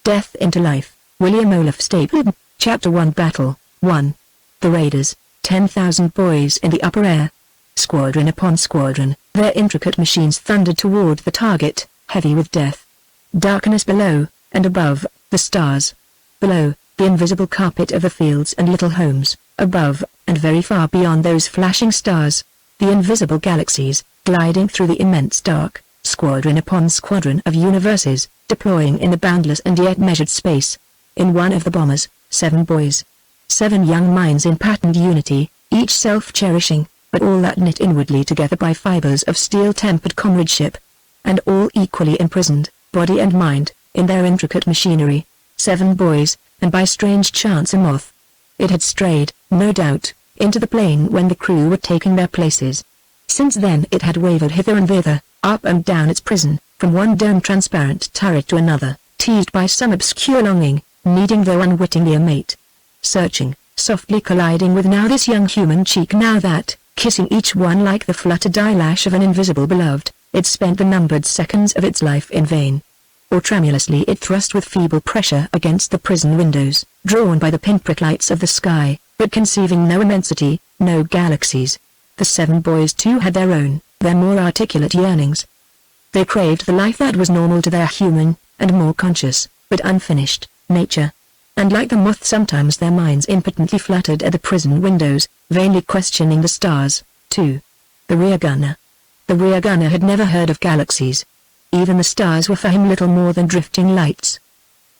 Death into Life, William Olaf Stapledon, Chapter 1 Battle, 1. The Raiders, 10,000 boys in the upper air. Squadron upon squadron, their intricate machines thundered toward the target, heavy with death. Darkness below, and above, the stars. Below, the invisible carpet of the fields and little homes. Above, and very far beyond those flashing stars, the invisible galaxies, gliding through the immense dark, squadron upon squadron of universes, deploying in the boundless and yet measured space. In one of the bombers, 7 boys. 7 young minds in patterned unity, each self-cherishing, but all that knit inwardly together by fibers of steel-tempered comradeship. And all equally imprisoned, body and mind, in their intricate machinery. 7 boys, and by strange chance a moth. It had strayed, no doubt, into the plane when the crew were taking their places. Since then it had wavered hither and thither, up and down its prison, from one dome-transparent turret to another, teased by some obscure longing, needing though unwittingly a mate. Searching, softly colliding with now this young human cheek now that, kissing each one like the fluttered eyelash of an invisible beloved, it spent the numbered seconds of its life in vain. Or tremulously it thrust with feeble pressure against the prison windows, drawn by the pinprick lights of the sky, but conceiving no immensity, no galaxies. The 7 boys too had their own, their more articulate yearnings. They craved the life that was normal to their human, and more conscious, but unfinished, nature. And like the moth sometimes their minds impotently fluttered at the prison windows, vainly questioning the stars, too. The rear gunner. The rear gunner had never heard of galaxies. Even the stars were for him little more than drifting lights.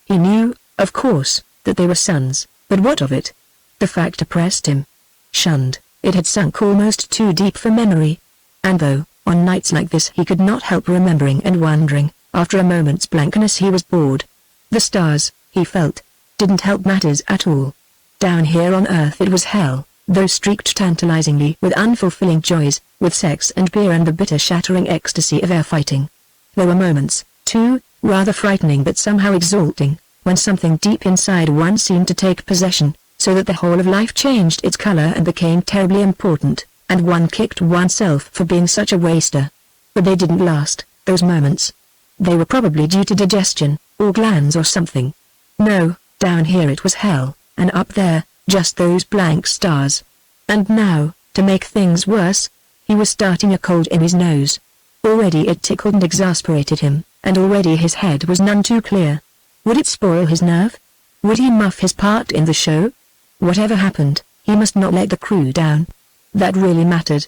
He knew, of course, that they were suns, but what of it? The fact oppressed him. Shunned, it had sunk almost too deep for memory. And though, on nights like this he could not help remembering and wondering, after a moment's blankness he was bored. The stars, he felt, didn't help matters at all. Down here on Earth it was hell, though streaked tantalizingly with unfulfilling joys, with sex and beer and the bitter shattering ecstasy of air fighting. There were moments, too, rather frightening but somehow exalting, when something deep inside one seemed to take possession, so that the whole of life changed its color and became terribly important, and one kicked oneself for being such a waster. But they didn't last, those moments. They were probably due to digestion, or glands or something. No, down here it was hell, and up there, just those blank stars. And now, to make things worse, he was starting a cold in his nose. Already it tickled and exasperated him, and already his head was none too clear. Would it spoil his nerve? Would he muff his part in the show? Whatever happened, he must not let the crew down. That really mattered.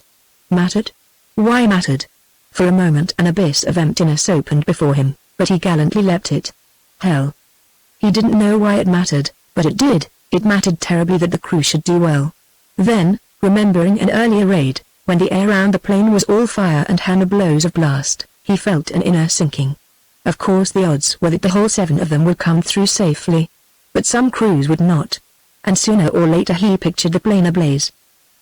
Mattered? Why mattered? For a moment an abyss of emptiness opened before him, but he gallantly leapt it. Hell. He didn't know why it mattered, but it did. It mattered terribly that the crew should do well. Then, remembering an earlier raid, when the air round the plane was all fire and hammer blows of blast, he felt an inner sinking. Of course the odds were that the whole 7 of them would come through safely. But some crews would not. And sooner or later he pictured the plane ablaze.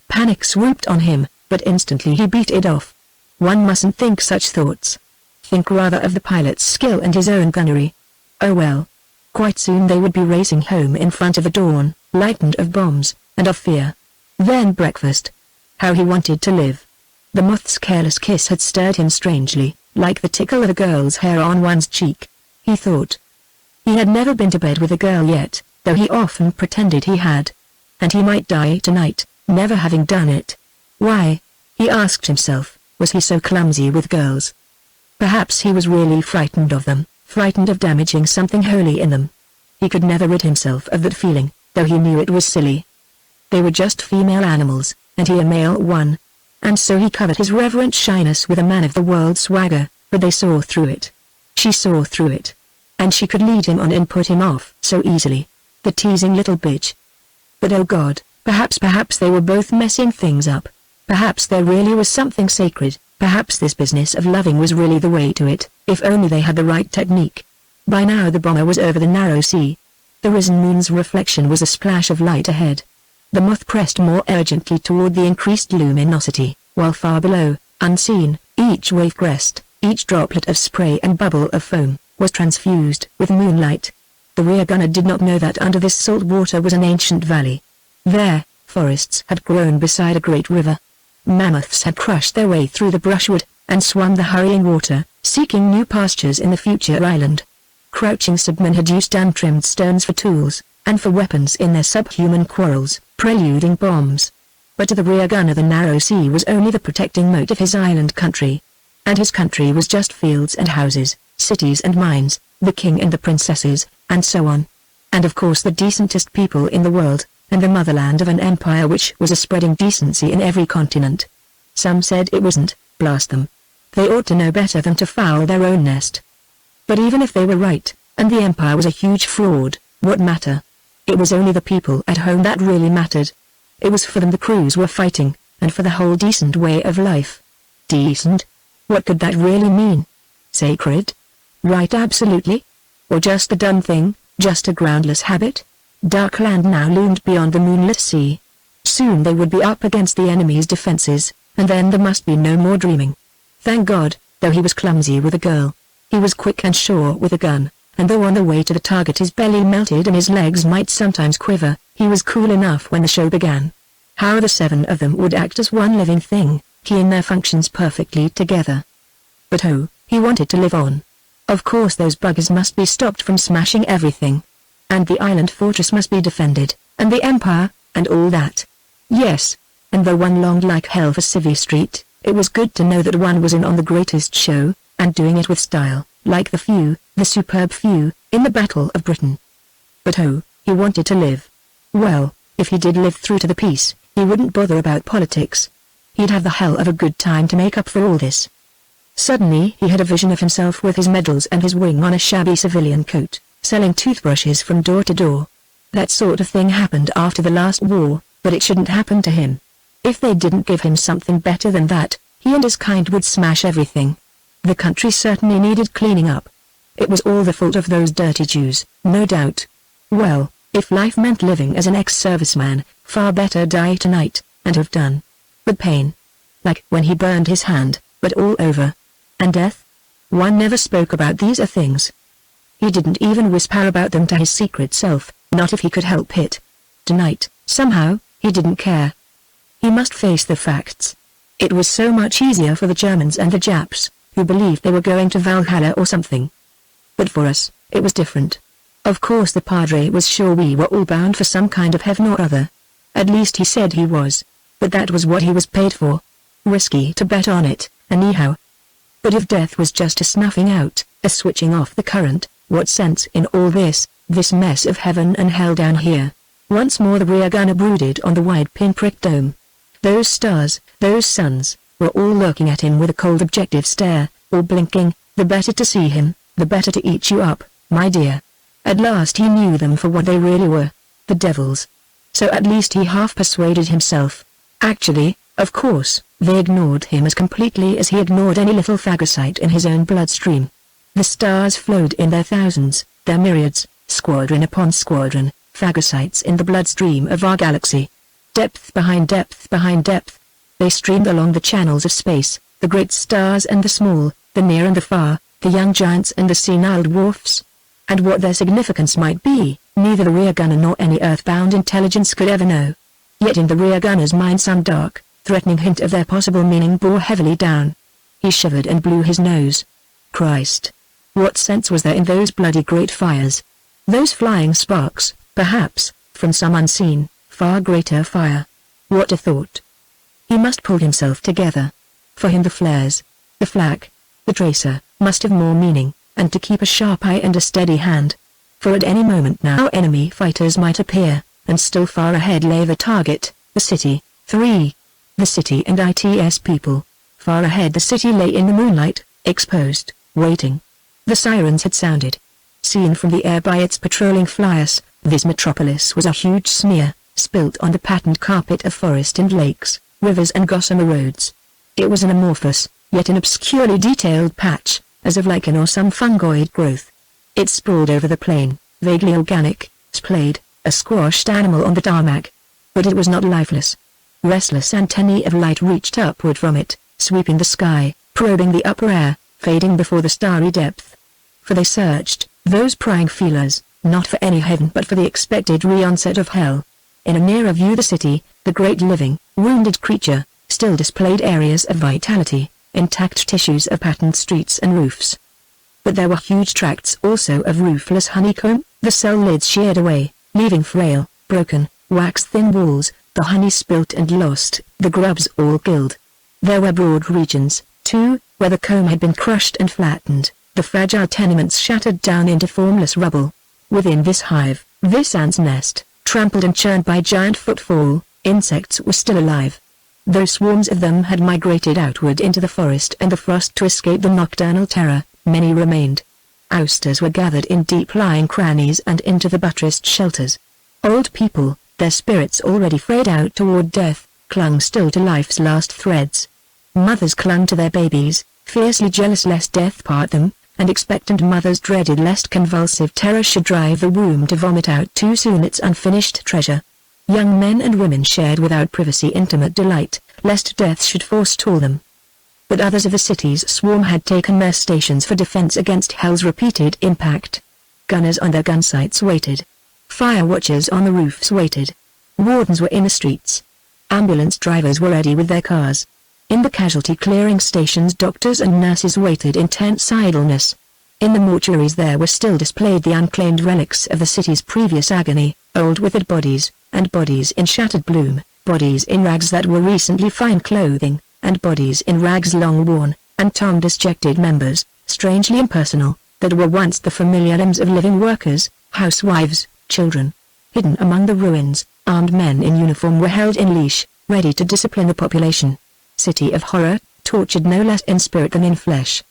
Panic swooped on him, but instantly he beat it off. One mustn't think such thoughts. Think rather of the pilot's skill and his own gunnery. Oh well. Quite soon they would be racing home in front of the dawn, lightened of bombs, and of fear. Then breakfast. How he wanted to live. The moth's careless kiss had stirred him strangely, like the tickle of a girl's hair on one's cheek. He thought. He had never been to bed with a girl yet, though he often pretended he had. And he might die tonight, never having done it. Why, he asked himself, was he so clumsy with girls? Perhaps he was really frightened of them, frightened of damaging something holy in them. He could never rid himself of that feeling, though he knew it was silly. They were just female animals, and he a male one. And so he covered his reverent shyness with a man-of-the-world swagger, but they saw through it. She saw through it. And she could lead him on and put him off so easily. The teasing little bitch. But oh God, perhaps they were both messing things up. Perhaps there really was something sacred, perhaps this business of loving was really the way to it, if only they had the right technique. By now the bomber was over the narrow sea. The risen moon's reflection was a splash of light ahead. The moth pressed more urgently toward the increased luminosity, while far below, unseen, each wave crest, each droplet of spray and bubble of foam, was transfused with moonlight. The rear gunner did not know that under this salt water was an ancient valley. There, forests had grown beside a great river. Mammoths had crushed their way through the brushwood, and swum the hurrying water, seeking new pastures in the future island. Crouching submen had used untrimmed stones for tools, and for weapons in their subhuman quarrels, preluding bombs. But to the rear gunner the narrow sea was only the protecting moat of his island country. And his country was just fields and houses, cities and mines, the king and the princesses, and so on. And of course the decentest people in the world, and the motherland of an empire which was a spreading decency in every continent. Some said it wasn't, blast them. They ought to know better than to foul their own nest. But even if they were right, and the empire was a huge fraud, what matter? It was only the people at home that really mattered. It was for them the crews were fighting, and for the whole decent way of life. Decent? What could that really mean? Sacred? Right, absolutely? Or just a done thing, just a groundless habit? Dark land now loomed beyond the moonlit sea. Soon they would be up against the enemy's defenses, and then there must be no more dreaming. Thank God, though he was clumsy with a girl, he was quick and sure with a gun, and though on the way to the target his belly melted and his legs might sometimes quiver, he was cool enough when the show began. How the 7 of them would act as one living thing, keying their functions perfectly together. But oh, he wanted to live on. Of course those buggers must be stopped from smashing everything. And the island fortress must be defended, and the empire, and all that. Yes, and though one longed like hell for Civvy Street, it was good to know that one was in on the greatest show, and doing it with style, like the few, the superb few, in the Battle of Britain. But oh, he wanted to live. Well, if he did live through to the peace, he wouldn't bother about politics. He'd have the hell of a good time to make up for all this. Suddenly he had a vision of himself with his medals and his wing on a shabby civilian coat, selling toothbrushes from door to door. That sort of thing happened after the last war, but it shouldn't happen to him. If they didn't give him something better than that, he and his kind would smash everything. The country certainly needed cleaning up. It was all the fault of those dirty Jews, no doubt. Well, if life meant living as an ex-serviceman, far better die tonight, and have done. But pain. Like when he burned his hand, but all over. And death? One never spoke about these things. He didn't even whisper about them to his secret self, not if he could help it. Tonight, somehow, he didn't care. He must face the facts. It was so much easier for the Germans and the Japs, who believed they were going to Valhalla or something. But for us, it was different. Of course the Padre was sure we were all bound for some kind of heaven or other. At least he said he was. But that was what he was paid for. Risky to bet on it, anyhow. But if death was just a snuffing out, a switching off the current, what sense in all this mess of heaven and hell down here? Once more the rear gunner brooded on the wide pinprick dome. Those stars, those suns, were all looking at him with a cold objective stare, all blinking. The better to see him, the better to eat you up, my dear. At last he knew them for what they really were, the devils. So at least he half persuaded himself. Actually, of course, they ignored him as completely as he ignored any little phagocyte in his own bloodstream. The stars flowed in their thousands, their myriads, squadron upon squadron, phagocytes in the bloodstream of our galaxy. Depth behind depth behind depth. They streamed along the channels of space, the great stars and the small, the near and the far, the young giants and the senile dwarfs. And what their significance might be, neither the rear gunner nor any earthbound intelligence could ever know. Yet in the rear gunner's mind some dark, threatening hint of their possible meaning bore heavily down. He shivered and blew his nose. Christ! What sense was there in those bloody great fires? Those flying sparks, perhaps, from some unseen, far greater fire. What a thought! He must pull himself together. For him the flares, the flak, the tracer, must have more meaning, and to keep a sharp eye and a steady hand. For at any moment now enemy fighters might appear, and still far ahead lay the target, the city. 3. The city and its people. Far ahead the city lay in the moonlight, exposed, waiting. The sirens had sounded. Seen from the air by its patrolling flyers, this metropolis was a huge smear, spilt on the patterned carpet of forest and lakes, rivers and gossamer roads. It was an amorphous, yet an obscurely detailed patch, as of lichen or some fungoid growth. It sprawled over the plain, vaguely organic, splayed, a squashed animal on the tarmac. But it was not lifeless. Restless antennae of light reached upward from it, sweeping the sky, probing the upper air, fading before the starry depth. For they searched, those prying feelers, not for any heaven but for the expected re-onset of hell. In a nearer view the city, the great living, wounded creature, still displayed areas of vitality, intact tissues of patterned streets and roofs. But there were huge tracts also of roofless honeycomb, the cell lids sheared away, leaving frail, broken, wax-thin walls, the honey spilt and lost, the grubs all killed. There were broad regions, too, where the comb had been crushed and flattened, the fragile tenements shattered down into formless rubble. Within this hive, this ant's nest, trampled and churned by giant footfall, insects were still alive. Though swarms of them had migrated outward into the forest and the frost to escape the nocturnal terror, many remained. Oysters were gathered in deep-lying crannies and into the buttressed shelters. Old people, their spirits already frayed out toward death, clung still to life's last threads. Mothers clung to their babies, fiercely jealous lest death part them, and expectant mothers dreaded lest convulsive terror should drive the womb to vomit out too soon its unfinished treasure. Young men and women shared without privacy intimate delight, lest death should forestall them. But others of the city's swarm had taken their stations for defense against hell's repeated impact. Gunners on their gun sights waited. Fire watchers on the roofs waited. Wardens were in the streets. Ambulance drivers were ready with their cars. In the casualty clearing stations doctors and nurses waited in tense idleness. In the mortuaries there were still displayed the unclaimed relics of the city's previous agony, old withered bodies, and bodies in shattered bloom, bodies in rags that were recently fine clothing, and bodies in rags long worn, and torn disjected members, strangely impersonal, that were once the familiar limbs of living workers, housewives, children. Hidden among the ruins, armed men in uniform were held in leash, ready to discipline the population. City of horror, tortured no less in spirit than in flesh.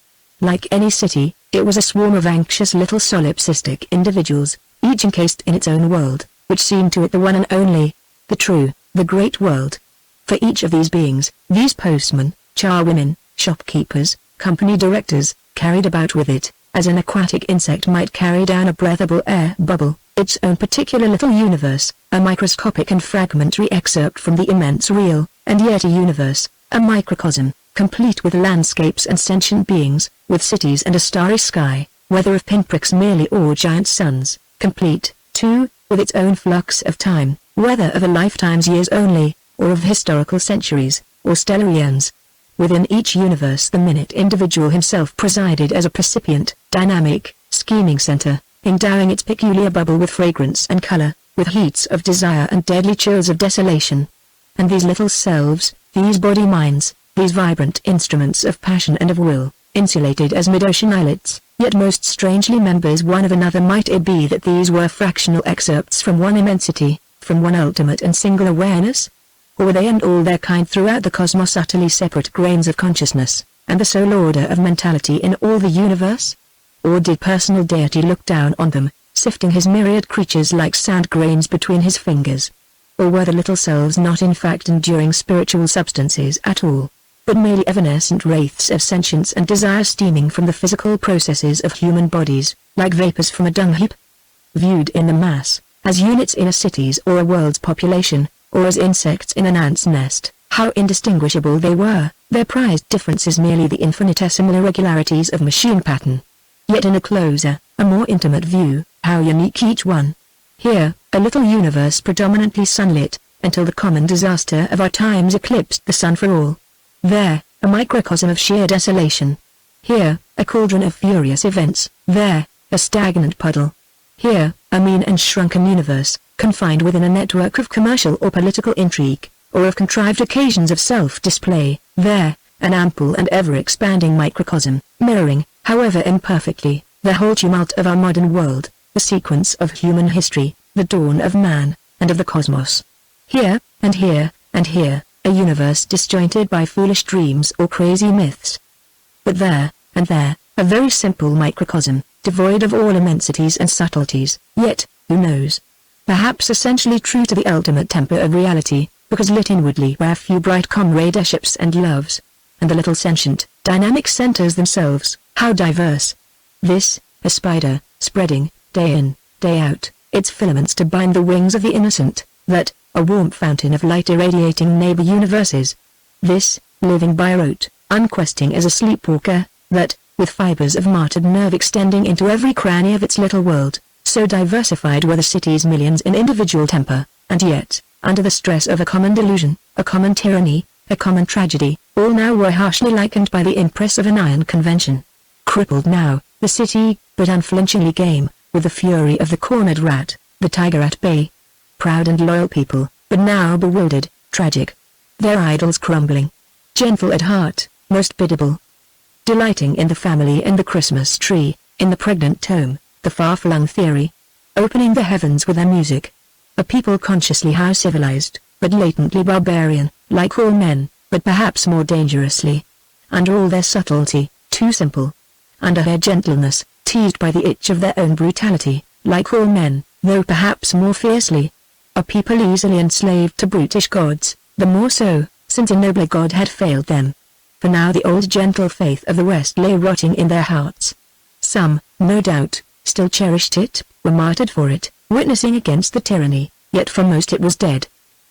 Like any city, it was a swarm of anxious little solipsistic individuals, each encased in its own world, which seemed to it the one and only, the true, the great world. For each of these beings, these postmen, charwomen, shopkeepers, company directors, carried about with it, as an aquatic insect might carry down a breathable air bubble, its own particular little universe, a microscopic and fragmentary excerpt from the immense real, and yet a universe, a microcosm, complete with landscapes and sentient beings, with cities and a starry sky, whether of pinpricks merely or giant suns, complete, too, with its own flux of time, whether of a lifetime's years only, or of historical centuries, or stellar eons. Within each universe the minute individual himself presided as a precipient, dynamic, scheming center, endowing its peculiar bubble with fragrance and color, with heats of desire and deadly chills of desolation. And these little selves, these body-minds, these vibrant instruments of passion and of will, insulated as mid-ocean islets, yet most strangely members one of another. Might it be that these were fractional excerpts from one immensity, from one ultimate and single awareness? Or were they and all their kind throughout the cosmos utterly separate grains of consciousness, and the sole order of mentality in all the universe? Or did personal deity look down on them, sifting his myriad creatures like sand grains between his fingers? Or were the little selves not in fact enduring spiritual substances at all, but merely evanescent wraiths of sentience and desire steaming from the physical processes of human bodies, like vapors from a dung heap? Viewed in the mass, as units in a city's or a world's population, or as insects in an ant's nest, how indistinguishable they were, their prized differences merely the infinitesimal irregularities of machine pattern. Yet in a closer, a more intimate view, how unique each one. Here, a little universe predominantly sunlit, until the common disaster of our times eclipsed the sun for all. There, a microcosm of sheer desolation. Here, a cauldron of furious events. There, a stagnant puddle. Here, a mean and shrunken universe, confined within a network of commercial or political intrigue, or of contrived occasions of self-display. There, an ample and ever-expanding microcosm, mirroring, however imperfectly, the whole tumult of our modern world, the sequence of human history, the dawn of man, and of the cosmos. Here, and here, and here, a universe disjointed by foolish dreams or crazy myths. But there, and there, a very simple microcosm, devoid of all immensities and subtleties, yet, who knows? Perhaps essentially true to the ultimate temper of reality, because lit inwardly by a few bright comradeships and loves. And the little sentient, dynamic centers themselves, how diverse. This, a spider, spreading, day in, day out, its filaments to bind the wings of the innocent, that, a warm fountain of light irradiating neighbor universes. This, living by rote, unquesting as a sleepwalker, that, with fibers of martyred nerve extending into every cranny of its little world, so diversified were the city's millions in individual temper, and yet, under the stress of a common delusion, a common tyranny, a common tragedy, all now were harshly likened by the impress of an iron convention. Crippled now, the city, but unflinchingly game, with the fury of the cornered rat, the tiger at bay. Proud and loyal people, but now bewildered, tragic. Their idols crumbling. Gentle at heart, most biddable. Delighting in the family and the Christmas tree, in the pregnant tome, the far-flung theory. Opening the heavens with their music. A people consciously how civilized, but latently barbarian, like all men, but perhaps more dangerously. Under all their subtlety, too simple. Under their gentleness, teased by the itch of their own brutality, like all men, though perhaps more fiercely. A people easily enslaved to brutish gods, the more so, since a nobler god had failed them. For now the old gentle faith of the West lay rotting in their hearts. Some, no doubt, still cherished it, were martyred for it, witnessing against the tyranny, yet for most it was dead.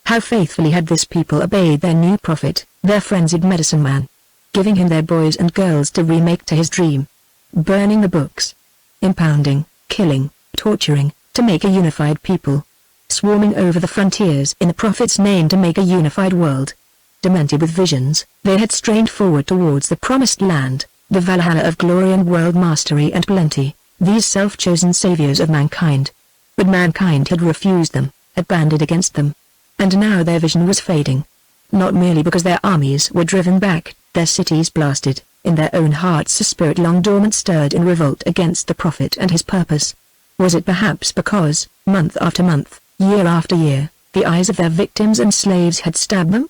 How faithfully had this people obeyed their new prophet, their frenzied medicine man, giving him their boys and girls to remake to his dream. Burning the books. Impounding, killing, torturing, to make a unified people. Swarming over the frontiers in the prophet's name to make a unified world. Demented with visions, they had strained forward towards the promised land, the Valhalla of glory and world mastery and plenty, these self-chosen saviors of mankind. But mankind had refused them, had banded against them. And now their vision was fading. Not merely because their armies were driven back, their cities blasted, in their own hearts a spirit long dormant stirred in revolt against the prophet and his purpose. Was it perhaps because, month after month, year after year, the eyes of their victims and slaves had stabbed them?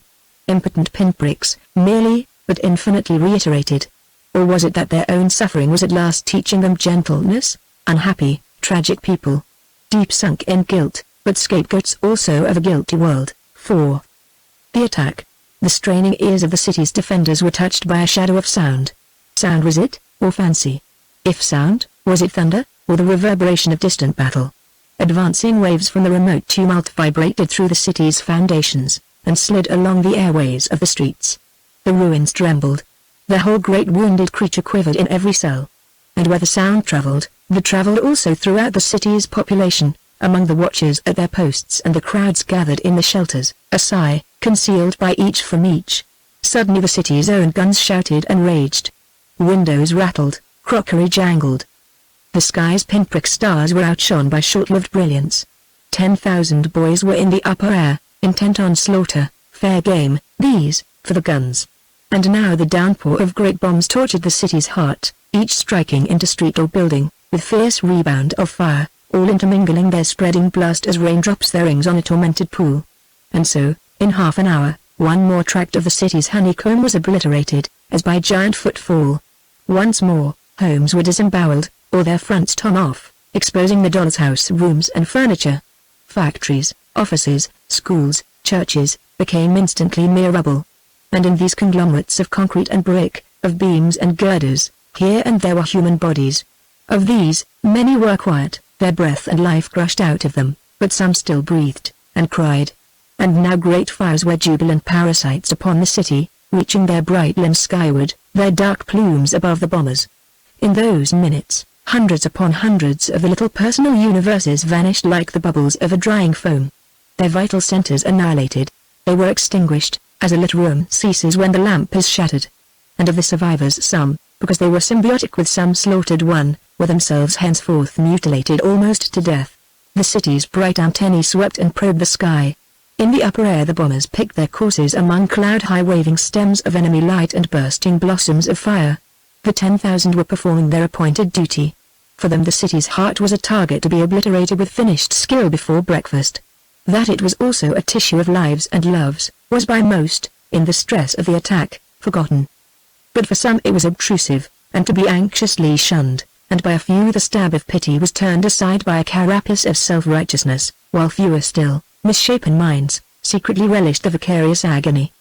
Impotent pinpricks, merely, but infinitely reiterated. Or was it that their own suffering was at last teaching them gentleness? Unhappy, tragic people. Deep sunk in guilt, but scapegoats also of a guilty world. 4. The attack. The straining ears of the city's defenders were touched by a shadow of sound. Sound was it, or fancy? If sound, was it thunder, or the reverberation of distant battle? Advancing waves from the remote tumult vibrated through the city's foundations, and slid along the airways of the streets. The ruins trembled. The whole great wounded creature quivered in every cell. And where the sound traveled also throughout the city's population, among the watchers at their posts and the crowds gathered in the shelters, a sigh, concealed by each from each. Suddenly the city's own guns shouted and raged. Windows rattled, crockery jangled. The sky's pinprick stars were outshone by short-lived brilliance. 10,000 boys were in the upper air, intent on slaughter, fair game, these, for the guns. And now the downpour of great bombs tortured the city's heart, each striking into street or building, with fierce rebound of fire, all intermingling their spreading blast as raindrops their rings on a tormented pool. And so, in half an hour, one more tract of the city's honeycomb was obliterated, as by giant footfall. Once more, homes were disemboweled, or their fronts torn off, exposing the doll's house rooms and furniture. Factories, offices, schools, churches, became instantly mere rubble. And in these conglomerates of concrete and brick, of beams and girders, here and there were human bodies. Of these, many were quiet, their breath and life crushed out of them, but some still breathed, and cried. And now great fires were jubilant parasites upon the city, reaching their bright limbs skyward, their dark plumes above the bombers. In those minutes, hundreds upon hundreds of the little personal universes vanished like the bubbles of a drying foam. Their vital centers annihilated. They were extinguished, as a lit room ceases when the lamp is shattered. And of the survivors some, because they were symbiotic with some slaughtered one, were themselves henceforth mutilated almost to death. The city's bright antennae swept and probed the sky. In the upper air the bombers picked their courses among cloud-high waving stems of enemy light and bursting blossoms of fire. The 10,000 were performing their appointed duty. For them the city's heart was a target to be obliterated with finished skill before breakfast. That it was also a tissue of lives and loves, was by most, in the stress of the attack, forgotten. But for some it was obtrusive, and to be anxiously shunned, and by a few the stab of pity was turned aside by a carapace of self-righteousness, while fewer still, misshapen minds, secretly relished the vicarious agony.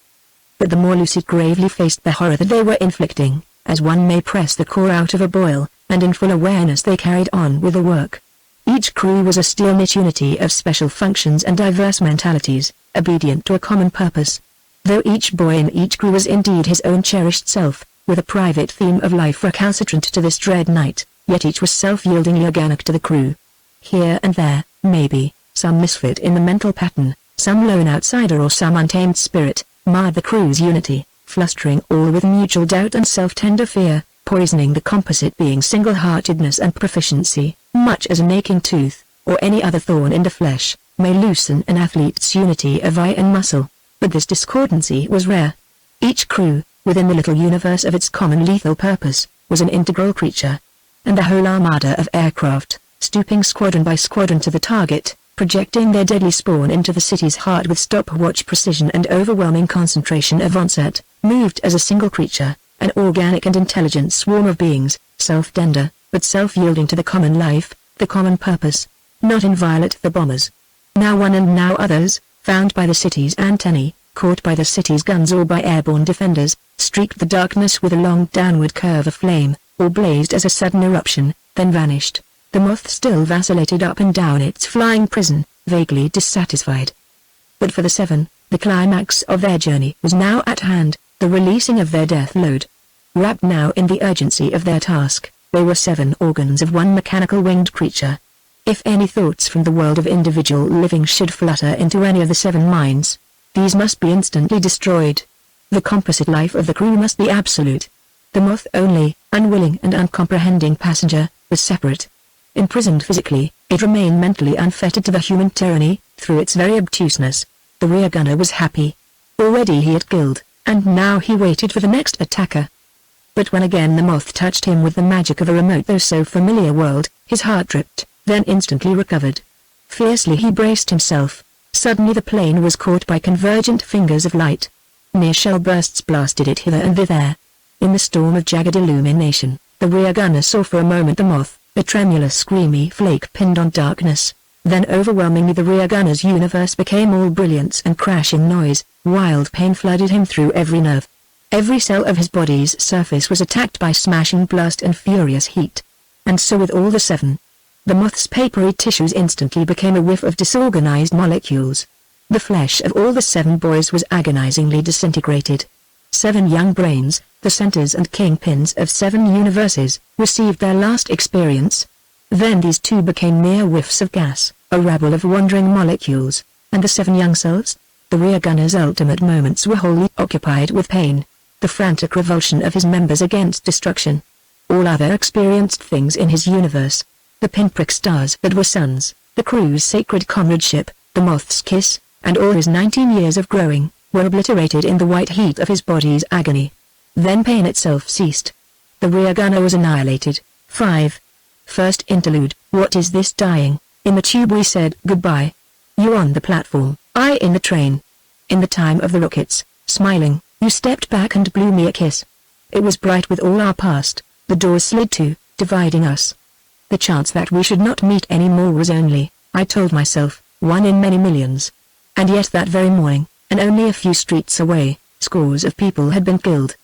But the more lucid gravely faced the horror that they were inflicting, as one may press the core out of a boil, and in full awareness they carried on with the work. Each crew was a steel-knit unity of special functions and diverse mentalities, obedient to a common purpose. Though each boy in each crew was indeed his own cherished self, with a private theme of life recalcitrant to this dread night, yet each was self-yieldingly organic to the crew. Here and there, maybe, some misfit in the mental pattern, some lone outsider or some untamed spirit, marred the crew's unity, flustering all with mutual doubt and self-tender fear, poisoning the composite being's single-heartedness and proficiency, much as an aching tooth, or any other thorn in the flesh, may loosen an athlete's unity of eye and muscle. But this discordancy was rare. Each crew, within the little universe of its common lethal purpose, was an integral creature. And the whole armada of aircraft, stooping squadron by squadron to the target, projecting their deadly spawn into the city's heart with stopwatch precision and overwhelming concentration of onset, moved as a single creature, an organic and intelligent swarm of beings, self-tender, but self-yielding to the common life, the common purpose. Not inviolate the bombers. Now one and now others, found by the city's antennae, caught by the city's guns or by airborne defenders, streaked the darkness with a long downward curve of flame, or blazed as a sudden eruption, then vanished. The moth still vacillated up and down its flying prison, vaguely dissatisfied. But for the seven, the climax of their journey was now at hand, the releasing of their death load. Wrapped now in the urgency of their task, they were 7 organs of one mechanical winged creature. If any thoughts from the world of individual living should flutter into any of the 7 minds, these must be instantly destroyed. The composite life of the crew must be absolute. The moth only, unwilling and uncomprehending passenger, was separate. Imprisoned physically, it remained mentally unfettered to the human tyranny, through its very obtuseness. The rear gunner was happy. Already he had killed, and now he waited for the next attacker. But when again the moth touched him with the magic of a remote though so familiar world, his heart dripped, then instantly recovered. Fiercely he braced himself. Suddenly the plane was caught by convergent fingers of light. Near shell bursts blasted it hither and thither. In the storm of jagged illumination, the rear gunner saw for a moment the moth, a tremulous screamy flake pinned on darkness. Then overwhelmingly the rear gunner's universe became all brilliance and crashing noise. Wild pain flooded him through every nerve. Every cell of his body's surface was attacked by smashing blast and furious heat. And so with all the 7. The moth's papery tissues instantly became a whiff of disorganized molecules. The flesh of all the 7 boys was agonizingly disintegrated. 7 young brains, the centers and kingpins of 7 universes, received their last experience. Then these 2 became mere whiffs of gas, a rabble of wandering molecules, and the 7 young selves? The rear gunner's ultimate moments were wholly occupied with pain, the frantic revulsion of his members against destruction. All other experienced things in his universe, the pinprick stars that were suns, the crew's sacred comradeship, the moth's kiss, and all his 19 years of growing, were obliterated in the white heat of his body's agony. Then pain itself ceased. The rear gunner was annihilated. 5. First interlude. What is this dying? In the tube we said goodbye. You on the platform, I in the train. In the time of the rockets, smiling, you stepped back and blew me a kiss. It was bright with all our past, the doors slid to, dividing us. The chance that we should not meet any more was only, I told myself, 1 in many millions. And yet that very morning, and only a few streets away, scores of people had been killed.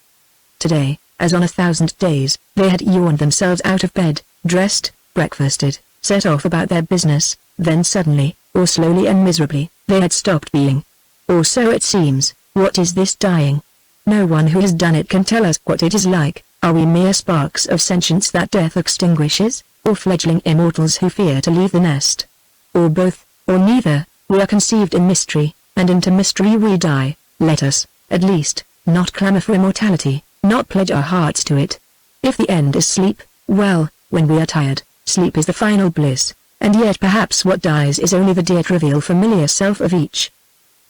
Today, as on 1,000 days, they had yawned themselves out of bed, dressed, breakfasted, set off about their business, then suddenly, or slowly and miserably, they had stopped being. Or so it seems. What is this dying? No one who has done it can tell us what it is like. Are we mere sparks of sentience that death extinguishes, or fledgling immortals who fear to leave the nest? Or both, or neither? We are conceived in mystery, and into mystery we die. Let us, at least, not clamor for immortality, not pledge our hearts to it. If the end is sleep, well, when we are tired, sleep is the final bliss, and yet perhaps what dies is only the dear trivial familiar self of each.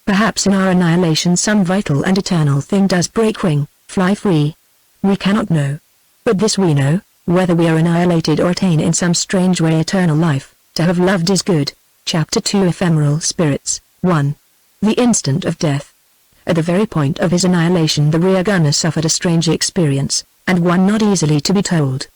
Perhaps in our annihilation some vital and eternal thing does break wing, fly free. We cannot know. But this we know, whether we are annihilated or attain in some strange way eternal life, to have loved is good. Chapter 2 Ephemeral Spirits. 1. The instant of death. At the very point of his annihilation the rear gunner suffered a strange experience, and one not easily to be told.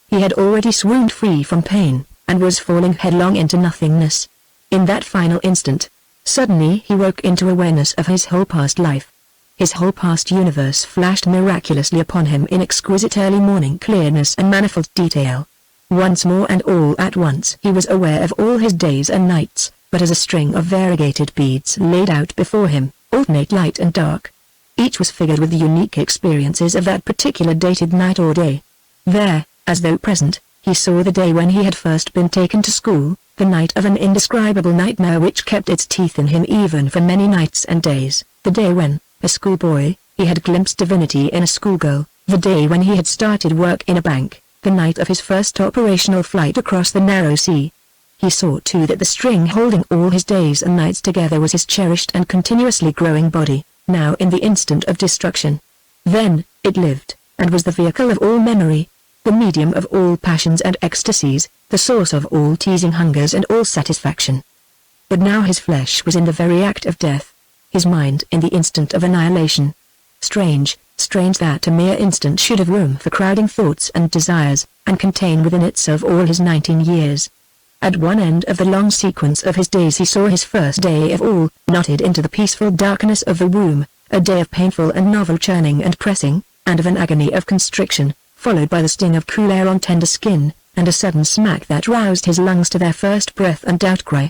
He had already swooned free from pain, and was falling headlong into nothingness. In that final instant, suddenly he woke into awareness of his whole past life. His whole past universe flashed miraculously upon him in exquisite early morning clearness and manifold detail. Once more and all at once he was aware of all his days and nights, but as a string of variegated beads laid out before him, alternate light and dark. Each was figured with the unique experiences of that particular dated night or day. There, as though present, he saw the day when he had first been taken to school, the night of an indescribable nightmare which kept its teeth in him even for many nights and days, the day when, a schoolboy, he had glimpsed divinity in a schoolgirl, The day when he had started work in a bank, the night of his first operational flight across the narrow sea. He saw too that the string holding all his days and nights together was his cherished and continuously growing body, now in the instant of destruction. Then, it lived, and was the vehicle of all memory, the medium of all passions and ecstasies, the source of all teasing hungers and all satisfaction. But now his flesh was in the very act of death, his mind in the instant of annihilation. Strange that a mere instant should have room for crowding thoughts and desires, and contain within itself all his 19 years. At one end of the long sequence of his days he saw his first day of all, knotted into the peaceful darkness of the womb, a day of painful and novel churning and pressing, and of an agony of constriction, followed by the sting of cool air on tender skin, and a sudden smack that roused his lungs to their first breath and outcry.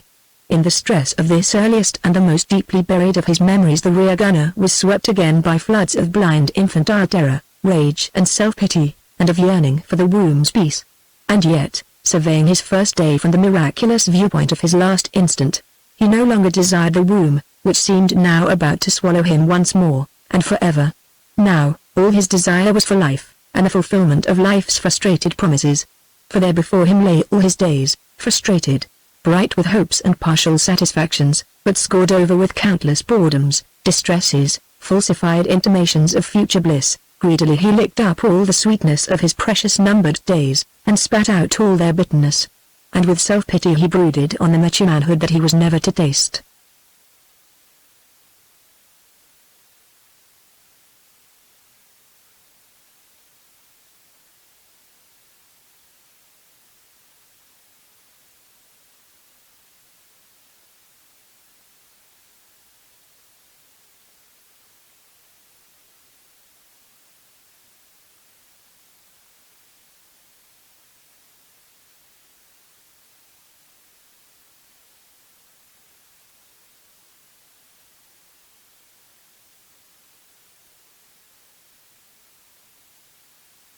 In the stress of this earliest and the most deeply buried of his memories the rear gunner was swept again by floods of blind infantile terror, rage and self-pity, and of yearning for the womb's peace. And yet, surveying his first day from the miraculous viewpoint of his last instant, he no longer desired the womb, which seemed now about to swallow him once more, and forever. Now, all his desire was for life, and the fulfillment of life's frustrated promises. For there before him lay all his days, frustrated, bright with hopes and partial satisfactions, but scored over with countless boredoms, distresses, falsified intimations of future bliss. Greedily he licked up all the sweetness of his precious numbered days, and spat out all their bitterness. And with self-pity he brooded on the mature manhood that he was never to taste.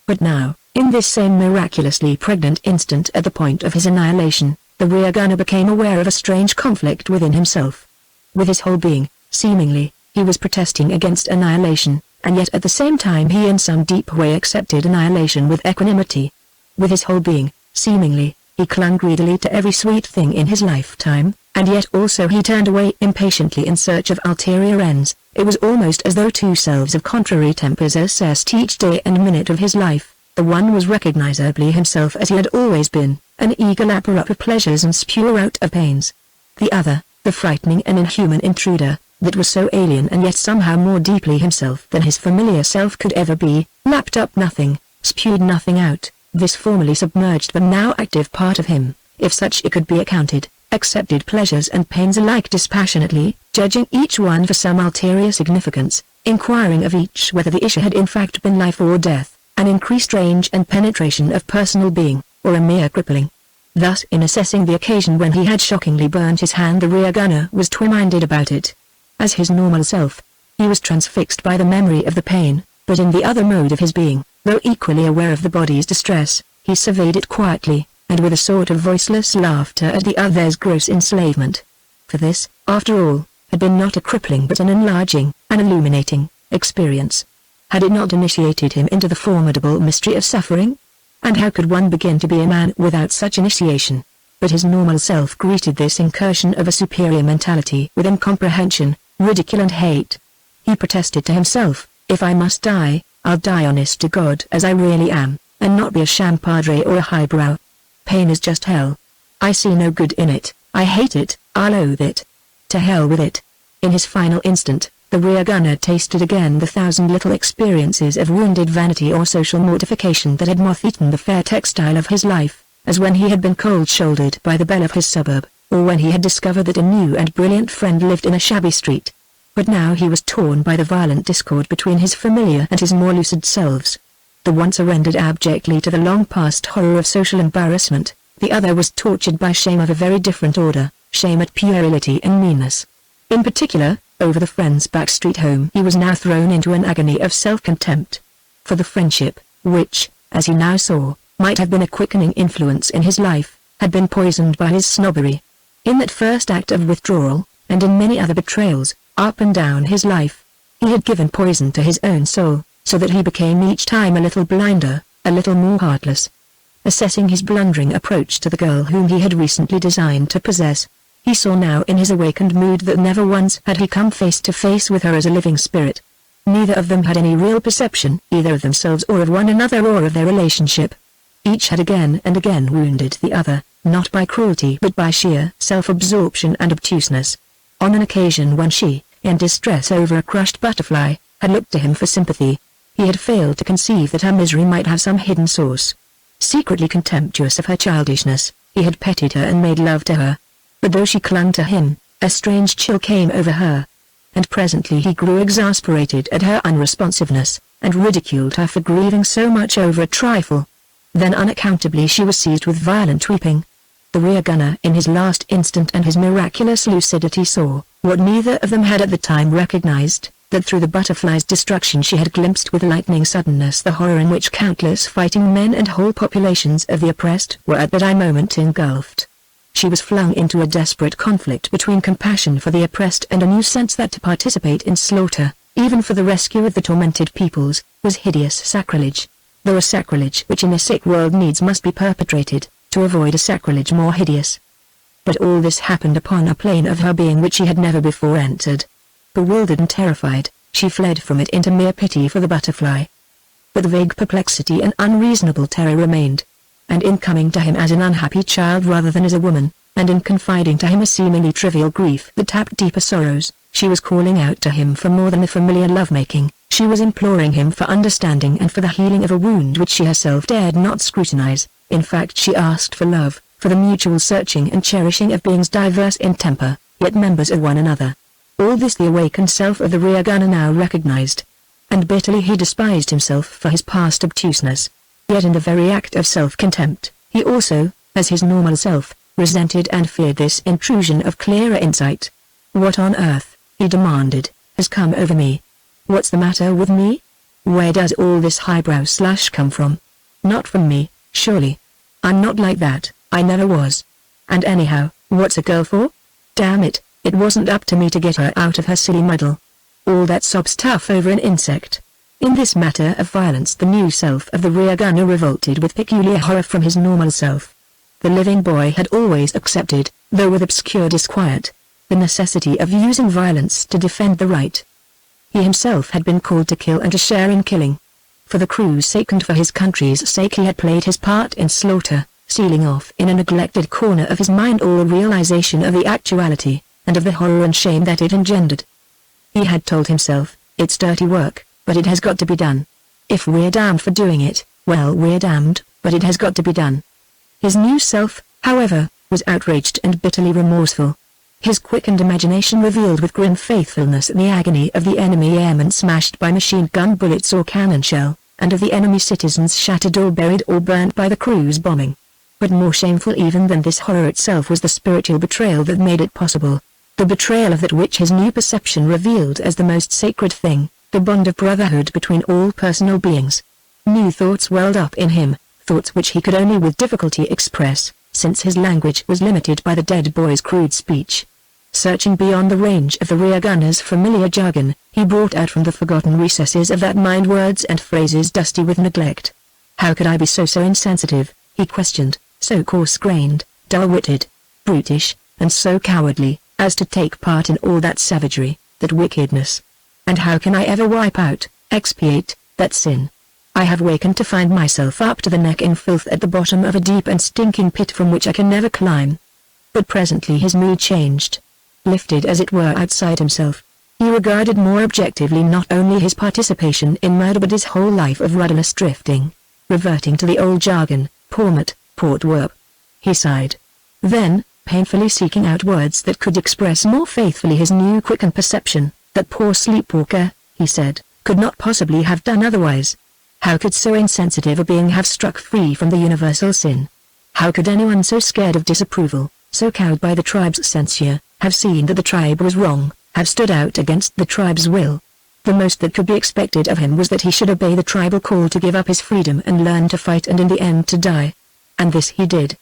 But now, in this same miraculously pregnant instant at the point of his annihilation, the rear gunner became aware of a strange conflict within himself. With his whole being, seemingly, he was protesting against annihilation, and yet at the same time he in some deep way accepted annihilation with equanimity. With his whole being, seemingly, he clung greedily to every sweet thing in his lifetime, and yet also he turned away impatiently in search of ulterior ends. It was almost as though two selves of contrary tempers assessed each day and minute of his life. The one was recognizably himself as he had always been, an eager lapper up of pleasures and spewer out of pains. The other, the frightening and inhuman intruder, that was so alien and yet somehow more deeply himself than his familiar self could ever be, lapped up nothing, spewed nothing out. This formerly submerged but now active part of him, if such it could be accounted, accepted pleasures and pains alike dispassionately, judging each one for some ulterior significance, inquiring of each whether the issue had in fact been life or death, an increased range and penetration of personal being, or a mere crippling. Thus in assessing the occasion when he had shockingly burned his hand the rear gunner was twin-minded about it. As his normal self, he was transfixed by the memory of the pain, but in the other mode of his being, though equally aware of the body's distress, he surveyed it quietly, and with a sort of voiceless laughter at the other's gross enslavement. For this, after all, had been not a crippling but an enlarging, an illuminating, experience. Had it not initiated him into the formidable mystery of suffering? And how could one begin to be a man without such initiation? But his normal self greeted this incursion of a superior mentality with incomprehension, ridicule and hate. He protested to himself, if I must die, I'll die honest to God as I really am, and not be a sham padre or a highbrow. Pain is just hell. I see no good in it, I hate it, I loathe it. To hell with it. In his final instant, the rear gunner tasted again the thousand little experiences of wounded vanity or social mortification that had moth-eaten the fair textile of his life, as when he had been cold-shouldered by the belle of his suburb, or when he had discovered that a new and brilliant friend lived in a shabby street. But now he was torn by the violent discord between his familiar and his more lucid selves. The one surrendered abjectly to the long-past horror of social embarrassment, the other was tortured by shame of a very different order, shame at puerility and meanness. In particular, over the friend's backstreet home he was now thrown into an agony of self-contempt. For the friendship, which, as he now saw, might have been a quickening influence in his life, had been poisoned by his snobbery. In that first act of withdrawal, and in many other betrayals, up and down his life, he had given poison to his own soul, so that he became each time a little blinder, a little more heartless. Assessing his blundering approach to the girl whom he had recently designed to possess, he saw now in his awakened mood that never once had he come face to face with her as a living spirit. Neither of them had any real perception, either of themselves or of one another or of their relationship. Each had again and again wounded the other, not by cruelty but by sheer self-absorption and obtuseness. On an occasion when she, in distress over a crushed butterfly, had looked to him for sympathy, he had failed to conceive that her misery might have some hidden source. Secretly contemptuous of her childishness, he had petted her and made love to her. But though she clung to him, a strange chill came over her. And presently he grew exasperated at her unresponsiveness, and ridiculed her for grieving so much over a trifle. Then unaccountably she was seized with violent weeping. The rear gunner in his last instant and his miraculous lucidity saw, what neither of them had at the time recognized, that through the butterfly's destruction she had glimpsed with lightning suddenness the horror in which countless fighting men and whole populations of the oppressed were at that moment engulfed. She was flung into a desperate conflict between compassion for the oppressed and a new sense that to participate in slaughter, even for the rescue of the tormented peoples, was hideous sacrilege, though a sacrilege which in a sick world needs must be perpetrated, to avoid a sacrilege more hideous. But all this happened upon a plane of her being which she had never before entered. Bewildered and terrified, she fled from it into mere pity for the butterfly. But vague perplexity and unreasonable terror remained. And in coming to him as an unhappy child rather than as a woman, and in confiding to him a seemingly trivial grief that tapped deeper sorrows, she was calling out to him for more than the familiar love-making, she was imploring him for understanding and for the healing of a wound which she herself dared not scrutinize. In fact she asked for love, for the mutual searching and cherishing of beings diverse in temper, yet members of one another. All this the awakened self of the rear gunner now recognized. And bitterly he despised himself for his past obtuseness. Yet in the very act of self-contempt, he also, as his normal self, resented and feared this intrusion of clearer insight. "What on earth," he demanded, "has come over me? What's the matter with me? Where does all this highbrow slush come from? Not from me, surely. I'm not like that, I never was. And anyhow, what's a girl for? Damn it, it wasn't up to me to get her out of her silly muddle. All that sob stuff over an insect." In this matter of violence the new self of the rear gunner revolted with peculiar horror from his normal self. The living boy had always accepted, though with obscure disquiet, the necessity of using violence to defend the right. He himself had been called to kill and to share in killing. For the crew's sake and for his country's sake he had played his part in slaughter, sealing off in a neglected corner of his mind all realization of the actuality, and of the horror and shame that it engendered. He had told himself, "It's dirty work, but it has got to be done. If we're damned for doing it, well we're damned, but it has got to be done." His new self, however, was outraged and bitterly remorseful. His quickened imagination revealed with grim faithfulness the agony of the enemy airmen smashed by machine gun bullets or cannon shell, and of the enemy citizens shattered or buried or burnt by the crew's bombing. But more shameful even than this horror itself was the spiritual betrayal that made it possible, the betrayal of that which his new perception revealed as the most sacred thing, the bond of brotherhood between all personal beings. New thoughts welled up in him, thoughts which he could only with difficulty express, since his language was limited by the dead boy's crude speech. Searching beyond the range of the rear gunner's familiar jargon, he brought out from the forgotten recesses of that mind words and phrases dusty with neglect. "How could I be so insensitive," he questioned, "so coarse-grained, dull-witted, brutish, and so cowardly, as to take part in all that savagery, that wickedness? And how can I ever wipe out, expiate, that sin? I have wakened to find myself up to the neck in filth at the bottom of a deep and stinking pit from which I can never climb." But presently his mood changed. Lifted as it were outside himself, he regarded more objectively not only his participation in murder but his whole life of rudderless drifting. Reverting to the old jargon, "Pormut, port werp." He sighed. Then, painfully seeking out words that could express more faithfully his new quickened perception, "That poor sleepwalker," he said, "could not possibly have done otherwise. How could so insensitive a being have struck free from the universal sin? How could anyone so scared of disapproval, so cowed by the tribe's censure, have seen that the tribe was wrong, have stood out against the tribe's will? The most that could be expected of him was that he should obey the tribal call to give up his freedom and learn to fight and in the end to die. And this he did.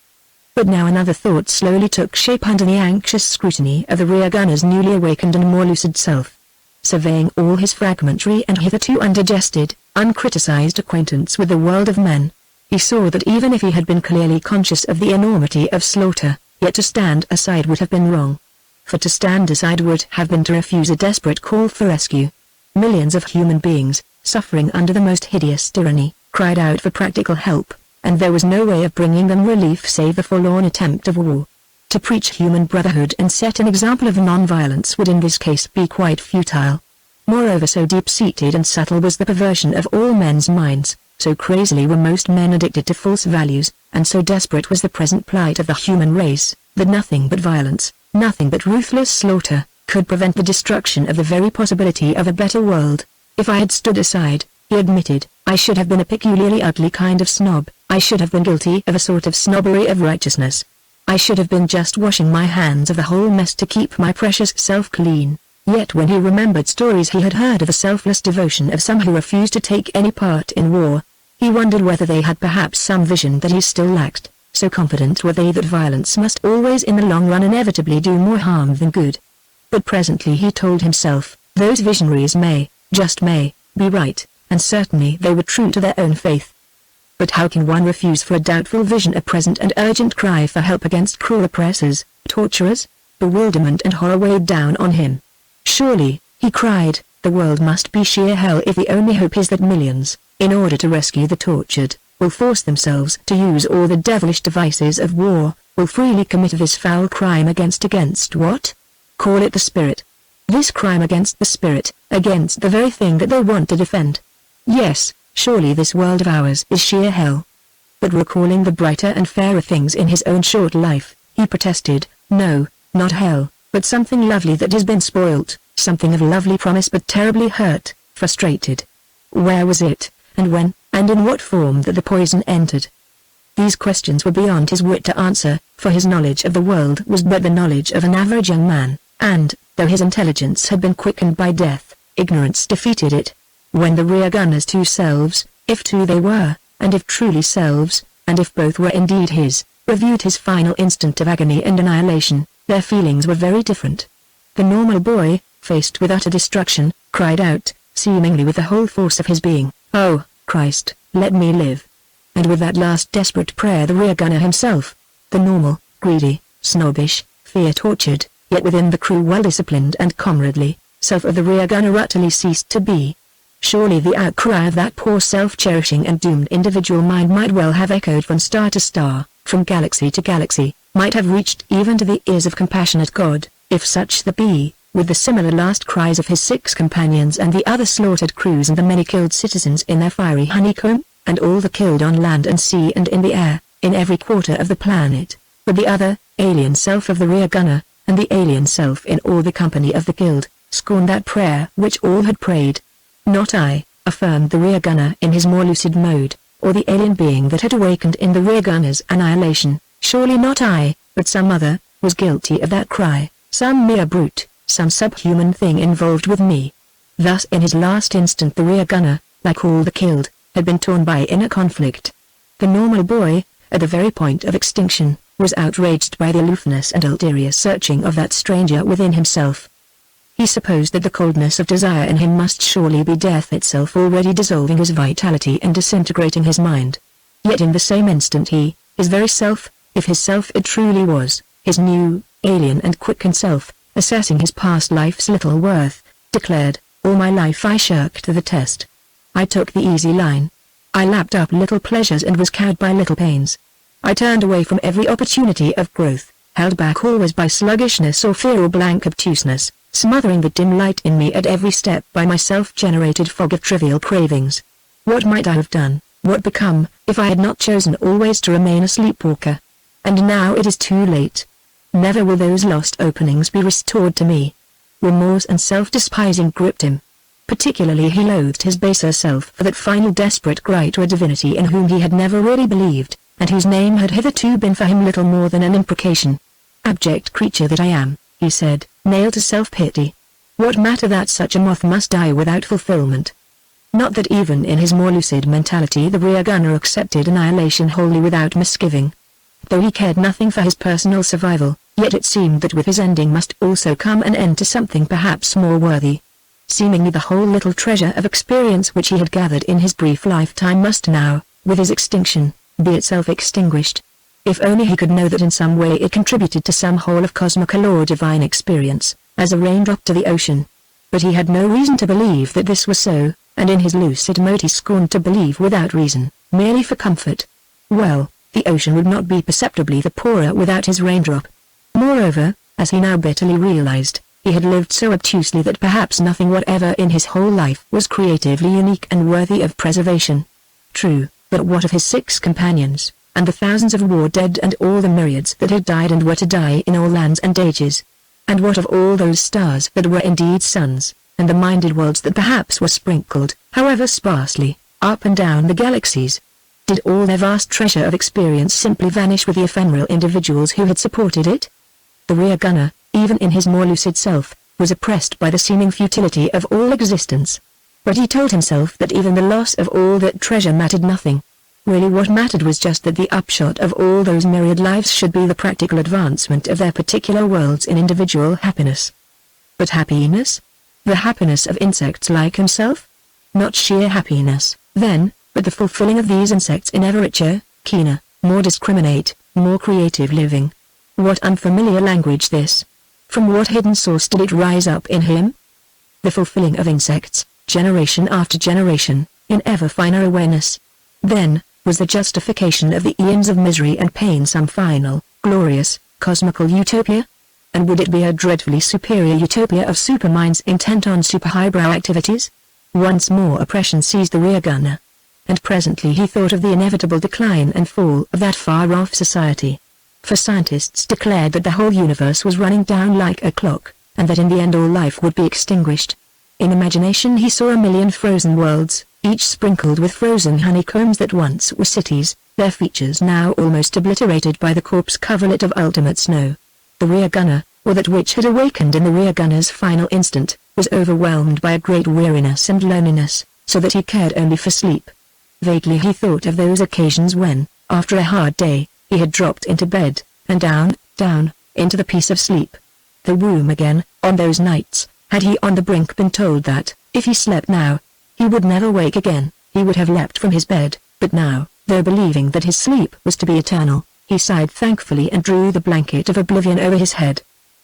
But now another thought slowly took shape under the anxious scrutiny of the rear gunner's newly awakened and more lucid self. Surveying all his fragmentary and hitherto undigested, uncriticized acquaintance with the world of men. He saw that even if he had been clearly conscious of the enormity of slaughter, yet to stand aside would have been wrong. For to stand aside would have been to refuse a desperate call for rescue. Millions of human beings, suffering under the most hideous tyranny, cried out for practical help, and there was no way of bringing them relief save the forlorn attempt of war. To preach human brotherhood and set an example of non-violence would in this case be quite futile. Moreover, so deep-seated and subtle was the perversion of all men's minds, so crazily were most men addicted to false values, and so desperate was the present plight of the human race, that nothing but violence, nothing but ruthless slaughter, could prevent the destruction of the very possibility of a better world. If I had stood aside, he admitted, I should have been a peculiarly ugly kind of snob. I should have been guilty of a sort of snobbery of righteousness. I should have been just washing my hands of the whole mess to keep my precious self clean. Yet when he remembered stories he had heard of the selfless devotion of some who refused to take any part in war, he wondered whether they had perhaps some vision that he still lacked, so confident were they that violence must always in the long run inevitably do more harm than good. But presently he told himself, those visionaries may, just may, be right, and certainly they were true to their own faith. But how can one refuse for a doubtful vision a present and urgent cry for help against cruel oppressors, torturers? Bewilderment and horror weighed down on him. Surely, he cried, the world must be sheer hell if the only hope is that millions, in order to rescue the tortured, will force themselves to use all the devilish devices of war, will freely commit this foul crime against what? Call it the spirit. This crime against the spirit, against the very thing that they want to defend. Yes, surely this world of ours is sheer hell. But recalling the brighter and fairer things in his own short life, he protested, no, not hell, but something lovely that has been spoilt, something of lovely promise but terribly hurt, frustrated. Where was it, and when, and in what form that the poison entered? These questions were beyond his wit to answer, for his knowledge of the world was but the knowledge of an average young man, and, though his intelligence had been quickened by death, ignorance defeated it. When the rear gunner's two selves, if two they were, and if truly selves, and if both were indeed his, reviewed his final instant of agony and annihilation, their feelings were very different. The normal boy, faced with utter destruction, cried out, seemingly with the whole force of his being, "Oh, Christ, let me live." And with that last desperate prayer the rear gunner himself, the normal, greedy, snobbish, fear-tortured, yet within the crew well-disciplined and comradely, self of the rear gunner utterly ceased to be. Surely the outcry of that poor self-cherishing and doomed individual mind might well have echoed from star to star, from galaxy to galaxy, might have reached even to the ears of compassionate God, if such there be, with the similar last cries of his 6 companions and the other slaughtered crews and the many killed citizens in their fiery honeycomb, and all the killed on land and sea and in the air, in every quarter of the planet, with the other, alien self of the rear gunner, and the alien self in all the company of the killed, scorned that prayer which all had prayed. Not I, affirmed the rear gunner in his more lucid mode, or the alien being that had awakened in the rear gunner's annihilation, surely not I, but some other, was guilty of that cry, some mere brute, some subhuman thing involved with me. Thus in his last instant the rear gunner, like all the killed, had been torn by inner conflict. The normal boy, at the very point of extinction, was outraged by the aloofness and ulterior searching of that stranger within himself. He supposed that the coldness of desire in him must surely be death itself already dissolving his vitality and disintegrating his mind. Yet in the same instant he, his very self, if his self it truly was, his new, alien and quickened self, assessing his past life's little worth, declared, all my life I shirked the test. I took the easy line. I lapped up little pleasures and was cowed by little pains. I turned away from every opportunity of growth, held back always by sluggishness or fear or blank obtuseness, smothering the dim light in me at every step by my self-generated fog of trivial cravings. What might I have done, what become, if I had not chosen always to remain a sleepwalker? And now it is too late. Never will those lost openings be restored to me. Remorse and self-despising gripped him. Particularly he loathed his baser self for that final desperate cry to a divinity in whom he had never really believed, and whose name had hitherto been for him little more than an imprecation. Abject creature that I am, he said, nailed to self-pity. What matter that such a moth must die without fulfillment? Not that even in his more lucid mentality the rear gunner accepted annihilation wholly without misgiving. Though he cared nothing for his personal survival, yet it seemed that with his ending must also come an end to something perhaps more worthy. Seemingly the whole little treasure of experience which he had gathered in his brief lifetime must now, with his extinction, be itself extinguished. If only he could know that in some way it contributed to some whole of cosmical or divine experience, as a raindrop to the ocean. But he had no reason to believe that this was so, and in his lucid mode he scorned to believe without reason, merely for comfort. Well, the ocean would not be perceptibly the poorer without his raindrop. Moreover, as he now bitterly realized, he had lived so obtusely that perhaps nothing whatever in his whole life was creatively unique and worthy of preservation. True, but what of his 6 companions, and the thousands of war dead and all the myriads that had died and were to die in all lands and ages? And what of all those stars that were indeed suns, and the minded worlds that perhaps were sprinkled, however sparsely, up and down the galaxies? Did all their vast treasure of experience simply vanish with the ephemeral individuals who had supported it? The rear gunner, even in his more lucid self, was oppressed by the seeming futility of all existence. But he told himself that even the loss of all that treasure mattered nothing. Really what mattered was just that the upshot of all those myriad lives should be the practical advancement of their particular worlds in individual happiness. But happiness? The happiness of insects like himself? Not sheer happiness, then, but the fulfilling of these insects in ever richer, keener, more discriminate, more creative living. What unfamiliar language this! From what hidden source did it rise up in him? The fulfilling of insects, generation after generation, in ever finer awareness. Then, was the justification of the eons of misery and pain some final, glorious, cosmical utopia? And would it be a dreadfully superior utopia of superminds intent on super-highbrow activities? Once more oppression seized the rear gunner. And presently he thought of the inevitable decline and fall of that far-off society. For scientists declared that the whole universe was running down like a clock, and that in the end all life would be extinguished. In imagination he saw a million frozen worlds, each sprinkled with frozen honeycombs that once were cities, their features now almost obliterated by the corpse coverlet of ultimate snow. The rear gunner, or that which had awakened in the rear gunner's final instant, was overwhelmed by a great weariness and loneliness, so that he cared only for sleep. Vaguely he thought of those occasions when, after a hard day, he had dropped into bed, and down, into the peace of sleep. The womb again, on those nights, had he on the brink been told that, if he slept now, he would never wake again, he would have leapt from his bed, but now, though believing that his sleep was to be eternal, he sighed thankfully and drew the blanket of oblivion over his head.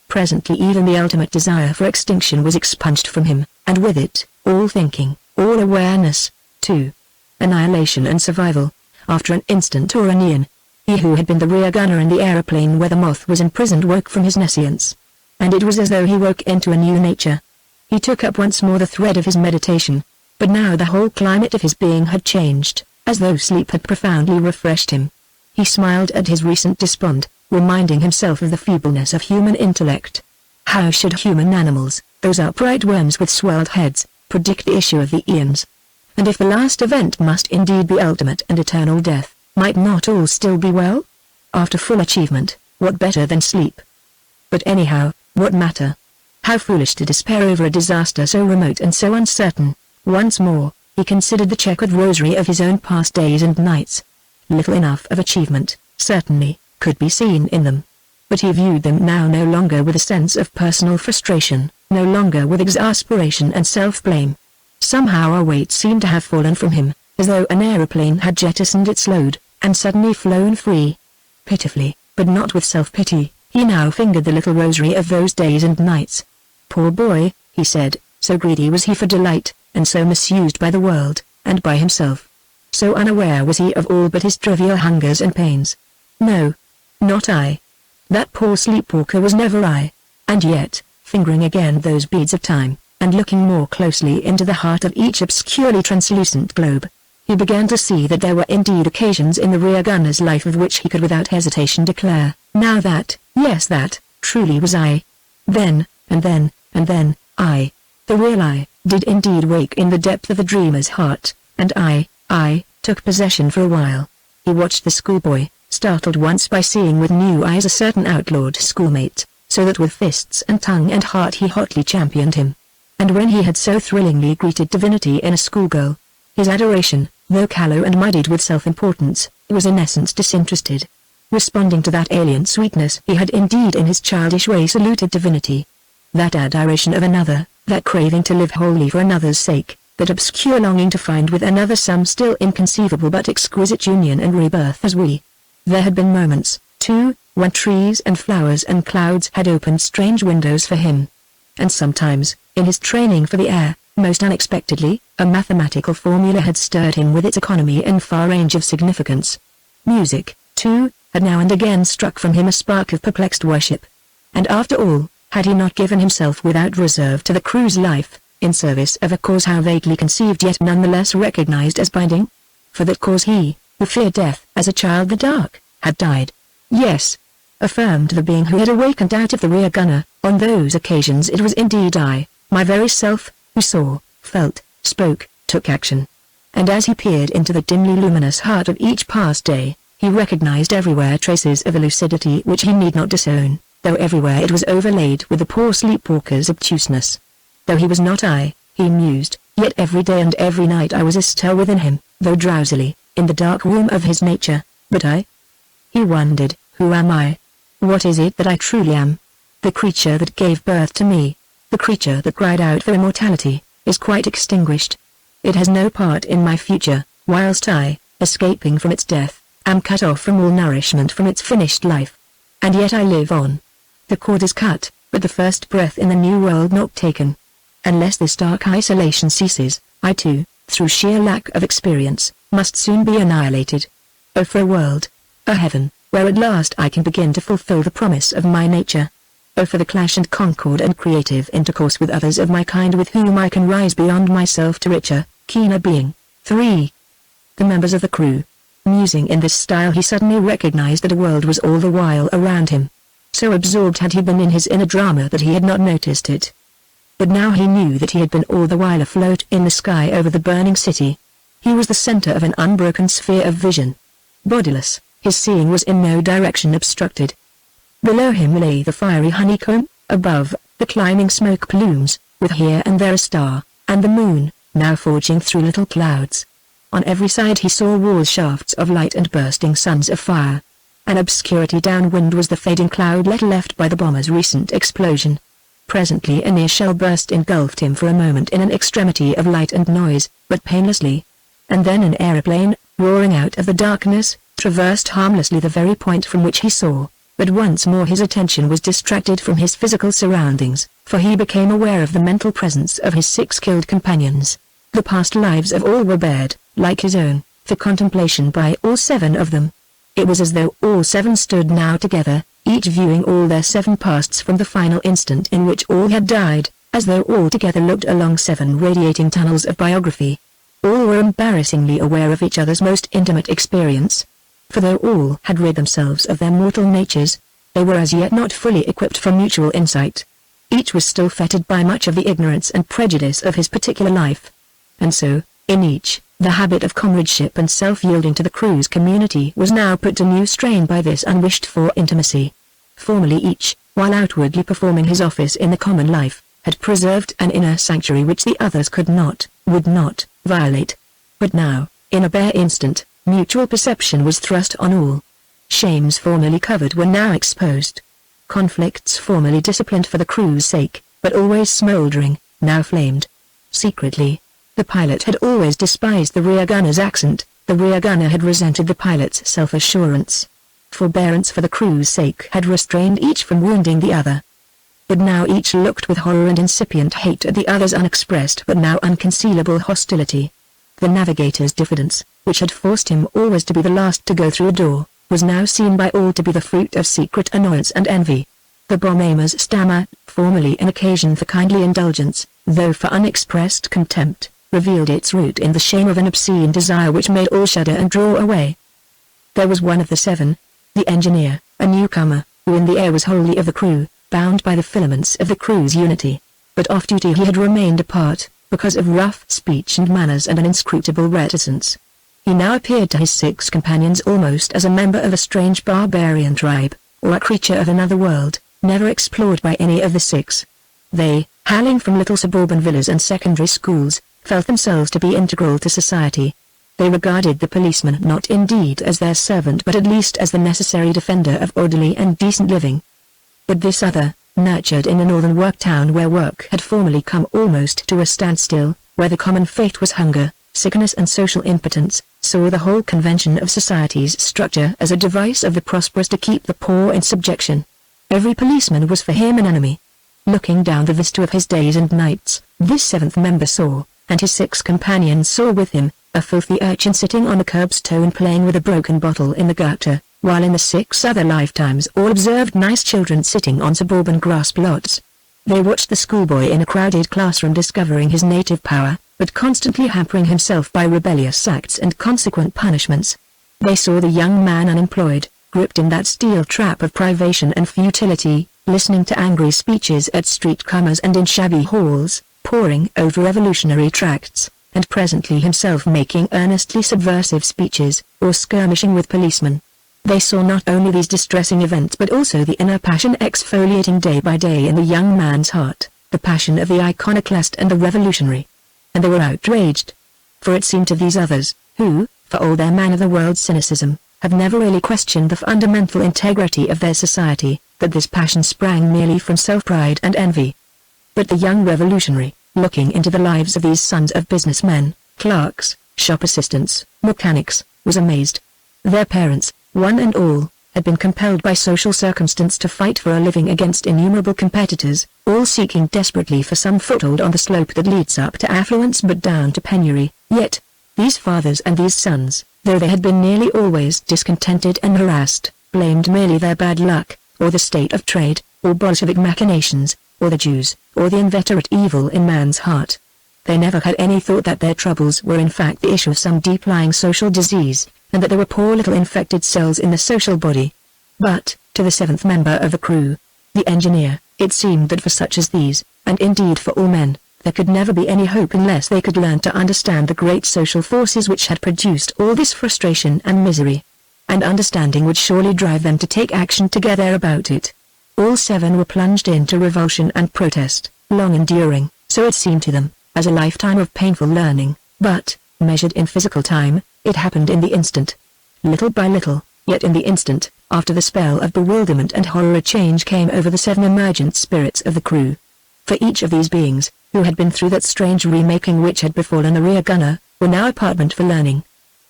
Presently even the ultimate desire for extinction was expunged from him, and with it, all thinking, all awareness, too. Annihilation and survival, after an instant or an eon. He who had been the rear gunner in the aeroplane where the moth was imprisoned woke from his nescience. And it was as though he woke into a new nature. He took up once more the thread of his meditation, but now the whole climate of his being had changed, as though sleep had profoundly refreshed him. He smiled at his recent despond, reminding himself of the feebleness of human intellect. How should human animals, those upright worms with swelled heads, predict the issue of the eons? And if the last event must indeed be ultimate and eternal death, might not all still be well? After full achievement, what better than sleep? But anyhow, what matter? How foolish to despair over a disaster so remote and so uncertain. Once more, he considered the checkered rosary of his own past days and nights. Little enough of achievement, certainly, could be seen in them. But he viewed them now no longer with a sense of personal frustration, no longer with exasperation and self-blame. Somehow a weight seemed to have fallen from him, as though an aeroplane had jettisoned its load, and suddenly flown free. Pitifully, but not with self-pity, he now fingered the little rosary of those days and nights. Poor boy, he said, so greedy was he for delight, and so misused by the world, and by himself. So unaware was he of all but his trivial hungers and pains. No. Not I. That poor sleepwalker was never I. And yet, fingering again those beads of time, and looking more closely into the heart of each obscurely translucent globe, he began to see that there were indeed occasions in the rear gunner's life of which he could without hesitation declare, now that, yes that, truly was I. Then, and then, I, the real I, did indeed wake in the depth of the dreamer's heart, and I, took possession for a while. He watched the schoolboy, startled once by seeing with new eyes a certain outlawed schoolmate, so that with fists and tongue and heart he hotly championed him. And when he had so thrillingly greeted divinity in a schoolgirl, his adoration, though callow and muddied with self-importance, was in essence disinterested. Responding to that alien sweetness he had indeed in his childish way saluted divinity. that adoration of another, that craving to live wholly for another's sake, that obscure longing to find with another some still inconceivable but exquisite union and rebirth as we. There had been moments, too, when trees and flowers and clouds had opened strange windows for him. And sometimes, in his training for the air, most unexpectedly, a mathematical formula had stirred him with its economy and far range of significance. Music, too, had now and again struck from him a spark of perplexed worship. And after all, had he not given himself without reserve to the crew's life, in service of a cause how vaguely conceived yet nonetheless recognized as binding? For that cause he, who feared death as a child the dark, had died. Yes, affirmed the being who had awakened out of the rear gunner, on those occasions it was indeed I, my very self, who saw, felt, spoke, took action. And as he peered into the dimly luminous heart of each past day, he recognized everywhere traces of a lucidity which he need not disown, though everywhere it was overlaid with the poor sleepwalker's obtuseness. Though he was not I, he mused, yet every day and every night I was astir within him, though drowsily, in the dark womb of his nature. But I? He wondered, who am I? What is it that I truly am? The creature that gave birth to me, the creature that cried out for immortality, is quite extinguished. It has no part in my future, whilst I, escaping from its death, am cut off from all nourishment from its finished life. And yet I live on. The cord is cut, but the first breath in the new world not taken. Unless this dark isolation ceases, I too, through sheer lack of experience, must soon be annihilated. Oh, for a world, a heaven, where at last I can begin to fulfill the promise of my nature. Oh, for the clash and concord and creative intercourse with others of my kind with whom I can rise beyond myself to richer, keener being. 3. The members of the crew. Musing in this style, he suddenly recognized that a world was all the while around him. So absorbed had he been in his inner drama that he had not noticed it. But now he knew that he had been all the while afloat in the sky over the burning city. He was the center of an unbroken sphere of vision. Bodiless, his seeing was in no direction obstructed. Below him lay the fiery honeycomb, above, the climbing smoke plumes, with here and there a star, and the moon, now forging through little clouds. On every side he saw wall shafts of light and bursting suns of fire. An obscurity downwind was the fading cloudlet left by the bomber's recent explosion. Presently a near shell burst engulfed him for a moment in an extremity of light and noise, but painlessly. And then an aeroplane, roaring out of the darkness, traversed harmlessly the very point from which he saw. But once more his attention was distracted from his physical surroundings, for he became aware of the mental presence of his 6 killed companions. The past lives of all were bared, like his own, for contemplation by all 7 of them. It was as though all 7 stood now together, each viewing all their 7 pasts from the final instant in which all had died, as though all together looked along 7 radiating tunnels of biography. All were embarrassingly aware of each other's most intimate experience. For though all had rid themselves of their mortal natures, they were as yet not fully equipped for mutual insight. Each was still fettered by much of the ignorance and prejudice of his particular life. And so, in each, the habit of comradeship and self-yielding to the crew's community was now put to new strain by this unwished-for intimacy. Formerly each, while outwardly performing his office in the common life, had preserved an inner sanctuary which the others could not, would not, violate. But now, in a bare instant, mutual perception was thrust on all. Shames formerly covered were now exposed. Conflicts formerly disciplined for the crew's sake, but always smoldering, now flamed. Secretly, the pilot had always despised the rear gunner's accent, the rear gunner had resented the pilot's self-assurance. Forbearance for the crew's sake had restrained each from wounding the other. But now each looked with horror and incipient hate at the other's unexpressed but now unconcealable hostility. The navigator's diffidence, which had forced him always to be the last to go through a door, was now seen by all to be the fruit of secret annoyance and envy. The bomb-aimer's stammer, formerly an occasion for kindly indulgence, though for unexpressed contempt, revealed its root in the shame of an obscene desire which made all shudder and draw away. There was one of the 7, the engineer, a newcomer, who in the air was wholly of the crew, bound by the filaments of the crew's unity. But off-duty he had remained apart, because of rough speech and manners and an inscrutable reticence. He now appeared to his 6 companions almost as a member of a strange barbarian tribe, or a creature of another world, never explored by any of the 6. They, hailing from little suburban villas and secondary schools, felt themselves to be integral to society. They regarded the policeman not indeed as their servant but at least as the necessary defender of orderly and decent living. But this other, nurtured in a northern work town where work had formerly come almost to a standstill, where the common fate was hunger, sickness and social impotence, saw the whole convention of society's structure as a device of the prosperous to keep the poor in subjection. Every policeman was for him an enemy. Looking down the vista of his days and nights, this seventh member saw, and his 6 companions saw with him, a filthy urchin sitting on the curbstone playing with a broken bottle in the gutter, while in the 6 other lifetimes all observed nice children sitting on suburban grass plots. They watched the schoolboy in a crowded classroom discovering his native power, but constantly hampering himself by rebellious acts and consequent punishments. They saw the young man unemployed, gripped in that steel trap of privation and futility, listening to angry speeches at street corners and in shabby halls, poring over revolutionary tracts, and presently himself making earnestly subversive speeches, or skirmishing with policemen. They saw not only these distressing events but also the inner passion exfoliating day by day in the young man's heart, the passion of the iconoclast and the revolutionary. And they were outraged. For it seemed to these others, who, for all their man-of-the-world cynicism, have never really questioned the fundamental integrity of their society, that this passion sprang merely from self-pride and envy. But the young revolutionary, looking into the lives of these sons of businessmen, clerks, shop assistants, mechanics, was amazed. Their parents, one and all, had been compelled by social circumstance to fight for a living against innumerable competitors, all seeking desperately for some foothold on the slope that leads up to affluence but down to penury. Yet, these fathers and these sons, though they had been nearly always discontented and harassed, blamed merely their bad luck, or the state of trade, or Bolshevik machinations, or the Jews, or the inveterate evil in man's heart. They never had any thought that their troubles were in fact the issue of some deep-lying social disease, and that there were poor little infected cells in the social body. But, to the 7th member of the crew, the engineer, it seemed that for such as these, and indeed for all men, there could never be any hope unless they could learn to understand the great social forces which had produced all this frustration and misery. And understanding would surely drive them to take action together about it. All 7 were plunged into revulsion and protest, long enduring, so it seemed to them, as a lifetime of painful learning, but, measured in physical time, it happened in the instant. Little by little, yet in the instant, after the spell of bewilderment and horror a change came over the 7 emergent spirits of the crew. For each of these beings, who had been through that strange remaking which had befallen a rear gunner, were now apartment for learning.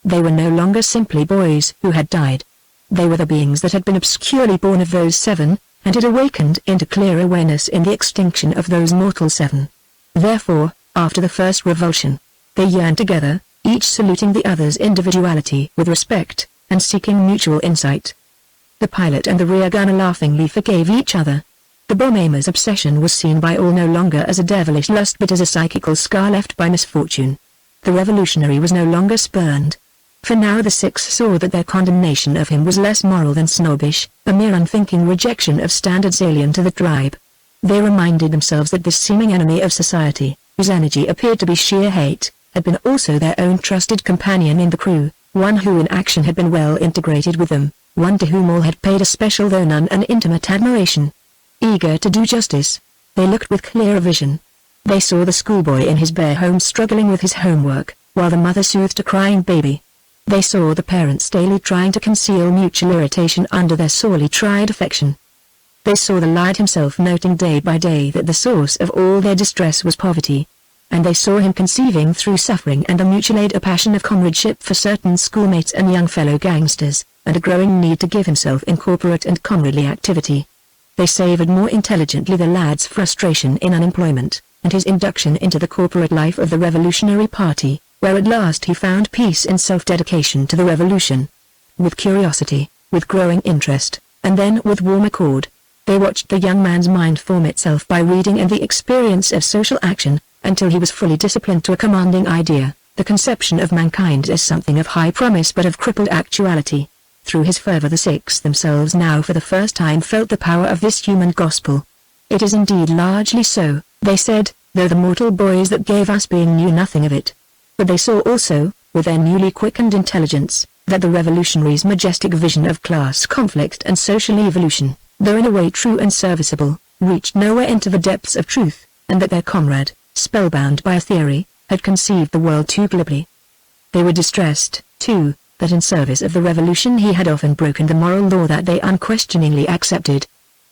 They were no longer simply boys who had died. They were the beings that had been obscurely born of those 7, and had awakened into clear awareness in the extinction of those mortal 7. Therefore, after the first revulsion, they yearned together, each saluting the other's individuality with respect, and seeking mutual insight. The pilot and the rear gunner laughingly forgave each other. The bomb aimer's obsession was seen by all no longer as a devilish lust but as a psychical scar left by misfortune. The revolutionary was no longer spurned. For now the 6 saw that their condemnation of him was less moral than snobbish, a mere unthinking rejection of standards alien to the tribe. They reminded themselves that this seeming enemy of society, whose energy appeared to be sheer hate, had been also their own trusted companion in the crew, one who in action had been well integrated with them, one to whom all had paid a special though none an intimate admiration. Eager to do justice, they looked with clearer vision. They saw the schoolboy in his bare home struggling with his homework, while the mother soothed a crying baby. They saw the parents daily trying to conceal mutual irritation under their sorely tried affection. They saw the lad himself noting day by day that the source of all their distress was poverty. And they saw him conceiving through suffering and the mutual aid a passion of comradeship for certain schoolmates and young fellow gangsters, and a growing need to give himself in corporate and comradely activity. They savored more intelligently the lad's frustration in unemployment, and his induction into the corporate life of the Revolutionary Party, where at last he found peace in self-dedication to the revolution. With curiosity, with growing interest, and then with warm accord, they watched the young man's mind form itself by reading and the experience of social action, until he was fully disciplined to a commanding idea, the conception of mankind as something of high promise but of crippled actuality. Through his fervor the 6 themselves now for the first time felt the power of this human gospel. It is indeed largely so, they said, though the mortal boys that gave us being knew nothing of it. But they saw also, with their newly quickened intelligence, that the revolutionary's majestic vision of class conflict and social evolution, though in a way true and serviceable, reached nowhere into the depths of truth, and that their comrade, spellbound by a theory, had conceived the world too glibly. They were distressed, too, that in service of the revolution he had often broken the moral law that they unquestioningly accepted.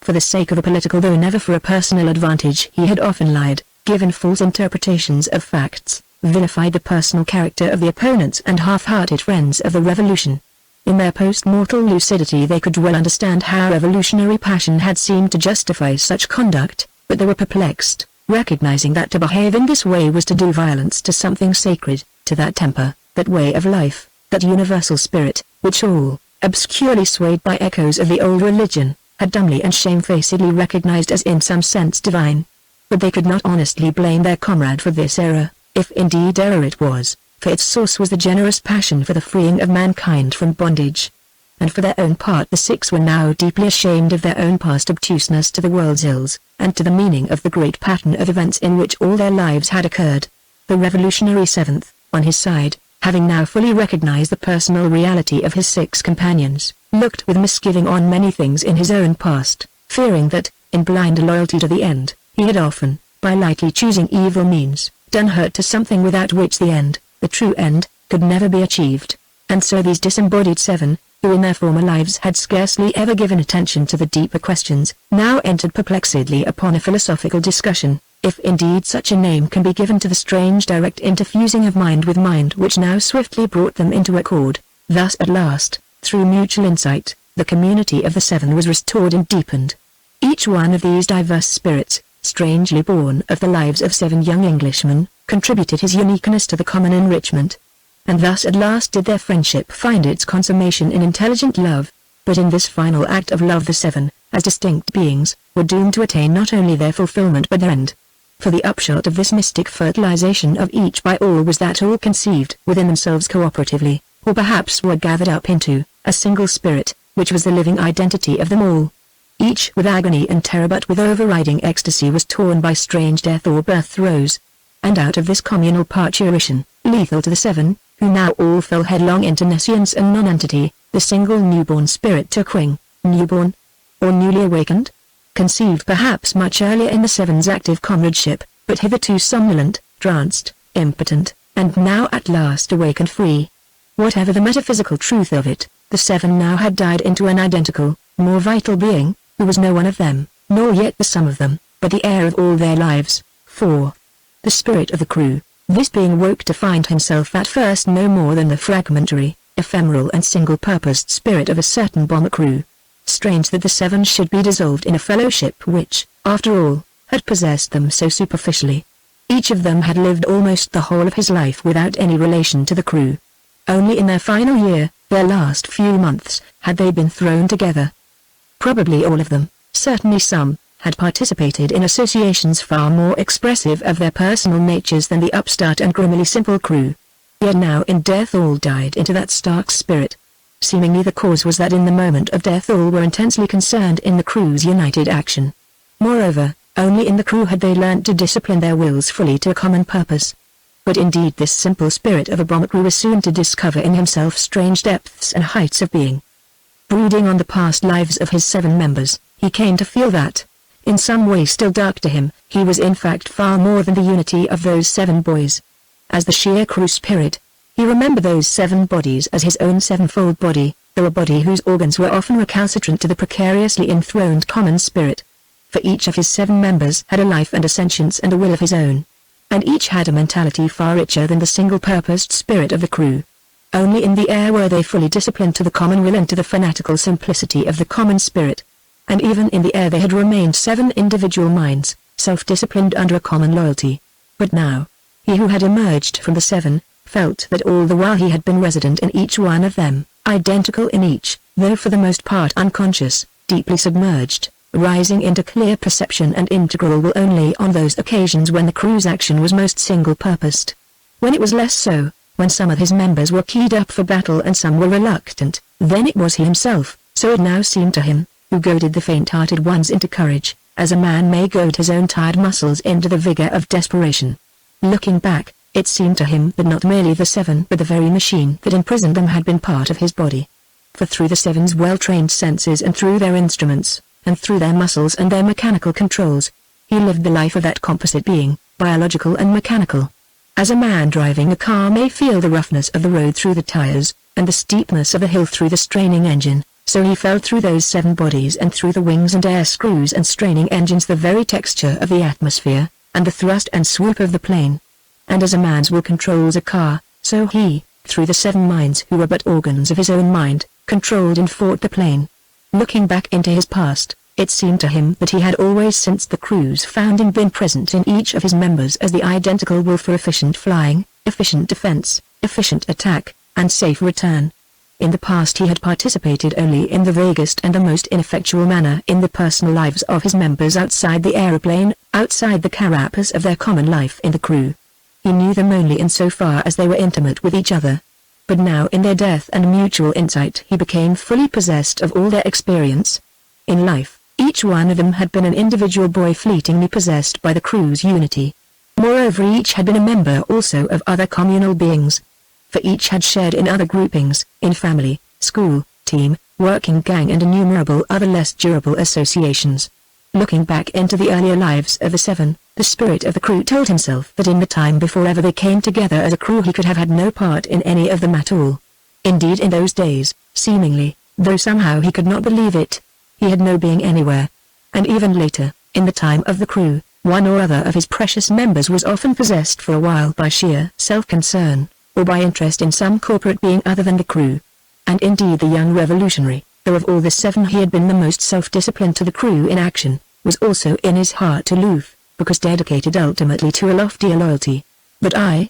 For the sake of a political though never for a personal advantage he had often lied, given false interpretations of facts, vilified the personal character of the opponents and half-hearted friends of the revolution. In their post-mortal lucidity they could well understand how revolutionary passion had seemed to justify such conduct, but they were perplexed, recognizing that to behave in this way was to do violence to something sacred, to that temper, that way of life, that universal spirit, which all, obscurely swayed by echoes of the old religion, had dumbly and shamefacedly recognized as in some sense divine. But they could not honestly blame their comrade for this error, if indeed error it was, for its source was the generous passion for the freeing of mankind from bondage. And for their own part the six were now deeply ashamed of their own past obtuseness to the world's ills, and to the meaning of the great pattern of events in which all their lives had occurred. The revolutionary seventh, on his side, having now fully recognized the personal reality of his six companions, looked with misgiving on many things in his own past, fearing that, in blind loyalty to the end, he had often, by lightly choosing evil means, done hurt to something without which the end, the true end, could never be achieved. And so these disembodied seven, who in their former lives had scarcely ever given attention to the deeper questions, now entered perplexedly upon a philosophical discussion, if indeed such a name can be given to the strange direct interfusing of mind with mind which now swiftly brought them into accord. Thus at last, through mutual insight, the community of the seven was restored and deepened. Each one of these diverse spirits, strangely born of the lives of seven young Englishmen, contributed his uniqueness to the common enrichment. And thus at last did their friendship find its consummation in intelligent love. But in this final act of love the seven, as distinct beings, were doomed to attain not only their fulfillment but their end. For the upshot of this mystic fertilization of each by all was that all conceived within themselves cooperatively, or perhaps were gathered up into, a single spirit, which was the living identity of them all. Each with agony and terror but with overriding ecstasy was torn by strange death or birth throes. And out of this communal parturition, lethal to the seven, who now all fell headlong into nescience and nonentity, the single newborn spirit took wing, newborn, or newly awakened? Conceived perhaps much earlier in the seven's active comradeship, but hitherto somnolent, tranced, impotent, and now at last awakened free. Whatever the metaphysical truth of it, the seven now had died into an identical, more vital being, who was no one of them, nor yet the sum of them, but the heir of all their lives. 4. The spirit of the crew. This being woke to find himself at first no more than the fragmentary, ephemeral and single-purposed spirit of a certain bomber crew. Strange that the seven should be dissolved in a fellowship which, after all, had possessed them so superficially. Each of them had lived almost the whole of his life without any relation to the crew. Only in their final year, their last few months, had they been thrown together. Probably all of them, certainly some, had participated in associations far more expressive of their personal natures than the upstart and grimmily simple crew. Yet now in death all died into that stark spirit. Seemingly the cause was that in the moment of death all were intensely concerned in the crew's united action. Moreover, only in the crew had they learnt to discipline their wills fully to a common purpose. But indeed this simple spirit of a bomber crew was soon to discover in himself strange depths and heights of being. Brooding on the past lives of his seven members, he came to feel that, in some way still dark to him, he was in fact far more than the unity of those seven boys. As the sheer crew spirit, he remembered those seven bodies as his own sevenfold body, though a body whose organs were often recalcitrant to the precariously enthroned common spirit. For each of his seven members had a life and a sentience and a will of his own. And each had a mentality far richer than the single-purposed spirit of the crew. Only in the air were they fully disciplined to the common will and to the fanatical simplicity of the common spirit. And even in the air they had remained seven individual minds, self-disciplined under a common loyalty. But now, he who had emerged from the seven, felt that all the while he had been resident in each one of them, identical in each, though for the most part unconscious, deeply submerged, rising into clear perception and integral will only on those occasions when the crew's action was most single-purposed. When it was less so, when some of his members were keyed up for battle and some were reluctant, then it was he himself, so it now seemed to him, who goaded the faint-hearted ones into courage, as a man may goad his own tired muscles into the vigor of desperation. Looking back, it seemed to him that not merely the seven but the very machine that imprisoned them had been part of his body. For through the seven's well-trained senses and through their instruments, and through their muscles and their mechanical controls, he lived the life of that composite being, biological and mechanical. As a man driving a car may feel the roughness of the road through the tires, and the steepness of a hill through the straining engine, So he fell through those 7 bodies and through the wings and air screws and straining engines, the very texture of the atmosphere, and the thrust and swoop of the plane. And as a man's will controls a car, so he, through the 7 minds who were but organs of his own mind, controlled and fought the plane. Looking back into his past, it seemed to him that he had always since the crew's founding been present in each of his members as the identical will for efficient flying, efficient defense, efficient attack, and safe return. In the past he had participated only in the vaguest and the most ineffectual manner in the personal lives of his members outside the aeroplane, outside the carapace of their common life in the crew. He knew them only in so far as they were intimate with each other. But now in their death and mutual insight he became fully possessed of all their experience. In life, each one of them had been an individual boy fleetingly possessed by the crew's unity. Moreover, each had been a member also of other communal beings. For each had shared in other groupings, in family, school, team, working gang and innumerable other less durable associations. Looking back into the earlier lives of the 7, the spirit of the crew told himself that in the time before ever they came together as a crew he could have had no part in any of them at all. Indeed, in those days, seemingly, though somehow he could not believe it, he had no being anywhere. And even later, in the time of the crew, one or other of his precious members was often possessed for a while by sheer self-concern, or by interest in some corporate being other than the crew. And indeed the young revolutionary, though of all the 7 he had been the most self-disciplined to the crew in action, was also in his heart aloof, because dedicated ultimately to a loftier loyalty. But I,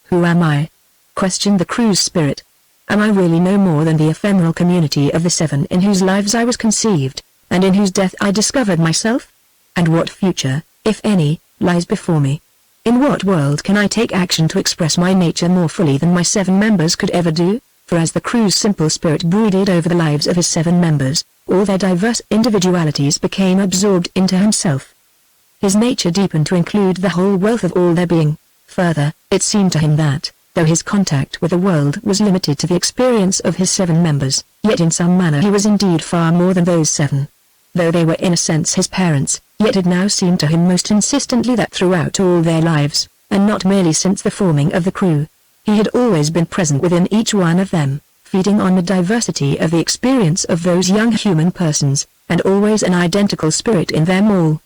who am I? Questioned the crew's spirit. Am I really no more than the ephemeral community of the 7 in whose lives I was conceived, and in whose death I discovered myself? And what future, if any, lies before me? In what world can I take action to express my nature more fully than my 7 members could ever do? For as the crew's simple spirit brooded over the lives of his 7 members, all their diverse individualities became absorbed into himself. His nature deepened to include the whole wealth of all their being. Further, it seemed to him that, though his contact with the world was limited to the experience of his 7 members, yet in some manner he was indeed far more than those 7. Though they were in a sense his parents, yet it now seemed to him most insistently that throughout all their lives, and not merely since the forming of the crew, he had always been present within each one of them, feeding on the diversity of the experience of those young human persons, and always an identical spirit in them all.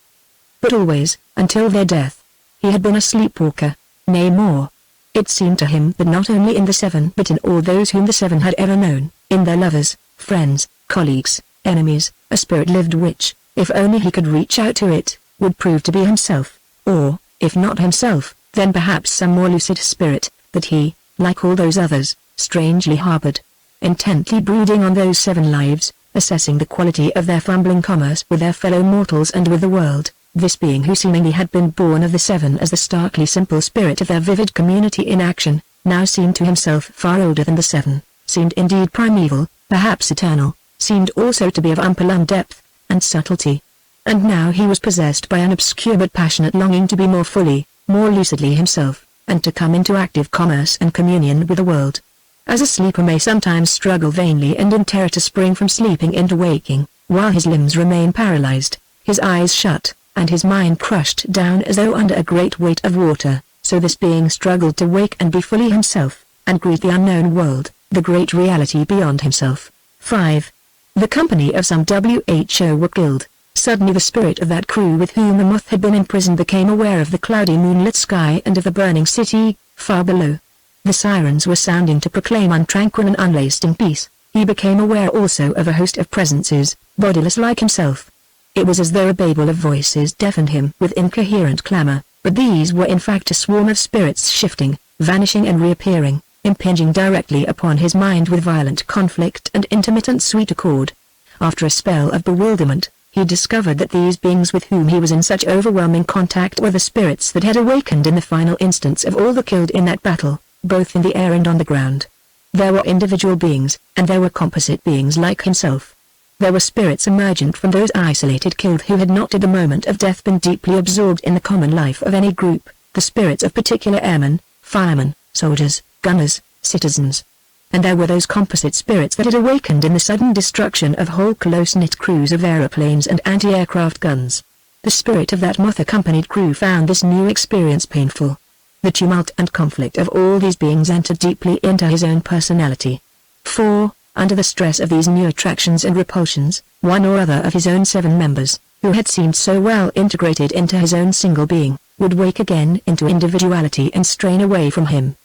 But always, until their death, he had been a sleepwalker, nay more. It seemed to him that not only in the 7 but in all those whom the 7 had ever known, in their lovers, friends, colleagues, enemies, a spirit lived which, if only he could reach out to it, would prove to be himself, or, if not himself, then perhaps some more lucid spirit, that he, like all those others, strangely harbored. Intently brooding on those 7 lives, assessing the quality of their fumbling commerce with their fellow mortals and with the world, this being who seemingly had been born of the 7 as the starkly simple spirit of their vivid community in action, now seemed to himself far older than the 7, seemed indeed primeval, perhaps eternal, seemed also to be of unplumbed depth and subtlety. And now he was possessed by an obscure but passionate longing to be more fully, more lucidly himself, and to come into active commerce and communion with the world. As a sleeper may sometimes struggle vainly and in terror to spring from sleeping into waking, while his limbs remain paralyzed, his eyes shut, and his mind crushed down as though under a great weight of water, so this being struggled to wake and be fully himself, and greet the unknown world, the great reality beyond himself. 5. The company of some WHO were killed. Suddenly the spirit of that crew with whom the moth had been imprisoned became aware of the cloudy moonlit sky and of the burning city, far below. The sirens were sounding to proclaim untranquil and unlasting peace. He became aware also of a host of presences, bodiless like himself. It was as though a babel of voices deafened him with incoherent clamor, but these were in fact a swarm of spirits shifting, vanishing and reappearing, impinging directly upon his mind with violent conflict and intermittent sweet accord. After a spell of bewilderment, he discovered that these beings with whom he was in such overwhelming contact were the spirits that had awakened in the final instance of all the killed in that battle, both in the air and on the ground. There were individual beings, and there were composite beings like himself. There were spirits emergent from those isolated killed who had not at the moment of death been deeply absorbed in the common life of any group, the spirits of particular airmen, firemen, soldiers, gunners, citizens. And there were those composite spirits that had awakened in the sudden destruction of whole close-knit crews of aeroplanes and anti-aircraft guns. The spirit of that moth-accompanied crew found this new experience painful. The tumult and conflict of all these beings entered deeply into his own personality. 4. Under the stress of these new attractions and repulsions, one or other of his own 7 members, who had seemed so well integrated into his own single being, would wake again into individuality and strain away from him.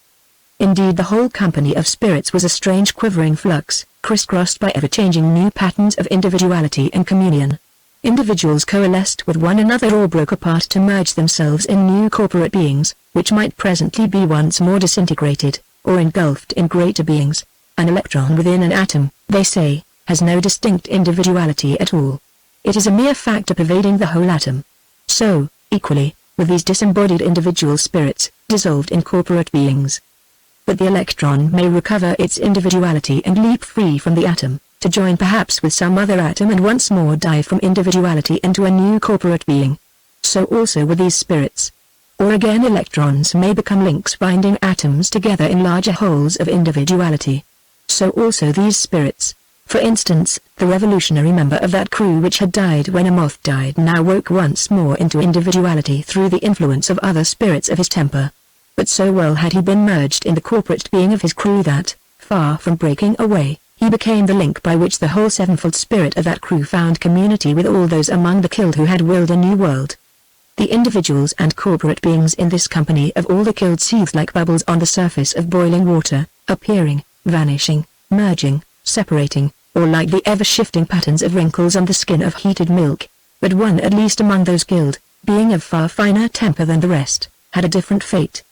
Indeed, the whole company of spirits was a strange quivering flux, crisscrossed by ever-changing new patterns of individuality and communion. Individuals coalesced with one another or broke apart to merge themselves in new corporate beings, which might presently be once more disintegrated, or engulfed in greater beings. An electron within an atom, they say, has no distinct individuality at all. It is a mere factor pervading the whole atom. So, equally, with these disembodied individual spirits, dissolved in corporate beings. But the electron may recover its individuality and leap free from the atom, to join perhaps with some other atom and once more dive from individuality into a new corporate being. So also with these spirits. Or again, electrons may become links binding atoms together in larger wholes of individuality. So also these spirits. For instance, the revolutionary member of that crew which had died when a moth died now woke once more into individuality through the influence of other spirits of his temper. But so well had he been merged in the corporate being of his crew that, far from breaking away, he became the link by which the whole sevenfold spirit of that crew found community with all those among the killed who had willed a new world. The individuals and corporate beings in this company of all the killed seethed like bubbles on the surface of boiling water, appearing, vanishing, merging, separating, or like the ever-shifting patterns of wrinkles on the skin of heated milk. But one at least among those killed, being of far finer temper than the rest, had a different fate.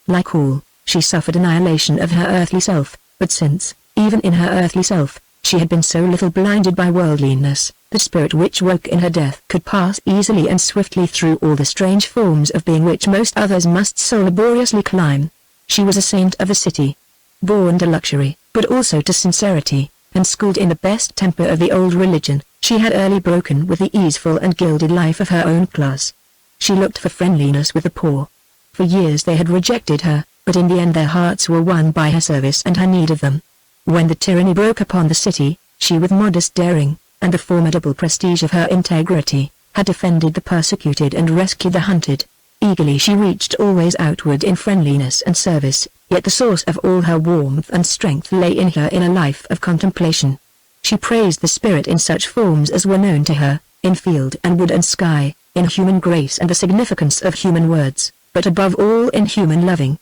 Like all, she suffered annihilation of her earthly self, but since, even in her earthly self, she had been so little blinded by worldliness, the spirit which woke in her death could pass easily and swiftly through all the strange forms of being which most others must so laboriously climb. She was a saint of the city, born to luxury, but also to sincerity, and schooled in the best temper of the old religion. She had early broken with the easeful and gilded life of her own class. She looked for friendliness with the poor. For years they had rejected her, but in the end their hearts were won by her service and her need of them. When the tyranny broke upon the city, she with modest daring, and the formidable prestige of her integrity, had defended the persecuted and rescued the hunted. Eagerly she reached always outward in friendliness and service, yet the source of all her warmth and strength lay in her inner life of contemplation. She praised the spirit in such forms as were known to her, in field and wood and sky, in human grace and the significance of human words, but above all in human loving.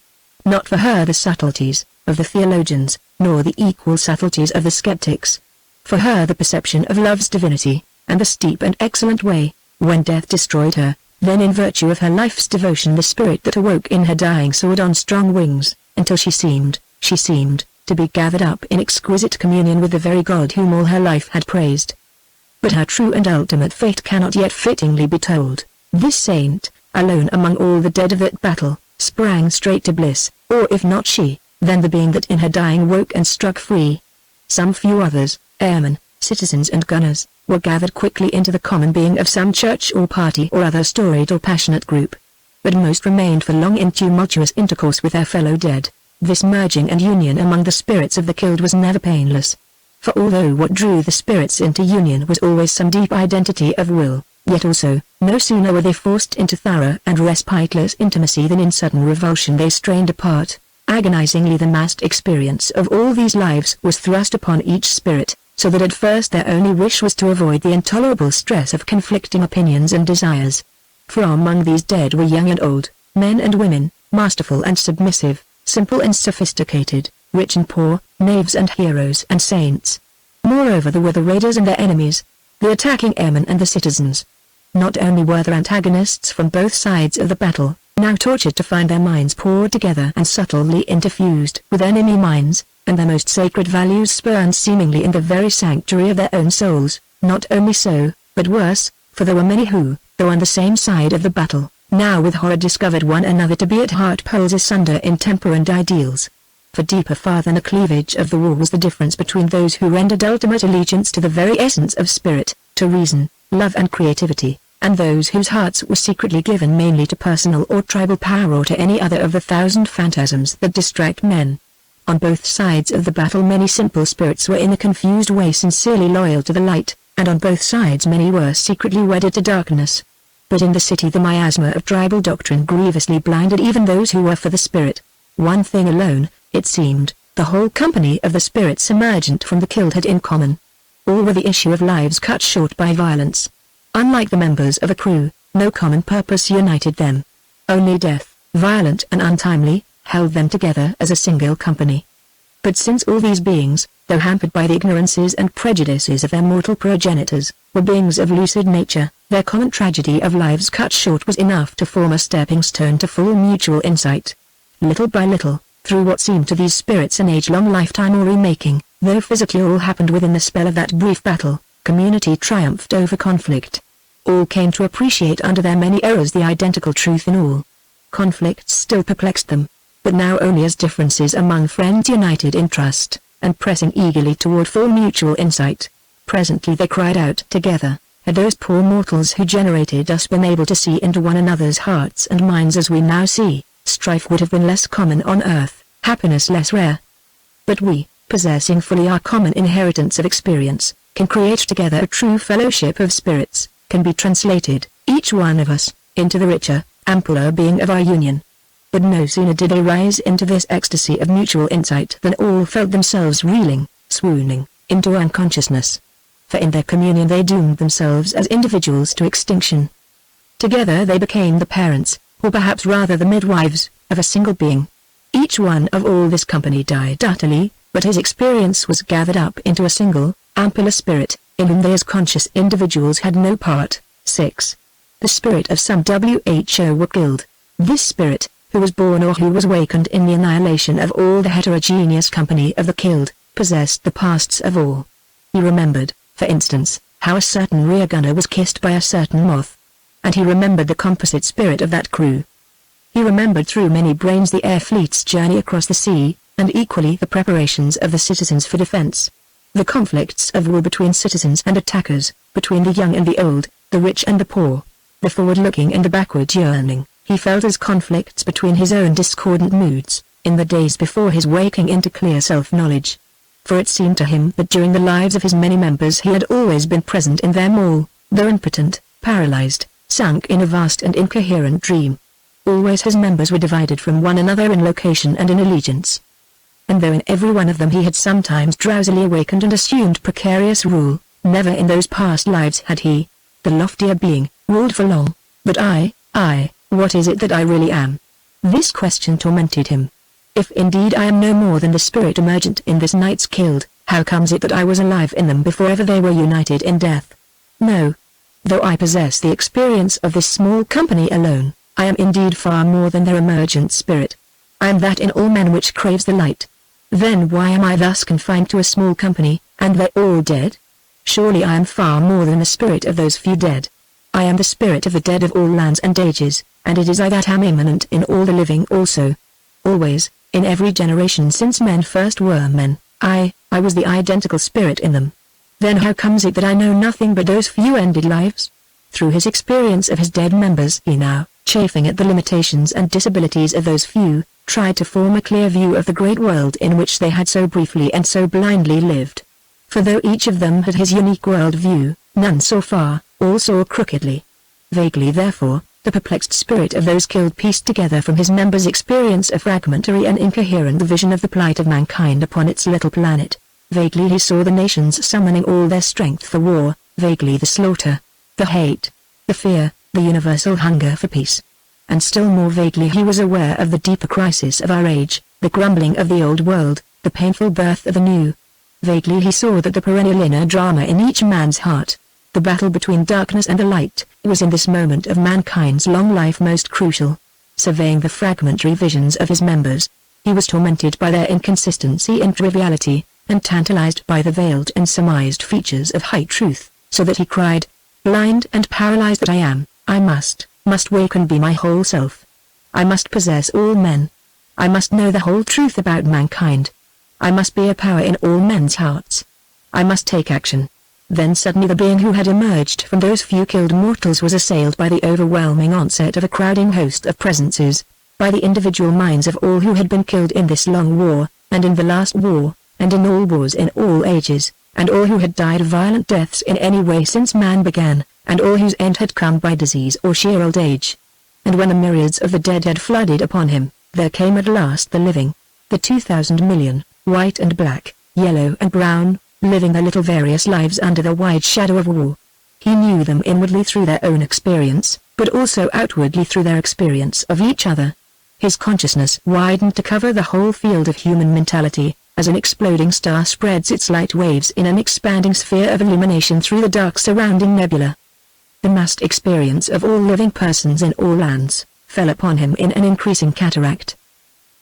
Not for her the subtleties of the theologians, nor the equal subtleties of the skeptics. For her the perception of love's divinity, and the steep and excellent way, when death destroyed her, then in virtue of her life's devotion the spirit that awoke in her dying soared on strong wings, until she seemed, to be gathered up in exquisite communion with the very God whom all her life had praised. But her true and ultimate fate cannot yet fittingly be told. This saint, alone among all the dead of that battle, sprang straight to bliss, or if not she, then the being that in her dying woke and struck free. Some few others, airmen, citizens and gunners, were gathered quickly into the common being of some church or party or other storied or passionate group. But most remained for long in tumultuous intercourse with their fellow dead. This merging and union among the spirits of the killed was never painless. For although what drew the spirits into union was always some deep identity of will, yet also, no sooner were they forced into thorough and respiteless intimacy than in sudden revulsion they strained apart. Agonizingly the massed experience of all these lives was thrust upon each spirit, so that at first their only wish was to avoid the intolerable stress of conflicting opinions and desires. For among these dead were young and old, men and women, masterful and submissive, simple and sophisticated, rich and poor, knaves and heroes and saints. Moreover there were the raiders and their enemies, the attacking airmen and the citizens. Not only were there antagonists from both sides of the battle, now tortured to find their minds poured together and subtly interfused with enemy minds, and their most sacred values spurned seemingly in the very sanctuary of their own souls. Not only so, but worse, for there were many who, though on the same side of the battle, now with horror discovered one another to be at heart poles asunder in temper and ideals. For deeper far than a cleavage of the war was the difference between those who rendered ultimate allegiance to the very essence of spirit, to reason, love and creativity, and those whose hearts were secretly given mainly to personal or tribal power or to any other of the thousand phantasms that distract men. On both sides of the battle many simple spirits were in a confused way sincerely loyal to the light, and on both sides many were secretly wedded to darkness. But in the city the miasma of tribal doctrine grievously blinded even those who were for the spirit. One thing alone, it seemed, the whole company of the spirits emergent from the killed had in common. All were the issue of lives cut short by violence. Unlike the members of a crew, no common purpose united them. Only death, violent and untimely, held them together as a single company. But since all these beings, though hampered by the ignorances and prejudices of their mortal progenitors, were beings of lucid nature, their common tragedy of lives cut short was enough to form a stepping stone to full mutual insight. Little by little, through what seemed to these spirits an age-long lifetime or remaking, though physically all happened within the spell of that brief battle, community triumphed over conflict. All came to appreciate under their many errors the identical truth in all. Conflicts still perplexed them, but now only as differences among friends united in trust, and pressing eagerly toward full mutual insight. Presently they cried out together, "Had those poor mortals who generated us been able to see into one another's hearts and minds as we now see, strife would have been less common on earth, happiness less rare. But we, possessing fully our common inheritance of experience, can create together a true fellowship of spirits, can be translated, each one of us, into the richer, ampler being of our union." But no sooner did they rise into this ecstasy of mutual insight than all felt themselves reeling, swooning, into unconsciousness. For in their communion they doomed themselves as individuals to extinction. Together they became the parents, or perhaps rather the midwives, of a single being. Each one of all this company died utterly, but his experience was gathered up into a single, ampler spirit, in whom they as conscious individuals had no part. 6. The spirit of some who were killed. This spirit, who was born or who was awakened in the annihilation of all the heterogeneous company of the killed, possessed the pasts of all. He remembered, for instance, how a certain rear gunner was kissed by a certain moth. And he remembered the composite spirit of that crew. He remembered through many brains the air fleet's journey across the sea, and equally the preparations of the citizens for defense. The conflicts of war between citizens and attackers, between the young and the old, the rich and the poor, the forward-looking and the backward yearning. He felt as conflicts between his own discordant moods, in the days before his waking into clear self-knowledge. For it seemed to him that during the lives of his many members he had always been present in them all, though impotent, paralyzed, sunk in a vast and incoherent dream. Always his members were divided from one another in location and in allegiance. And though in every one of them he had sometimes drowsily awakened and assumed precarious rule, never in those past lives had he, the loftier being, ruled for long. But I, what is it that I really am? This question tormented him. If indeed I am no more than the spirit emergent in this night's killed, how comes it that I was alive in them before ever they were united in death? No. Though I possess the experience of this small company alone, I am indeed far more than their emergent spirit. I am that in all men which craves the light. Then why am I thus confined to a small company, and they all dead? Surely I am far more than the spirit of those few dead. I am the spirit of the dead of all lands and ages, and it is I that am immanent in all the living also. Always, in every generation since men first were men, I was the identical spirit in them. Then how comes it that I know nothing but those few ended lives? Through his experience of his dead members he now, chafing at the limitations and disabilities of those few, tried to form a clear view of the great world in which they had so briefly and so blindly lived. For though each of them had his unique world view, none saw far, all saw crookedly. Vaguely therefore, the perplexed spirit of those killed pieced together from his members' experience a fragmentary and incoherent vision of the plight of mankind upon its little planet. Vaguely he saw the nations summoning all their strength for war, vaguely the slaughter, the hate, the fear, the universal hunger for peace. And still more vaguely he was aware of the deeper crisis of our age, the grumbling of the old world, the painful birth of the new. Vaguely he saw that the perennial inner drama in each man's heart, the battle between darkness and the light, was in this moment of mankind's long life most crucial. Surveying the fragmentary visions of his members, he was tormented by their inconsistency and triviality, and tantalized by the veiled and surmised features of high truth, so that he cried, "Blind and paralyzed that I am, I must wake and be my whole self. I must possess all men. I must know the whole truth about mankind. I must be a power in all men's hearts. I must take action." Then suddenly the being who had emerged from those few killed mortals was assailed by the overwhelming onset of a crowding host of presences, by the individual minds of all who had been killed in this long war, and in the last war, and in all wars in all ages, and all who had died violent deaths in any way since man began, and all whose end had come by disease or sheer old age. And when the myriads of the dead had flooded upon him, there came at last the living, the 2,000 million, white and black, yellow and brown, living their little various lives under the wide shadow of war. He knew them inwardly through their own experience, but also outwardly through their experience of each other. His consciousness widened to cover the whole field of human mentality, as an exploding star spreads its light waves in an expanding sphere of illumination through the dark surrounding nebula. The massed experience of all living persons in all lands fell upon him in an increasing cataract.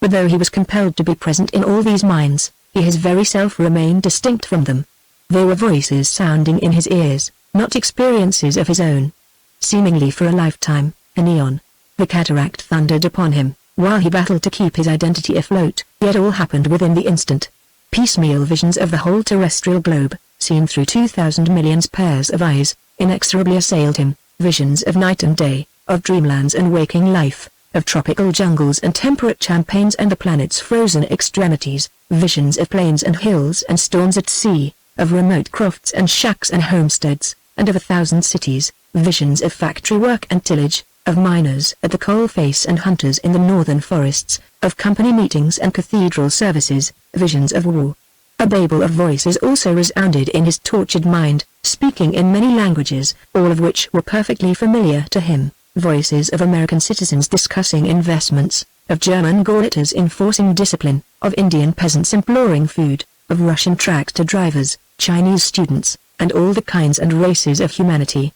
But though he was compelled to be present in all these minds, he his very self remained distinct from them. They were voices sounding in his ears, not experiences of his own. Seemingly for a lifetime, an eon, the cataract thundered upon him, while he battled to keep his identity afloat, yet all happened within the instant. Piecemeal visions of the whole terrestrial globe, seen through 2,000 million pairs of eyes, inexorably assailed him, visions of night and day, of dreamlands and waking life, of tropical jungles and temperate champaigns and the planet's frozen extremities, visions of plains and hills and storms at sea, of remote crofts and shacks and homesteads, and of 1,000 cities, visions of factory work and tillage, of miners at the coalface and hunters in the northern forests, of company meetings and cathedral services, visions of war. A babel of voices also resounded in his tortured mind, speaking in many languages, all of which were perfectly familiar to him, voices of American citizens discussing investments, of German gauleiters enforcing discipline, of Indian peasants imploring food, of Russian tractor drivers, Chinese students, and all the kinds and races of humanity.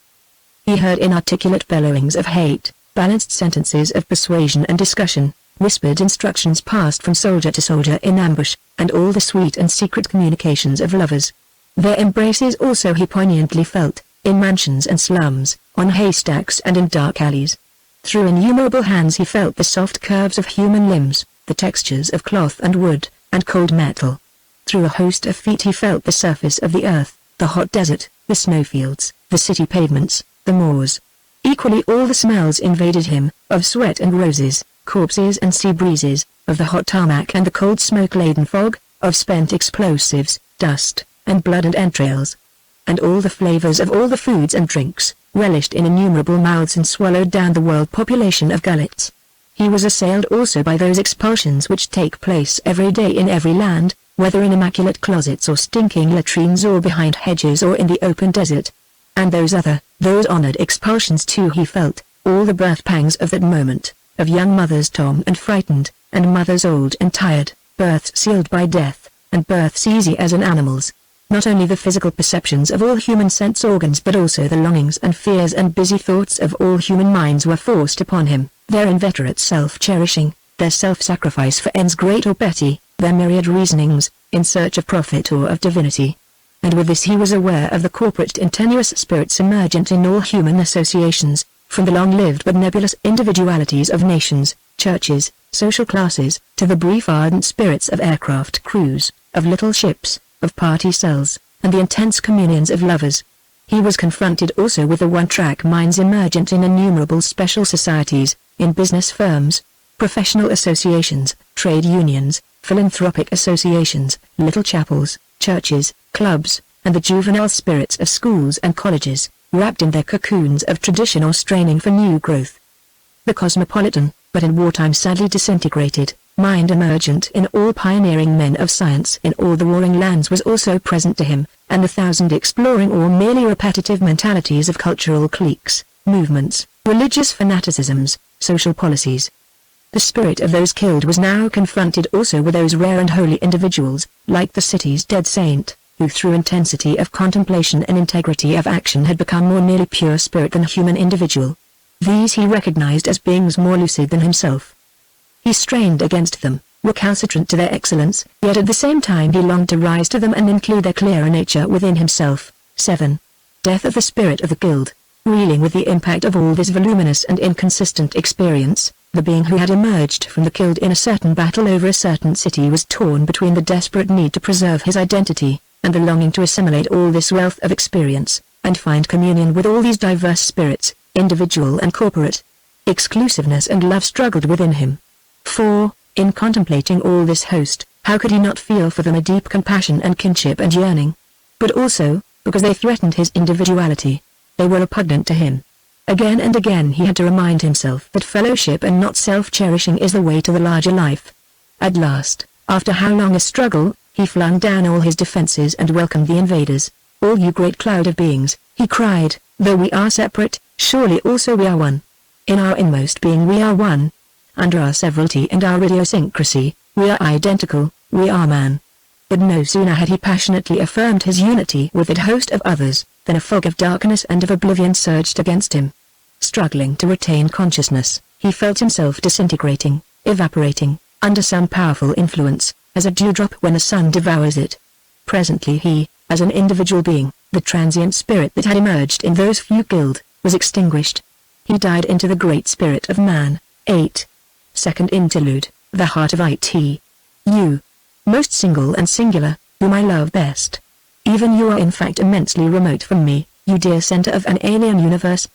He heard inarticulate bellowings of hate, balanced sentences of persuasion and discussion, whispered instructions passed from soldier to soldier in ambush, and all the sweet and secret communications of lovers. Their embraces also he poignantly felt, in mansions and slums, on haystacks and in dark alleys. Through innumerable hands he felt the soft curves of human limbs, the textures of cloth and wood, and cold metal. Through a host of feet he felt the surface of the earth, the hot desert, the snowfields, the city pavements, the moors. Equally all the smells invaded him, of sweat and roses, corpses and sea breezes, of the hot tarmac and the cold smoke-laden fog, of spent explosives, dust, and blood and entrails. And all the flavors of all the foods and drinks, relished in innumerable mouths and swallowed down the world population of gullets. He was assailed also by those expulsions which take place every day in every land, whether in immaculate closets or stinking latrines or behind hedges or in the open desert. And those honored expulsions too he felt, all the birth pangs of that moment, of young mothers torn and frightened, and mothers old and tired, births sealed by death, and births easy as an animal's. Not only the physical perceptions of all human sense organs but also the longings and fears and busy thoughts of all human minds were forced upon him, their inveterate self-cherishing, their self-sacrifice for ends great or petty, their myriad reasonings, in search of profit or of divinity. And with this he was aware of the corporate and tenuous spirits emergent in all human associations, from the long-lived but nebulous individualities of nations, churches, social classes, to the brief ardent spirits of aircraft crews, of little ships, of party cells, and the intense communions of lovers. He was confronted also with the one-track minds emergent in innumerable special societies, in business firms, professional associations, trade unions, philanthropic associations, little chapels, churches, clubs, and the juvenile spirits of schools and colleges, wrapped in their cocoons of tradition or straining for new growth. The cosmopolitan, but in wartime sadly disintegrated, mind emergent in all pioneering men of science in all the warring lands was also present to him, and the 1,000 exploring or merely repetitive mentalities of cultural cliques, movements, religious fanaticisms, social policies. The spirit of those killed was now confronted also with those rare and holy individuals, like the city's dead saint, who through intensity of contemplation and integrity of action had become more nearly pure spirit than human individual. These he recognized as beings more lucid than himself. He strained against them, recalcitrant to their excellence, yet at the same time he longed to rise to them and include their clearer nature within himself. 7. Death of the spirit of the guild. Reeling with the impact of all this voluminous and inconsistent experience, the being who had emerged from the guild in a certain battle over a certain city was torn between the desperate need to preserve his identity, and the longing to assimilate all this wealth of experience, and find communion with all these diverse spirits, individual and corporate. Exclusiveness and love struggled within him. For, in contemplating all this host, how could he not feel for them a deep compassion and kinship and yearning? But also, because they threatened his individuality, they were repugnant to him. Again and again he had to remind himself that fellowship and not self-cherishing is the way to the larger life. At last, After how long a struggle, he flung down all his defenses and welcomed the invaders. "All you great cloud of beings," he cried, "though we are separate, surely also we are one. In our inmost being we are one. Under our severalty and our idiosyncrasy, we are identical, we are man." But no sooner had he passionately affirmed his unity with that host of others, than a fog of darkness and of oblivion surged against him. Struggling to retain consciousness, he felt himself disintegrating, evaporating, under some powerful influence, as a dewdrop when the sun devours it. Presently he, as an individual being, the transient spirit that had emerged in those few killed, was extinguished. He died into the great spirit of man. 8. Second Interlude, the heart of it. You, most single and singular, whom I love best. Even you are in fact immensely remote from me, you dear center of an alien universe.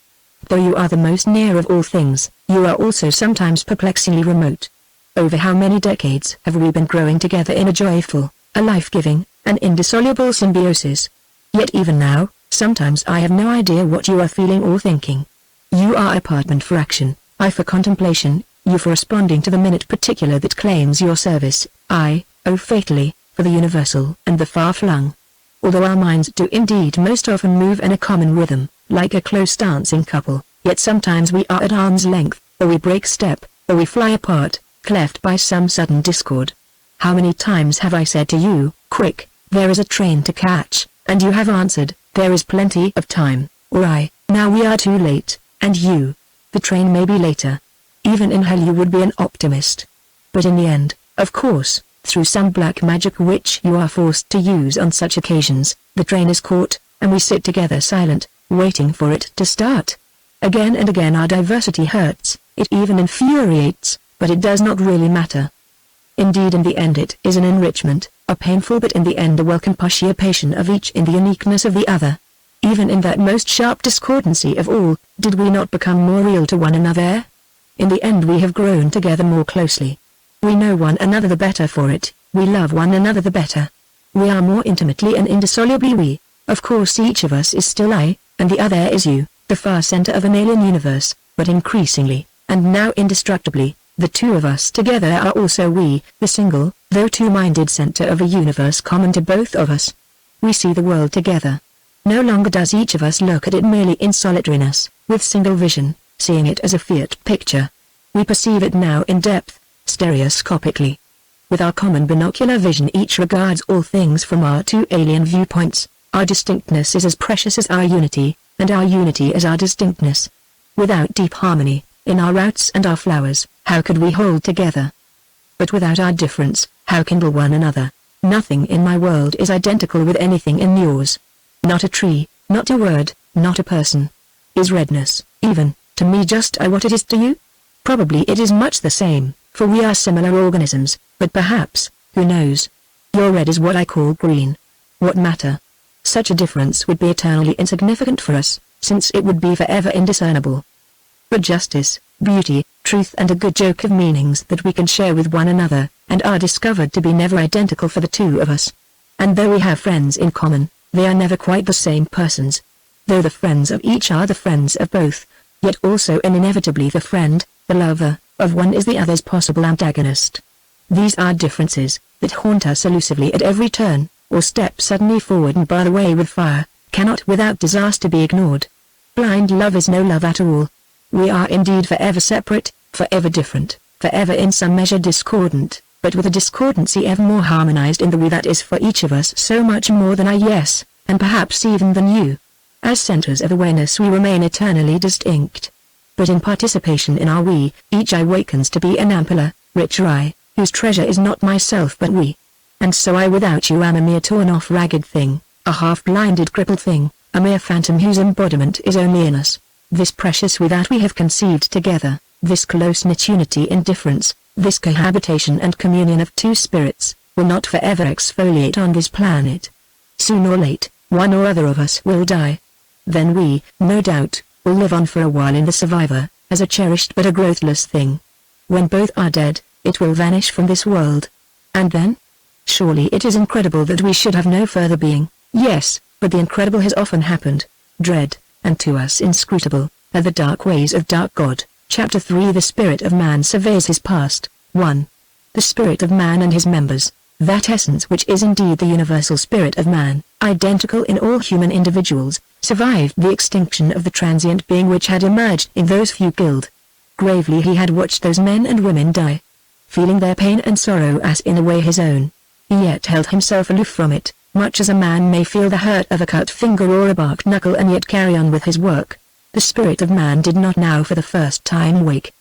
Though you are the most near of all things, you are also sometimes perplexingly remote. Over how many decades have we been growing together in a joyful, a life-giving, an indissoluble symbiosis? Yet even now, sometimes I have no idea what you are feeling or thinking. You are apartment for action, I for contemplation, you for responding to the minute particular that claims your service, I, oh fatally, for the universal and the far-flung. Although our minds do indeed most often move in a common rhythm, like a close dancing couple, yet sometimes we are at arm's length, or we break step, or we fly apart, cleft by some sudden discord. How many times have I said to you, "Quick, there is a train to catch," and you have answered, "There is plenty of time," or "Now we are too late," and you, "The train may be later." Even in hell you would be an optimist. But in the end, of course, through some black magic which you are forced to use on such occasions, the train is caught, and we sit together silent, waiting for it to start. Again and again our diversity hurts, it even infuriates, but it does not really matter. Indeed in the end it is an enrichment, a painful but in the end a welcome participation of each in the uniqueness of the other. Even in that most sharp discordancy of all, did we not become more real to one another? In the end we have grown together more closely. We know one another the better for it, we love one another the better. We are more intimately and indissolubly we. Of course each of us is still I, and the other is you, the far center of an alien universe, but increasingly, and now indestructibly, the two of us together are also we, the single, though two-minded center of a universe common to both of us. We see the world together. No longer does each of us look at it merely in solitariness, with single vision, seeing it as a fiat picture. We perceive it now in depth, stereoscopically. With our common binocular vision each regards all things from our two alien viewpoints. Our distinctness is as precious as our unity, and our unity as our distinctness. Without deep harmony, in our roots and our flowers, how could we hold together? But without our difference, how kindle one another? Nothing in my world is identical with anything in yours. Not a tree, not a word, not a person. Is redness, even, to me just what it is to you? Probably it is much the same, for we are similar organisms, but perhaps, who knows? Your red is what I call green. What matter? Such a difference would be eternally insignificant for us, since it would be forever indiscernible. But justice, beauty, truth and a good joke of meanings that we can share with one another, and are discovered to be never identical for the two of us. And though we have friends in common, they are never quite the same persons. Though the friends of each are the friends of both, yet also and inevitably the friend, the lover, of one is the other's possible antagonist. These are differences, that haunt us elusively at every turn, or step suddenly forward and bar the way with fire, cannot without disaster be ignored. Blind love is no love at all. We are indeed forever separate, forever different, forever in some measure discordant, but with a discordancy ever more harmonized in the we that is for each of us so much more than I, yes, and perhaps even than you. As centers of awareness we remain eternally distinct. But in participation in our we, each I wakens to be an ampler, richer I, whose treasure is not myself but we. And so I without you am a mere torn-off ragged thing, a half-blinded crippled thing, a mere phantom whose embodiment is only in us. This precious we that we have conceived together, this close-knit unity in difference, this cohabitation and communion of two spirits, will not forever exfoliate on this planet. Soon or late, one or other of us will die. Then we, no doubt, will live on for a while in the survivor, as a cherished but a growthless thing. When both are dead, it will vanish from this world. And then? Surely it is incredible that we should have no further being. Yes, but the incredible has often happened. Dread, and to us inscrutable, are the dark ways of dark God. Chapter 3 The Spirit of Man Surveys His Past. 1. The spirit of man and his members, that essence which is indeed the universal spirit of man, identical in all human individuals, survived the extinction of the transient being which had emerged in those few killed. Gravely he had watched those men and women die, feeling their pain and sorrow as in a way his own. He yet held himself aloof from it, much as a man may feel the hurt of a cut finger or a barked knuckle and yet carry on with his work. The spirit of man did not now for the first time wake.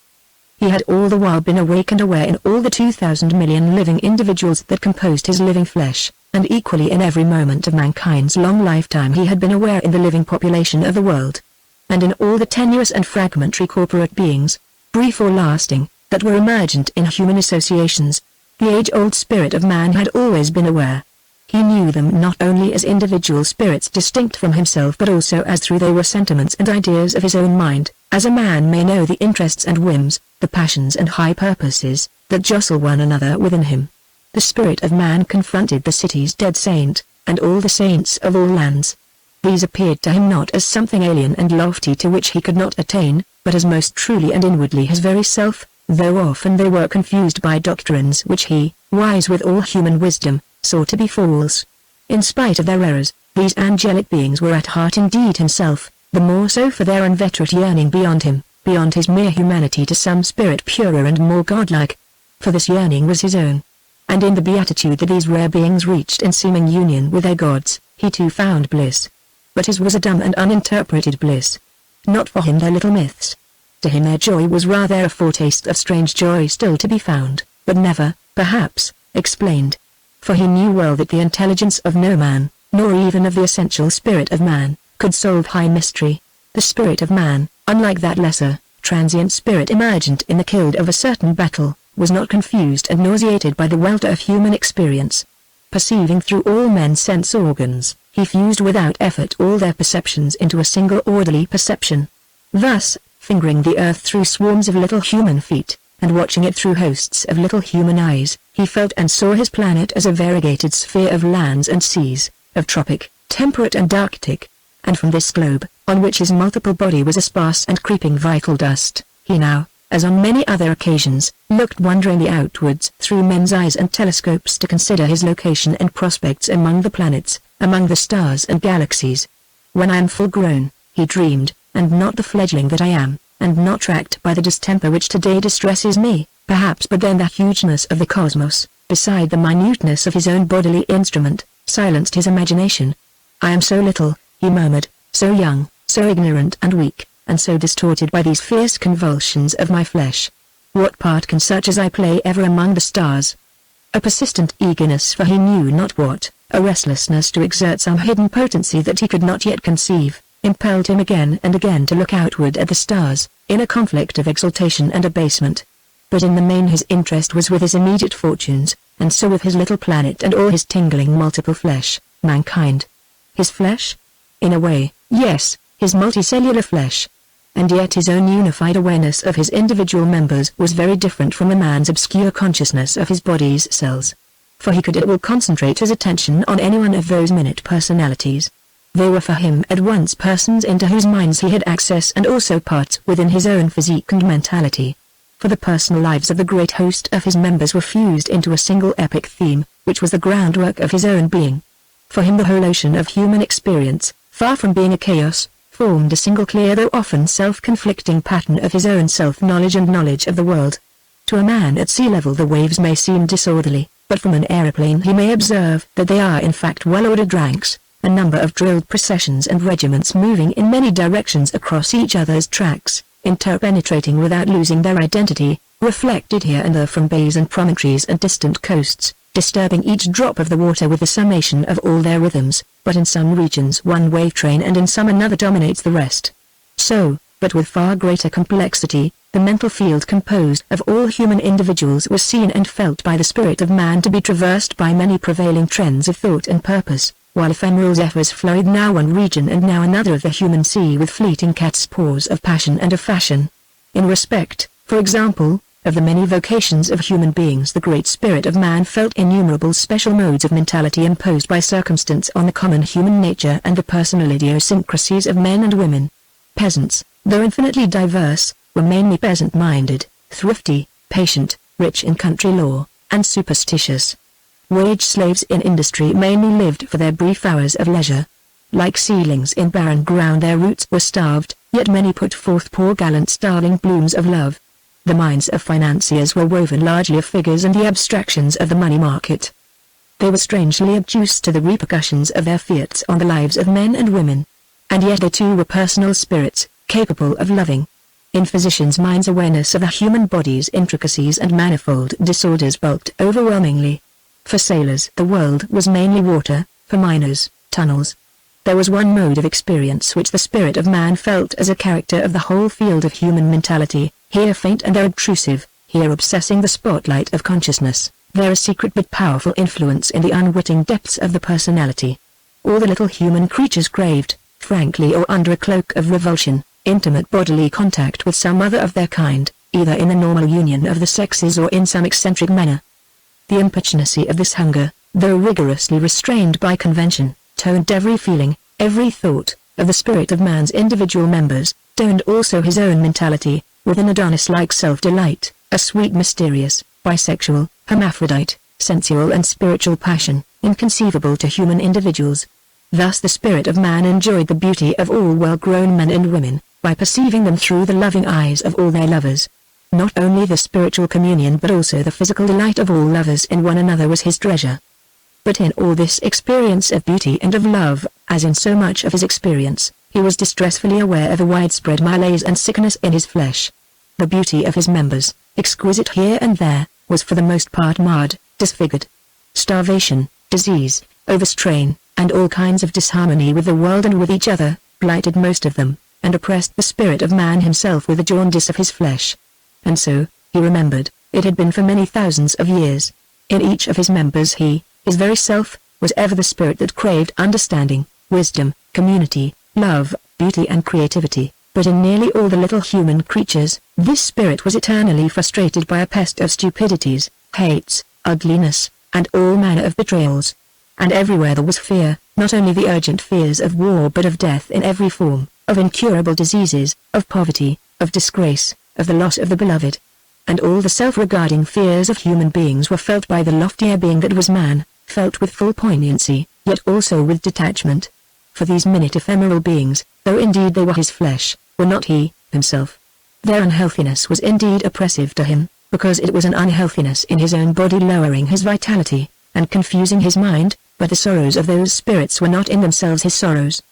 He had all the while been awake and aware in all the 2,000 million living individuals that composed his living flesh, and equally in every moment of mankind's long lifetime he had been aware in the living population of the world, and in all the tenuous and fragmentary corporate beings, brief or lasting, that were emergent in human associations. The age-old spirit of man had always been aware. He knew them not only as individual spirits distinct from himself but also as through they were sentiments and ideas of his own mind, as a man may know the interests and whims, the passions and high purposes, that jostle one another within him. The spirit of man confronted the city's dead saint, and all the saints of all lands. These appeared to him not as something alien and lofty to which he could not attain, but as most truly and inwardly his very self, though often they were confused by doctrines which he, wise with all human wisdom, saw to be false. In spite of their errors, these angelic beings were at heart indeed himself, the more so for their inveterate yearning beyond him, beyond his mere humanity to some spirit purer and more godlike. For this yearning was his own. And in the beatitude that these rare beings reached in seeming union with their gods, he too found bliss. But his was a dumb and uninterpreted bliss. Not for him their little myths. To him their joy was rather a foretaste of strange joy still to be found, but never, perhaps, explained. For he knew well that the intelligence of no man, nor even of the essential spirit of man, could solve high mystery. The spirit of man, unlike that lesser, transient spirit emergent in the killed of a certain battle, was not confused and nauseated by the welter of human experience. Perceiving through all men's sense organs, he fused without effort all their perceptions into a single orderly perception. Thus, fingering the earth through swarms of little human feet, and watching it through hosts of little human eyes, he felt and saw his planet as a variegated sphere of lands and seas, of tropic, temperate and arctic. And from this globe, on which his multiple body was a sparse and creeping vital dust, he now, as on many other occasions, looked wonderingly outwards through men's eyes and telescopes to consider his location and prospects among the planets, among the stars and galaxies. When I am full grown, he dreamed, and not the fledgling that I am, and not tracked by the distemper which today distresses me, perhaps but then the hugeness of the cosmos, beside the minuteness of his own bodily instrument, silenced his imagination. I am so little, he murmured, so young, so ignorant and weak, and so distorted by these fierce convulsions of my flesh. What part can such as I play ever among the stars? A persistent eagerness for he knew not what, a restlessness to exert some hidden potency that he could not yet conceive, impelled him again and again to look outward at the stars, in a conflict of exultation and abasement. But in the main his interest was with his immediate fortunes, and so with his little planet and all his tingling multiple flesh, mankind. His flesh? In a way, yes, his multicellular flesh. And yet his own unified awareness of his individual members was very different from a man's obscure consciousness of his body's cells. For he could at will concentrate his attention on any one of those minute personalities. They were for him at once persons into whose minds he had access and also parts within his own physique and mentality. For the personal lives of the great host of his members were fused into a single epic theme, which was the groundwork of his own being. For him the whole ocean of human experience, far from being a chaos, formed a single clear though often self-conflicting pattern of his own self-knowledge and knowledge of the world. To a man at sea level the waves may seem disorderly, but from an aeroplane he may observe that they are in fact well-ordered ranks, a number of drilled processions and regiments moving in many directions across each other's tracks, interpenetrating without losing their identity, reflected here and there from bays and promontories and distant coasts, disturbing each drop of the water with the summation of all their rhythms, but in some regions one wave train and in some another dominates the rest. So, but with far greater complexity, the mental field composed of all human individuals was seen and felt by the spirit of man to be traversed by many prevailing trends of thought and purpose, while ephemeral zephyrs flowed now one region and now another of the human sea with fleeting cat's paws of passion and of fashion. In respect, for example, of the many vocations of human beings the great spirit of man felt innumerable special modes of mentality imposed by circumstance on the common human nature and the personal idiosyncrasies of men and women. Peasants, though infinitely diverse, were mainly peasant-minded, thrifty, patient, rich in country lore, and superstitious. Wage slaves in industry mainly lived for their brief hours of leisure. Like seedlings in barren ground, their roots were starved, yet many put forth poor gallant starling blooms of love. The minds of financiers were woven largely of figures and the abstractions of the money market. They were strangely obtuse to the repercussions of their fiats on the lives of men and women. And yet they too were personal spirits, capable of loving. In physicians' minds, awareness of the human body's intricacies and manifold disorders bulked overwhelmingly. For sailors the world was mainly water, for miners, tunnels. There was one mode of experience which the spirit of man felt as a character of the whole field of human mentality, here faint and there obtrusive, here obsessing the spotlight of consciousness, there a secret but powerful influence in the unwitting depths of the personality. All the little human creatures craved, frankly or under a cloak of revulsion, intimate bodily contact with some other of their kind, either in the normal union of the sexes or in some eccentric manner. The impetuosity of this hunger, though rigorously restrained by convention, toned every feeling, every thought, of the spirit of man's individual members, toned also his own mentality, with an Adonis-like self-delight, a sweet mysterious, bisexual, hermaphrodite, sensual and spiritual passion, inconceivable to human individuals. Thus the spirit of man enjoyed the beauty of all well-grown men and women, by perceiving them through the loving eyes of all their lovers. Not only the spiritual communion but also the physical delight of all lovers in one another was his treasure. But in all this experience of beauty and of love, as in so much of his experience, he was distressfully aware of a widespread malaise and sickness in his flesh. The beauty of his members, exquisite here and there, was for the most part marred, disfigured. Starvation, disease, overstrain, and all kinds of disharmony with the world and with each other, blighted most of them, and oppressed the spirit of man himself with the jaundice of his flesh. And so, he remembered, it had been for many thousands of years. In each of his members he, his very self, was ever the spirit that craved understanding, wisdom, community, love, beauty and creativity, but in nearly all the little human creatures, this spirit was eternally frustrated by a pest of stupidities, hates, ugliness, and all manner of betrayals. And everywhere there was fear, not only the urgent fears of war but of death in every form, of incurable diseases, of poverty, of disgrace, of the loss of the beloved. And all the self-regarding fears of human beings were felt by the loftier being that was man, felt with full poignancy, yet also with detachment. For these minute ephemeral beings, though indeed they were his flesh, were not he, himself. Their unhealthiness was indeed oppressive to him, because it was an unhealthiness in his own body lowering his vitality, and confusing his mind, but the sorrows of those spirits were not in themselves his sorrows.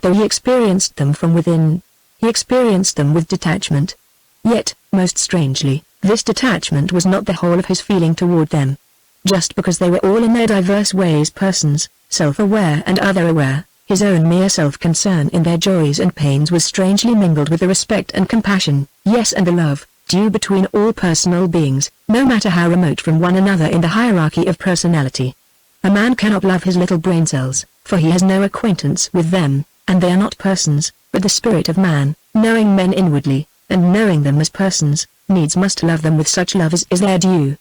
Though he experienced them from within, he experienced them with detachment. Yet, most strangely, this detachment was not the whole of his feeling toward them. Just because they were all in their diverse ways persons, self-aware and other-aware, his own mere self-concern in their joys and pains was strangely mingled with the respect and compassion, yes and the love, due between all personal beings, no matter how remote from one another in the hierarchy of personality. A man cannot love his little brain cells, for he has no acquaintance with them, and they are not persons, but the spirit of man, knowing men inwardly, and knowing them as persons, needs must love them with such love as is their due.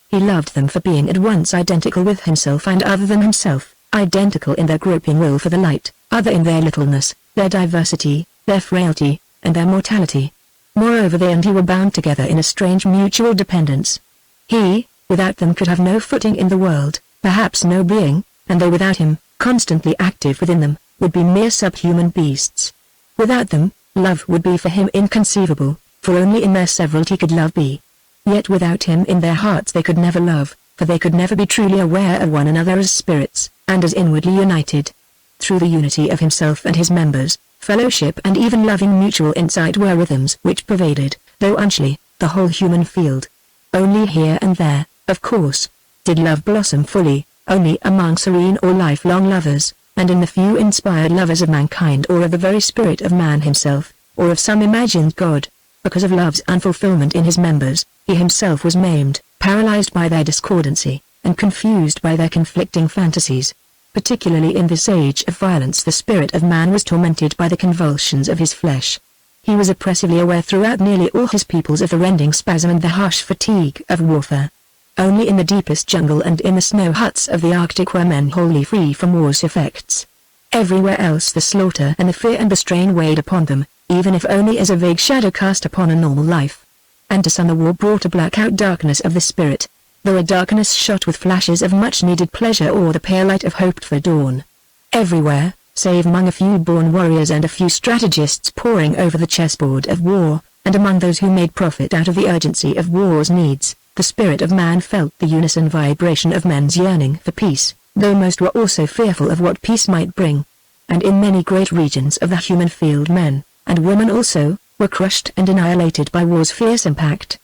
He loved them for being at once identical with himself and other than himself, identical in their groping will for the light, other in their littleness, their diversity, their frailty, and their mortality. Moreover they and he were bound together in a strange mutual dependence. He, without them could have no footing in the world, perhaps no being, and they without him, constantly active within them, would be mere subhuman beasts. Without them, love would be for him inconceivable, for only in their severalty could love be. Yet without him in their hearts they could never love, for they could never be truly aware of one another as spirits, and as inwardly united. Through the unity of himself and his members, fellowship and even loving mutual insight were rhythms which pervaded, though unsly, the whole human field. Only here and there, of course, did love blossom fully, only among serene or lifelong lovers, and in the few inspired lovers of mankind or of the very spirit of man himself, or of some imagined God. Because of love's unfulfillment in his members, he himself was maimed, paralyzed by their discordancy, and confused by their conflicting fantasies. Particularly in this age of violence the spirit of man was tormented by the convulsions of his flesh. He was oppressively aware throughout nearly all his peoples of the rending spasm and the harsh fatigue of warfare. Only in the deepest jungle and in the snow huts of the Arctic were men wholly free from war's effects. Everywhere else the slaughter and the fear and the strain weighed upon them, even if only as a vague shadow cast upon a normal life. And to some the war brought a blackout darkness of the spirit. though a darkness shot with flashes of much-needed pleasure or the pale light of hoped-for dawn. Everywhere, save among a few born warriors and a few strategists poring over the chessboard of war, and among those who made profit out of the urgency of war's needs, the spirit of man felt the unison vibration of men's yearning for peace, though most were also fearful of what peace might bring. And in many great regions of the human field men, and women also, were crushed and annihilated by war's fierce impact.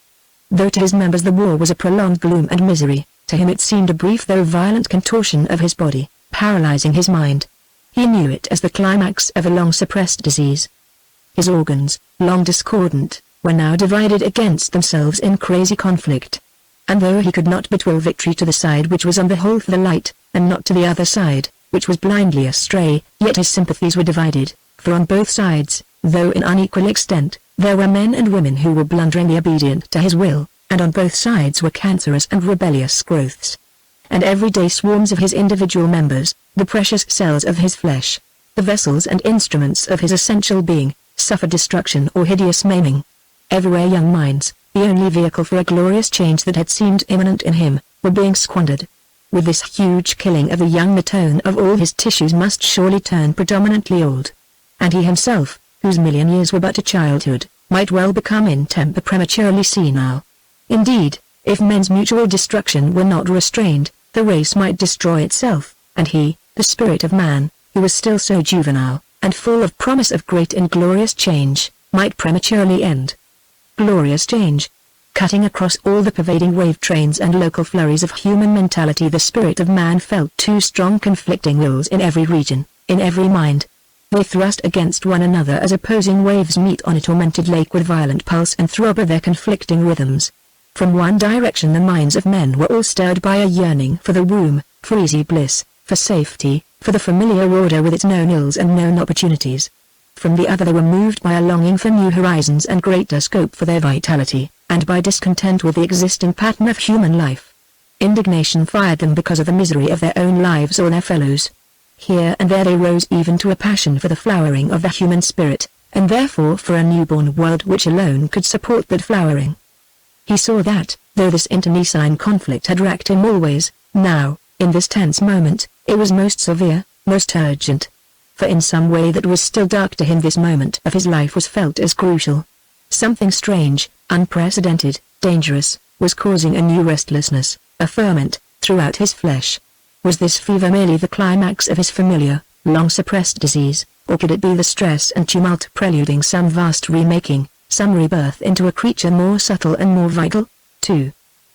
Though to his members the war was a prolonged gloom and misery, to him it seemed a brief though violent contortion of his body, paralyzing his mind. He knew it as the climax of a long-suppressed disease. His organs, long discordant, were now divided against themselves in crazy conflict. And though he could not but will victory to the side which was on the whole for the light, and not to the other side, which was blindly astray, yet his sympathies were divided, for on both sides, though in unequal extent, there were men and women who were blunderingly obedient to his will, and on both sides were cancerous and rebellious growths. And everyday swarms of his individual members, the precious cells of his flesh, the vessels and instruments of his essential being, suffered destruction or hideous maiming. Everywhere young minds, the only vehicle for a glorious change that had seemed imminent in him, were being squandered. With this huge killing of the young the tone of all his tissues must surely turn predominantly old. And he himself, whose million years were but a childhood, might well become in temper prematurely senile. Indeed, if men's mutual destruction were not restrained, the race might destroy itself, and he, the spirit of man, who was still so juvenile, and full of promise of great and glorious change, might prematurely end. Glorious change. Cutting across all the pervading wave trains and local flurries of human mentality, the spirit of man felt two strong conflicting wills in every region, in every mind. They thrust against one another as opposing waves meet on a tormented lake with violent pulse and throb of their conflicting rhythms. From one direction the minds of men were all stirred by a yearning for the womb, for easy bliss, for safety, for the familiar order with its known ills and known opportunities. From the other they were moved by a longing for new horizons and greater scope for their vitality, and by discontent with the existing pattern of human life. Indignation fired them because of the misery of their own lives or their fellows. Here and there they rose even to a passion for the flowering of the human spirit, and therefore for a newborn world which alone could support that flowering. He saw that, though this internecine conflict had racked him always, now, in this tense moment, it was most severe, most urgent. For in some way that was still dark to him this moment of his life was felt as crucial. Something strange, unprecedented, dangerous, was causing a new restlessness, a ferment, throughout his flesh. Was this fever merely the climax of his familiar, long-suppressed disease, or could it be the stress and tumult preluding some vast remaking, some rebirth into a creature more subtle and more vital? 2.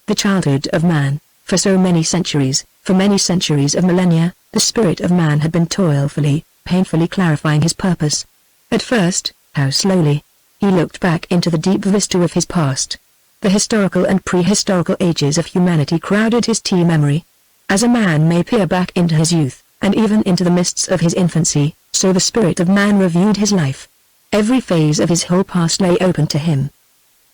The childhood of man. For so many centuries, for many centuries of millennia, the spirit of man had been toilfully, painfully clarifying his purpose. At first, how slowly, he looked back into the deep vista of his past. The historical and prehistorical ages of humanity crowded his memory. As a man may peer back into his youth, and even into the mists of his infancy, so the spirit of man reviewed his life. Every phase of his whole past lay open to him.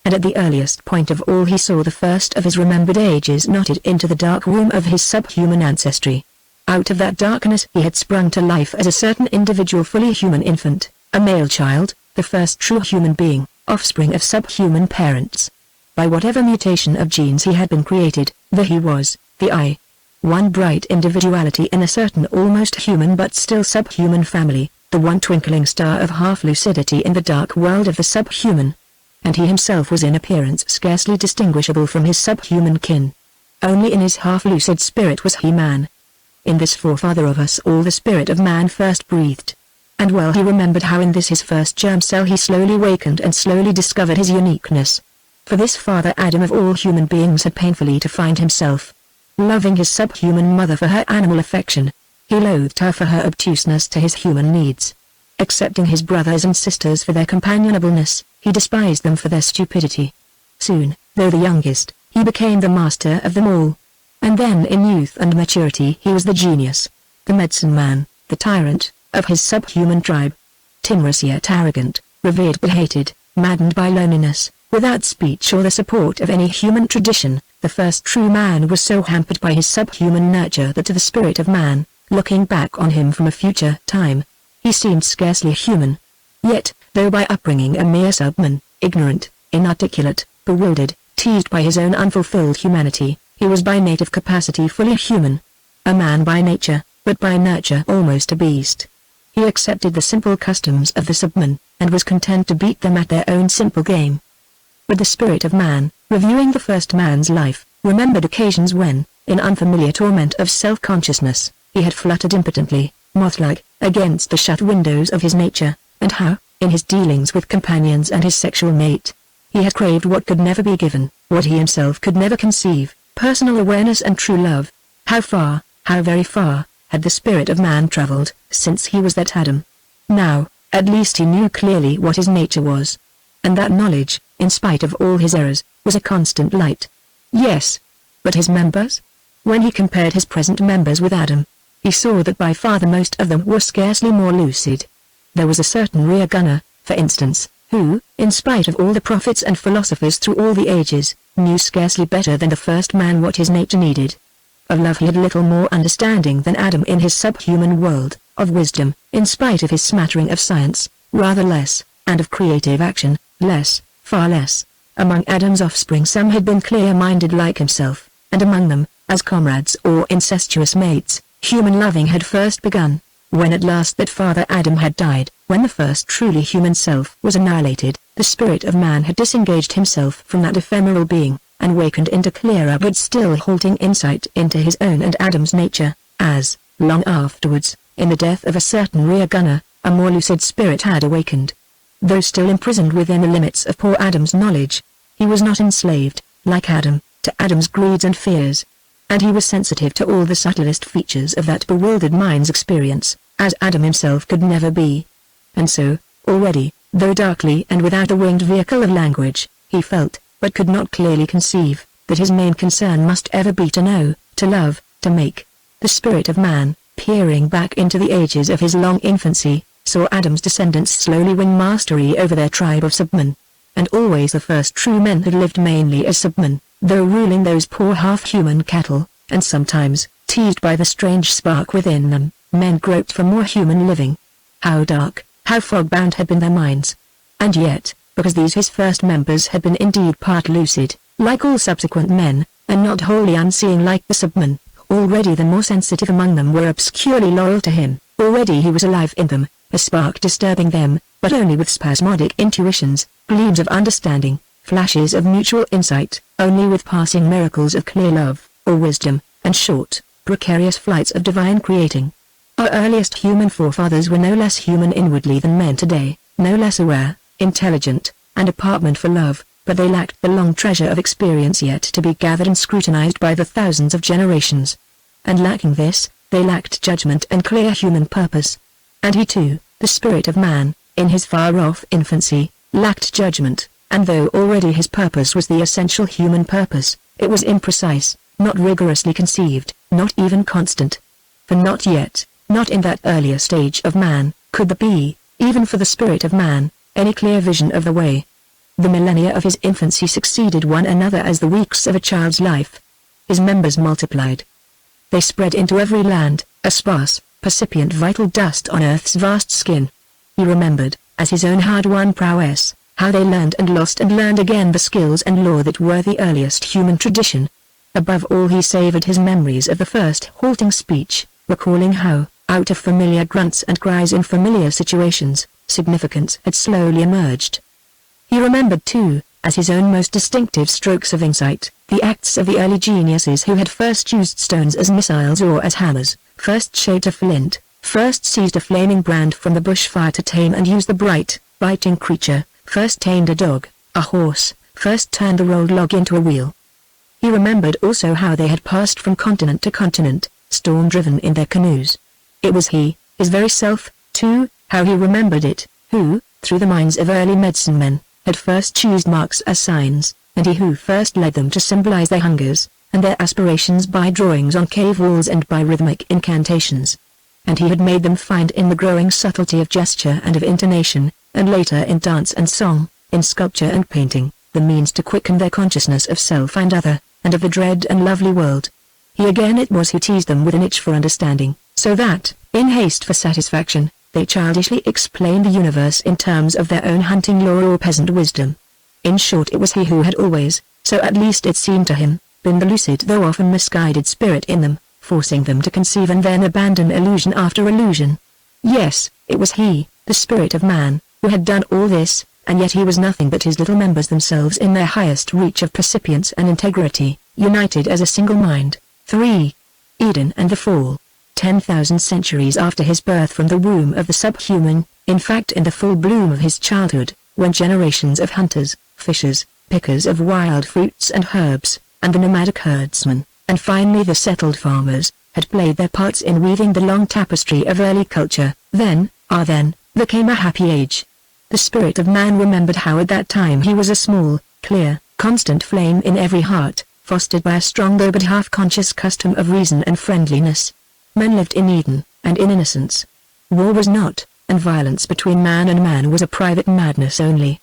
And at the earliest point of all he saw the first of his remembered ages knotted into the dark womb of his subhuman ancestry. Out of that darkness he had sprung to life as a certain individual fully human infant, a male child, the first true human being, offspring of subhuman parents. By whatever mutation of genes he had been created, the he was, the I. One bright individuality in a certain almost human but still subhuman family, the one twinkling star of half-lucidity in the dark world of the subhuman. And he himself was in appearance scarcely distinguishable from his subhuman kin. Only in his half-lucid spirit was he man. In this forefather of us all the spirit of man first breathed. And well he remembered how in this his first germ cell he slowly wakened and slowly discovered his uniqueness. For this father Adam of all human beings had painfully to find himself. Loving his subhuman mother for her animal affection, he loathed her for her obtuseness to his human needs. Accepting his brothers and sisters for their companionableness, he despised them for their stupidity. Soon, though the youngest, he became the master of them all. And then in youth and maturity he was the genius, the medicine man, the tyrant, of his subhuman tribe. Timorous yet arrogant, revered but hated, maddened by loneliness, without speech or the support of any human tradition, the first true man was so hampered by his subhuman nurture that to the spirit of man, looking back on him from a future time, he seemed scarcely human. Yet, though by upbringing a mere subman, ignorant, inarticulate, bewildered, teased by his own unfulfilled humanity, He was by native capacity fully human. A man by nature, but by nurture almost a beast. He accepted the simple customs of the submen, and was content to beat them at their own simple game. But the spirit of man, reviewing the first man's life, remembered occasions when, in unfamiliar torment of self-consciousness, he had fluttered impotently, moth-like, against the shut windows of his nature, and how, in his dealings with companions and his sexual mate, he had craved what could never be given, what he himself could never conceive, personal awareness and true love. How far, how very far, had the spirit of man traveled, since he was that Adam. Now, at least he knew clearly what his nature was. And that knowledge, in spite of all his errors, was a constant light. Yes. But his members? When he compared his present members with Adam, he saw that by far the most of them were scarcely more lucid. There was a certain rear gunner, for instance, who, in spite of all the prophets and philosophers through all the ages, knew scarcely better than the first man what his nature needed. Of love he had little more understanding than Adam in his subhuman world, of wisdom, in spite of his smattering of science, rather less, and of creative action, less, far less. Among Adam's offspring some had been clear-minded like himself, and among them, as comrades or incestuous mates, human loving had first begun. When at last that father Adam had died, when the first truly human self was annihilated, the spirit of man had disengaged himself from that ephemeral being, and wakened into clearer but still halting insight into his own and Adam's nature, as, long afterwards, in the death of a certain rear gunner, a more lucid spirit had awakened. Though still imprisoned within the limits of poor Adam's knowledge, he was not enslaved, like Adam, to Adam's greeds and fears. And he was sensitive to all the subtlest features of that bewildered mind's experience, as Adam himself could never be. And so, already, though darkly and without a winged vehicle of language, he felt, but could not clearly conceive, that his main concern must ever be to know, to love, to make. The spirit of man, peering back into the ages of his long infancy, saw Adam's descendants slowly win mastery over their tribe of submen. And always the first true men had lived mainly as submen, though ruling those poor half-human cattle, and sometimes, teased by the strange spark within them, men groped for more human living. How dark, how fog-bound had been their minds. And yet, because these his first members had been indeed part lucid, like all subsequent men, and not wholly unseeing like the submen, already the more sensitive among them were obscurely loyal to him, already he was alive in them, a spark disturbing them, but only with spasmodic intuitions, gleams of understanding, flashes of mutual insight, only with passing miracles of clear love, or wisdom, and short, precarious flights of divine creating. Our earliest human forefathers were no less human inwardly than men today, no less aware, intelligent, and apartment for love, but they lacked the long treasure of experience yet to be gathered and scrutinized by the thousands of generations. And lacking this, they lacked judgment and clear human purpose. And he too, the spirit of man, in his far-off infancy, lacked judgment, and though already his purpose was the essential human purpose, it was imprecise, not rigorously conceived, not even constant. For not yet, not in that earlier stage of man, could there be, even for the spirit of man, any clear vision of the way. The millennia of his infancy succeeded one another as the weeks of a child's life. His members multiplied. They spread into every land, a sparse, percipient vital dust on earth's vast skin. He remembered, as his own hard-won prowess, how they learned and lost and learned again the skills and lore that were the earliest human tradition. Above all he savored his memories of the first halting speech, recalling how, out of familiar grunts and cries in familiar situations, significance had slowly emerged. He remembered too, as his own most distinctive strokes of insight, the acts of the early geniuses who had first used stones as missiles or as hammers, first shaped a flint, first seized a flaming brand from the bushfire to tame and use the bright, biting creature, first tamed a dog, a horse, first turned the rolled log into a wheel. He remembered also how they had passed from continent to continent, storm-driven in their canoes. It was he, his very self, too, how he remembered it, who, through the minds of early medicine men, had first choosed marks as signs, and he who first led them to symbolize their hungers, and their aspirations by drawings on cave walls and by rhythmic incantations. And he had made them find in the growing subtlety of gesture and of intonation, and later in dance and song, in sculpture and painting, the means to quicken their consciousness of self and other, and of the dread and lovely world. He again it was who teased them with an itch for understanding, so that, in haste for satisfaction, they childishly explained the universe in terms of their own hunting lore or peasant wisdom. In short, it was he who had always, so at least it seemed to him, been the lucid though often misguided spirit in them, forcing them to conceive and then abandon illusion after illusion. Yes, it was he, the spirit of man, who had done all this, and yet he was nothing but his little members themselves in their highest reach of percipience and integrity, united as a single mind. 3. Eden and the Fall. 10,000 centuries after his birth from the womb of the subhuman, in fact in the full bloom of his childhood, when generations of hunters, fishers, pickers of wild fruits and herbs, and the nomadic herdsmen, and finally the settled farmers, had played their parts in weaving the long tapestry of early culture, then there came a happy age. The spirit of man remembered how at that time he was a small, clear, constant flame in every heart, fostered by a strong though but half-conscious custom of reason and friendliness. Men lived in Eden, and in innocence. War was not, and violence between man and man was a private madness only.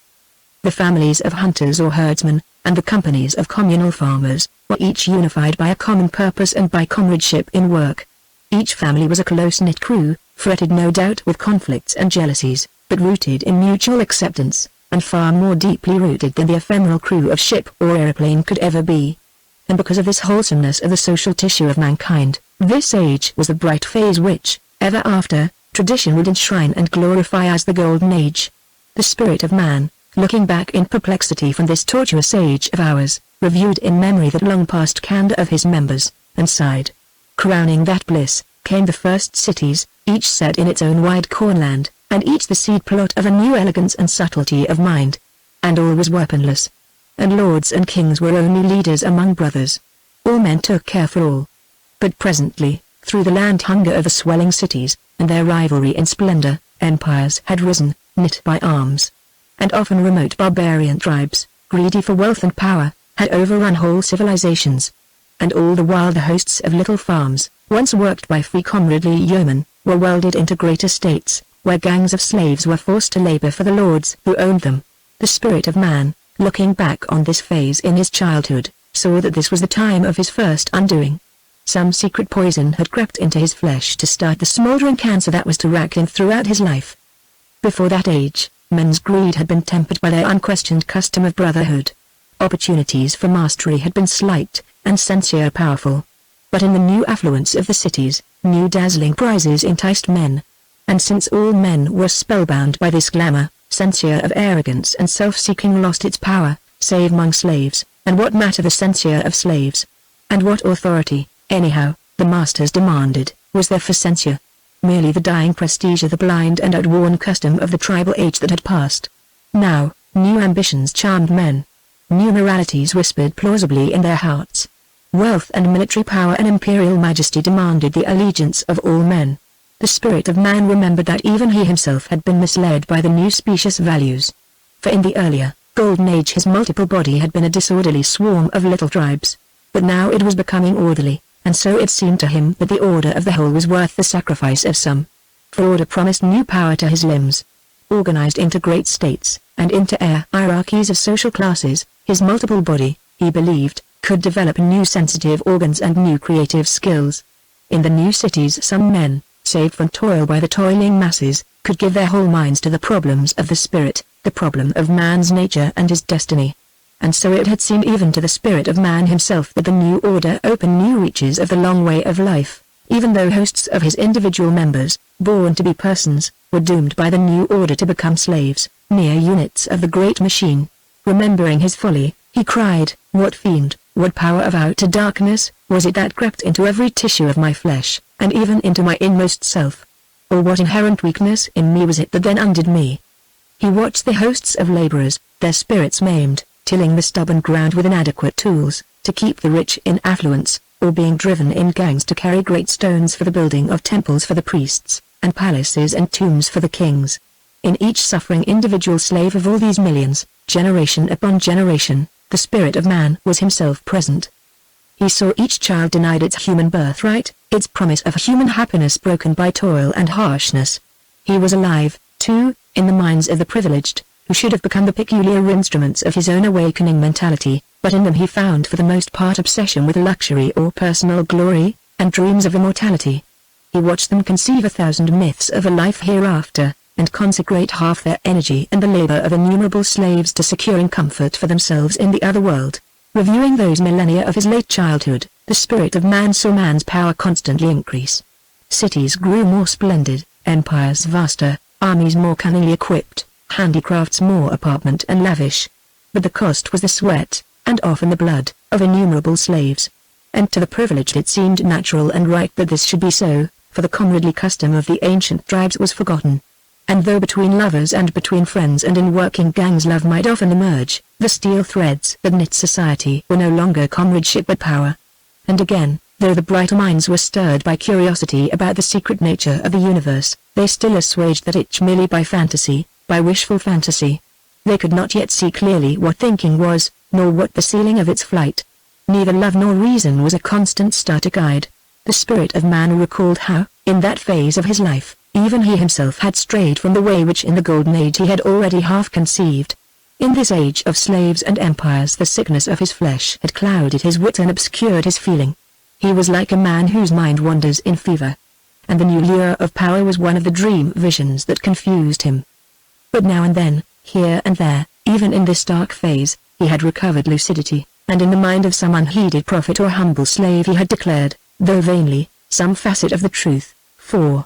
The families of hunters or herdsmen, and the companies of communal farmers, were each unified by a common purpose and by comradeship in work. Each family was a close-knit crew, fretted no doubt with conflicts and jealousies, but rooted in mutual acceptance, and far more deeply rooted than the ephemeral crew of ship or aeroplane could ever be. And because of this wholesomeness of the social tissue of mankind, this age was the bright phase which, ever after, tradition would enshrine and glorify as the Golden Age. The spirit of man, looking back in perplexity from this tortuous age of ours, reviewed in memory that long past candor of his members, and sighed. Crowning that bliss, came the first cities, each set in its own wide cornland, and each the seed plot of a new elegance and subtlety of mind. And all was weaponless. And lords and kings were only leaders among brothers. All men took care for all. But presently, through the land hunger of the swelling cities, and their rivalry in splendor, empires had risen, knit by arms. And often remote barbarian tribes, greedy for wealth and power, had overrun whole civilizations. And all the while the hosts of little farms, once worked by free comradely yeomen, were welded into great estates, where gangs of slaves were forced to labor for the lords who owned them. The spirit of man, looking back on this phase in his childhood, saw that this was the time of his first undoing. Some secret poison had crept into his flesh to start the smoldering cancer that was to rack him throughout his life. Before that age, men's greed had been tempered by their unquestioned custom of brotherhood. Opportunities for mastery had been slight, and censure powerful. But in the new affluence of the cities, new dazzling prizes enticed men. And since all men were spellbound by this glamour, censure of arrogance and self-seeking lost its power, save among slaves, and what matter the censure of slaves? And what authority, anyhow, the masters demanded, was there for censure? Merely the dying prestige of the blind and outworn custom of the tribal age that had passed. Now, new ambitions charmed men. New moralities whispered plausibly in their hearts. Wealth and military power and imperial majesty demanded the allegiance of all men. The spirit of man remembered that even he himself had been misled by the new specious values. For in the earlier, golden age his multiple body had been a disorderly swarm of little tribes. But now it was becoming orderly, and so it seemed to him that the order of the whole was worth the sacrifice of some. For order promised new power to his limbs. Organized into great states, and into hierarchies of social classes, his multiple body, he believed, could develop new sensitive organs and new creative skills. In the new cities some men, saved from toil by the toiling masses, could give their whole minds to the problems of the spirit, the problem of man's nature and his destiny. And so it had seemed even to the spirit of man himself that the new order opened new reaches of the long way of life, even though hosts of his individual members, born to be persons, were doomed by the new order to become slaves, mere units of the great machine. Remembering his folly, he cried, "What fiend, what power of outer darkness, was it that crept into every tissue of my flesh, and even into my inmost self? Or what inherent weakness in me was it that then undid me?" He watched the hosts of laborers, their spirits maimed, tilling the stubborn ground with inadequate tools, to keep the rich in affluence, or being driven in gangs to carry great stones for the building of temples for the priests, and palaces and tombs for the kings. In each suffering individual slave of all these millions, generation upon generation, the spirit of man was himself present. He saw each child denied its human birthright, its promise of human happiness broken by toil and harshness. He was alive, too, in the minds of the privileged, who should have become the peculiar instruments of his own awakening mentality, but in them he found for the most part obsession with luxury or personal glory, and dreams of immortality. He watched them conceive 1,000 myths of a life hereafter, and consecrate half their energy and the labor of innumerable slaves to securing comfort for themselves in the other world. Reviewing those millennia of his late childhood, the spirit of man saw man's power constantly increase. Cities grew more splendid, empires vaster, armies more cunningly equipped, handicrafts more apartment and lavish. But the cost was the sweat, and often the blood, of innumerable slaves. And to the privileged it seemed natural and right that this should be so, for the comradely custom of the ancient tribes was forgotten. And though between lovers and between friends and in working gangs love might often emerge, the steel threads that knit society were no longer comradeship but power. And again, though the brighter minds were stirred by curiosity about the secret nature of the universe, they still assuaged that itch merely by fantasy, by wishful fantasy. They could not yet see clearly what thinking was, nor what the ceiling of its flight. Neither love nor reason was a constant starter guide. The spirit of man recalled how, in that phase of his life, even he himself had strayed from the way which in the golden age he had already half conceived. In this age of slaves and empires the sickness of his flesh had clouded his wit and obscured his feeling. He was like a man whose mind wanders in fever. And the new lure of power was one of the dream visions that confused him. But now and then, here and there, even in this dark phase, he had recovered lucidity, and in the mind of some unheeded prophet or humble slave he had declared, though vainly, some facet of the truth. 4.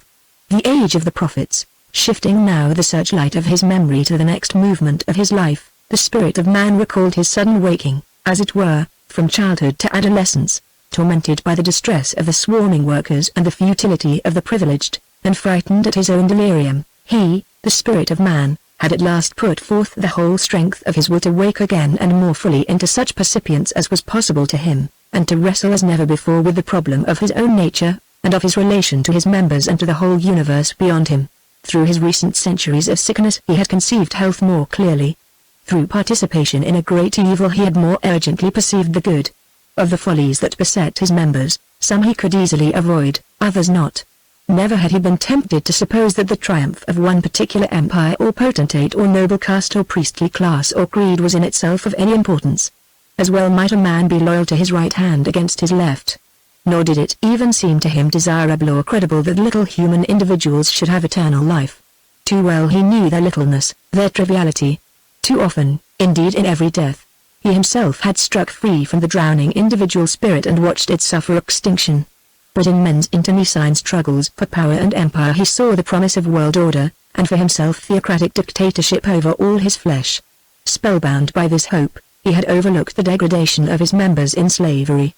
The age of the prophets, shifting now the searchlight of his memory to the next movement of his life, the spirit of man recalled his sudden waking, as it were, from childhood to adolescence, tormented by the distress of the swarming workers and the futility of the privileged, and frightened at his own delirium. He, the spirit of man, had at last put forth the whole strength of his will to wake again and more fully into such percipience as was possible to him, and to wrestle as never before with the problem of his own nature, and of his relation to his members and to the whole universe beyond him. Through his recent centuries of sickness he had conceived health more clearly. Through participation in a great evil he had more urgently perceived the good. Of the follies that beset his members, some he could easily avoid, others not. Never had he been tempted to suppose that the triumph of one particular empire or potentate or noble caste or priestly class or creed was in itself of any importance. As well might a man be loyal to his right hand against his left. Nor did it even seem to him desirable or credible that little human individuals should have eternal life. Too well he knew their littleness, their triviality. Too often, indeed in every death, he himself had struck free from the drowning individual spirit and watched it suffer extinction. But in men's internecine struggles for power and empire he saw the promise of world order, and for himself theocratic dictatorship over all his flesh. Spellbound by this hope, he had overlooked the degradation of his members in slavery.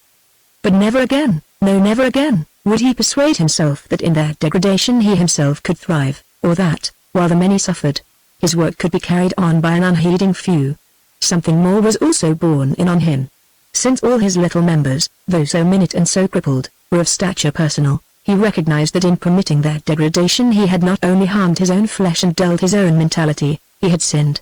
But never again, no never again, would he persuade himself that in their degradation he himself could thrive, or that, while the many suffered, his work could be carried on by an unheeding few. Something more was also borne in on him. Since all his little members, though so minute and so crippled, were of stature personal, he recognized that in permitting their degradation he had not only harmed his own flesh and dulled his own mentality, he had sinned.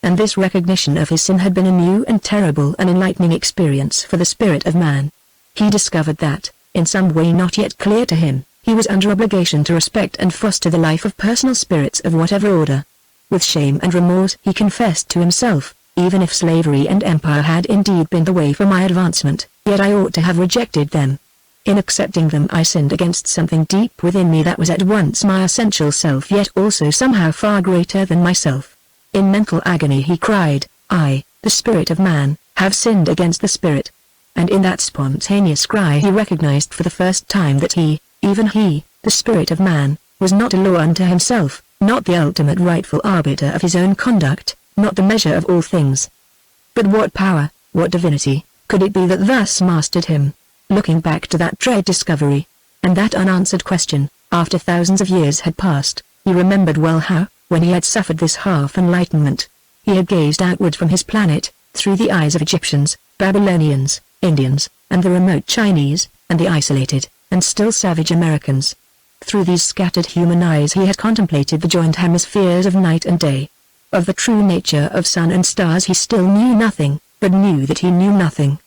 And this recognition of his sin had been a new and terrible and enlightening experience for the spirit of man. He discovered that, in some way not yet clear to him, he was under obligation to respect and foster the life of personal spirits of whatever order. With shame and remorse he confessed to himself, even if slavery and empire had indeed been the way for my advancement, yet I ought to have rejected them. In accepting them I sinned against something deep within me that was at once my essential self yet also somehow far greater than myself. In mental agony he cried, I, the spirit of man, have sinned against the spirit. And in that spontaneous cry he recognized for the first time that he, even he, the spirit of man, was not a law unto himself, not the ultimate rightful arbiter of his own conduct, not the measure of all things. But what power, what divinity, could it be that thus mastered him? Looking back to that dread discovery, and that unanswered question, after thousands of years had passed, he remembered well how, when he had suffered this half-enlightenment, he had gazed outward from his planet, through the eyes of Egyptians, Babylonians, Indians, and the remote Chinese, and the isolated, and still savage Americans. Through these scattered human eyes he had contemplated the joined hemispheres of night and day. Of the true nature of sun and stars he still knew nothing, but knew that he knew nothing.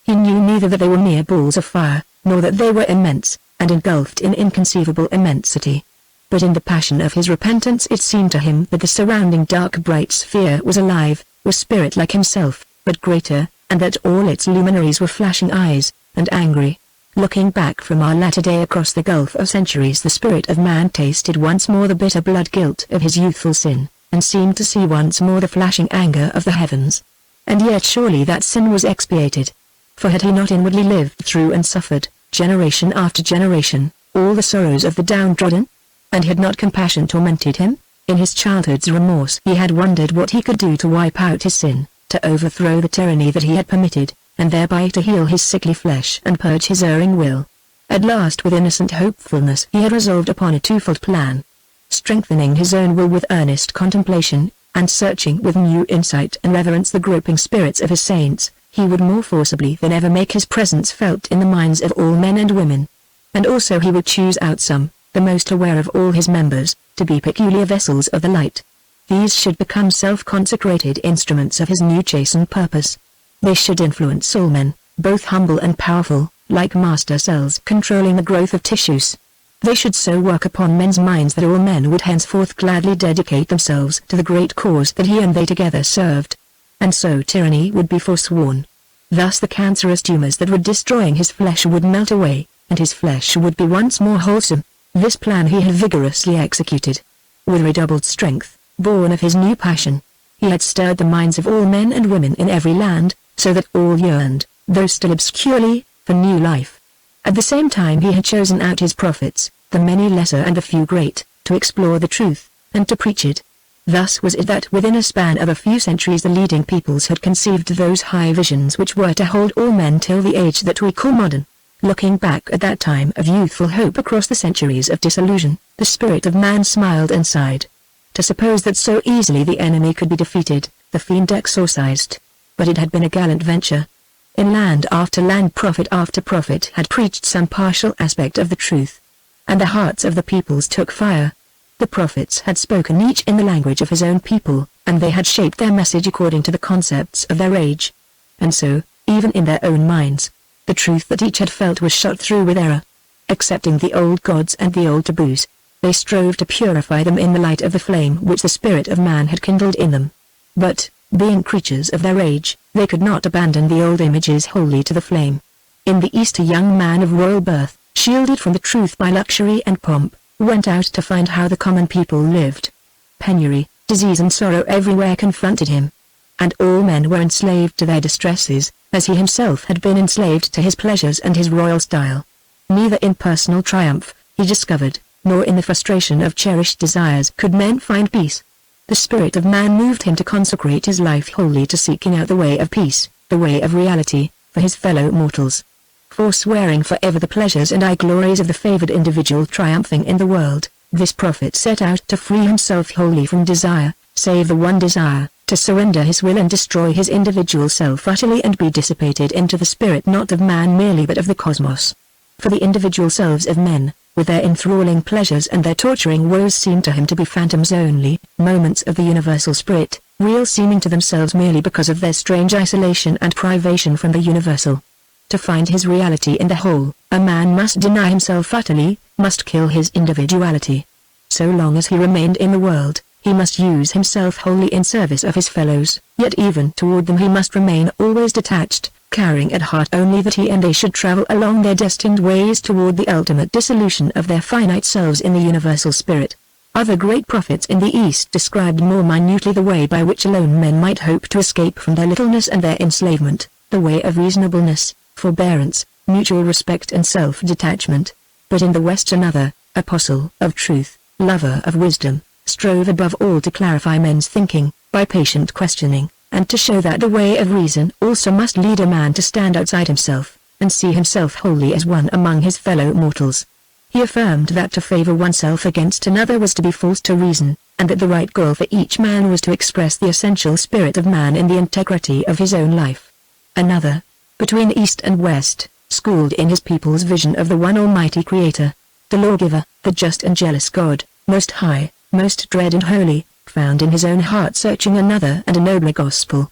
He knew neither that they were mere balls of fire, nor that they were immense, and engulfed in inconceivable immensity. But in the passion of his repentance it seemed to him that the surrounding dark bright sphere was alive, was spirit like himself, but greater, and that all its luminaries were flashing eyes, and angry. Looking back from our latter day across the gulf of centuries the spirit of man tasted once more the bitter blood guilt of his youthful sin, and seemed to see once more the flashing anger of the heavens. And yet surely that sin was expiated. For had he not inwardly lived through and suffered, generation after generation, all the sorrows of the downtrodden? And had not compassion tormented him? In his childhood's remorse he had wondered what he could do to wipe out his sin, to overthrow the tyranny that he had permitted, and thereby to heal his sickly flesh and purge his erring will. At last with innocent hopefulness he had resolved upon a twofold plan. Strengthening his own will with earnest contemplation, and searching with new insight and reverence the groping spirits of his saints, he would more forcibly than ever make his presence felt in the minds of all men and women. And also he would choose out some, the most aware of all his members, to be peculiar vessels of the light. These should become self-consecrated instruments of his new chastened purpose. They should influence all men, both humble and powerful, like master cells controlling the growth of tissues. They should so work upon men's minds that all men would henceforth gladly dedicate themselves to the great cause that he and they together served. And so tyranny would be forsworn. Thus the cancerous tumors that were destroying his flesh would melt away, and his flesh would be once more wholesome. This plan he had vigorously executed. With redoubled strength, born of his new passion, he had stirred the minds of all men and women in every land, so that all yearned, though still obscurely, for new life. At the same time he had chosen out his prophets, the many lesser and the few great, to explore the truth, and to preach it. Thus was it that within a span of a few centuries the leading peoples had conceived those high visions which were to hold all men till the age that we call modern. Looking back at that time of youthful hope across the centuries of disillusion, the spirit of man smiled and sighed. To suppose that so easily the enemy could be defeated, the fiend exorcised. But it had been a gallant venture. In land after land prophet after prophet had preached some partial aspect of the truth. And the hearts of the peoples took fire. The prophets had spoken each in the language of his own people, and they had shaped their message according to the concepts of their age. And so, even in their own minds, the truth that each had felt was shot through with error. Accepting the old gods and the old taboos, they strove to purify them in the light of the flame which the spirit of man had kindled in them. But, being creatures of their age, they could not abandon the old images wholly to the flame. In the East a young man of royal birth, shielded from the truth by luxury and pomp, went out to find how the common people lived. Penury, disease and sorrow everywhere confronted him. And all men were enslaved to their distresses, as he himself had been enslaved to his pleasures and his royal style. Neither in personal triumph, he discovered, nor in the frustration of cherished desires could men find peace. The spirit of man moved him to consecrate his life wholly to seeking out the way of peace, the way of reality, for his fellow mortals. Forswearing forever the pleasures and glories of the favored individual triumphing in the world, this prophet set out to free himself wholly from desire, save the one desire, to surrender his will and destroy his individual self utterly and be dissipated into the spirit not of man merely but of the cosmos. For the individual selves of men, with their enthralling pleasures and their torturing woes seemed to him to be phantoms only, moments of the universal spirit, real seeming to themselves merely because of their strange isolation and privation from the universal. To find his reality in the whole, a man must deny himself utterly, must kill his individuality. So long as he remained in the world, he must use himself wholly in service of his fellows, yet even toward them he must remain always detached, carrying at heart only that he and they should travel along their destined ways toward the ultimate dissolution of their finite selves in the universal spirit. Other great prophets in the East described more minutely the way by which alone men might hope to escape from their littleness and their enslavement, the way of reasonableness, forbearance, mutual respect and self-detachment. But in the West another, apostle of truth, lover of wisdom, strove above all to clarify men's thinking, by patient questioning, and to show that the way of reason also must lead a man to stand outside himself, and see himself wholly as one among his fellow mortals. He affirmed that to favor oneself against another was to be false to reason, and that the right goal for each man was to express the essential spirit of man in the integrity of his own life. Another, between East and West, schooled in his people's vision of the one almighty Creator, the lawgiver, the just and jealous God, most high, most dread and holy, found in his own heart searching another and a nobler gospel.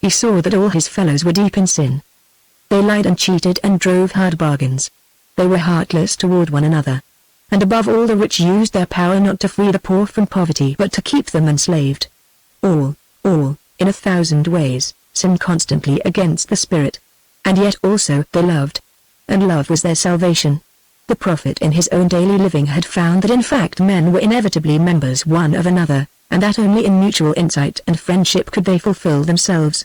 He saw that all his fellows were deep in sin. They lied and cheated and drove hard bargains. They were heartless toward one another. And above all the rich used their power not to free the poor from poverty but to keep them enslaved. All, in 1,000 ways, sinned constantly against the Spirit. And yet also they loved. And love was their salvation. The prophet in his own daily living had found that in fact men were inevitably members one of another, and that only in mutual insight and friendship could they fulfill themselves.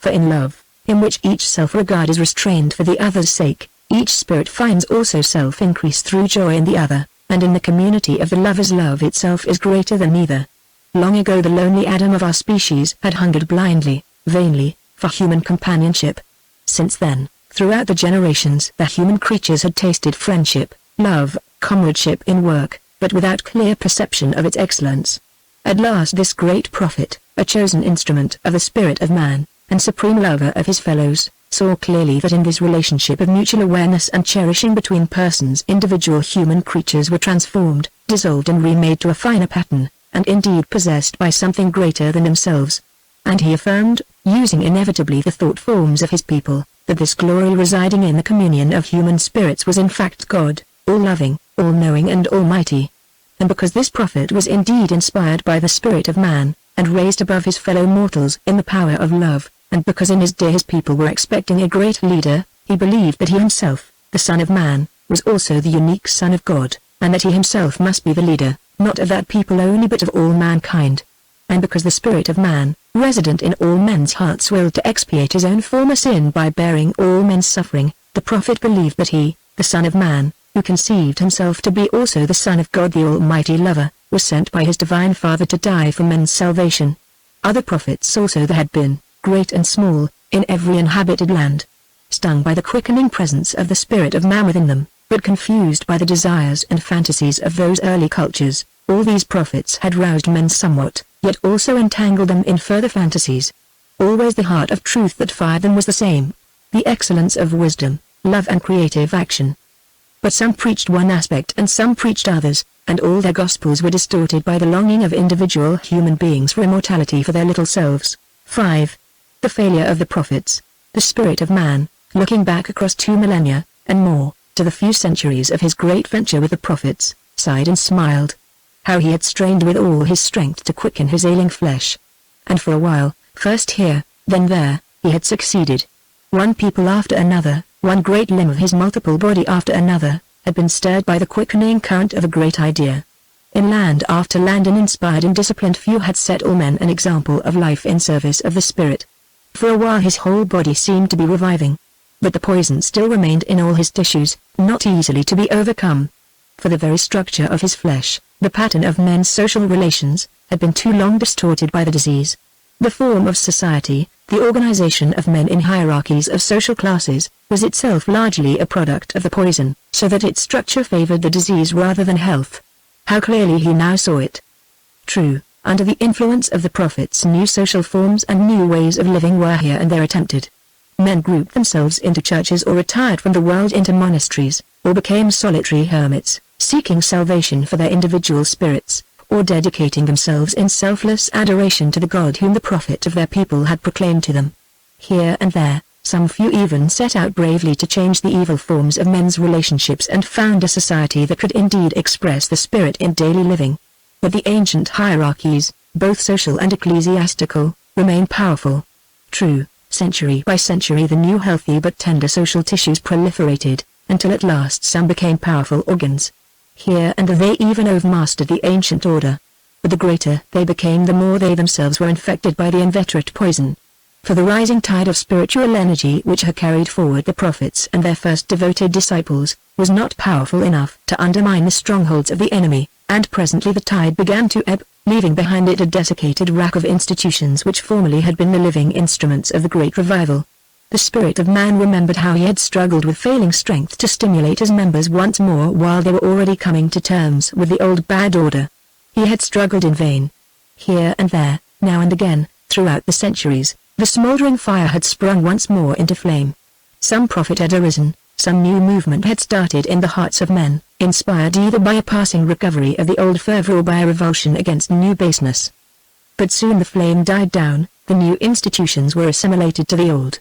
For in love, in which each self-regard is restrained for the other's sake, each spirit finds also self-increase through joy in the other, and in the community of the lovers love itself is greater than either. Long ago the lonely Adam of our species had hungered blindly, vainly, for human companionship. Since then, throughout the generations the human creatures had tasted friendship, love, comradeship in work, but without clear perception of its excellence. At last this great prophet, a chosen instrument of the spirit of man, and supreme lover of his fellows, saw clearly that in this relationship of mutual awareness and cherishing between persons individual human creatures were transformed, dissolved and remade to a finer pattern, and indeed possessed by something greater than themselves. And he affirmed, using inevitably the thought forms of his people, that this glory residing in the communion of human spirits was in fact God, all-loving, all-knowing and almighty. And because this prophet was indeed inspired by the spirit of man, and raised above his fellow mortals in the power of love, and because in his day his people were expecting a great leader, he believed that he himself, the Son of Man, was also the unique Son of God, and that he himself must be the leader, not of that people only but of all mankind. And because the spirit of man, resident in all men's hearts, willed to expiate his own former sin by bearing all men's suffering, the prophet believed that he, the Son of Man, who conceived himself to be also the Son of God the Almighty Lover, was sent by his divine Father to die for men's salvation. Other prophets also there had been, great and small, in every inhabited land. Stung by the quickening presence of the spirit of man within them, but confused by the desires and fantasies of those early cultures, all these prophets had roused men somewhat, yet also entangled them in further fantasies. Always the heart of truth that fired them was the same, the excellence of wisdom, love and creative action. But some preached one aspect and some preached others, and all their gospels were distorted by the longing of individual human beings for immortality for their little selves. 5. The failure of the prophets. The spirit of man, looking back across 2 millennia, and more, to the few centuries of his great venture with the prophets, sighed and smiled. How he had strained with all his strength to quicken his ailing flesh. And for a while, first here, then there, he had succeeded. One people after another, one great limb of his multiple body after another, had been stirred by the quickening current of a great idea. In land after land an inspired and disciplined few had set all men an example of life in service of the Spirit. For a while his whole body seemed to be reviving. But the poison still remained in all his tissues, not easily to be overcome. For the very structure of his flesh, the pattern of men's social relations, had been too long distorted by the disease. The form of society, the organization of men in hierarchies of social classes, was itself largely a product of the poison, so that its structure favored the disease rather than health. How clearly he now saw it. True, under the influence of the prophets new social forms and new ways of living were here and there attempted. Men grouped themselves into churches or retired from the world into monasteries, or became solitary hermits, seeking salvation for their individual spirits, or dedicating themselves in selfless adoration to the God whom the prophet of their people had proclaimed to them. Here and there, some few even set out bravely to change the evil forms of men's relationships and found a society that could indeed express the Spirit in daily living. But the ancient hierarchies, both social and ecclesiastical, remain powerful. True, century by century the new healthy but tender social tissues proliferated, until at last some became powerful organs. Here and there they even overmastered the ancient order. But the greater they became the more they themselves were infected by the inveterate poison. For the rising tide of spiritual energy which had carried forward the prophets and their first devoted disciples, was not powerful enough to undermine the strongholds of the enemy, and presently the tide began to ebb, leaving behind it a desiccated rack of institutions which formerly had been the living instruments of the great revival. The spirit of man remembered how he had struggled with failing strength to stimulate his members once more while they were already coming to terms with the old bad order. He had struggled in vain. Here and there, now and again, throughout the centuries, the smouldering fire had sprung once more into flame. Some prophet had arisen, some new movement had started in the hearts of men, inspired either by a passing recovery of the old fervor or by a revulsion against new baseness. But soon the flame died down, the new institutions were assimilated to the old.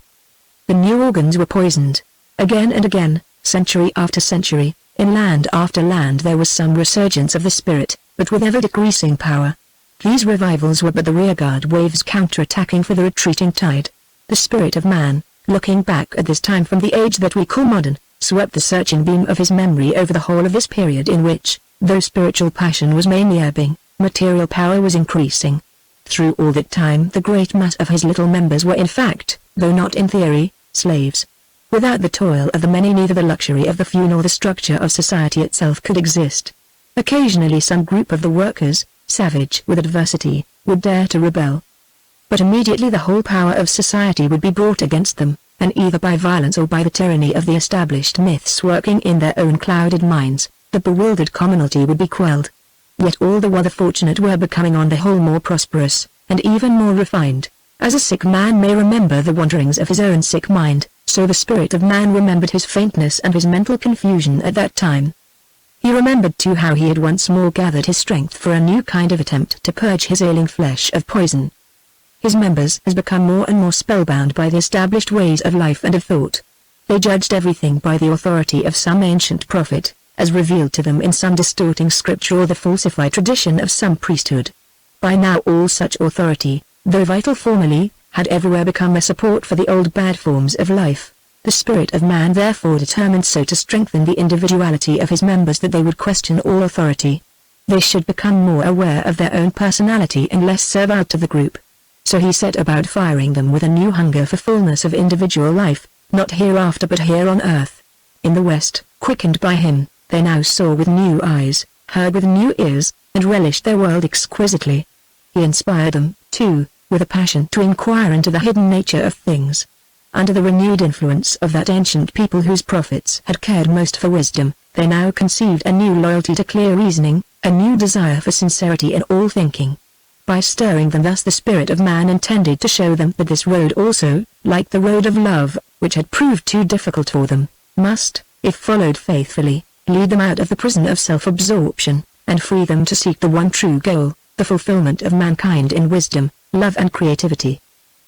The new organs were poisoned. Again and again, century after century, in land after land there was some resurgence of the Spirit, but with ever-decreasing power. These revivals were but the rearguard waves counter-attacking for the retreating tide. The spirit of man, looking back at this time from the age that we call modern, swept the searching beam of his memory over the whole of this period in which, though spiritual passion was mainly ebbing, material power was increasing. Through all that time the great mass of his little members were in fact, though not in theory, slaves. Without the toil of the many neither the luxury of the few nor the structure of society itself could exist. Occasionally some group of the workers, savage with adversity, would dare to rebel. But immediately the whole power of society would be brought against them, and either by violence or by the tyranny of the established myths working in their own clouded minds, the bewildered commonalty would be quelled. Yet all the while the fortunate were becoming on the whole more prosperous, and even more refined. As a sick man may remember the wanderings of his own sick mind, so the spirit of man remembered his faintness and his mental confusion at that time. He remembered too how he had once more gathered his strength for a new kind of attempt to purge his ailing flesh of poison. His members has become more and more spellbound by the established ways of life and of thought. They judged everything by the authority of some ancient prophet, as revealed to them in some distorting scripture or the falsified tradition of some priesthood. By now all such authority, though vital formerly, had everywhere become a support for the old bad forms of life. The spirit of man therefore determined so to strengthen the individuality of his members that they would question all authority. They should become more aware of their own personality and less servile to the group. So he set about firing them with a new hunger for fullness of individual life, not hereafter but here on earth. In the West, quickened by him, they now saw with new eyes, heard with new ears, and relished their world exquisitely. He inspired them, too, with a passion to inquire into the hidden nature of things. Under the renewed influence of that ancient people whose prophets had cared most for wisdom, they now conceived a new loyalty to clear reasoning, a new desire for sincerity in all thinking. By stirring them thus the spirit of man intended to show them that this road also, like the road of love, which had proved too difficult for them, must, if followed faithfully, lead them out of the prison of self-absorption, and free them to seek the one true goal, the fulfillment of mankind in wisdom, love and creativity.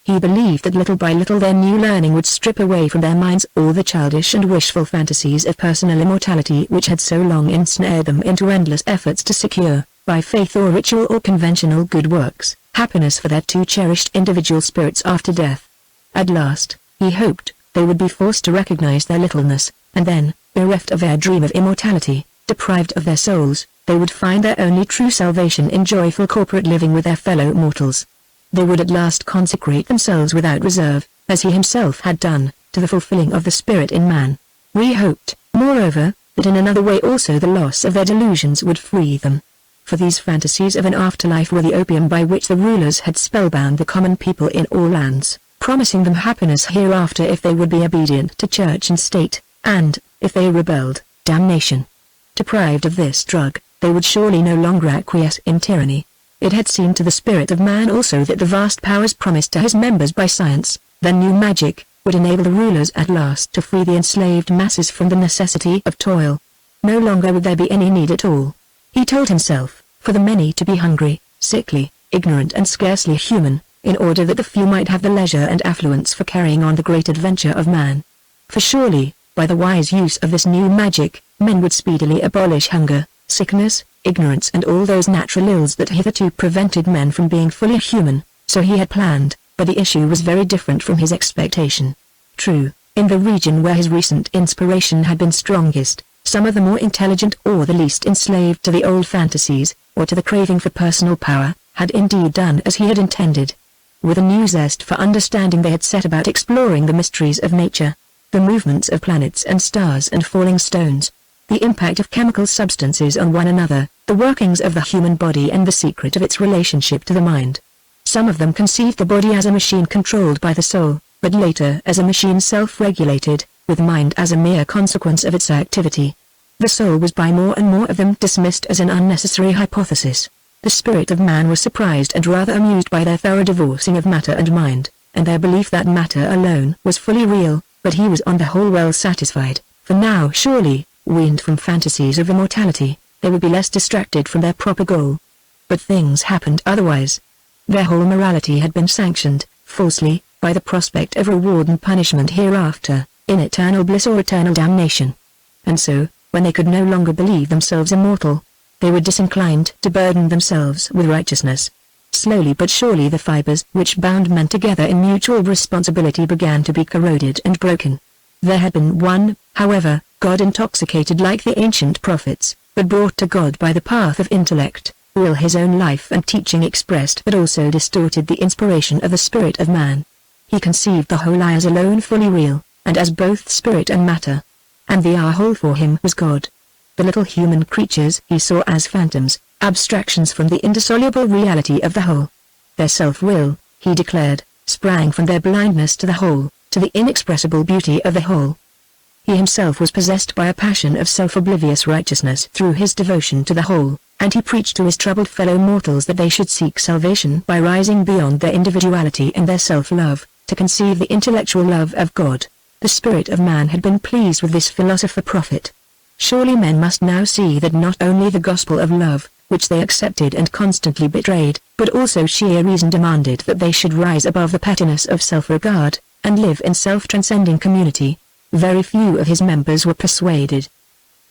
He believed that little by little their new learning would strip away from their minds all the childish and wishful fantasies of personal immortality which had so long ensnared them into endless efforts to secure, by faith or ritual or conventional good works, happiness for their too cherished individual spirits after death. At last, he hoped, they would be forced to recognize their littleness, and then, bereft of their dream of immortality, deprived of their souls, they would find their only true salvation in joyful corporate living with their fellow mortals. They would at last consecrate themselves without reserve, as he himself had done, to the fulfilling of the spirit in man. We hoped, moreover, that in another way also the loss of their delusions would free them. For these fantasies of an afterlife were the opium by which the rulers had spellbound the common people in all lands, promising them happiness hereafter if they would be obedient to church and state, and, if they rebelled, damnation. Deprived of this drug, they would surely no longer acquiesce in tyranny. It had seemed to the spirit of man also that the vast powers promised to his members by science, the new magic, would enable the rulers at last to free the enslaved masses from the necessity of toil. No longer would there be any need at all, he told himself, for the many to be hungry, sickly, ignorant and scarcely human, in order that the few might have the leisure and affluence for carrying on the great adventure of man. For surely, by the wise use of this new magic, men would speedily abolish hunger, sickness, ignorance and all those natural ills that hitherto prevented men from being fully human. So he had planned, but the issue was very different from his expectation. True, in the region where his recent inspiration had been strongest, some of the more intelligent or the least enslaved to the old fantasies, or to the craving for personal power, had indeed done as he had intended. With a new zest for understanding they had set about exploring the mysteries of nature, the movements of planets and stars and falling stones, the impact of chemical substances on one another, the workings of the human body and the secret of its relationship to the mind. Some of them conceived the body as a machine controlled by the soul, but later as a machine self-regulated, with mind as a mere consequence of its activity. The soul was by more and more of them dismissed as an unnecessary hypothesis. The spirit of man was surprised and rather amused by their thorough divorcing of matter and mind, and their belief that matter alone was fully real, but he was on the whole well satisfied, for now surely, weaned from fantasies of immortality, they would be less distracted from their proper goal. But things happened otherwise. Their whole morality had been sanctioned, falsely, by the prospect of reward and punishment hereafter, in eternal bliss or eternal damnation. And so, when they could no longer believe themselves immortal, they were disinclined to burden themselves with righteousness. Slowly but surely the fibers which bound men together in mutual responsibility began to be corroded and broken. There had been one, however, God intoxicated like the ancient prophets, but brought to God by the path of intellect, All his own life and teaching expressed but also distorted the inspiration of the spirit of man. He conceived the whole I as alone fully real, and as both spirit and matter. And the I whole for him was God. The little human creatures he saw as phantoms, abstractions from the indissoluble reality of the whole. Their self-will, he declared, sprang from their blindness to the whole, to the inexpressible beauty of the whole. He himself was possessed by a passion of self-oblivious righteousness through his devotion to the whole, and he preached to his troubled fellow mortals that they should seek salvation by rising beyond their individuality and their self-love, to conceive the intellectual love of God. The spirit of man had been pleased with this philosopher-prophet. Surely men must now see that not only the gospel of love, which they accepted and constantly betrayed, but also sheer reason demanded that they should rise above the pettiness of self-regard, and live in self-transcending community. Very few of his members were persuaded.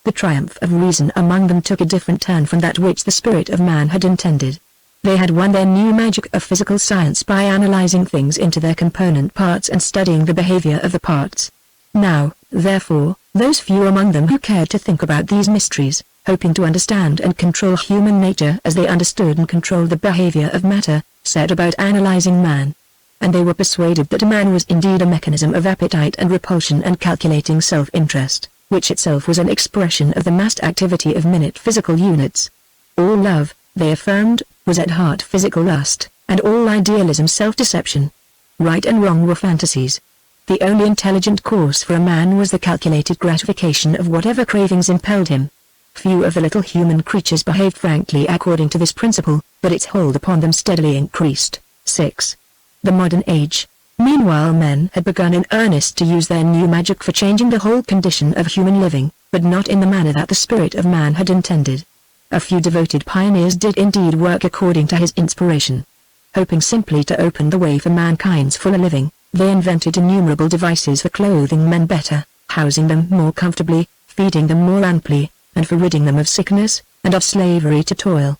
The triumph of reason among them took a different turn from that which the spirit of man had intended. They had won their new magic of physical science by analyzing things into their component parts and studying the behavior of the parts. Now, therefore, those few among them who cared to think about these mysteries, hoping to understand and control human nature as they understood and controlled the behavior of matter, set about analyzing man. And they were persuaded that man was indeed a mechanism of appetite and repulsion and calculating self-interest, which itself was an expression of the massed activity of minute physical units. All love, they affirmed, was at heart physical lust, and all idealism self-deception. Right and wrong were fantasies. The only intelligent course for a man was the calculated gratification of whatever cravings impelled him. Few of the little human creatures behaved frankly according to this principle, but its hold upon them steadily increased. 6. The modern age. Meanwhile men had begun in earnest to use their new magic for changing the whole condition of human living, but not in the manner that the spirit of man had intended. A few devoted pioneers did indeed work according to his inspiration. Hoping simply to open the way for mankind's fuller living, they invented innumerable devices for clothing men better, housing them more comfortably, feeding them more amply, and for ridding them of sickness, and of slavery to toil.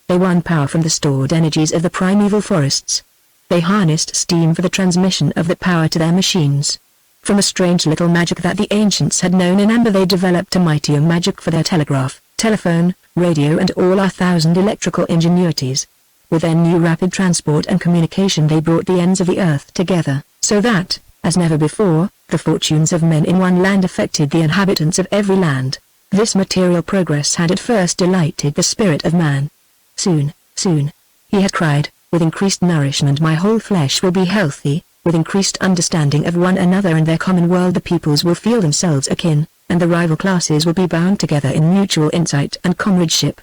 They won power from the stored energies of the primeval forests. They harnessed steam for the transmission of that power to their machines. From a strange little magic that the ancients had known in amber they developed a mightier magic for their telegraph, telephone, radio and all our thousand electrical ingenuities. With their new rapid transport and communication they brought the ends of the earth together, so that, as never before, the fortunes of men in one land affected the inhabitants of every land. This material progress had at first delighted the spirit of man. Soon, he had cried, with increased nourishment my whole flesh will be healthy, with increased understanding of one another and their common world the peoples will feel themselves akin, and the rival classes will be bound together in mutual insight and comradeship.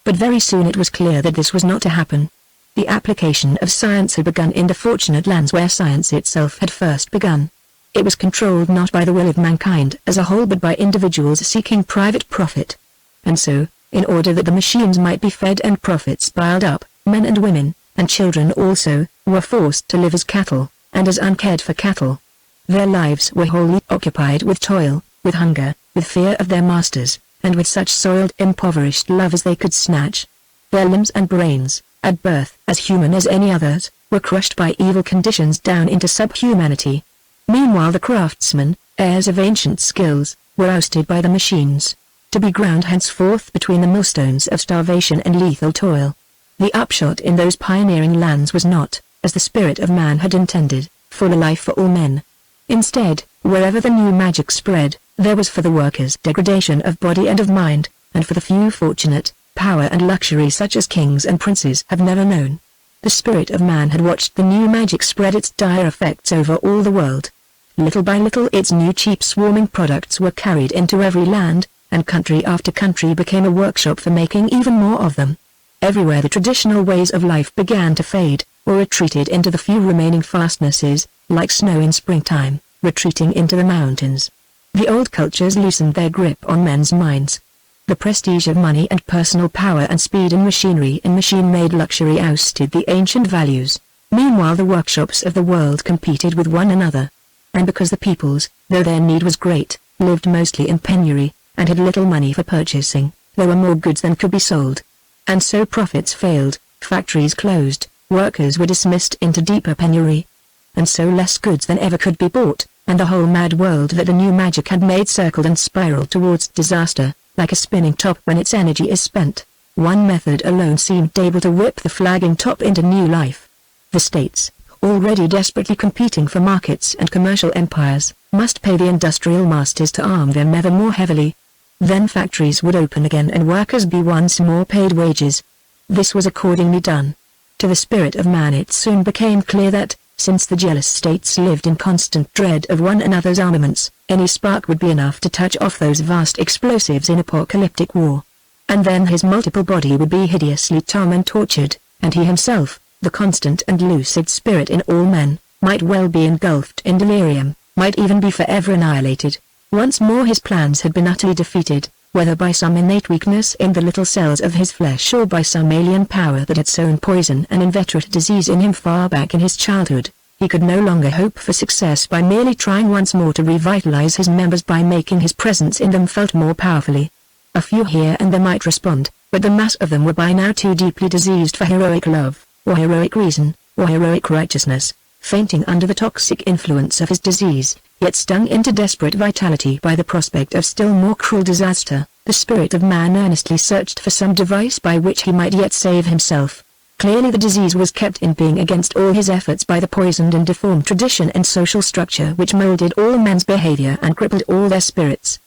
But very soon it was clear that this was not to happen. The application of science had begun in the fortunate lands where science itself had first begun. It was controlled not by the will of mankind as a whole but by individuals seeking private profit. And so, in order that the machines might be fed and profits piled up, men and women, and children also, were forced to live as cattle, and as uncared for cattle. Their lives were wholly occupied with toil, with hunger, with fear of their masters, and with such soiled impoverished love as they could snatch. Their limbs and brains, at birth as human as any others, were crushed by evil conditions down into subhumanity. Meanwhile the craftsmen, heirs of ancient skills, were ousted by the machines, to be ground henceforth between the millstones of starvation and lethal toil. The upshot in those pioneering lands was not, as the spirit of man had intended, fuller life for all men. Instead, wherever the new magic spread, there was for the workers degradation of body and of mind, and for the few fortunate, power and luxury such as kings and princes have never known. The spirit of man had watched the new magic spread its dire effects over all the world. Little by little its new cheap swarming products were carried into every land, and country after country became a workshop for making even more of them. Everywhere the traditional ways of life began to fade, or retreated into the few remaining fastnesses, like snow in springtime, retreating into the mountains. The old cultures loosened their grip on men's minds. The prestige of money and personal power and speed in machinery and machine-made luxury ousted the ancient values. Meanwhile the workshops of the world competed with one another. And because the peoples, though their need was great, lived mostly in penury, and had little money for purchasing, there were more goods than could be sold. And so profits failed, factories closed, workers were dismissed into deeper penury. And so less goods than ever could be bought, and the whole mad world that the new magic had made circled and spiraled towards disaster, like a spinning top when its energy is spent. One method alone seemed able to whip the flagging top into new life. The states, already desperately competing for markets and commercial empires, must pay the industrial masters to arm them ever more heavily. Then factories would open again and workers be once more paid wages. This was accordingly done. To the spirit of man it soon became clear that, since the jealous states lived in constant dread of one another's armaments, any spark would be enough to touch off those vast explosives in apocalyptic war. And then his multiple body would be hideously tortured, and he himself, the constant and lucid spirit in all men, might well be engulfed in delirium, might even be forever annihilated. Once more his plans had been utterly defeated, whether by some innate weakness in the little cells of his flesh or by some alien power that had sown poison and inveterate disease in him far back in his childhood. He could no longer hope for success by merely trying once more to revitalize his members by making his presence in them felt more powerfully. A few here and there might respond, but the mass of them were by now too deeply diseased for heroic love, or heroic reason, or heroic righteousness, fainting under the toxic influence of his disease, yet stung into desperate vitality by the prospect of still more cruel disaster. The spirit of man earnestly searched for some device by which he might yet save himself. Clearly the disease was kept in being against all his efforts by the poisoned and deformed tradition and social structure which molded all men's behavior and crippled all their spirits.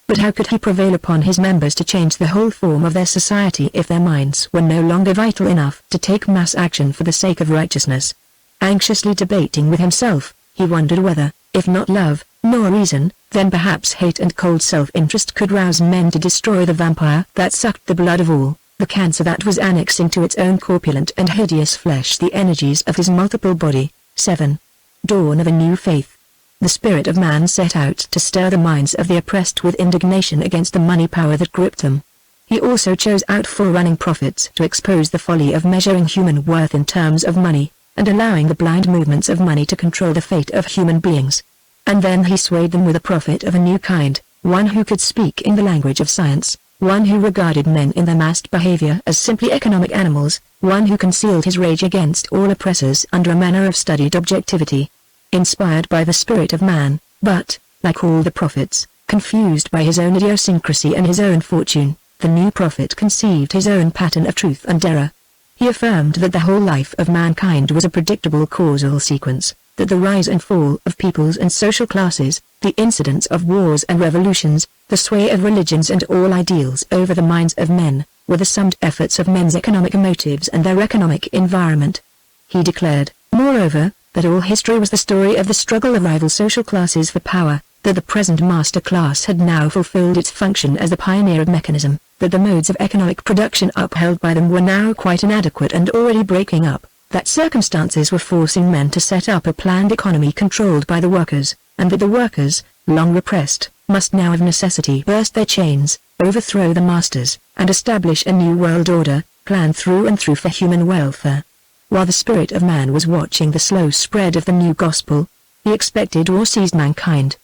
But how could he prevail upon his members to change the whole form of their society if their minds were no longer vital enough to take mass action for the sake of righteousness? Anxiously debating with himself, he wondered whether, if not love, nor reason, then perhaps hate and cold self-interest could rouse men to destroy the vampire that sucked the blood of all, the cancer that was annexing to its own corpulent and hideous flesh the energies of his multiple body. 7. Dawn of a new faith. The spirit of man set out to stir the minds of the oppressed with indignation against the money power that gripped them. He also chose out full-running prophets to expose the folly of measuring human worth in terms of money, and allowing the blind movements of money to control the fate of human beings. And then he swayed them with a prophet of a new kind, one who could speak in the language of science, one who regarded men in their massed behavior as simply economic animals, one who concealed his rage against all oppressors under a manner of studied objectivity. Inspired by the spirit of man, but, like all the prophets, confused by his own idiosyncrasy and his own fortune, the new prophet conceived his own pattern of truth and error. He affirmed that the whole life of mankind was a predictable causal sequence, that the rise and fall of peoples and social classes, the incidents of wars and revolutions, the sway of religions and all ideals over the minds of men, were the summed efforts of men's economic motives and their economic environment. He declared, moreover, that all history was the story of the struggle of rival social classes for power, that the present master class had now fulfilled its function as the pioneer of mechanism, that the modes of economic production upheld by them were now quite inadequate and already breaking up, that circumstances were forcing men to set up a planned economy controlled by the workers, and that the workers, long repressed, must now of necessity burst their chains, overthrow the masters, and establish a new world order, planned through and through for human welfare. While the spirit of man was watching the slow spread of the new gospel, the expected war seized mankind.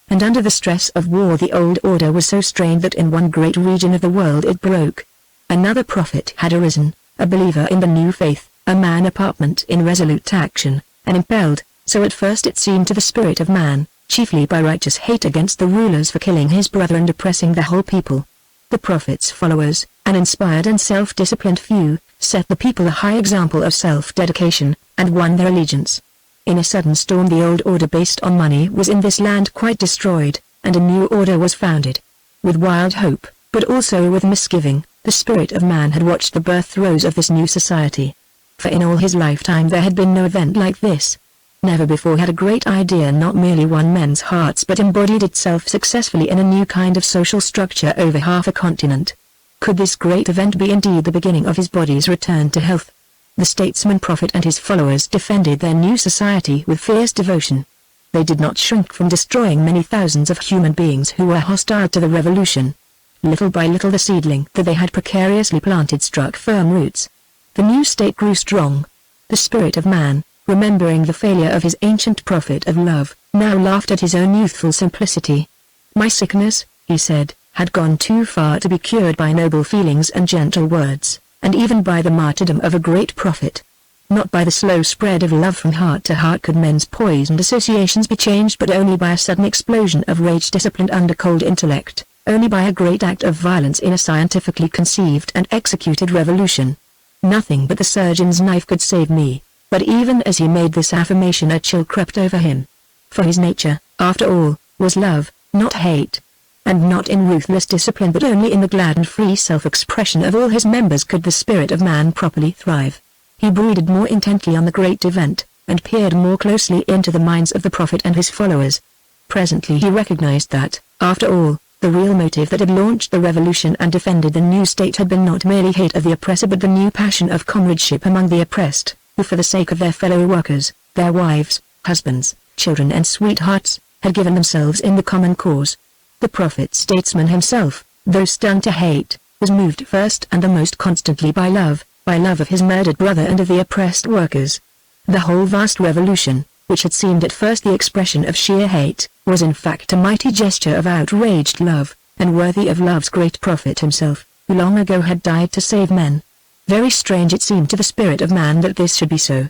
And under the stress of war the old order was so strained that in one great region of the world it broke. Another prophet had arisen, a believer in the new faith, a man apartment in resolute action, and impelled, so at first it seemed to the spirit of man, chiefly by righteous hate against the rulers for killing his brother and oppressing the whole people. The prophet's followers, an inspired and self-disciplined few, set the people a high example of self-dedication, and won their allegiance. In a sudden storm the old order based on money was in this land quite destroyed, and a new order was founded. With wild hope, but also with misgiving, the spirit of man had watched the birth throes of this new society. For in all his lifetime there had been no event like this. Never before had a great idea not merely won men's hearts but embodied itself successfully in a new kind of social structure over half a continent. Could this great event be indeed the beginning of his body's return to health? The statesman prophet and his followers defended their new society with fierce devotion. They did not shrink from destroying many thousands of human beings who were hostile to the revolution. Little by little the seedling that they had precariously planted struck firm roots. The new state grew strong. The spirit of man, remembering the failure of his ancient prophet of love, now laughed at his own youthful simplicity. My sickness, he said, had gone too far to be cured by noble feelings and gentle words, and even by the martyrdom of a great prophet. Not by the slow spread of love from heart to heart could men's poisoned associations be changed, but only by a sudden explosion of rage disciplined under cold intellect. only by a great act of violence in a scientifically conceived and executed revolution. Nothing but the surgeon's knife could save me. But even as he made this affirmation a chill crept over him. For his nature, after all, was love, not hate. And not in ruthless discipline but only in the glad and free self-expression of all his members could the spirit of man properly thrive. He brooded more intently on the great event, and peered more closely into the minds of the prophet and his followers. Presently he recognized that, after all, the real motive that had launched the revolution and defended the new state had been not merely hate of the oppressor but the new passion of comradeship among the oppressed, who for the sake of their fellow workers, their wives, husbands, children and sweethearts, had given themselves in the common cause. The prophet-statesman himself, though stung to hate, was moved first and the most constantly by love of his murdered brother and of the oppressed workers. The whole vast revolution, which had seemed at first the expression of sheer hate, was in fact a mighty gesture of outraged love, and worthy of love's great prophet himself, who long ago had died to save men. Very strange it seemed to the spirit of man that this should be so.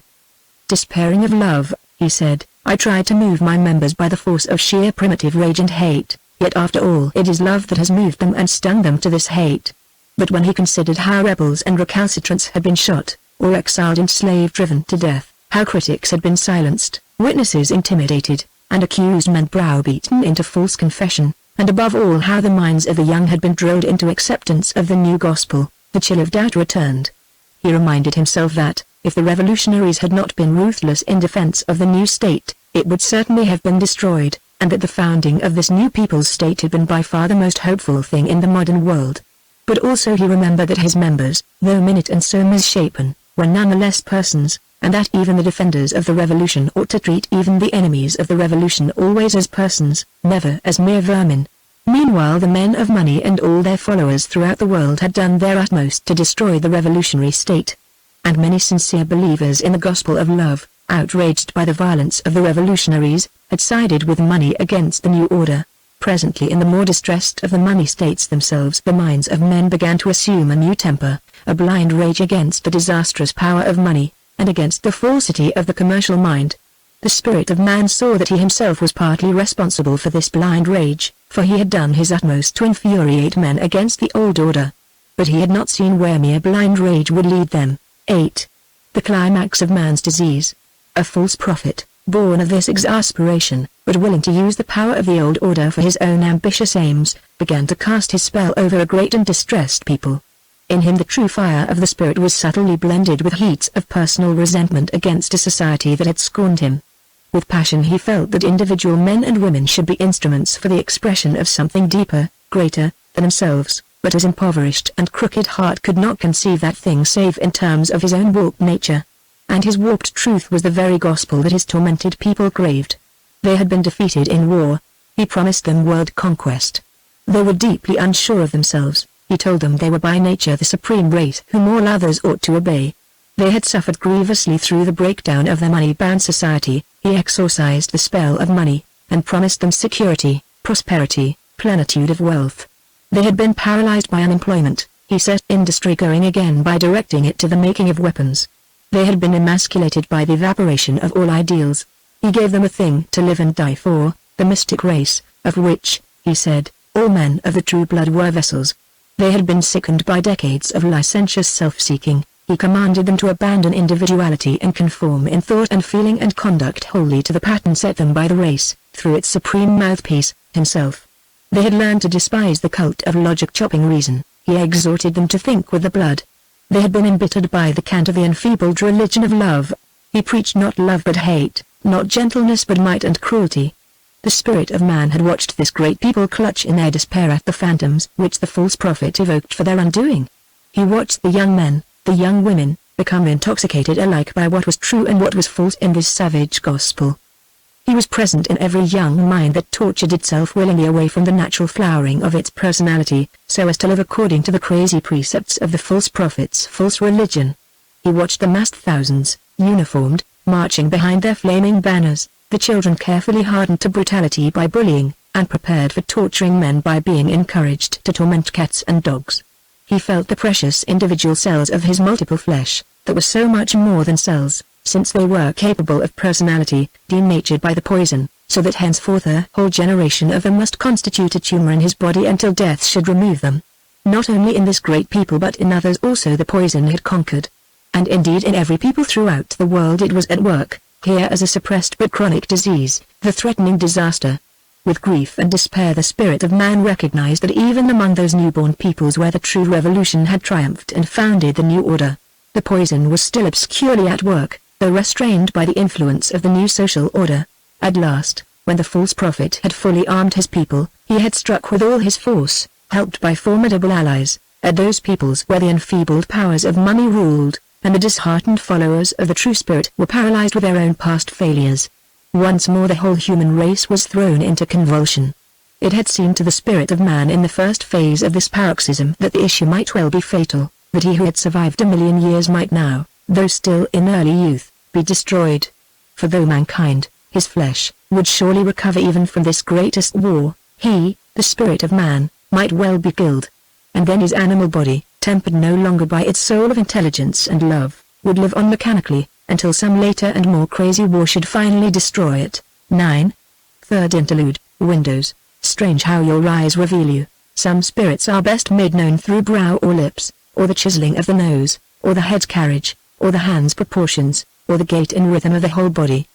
Despairing of love, he said, I tried to move my members by the force of sheer primitive rage and hate, yet after all it is love that has moved them and stung them to this hate. But when he considered how rebels and recalcitrants had been shot, or exiled and slave-driven to death, how critics had been silenced, witnesses intimidated, and accused men browbeaten into false confession, and above all how the minds of the young had been drilled into acceptance of the new gospel, the chill of doubt returned. He reminded himself that, if the revolutionaries had not been ruthless in defense of the new state, it would certainly have been destroyed, and that the founding of this new people's state had been by far the most hopeful thing in the modern world. But also he remembered that his members, though minute and so misshapen, were nonetheless persons, and that even the defenders of the revolution ought to treat even the enemies of the revolution always as persons, never as mere vermin. Meanwhile the men of money and all their followers throughout the world had done their utmost to destroy the revolutionary state. And many sincere believers in the gospel of love, outraged by the violence of the revolutionaries, had sided with money against the new order. Presently in the more distressed of the money states themselves the minds of men began to assume a new temper, a blind rage against the disastrous power of money, and against the falsity of the commercial mind. The spirit of man saw that he himself was partly responsible for this blind rage, for he had done his utmost to infuriate men against the old order. But he had not seen where mere blind rage would lead them. 8. The climax of man's disease. A false prophet, born of this exasperation, but willing to use the power of the old order for his own ambitious aims, began to cast his spell over a great and distressed people. In him the true fire of the spirit was subtly blended with heats of personal resentment against a society that had scorned him. With passion he felt that individual men and women should be instruments for the expression of something deeper, greater, than themselves, but his impoverished and crooked heart could not conceive that thing save in terms of his own warped nature. And his warped truth was the very gospel that his tormented people craved. They had been defeated in war. He promised them world conquest. They were deeply unsure of themselves. He told them they were by nature the supreme race whom all others ought to obey. They had suffered grievously through the breakdown of their money-bound society. He exorcised the spell of money, and promised them security, prosperity, plenitude of wealth. They had been paralyzed by unemployment. He set industry going again by directing it to the making of weapons. They had been emasculated by the evaporation of all ideals. He gave them a thing to live and die for, the mystic race, of which, he said, all men of the true blood were vessels. They had been sickened by decades of licentious self-seeking. He commanded them to abandon individuality and conform in thought and feeling and conduct wholly to the pattern set them by the race, through its supreme mouthpiece, himself. They had learned to despise the cult of logic-chopping reason. He exhorted them to think with the blood. They had been embittered by the cant of the enfeebled religion of love. He preached not love but hate, not gentleness but might and cruelty. The spirit of man had watched this great people clutch in their despair at the phantoms which the false prophet evoked for their undoing. He watched the young men, the young women, become intoxicated alike by what was true and what was false in this savage gospel. He was present in every young mind that tortured itself willingly away from the natural flowering of its personality, so as to live according to the crazy precepts of the false prophet's false religion. He watched the massed thousands, uniformed, marching behind their flaming banners, the children carefully hardened to brutality by bullying, and prepared for torturing men by being encouraged to torment cats and dogs. He felt the precious individual cells of his multiple flesh, that were so much more than cells, since they were capable of personality, denatured by the poison, so that henceforth a whole generation of them must constitute a tumor in his body until death should remove them. Not only in this great people but in others also the poison had conquered. And indeed in every people throughout the world it was at work, here as a suppressed but chronic disease, the threatening disaster. With grief and despair the spirit of man recognized that even among those newborn peoples where the true revolution had triumphed and founded the new order, the poison was still obscurely at work, though restrained by the influence of the new social order. At last, when the false prophet had fully armed his people, he had struck with all his force, helped by formidable allies, at those peoples where the enfeebled powers of money ruled, and the disheartened followers of the true spirit were paralyzed with their own past failures. Once more the whole human race was thrown into convulsion. It had seemed to the spirit of man in the first phase of this paroxysm that the issue might well be fatal, that he who had survived 1,000,000 years might now, though still in early youth, be destroyed. For though mankind, his flesh, would surely recover even from this greatest war, he, the spirit of man, might well be killed. And then his animal body, tempered no longer by its soul of intelligence and love, would live on mechanically, until some later and more crazy war should finally destroy it. 9. Third Interlude, Windows. Strange how your eyes reveal you. Some spirits are best made known through brow or lips, or the chiseling of the nose, or the head carriage, or the hand's proportions, or the gait and rhythm of the whole body.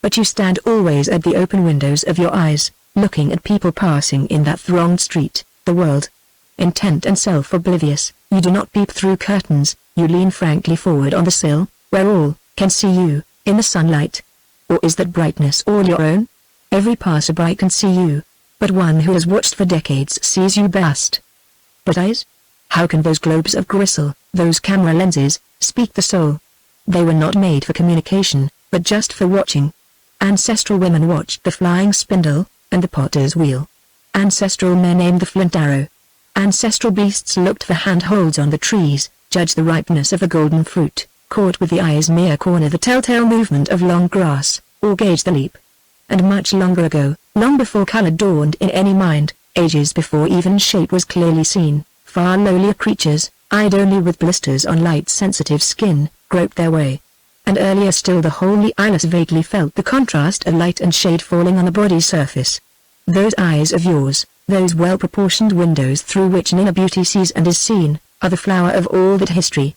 But you stand always at the open windows of your eyes, looking at people passing in that thronged street, the world. Intent and self-oblivious, you do not peep through curtains, you lean frankly forward on the sill, where all can see you, in the sunlight. Or is that brightness all your own? Every passerby can see you, but one who has watched for decades sees you best. But eyes? How can those globes of gristle, those camera lenses, speak the soul? They were not made for communication, but just for watching. Ancestral women watched the flying spindle, and the potter's wheel. Ancestral men aimed the flint arrow. Ancestral beasts looked for handholds on the trees, judged the ripeness of the golden fruit, caught with the eye's mere corner the telltale movement of long grass, or gauged the leap. And much longer ago, long before color dawned in any mind, ages before even shape was clearly seen, far lowlier creatures, eyed only with blisters on light-sensitive skin, groped their way. And earlier still the wholly eyeless vaguely felt the contrast of light and shade falling on the body's surface. Those eyes of yours, those well-proportioned windows through which an inner beauty sees and is seen, are the flower of all that history.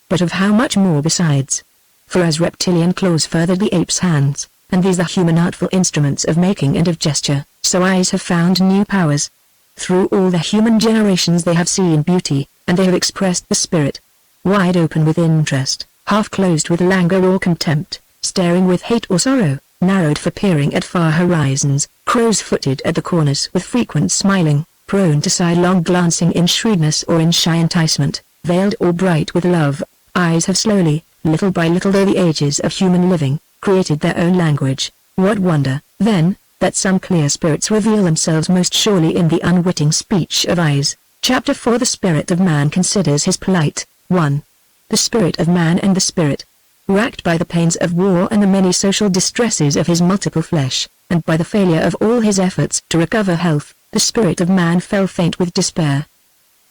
But of how much more besides? For as reptilian claws furthered the ape's hands, and these the human artful instruments of making and of gesture, so eyes have found new powers. Through all the human generations they have seen beauty, and they have expressed the spirit. Wide open with interest, half closed with languor or contempt, staring with hate or sorrow, narrowed for peering at far horizons, crow's-footed at the corners with frequent smiling, prone to sidelong glancing in shrewdness or in shy enticement, veiled or bright with love, eyes have slowly, little by little though the ages of human living, created their own language. What wonder, then, that some clear spirits reveal themselves most surely in the unwitting speech of eyes. Chapter 4 The Spirit of Man considers his plight. 1. The spirit of man and the spirit. Racked by the pains of war and the many social distresses of his multiple flesh, and by the failure of all his efforts to recover health, the spirit of man fell faint with despair.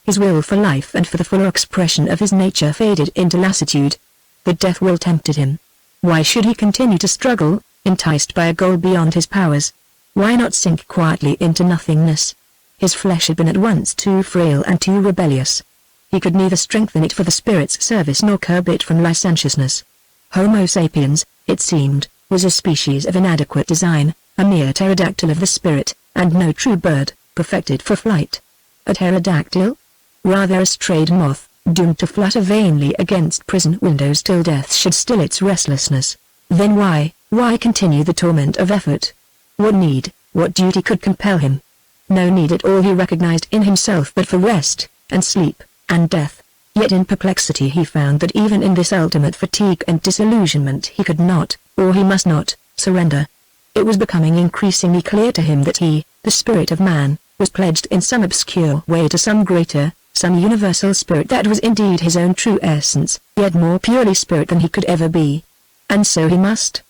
His will for life and for the fuller expression of his nature faded into lassitude. The death will tempted him. Why should he continue to struggle, enticed by a goal beyond his powers? Why not sink quietly into nothingness? His flesh had been at once too frail and too rebellious. He could neither strengthen it for the spirit's service nor curb it from licentiousness. Homo sapiens, it seemed, was a species of inadequate design, a mere pterodactyl of the spirit, and no true bird, perfected for flight. A pterodactyl? Rather a strayed moth, doomed to flutter vainly against prison windows till death should still its restlessness. Then why continue the torment of effort? What need, what duty could compel him? No need at all he recognized in himself but for rest, and sleep, and death. Yet in perplexity he found that even in this ultimate fatigue and disillusionment he could not, or he must not, surrender. It was becoming increasingly clear to him that he, the spirit of man, was pledged in some obscure way to some greater, some universal spirit that was indeed his own true essence, yet more purely spirit than he could ever be. And so he must,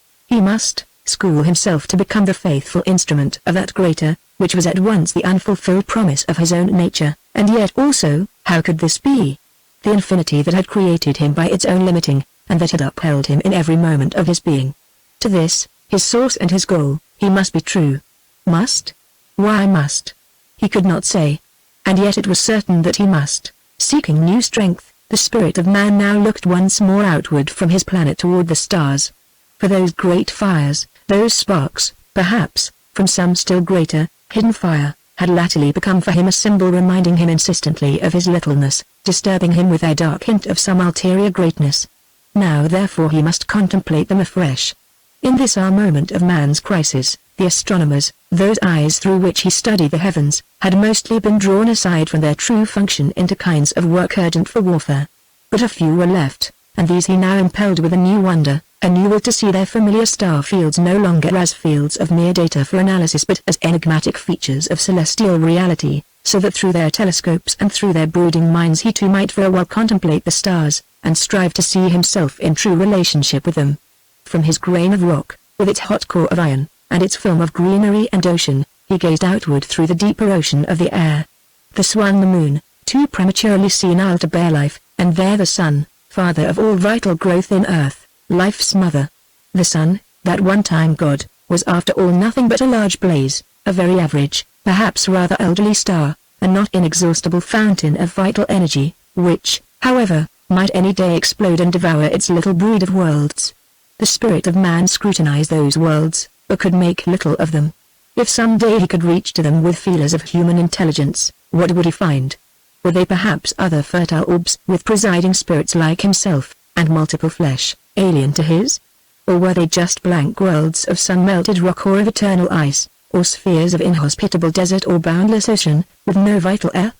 school himself to become the faithful instrument of that greater, which was at once the unfulfilled promise of his own nature, and yet also, how could this be? The infinity that had created him by its own limiting, and that had upheld him in every moment of his being. To this, his source and his goal, He must be true. Must? Why must? He could not say. And yet it was certain that he must. Seeking new strength, the spirit of man now looked once more outward from his planet toward the stars. For those great fires, those sparks, perhaps, from some still greater, hidden fire, had latterly become for him a symbol reminding him insistently of his littleness, disturbing him with their dark hint of some ulterior greatness. Now therefore he must contemplate them afresh. In this our moment of man's crisis, the astronomers, those eyes through which he studied the heavens, had mostly been drawn aside from their true function into kinds of work urgent for warfare. But a few were left, and these he now impelled with a new wonder, a new will to see their familiar star fields no longer as fields of mere data for analysis but as enigmatic features of celestial reality, so that through their telescopes and through their brooding minds he too might for a while contemplate the stars, and strive to see himself in true relationship with them. From his grain of rock, with its hot core of iron, and its film of greenery and ocean, he gazed outward through the deeper ocean of the air. The swung the moon, too prematurely senile to bear life, and there the sun, father of all vital growth in earth, life's mother. The sun, that one time God, was after all nothing but a large blaze, a very average, perhaps rather elderly star, a not inexhaustible fountain of vital energy, which, however, might any day explode and devour its little brood of worlds. The spirit of man scrutinized those worlds, but could make little of them. If some day he could reach to them with feelers of human intelligence, what would he find? Were they perhaps other fertile orbs with presiding spirits like himself, and multiple flesh, alien to his? Or were they just blank worlds of sun-melted rock or of eternal ice, or spheres of inhospitable desert or boundless ocean, with no vital air?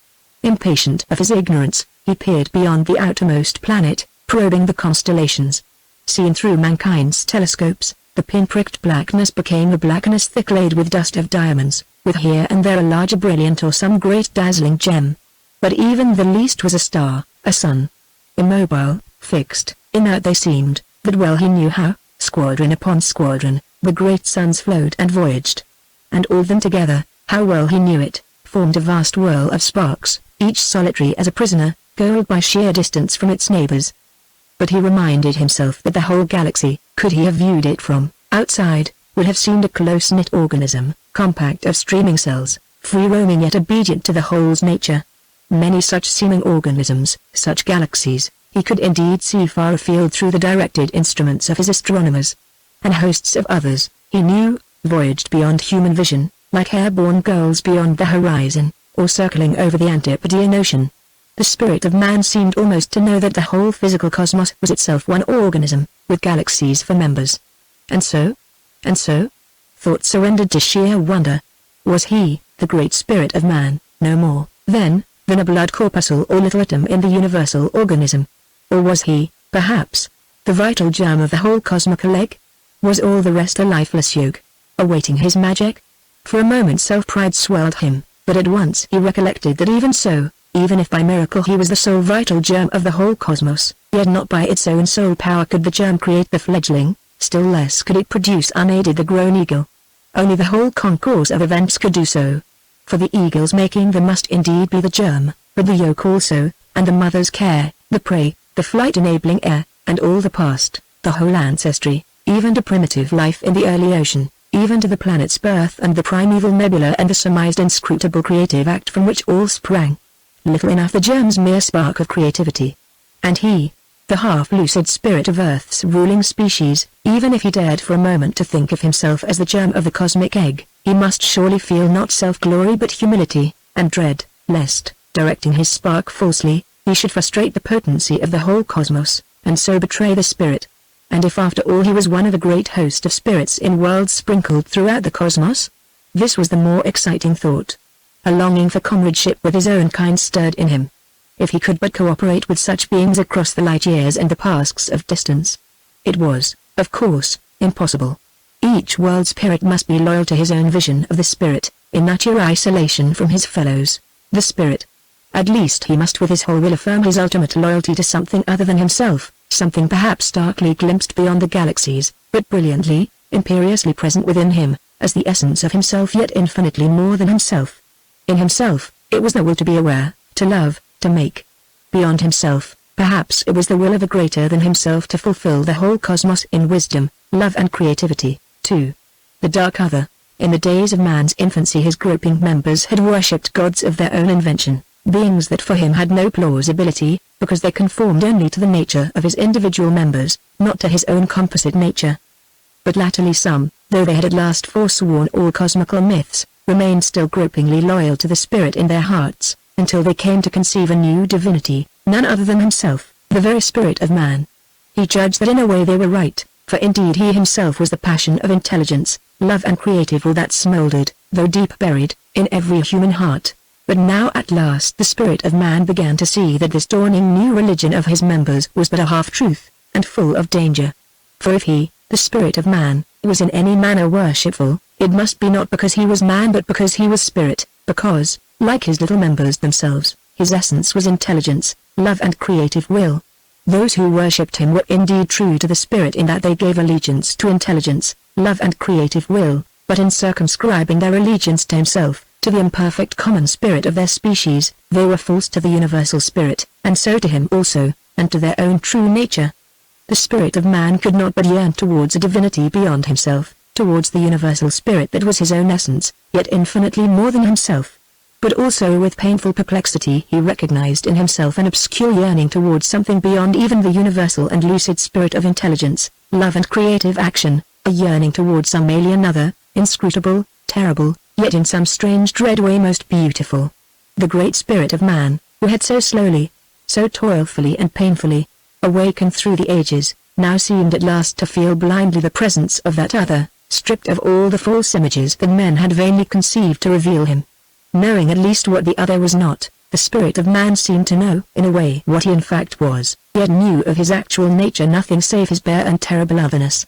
Impatient of his ignorance, he peered beyond the outermost planet, probing the constellations. Seen through mankind's telescopes, the pin-pricked blackness became a blackness thick laid with dust of diamonds, with here and there a larger brilliant or some great dazzling gem. But even the least was a star, a sun. Immobile, fixed, inert they seemed, but well he knew how, squadron upon squadron, the great suns flowed and voyaged. And all of them together, how well he knew it, formed a vast whirl of sparks, each solitary as a prisoner, goaled by sheer distance from its neighbors. But he reminded himself that the whole galaxy, could he have viewed it from outside, would have seemed a close-knit organism, compact of streaming cells, free-roaming yet obedient to the whole's nature. Many such seeming organisms, such galaxies, he could indeed see far afield through the directed instruments of his astronomers. And hosts of others, he knew, voyaged beyond human vision, like airborne gulls beyond the horizon, or circling over the Antipodean Ocean. The spirit of man seemed almost to know that the whole physical cosmos was itself one organism, with galaxies for members. And so? Thought surrendered to sheer wonder. Was he, the great spirit of man, no more, then, than a blood corpuscle or little atom in the universal organism? Or was he, perhaps, the vital germ of the whole cosmical egg? Was all the rest a lifeless yolk, awaiting his magic? For a moment self-pride swelled him, but at once he recollected that even so, even if by miracle he was the sole vital germ of the whole cosmos, yet not by its own sole power could the germ create the fledgling, still less could it produce unaided the grown eagle. Only the whole concourse of events could do so. For the eagle's making there must indeed be the germ, but the yolk also, and the mother's care, the prey, the flight-enabling air, and all the past, the whole ancestry, even to primitive life in the early ocean, even to the planet's birth and the primeval nebula and the surmised inscrutable creative act from which all sprang. Little enough the germ's mere spark of creativity. And he, the half-lucid spirit of Earth's ruling species, even if he dared for a moment to think of himself as the germ of the cosmic egg, he must surely feel not self-glory but humility, and dread, lest, directing his spark falsely, he should frustrate the potency of the whole cosmos, and so betray the spirit. And if after all he was one of a great host of spirits in worlds sprinkled throughout the cosmos? This was the more exciting thought. A longing for comradeship with his own kind stirred in him. If he could but cooperate with such beings across the light years and the pasks of distance. It was, of course, impossible. Each world spirit must be loyal to his own vision of the spirit, in utter isolation from his fellows. The spirit. At least he must with his whole will affirm his ultimate loyalty to something other than himself, something perhaps darkly glimpsed beyond the galaxies, but brilliantly, imperiously present within him, as the essence of himself yet infinitely more than himself. In himself, it was the will to be aware, to love, to make. Beyond himself, perhaps it was the will of a greater than himself to fulfill the whole cosmos in wisdom, love and creativity, too. the dark other. In the days of man's infancy his groping members had worshipped gods of their own invention, beings that for him had no plausibility, because they conformed only to the nature of his individual members, not to his own composite nature. But latterly some, though they had at last forsworn all cosmical myths, remained still gropingly loyal to the spirit in their hearts, until they came to conceive a new divinity, none other than himself, the very spirit of man. He judged that in a way they were right, for indeed he himself was the passion of intelligence, love and creative will that smouldered, though deep buried, in every human heart. But now at last the spirit of man began to see that this dawning new religion of his members was but a half-truth, and full of danger. For if he, the spirit of man, was in any manner worshipful, it must be not because he was man but because he was spirit, because, like his little members themselves, his essence was intelligence, love and creative will. Those who worshipped him were indeed true to the spirit in that they gave allegiance to intelligence, love and creative will, but in circumscribing their allegiance to himself, to the imperfect common spirit of their species, they were false to the universal spirit, and so to him also, and to their own true nature. The spirit of man could not but yearn towards a divinity beyond himself, towards the universal spirit that was his own essence, yet infinitely more than himself. But also with painful perplexity he recognized in himself an obscure yearning towards something beyond even the universal and lucid spirit of intelligence, love and creative action, a yearning towards some alien other, inscrutable, terrible, yet in some strange dread way most beautiful. The great spirit of man, who had so slowly, so toilfully and painfully, awakened through the ages, now seemed at last to feel blindly the presence of that other, stripped of all the false images that men had vainly conceived to reveal him. Knowing at least what the other was not, the spirit of man seemed to know, in a way, what he in fact was, yet knew of his actual nature nothing save his bare and terrible otherness.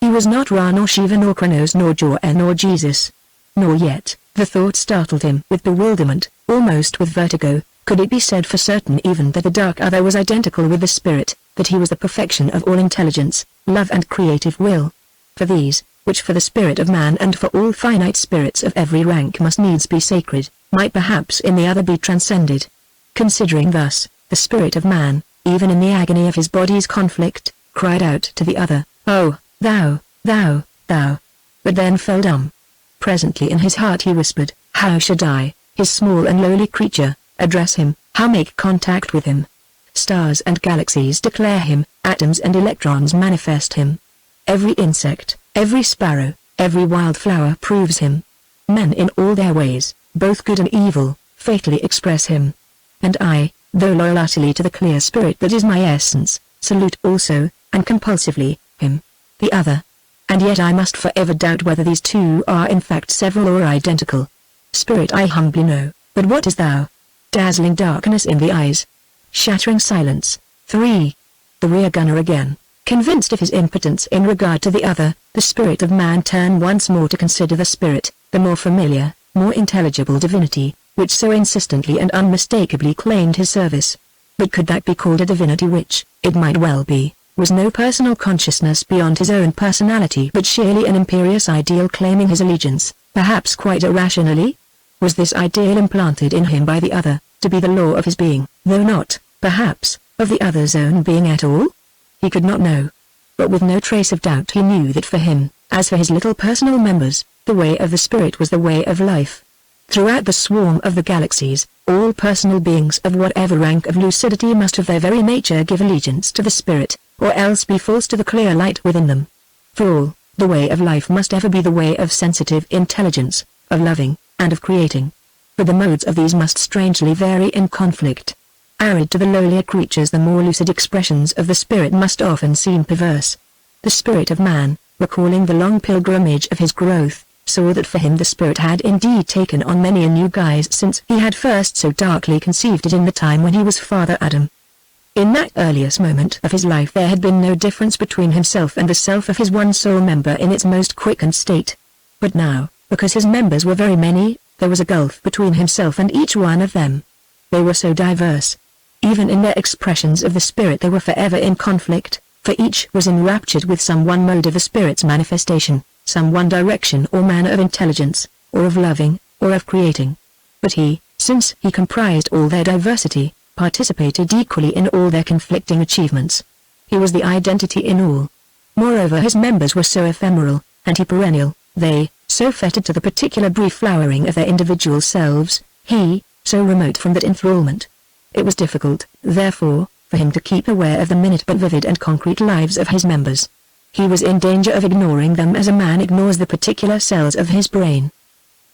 He was not Ra nor Shiva nor Kronos nor Jor nor Jesus. Nor yet, the thought startled him with bewilderment, almost with vertigo, could it be said for certain even that the dark other was identical with the spirit, that he was the perfection of all intelligence, love and creative will. For these, which for the spirit of man and for all finite spirits of every rank must needs be sacred, might perhaps in the other be transcended. Considering thus, the spirit of man, even in the agony of his body's conflict, cried out to the other, "Oh, thou, thou, thou," but then fell dumb. Presently in his heart he whispered, "How should I, his small and lowly creature, address him, how make contact with him? Stars and galaxies declare him, atoms and electrons manifest him. Every insect, every sparrow, every wildflower proves him. Men in all their ways, both good and evil, fatally express him. And I, though loyal utterly to the clear spirit that is my essence, salute also, and compulsively, him, the other. And yet I must forever doubt whether these two are in fact several or identical. Spirit I humbly know, but what is thou? Dazzling darkness in the eyes. Shattering silence. 3. The rear gunner again, convinced of his impotence in regard to the other, the spirit of man turned once more to consider the spirit, the more familiar, more intelligible divinity, which so insistently and unmistakably claimed his service. But could that be called a divinity which, it might well be, was no personal consciousness beyond his own personality but sheerly an imperious ideal claiming his allegiance, perhaps quite irrationally? Was this ideal implanted in him by the other, to be the law of his being, though not, perhaps, of the other's own being at all? He could not know. But with no trace of doubt he knew that for him, as for his little personal members, the way of the spirit was the way of life. Throughout the swarm of the galaxies, all personal beings of whatever rank of lucidity must of their very nature give allegiance to the spirit, or else be false to the clear light within them. For all, the way of life must ever be the way of sensitive intelligence, of loving, and of creating. But the modes of these must strangely vary in conflict. Arid to the lowlier creatures the more lucid expressions of the spirit must often seem perverse. The spirit of man, recalling the long pilgrimage of his growth, saw that for him the spirit had indeed taken on many a new guise since he had first so darkly conceived it in the time when he was Father Adam. In that earliest moment of his life there had been no difference between himself and the self of his one sole member in its most quickened state. But now, because his members were very many, there was a gulf between himself and each one of them. They were so diverse. Even in their expressions of the spirit they were forever in conflict, for each was enraptured with some one mode of the spirit's manifestation, some one direction or manner of intelligence, or of loving, or of creating. But he, since he comprised all their diversity, participated equally in all their conflicting achievements. He was the identity in all. Moreover his members were so ephemeral, and he perennial, They, so fettered to the particular brief flowering of their individual selves, he, so remote from that enthrallment. It was difficult, therefore, for him to keep aware of the minute but vivid and concrete lives of his members. He was in danger of ignoring them as a man ignores the particular cells of his brain.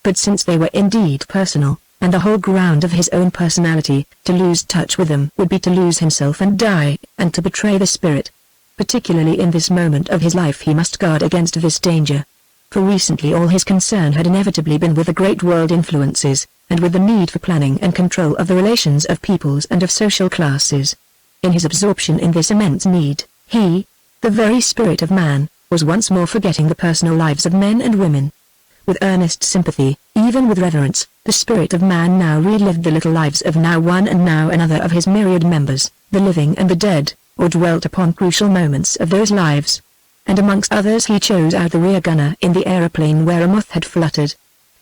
But since they were indeed personal, and the whole ground of his own personality, to lose touch with them would be to lose himself and die, and to betray the spirit. Particularly in this moment of his life he must guard against this danger. For recently all his concern had inevitably been with the great world influences, and with the need for planning and control of the relations of peoples and of social classes. In his absorption in this immense need, he, the very spirit of man, was once more forgetting the personal lives of men and women. With earnest sympathy, even with reverence, the spirit of man now relived the little lives of now one and now another of his myriad members, the living and the dead, or dwelt upon crucial moments of those lives. And amongst others he chose out the rear gunner in the aeroplane where a moth had fluttered.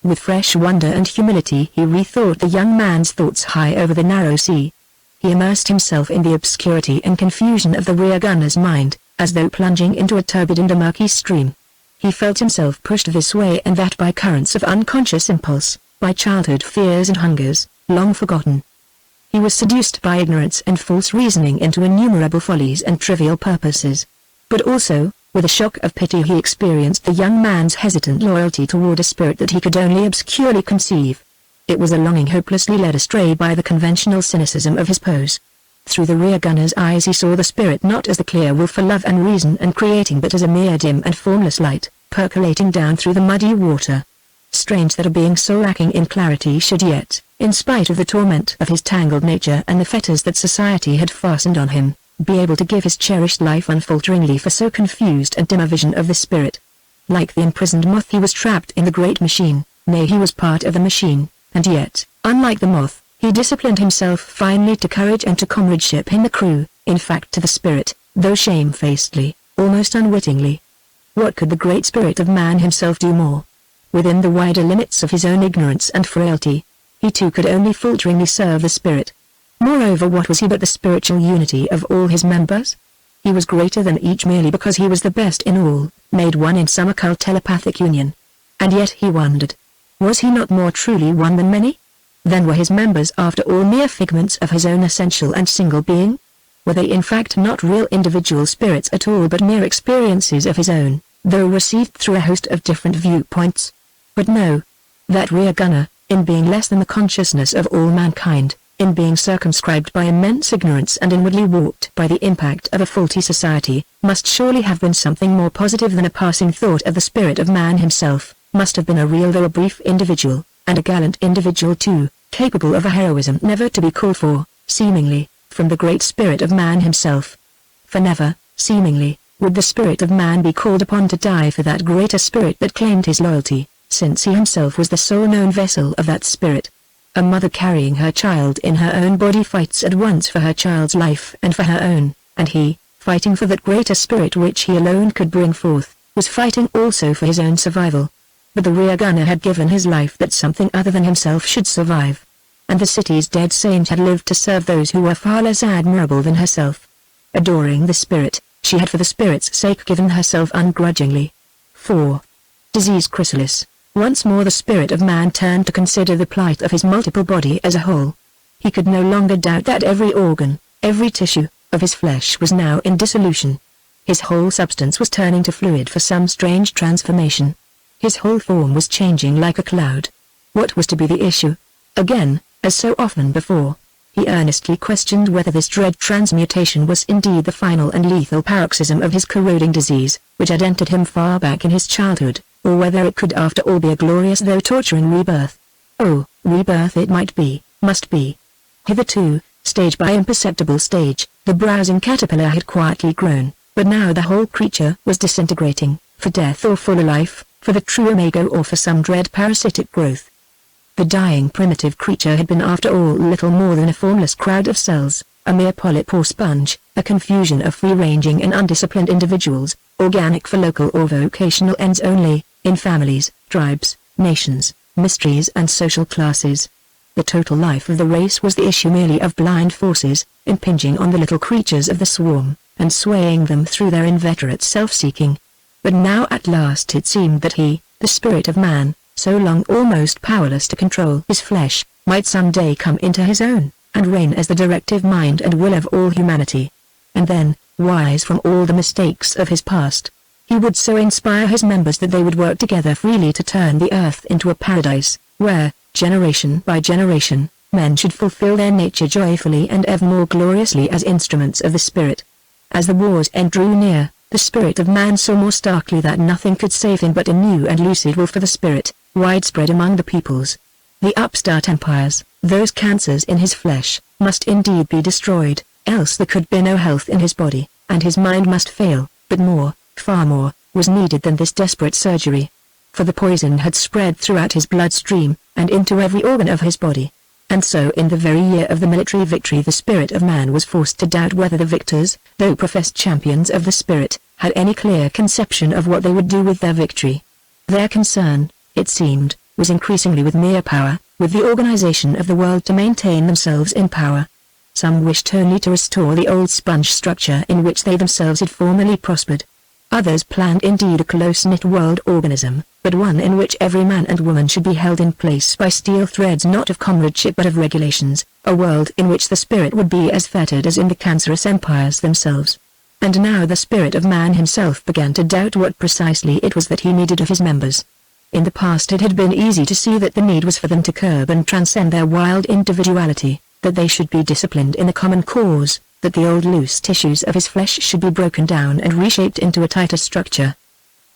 With fresh wonder and humility he rethought the young man's thoughts high over the narrow sea. He immersed himself in the obscurity and confusion of the rear gunner's mind, as though plunging into a turbid and a murky stream. He felt himself pushed this way and that by currents of unconscious impulse, by childhood fears and hungers, long forgotten. He was seduced by ignorance and false reasoning into innumerable follies and trivial purposes. But also, with a shock of pity he experienced the young man's hesitant loyalty toward a spirit that he could only obscurely conceive. It was a longing hopelessly led astray by the conventional cynicism of his pose. Through the rear gunner's eyes he saw the spirit not as the clear will for love and reason and creating but as a mere dim and formless light, percolating down through the muddy water. Strange that a being so lacking in clarity should yet, in spite of the torment of his tangled nature and the fetters that society had fastened on him, be able to give his cherished life unfalteringly for so confused and dim a vision of the spirit. Like the imprisoned moth he was trapped in the great machine, nay he was part of the machine, and yet, unlike the moth, he disciplined himself finely to courage and to comradeship in the crew, in fact to the spirit, though shamefacedly, almost unwittingly. What could the great spirit of man himself do more? Within the wider limits of his own ignorance and frailty, he too could only falteringly serve the spirit. Moreover, what was he but the spiritual unity of all his members? He was greater than each merely because he was the best in all, made one in some occult telepathic union. And yet he wondered. Was he not more truly one than many? Then were his members after all mere figments of his own essential and single being? Were they in fact not real individual spirits at all but mere experiences of his own, though received through a host of different viewpoints? But no. That rear gunner, in being less than the consciousness of all mankind, in being circumscribed by immense ignorance and inwardly warped by the impact of a faulty society, must surely have been something more positive than a passing thought of the spirit of man himself, must have been a real though a brief individual, and a gallant individual too, capable of a heroism never to be called for, seemingly, from the great spirit of man himself. For never, seemingly, would the spirit of man be called upon to die for that greater spirit that claimed his loyalty, since he himself was the sole known vessel of that spirit. A mother carrying her child in her own body fights at once for her child's life and for her own, and he, fighting for that greater spirit which he alone could bring forth, was fighting also for his own survival. But the rear gunner had given his life that something other than himself should survive. And the city's dead saint had lived to serve those who were far less admirable than herself. Adoring the spirit, she had for the spirit's sake given herself ungrudgingly. 4. Disease chrysalis. Once more the spirit of man turned to consider the plight of his multiple body as a whole. He could no longer doubt that every organ, every tissue, of his flesh was now in dissolution. His whole substance was turning to fluid for some strange transformation. His whole form was changing like a cloud. What was to be the issue? Again, as so often before, he earnestly questioned whether this dread transmutation was indeed the final and lethal paroxysm of his corroding disease, which had entered him far back in his childhood, or whether it could after all be a glorious though torturing rebirth. Oh, rebirth it might be, must be. Hitherto, stage by imperceptible stage, the browsing caterpillar had quietly grown, but now the whole creature was disintegrating, for death or for life, for the true omega or for some dread parasitic growth. The dying primitive creature had been after all little more than a formless crowd of cells, a mere polyp or sponge, a confusion of free-ranging and undisciplined individuals, organic for local or vocational ends only, in families, tribes, nations, mysteries and social classes. The total life of the race was the issue merely of blind forces, impinging on the little creatures of the swarm, and swaying them through their inveterate self-seeking. But now at last it seemed that he, The spirit of man, so long almost powerless to control his flesh, might someday come into his own, and reign as the directive mind and will of all humanity. And then, wise from all the mistakes of his past, he would so inspire his members that they would work together freely to turn the earth into a paradise, where, generation by generation, men should fulfill their nature joyfully and ever more gloriously as instruments of the Spirit. As the war's end drew near, the spirit of man saw more starkly that nothing could save him but a new and lucid will for the Spirit, widespread among the peoples. The upstart empires, those cancers in his flesh, must indeed be destroyed, else there could be no health in his body, and his mind must fail, but more, far more, was needed than this desperate surgery. For the poison had spread throughout his bloodstream, and into every organ of his body. And so in the very year of the military victory the spirit of man was forced to doubt whether the victors, though professed champions of the spirit, had any clear conception of what they would do with their victory. Their concern, it seemed, was increasingly with mere power, with the organization of the world to maintain themselves in power. Some wished only to restore the old sponge structure in which they themselves had formerly prospered. Others planned indeed a close-knit world organism, but one in which every man and woman should be held in place by steel threads not of comradeship but of regulations, a world in which the spirit would be as fettered as in the cancerous empires themselves. And now the spirit of man himself began to doubt what precisely it was that he needed of his members. In the past it had been easy to see that the need was for them to curb and transcend their wild individuality, that they should be disciplined in a common cause, that the old loose tissues of his flesh should be broken down and reshaped into a tighter structure.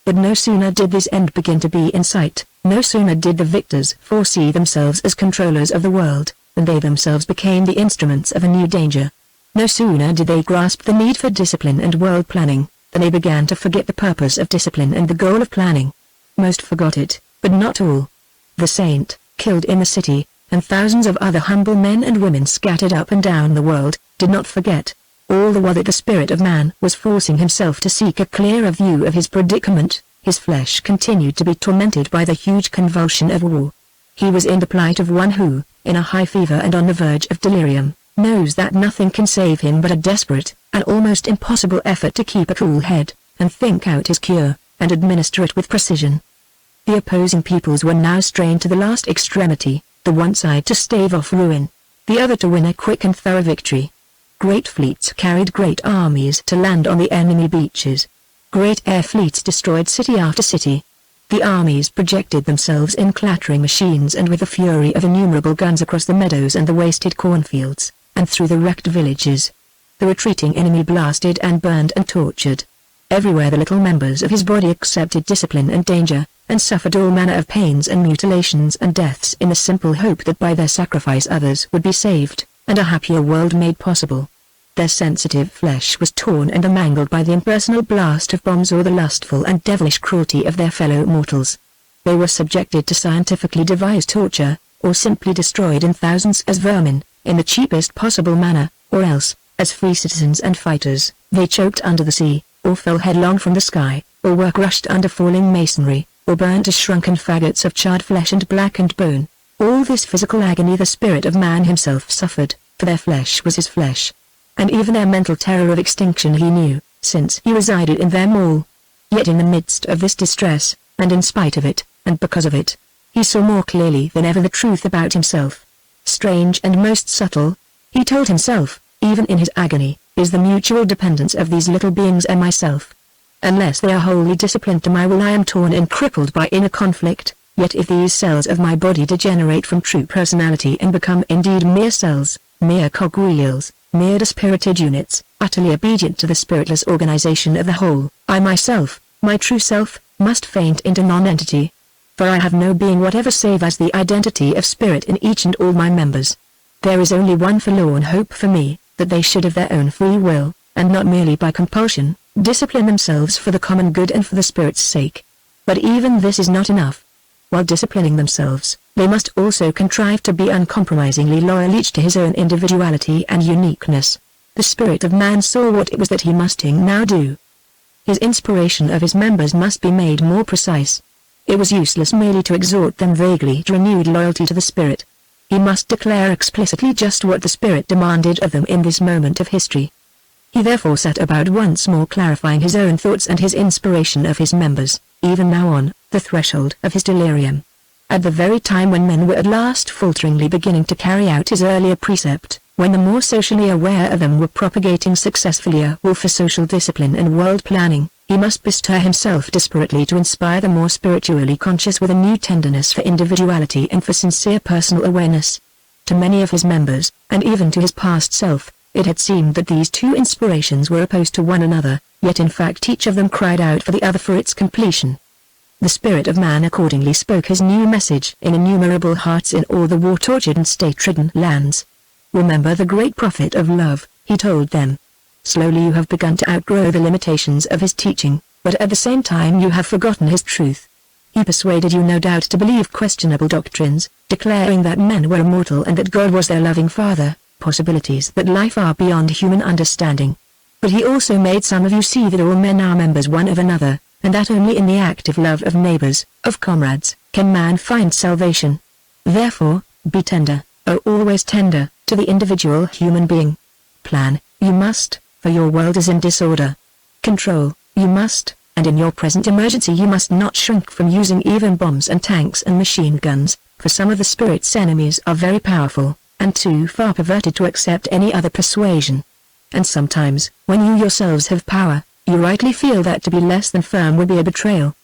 But no sooner did this end begin to be in sight, no sooner did the victors foresee themselves as controllers of the world, than they themselves became the instruments of a new danger. No sooner did they grasp the need for discipline and world planning, than they began to forget the purpose of discipline and the goal of planning. Most forgot it, but not all. The saint, killed in the city, and thousands of other humble men and women scattered up and down the world, did not forget, all the while that the spirit of man was forcing himself to seek a clearer view of his predicament. His flesh continued to be tormented by the huge convulsion of war. He was in the plight of one who, in a high fever and on the verge of delirium, knows that nothing can save him but a desperate, and almost impossible effort to keep a cool head, and think out his cure, and administer it with precision. The opposing peoples were now strained to the last extremity, the one side to stave off ruin, the other to win a quick and thorough victory. Great fleets carried great armies to land on the enemy beaches. Great air fleets destroyed city after city. The armies projected themselves in clattering machines and with the fury of innumerable guns across the meadows and the wasted cornfields, and through the wrecked villages. The retreating enemy blasted and burned and tortured. Everywhere the little members of his body accepted discipline and danger, and suffered all manner of pains and mutilations and deaths in the simple hope that by their sacrifice others would be saved, and a happier world made possible. Their sensitive flesh was torn and mangled by the impersonal blast of bombs or the lustful and devilish cruelty of their fellow mortals. They were subjected to scientifically devised torture, or simply destroyed in thousands as vermin, in the cheapest possible manner, or else, as free citizens and fighters, they choked under the sea, or fell headlong from the sky, or were crushed under falling masonry, or burned to shrunken faggots of charred flesh and blackened bone. All this physical agony the spirit of man himself suffered, for their flesh was his flesh. And even their mental terror of extinction he knew, since he resided in them all. Yet in the midst of this distress, and in spite of it, and because of it, he saw more clearly than ever the truth about himself. Strange and most subtle, he told himself, even in his agony, is the mutual dependence of these little beings and myself. Unless they are wholly disciplined to my will I am torn and crippled by inner conflict, yet if these cells of my body degenerate from true personality and become indeed mere cells, mere cogwheels, mere dispirited units, utterly obedient to the spiritless organization of the whole, I myself, my true self, must faint into non-entity. For I have no being whatever save as the identity of spirit in each and all my members. There is only one forlorn hope for me, that they should of their own free will, and not merely by compulsion, discipline themselves for the common good and for the spirit's sake. But even this is not enough. While disciplining themselves, they must also contrive to be uncompromisingly loyal each to his own individuality and uniqueness. The spirit of man saw what it was that he must now do. His inspiration of his members must be made more precise. It was useless merely to exhort them vaguely to renewed loyalty to the spirit. He must declare explicitly just what the spirit demanded of them in this moment of history. He therefore set about once more clarifying his own thoughts and his inspiration of his members, even now on the threshold of his delirium. At the very time when men were at last falteringly beginning to carry out his earlier precept, when the more socially aware of them were propagating successfully a will for social discipline and world planning, he must bestir himself desperately to inspire the more spiritually conscious with a new tenderness for individuality and for sincere personal awareness. To many of his members, and even to his past self, it had seemed that these two inspirations were opposed to one another, yet in fact each of them cried out for the other for its completion. The spirit of man accordingly spoke his new message in innumerable hearts in all the war-tortured and state-ridden lands. Remember the great prophet of love, he told them. Slowly you have begun to outgrow the limitations of his teaching, but at the same time you have forgotten his truth. He persuaded you no doubt to believe questionable doctrines, declaring that men were immortal and that God was their loving Father, possibilities that lie far beyond human understanding. But he also made some of you see that all men are members one of another, and that only in the active love of neighbors, of comrades, can man find salvation. Therefore, be tender, oh always tender, to the individual human being. Plan, you must, for your world is in disorder. Control, you must, and in your present emergency you must not shrink from using even bombs and tanks and machine guns, for some of the spirit's enemies are very powerful, and too far perverted to accept any other persuasion. And sometimes, when you yourselves have power, you rightly feel that to be less than firm will be a betrayal.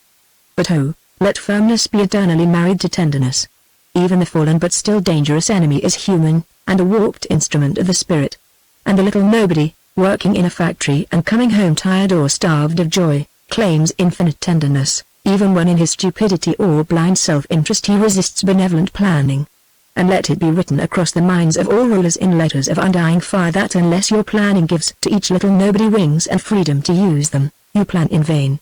But oh, let firmness be eternally married to tenderness. Even the fallen but still dangerous enemy is human, and a warped instrument of the spirit. And the little nobody, working in a factory and coming home tired or starved of joy, claims infinite tenderness, even when in his stupidity or blind self-interest he resists benevolent planning. And let it be written across the minds of all rulers in letters of undying fire that unless your planning gives to each little nobody wings and freedom to use them, you plan in vain.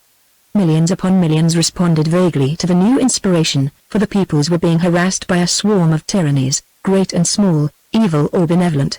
Millions upon millions responded vaguely to the new inspiration, for the peoples were being harassed by a swarm of tyrannies, great and small, evil or benevolent.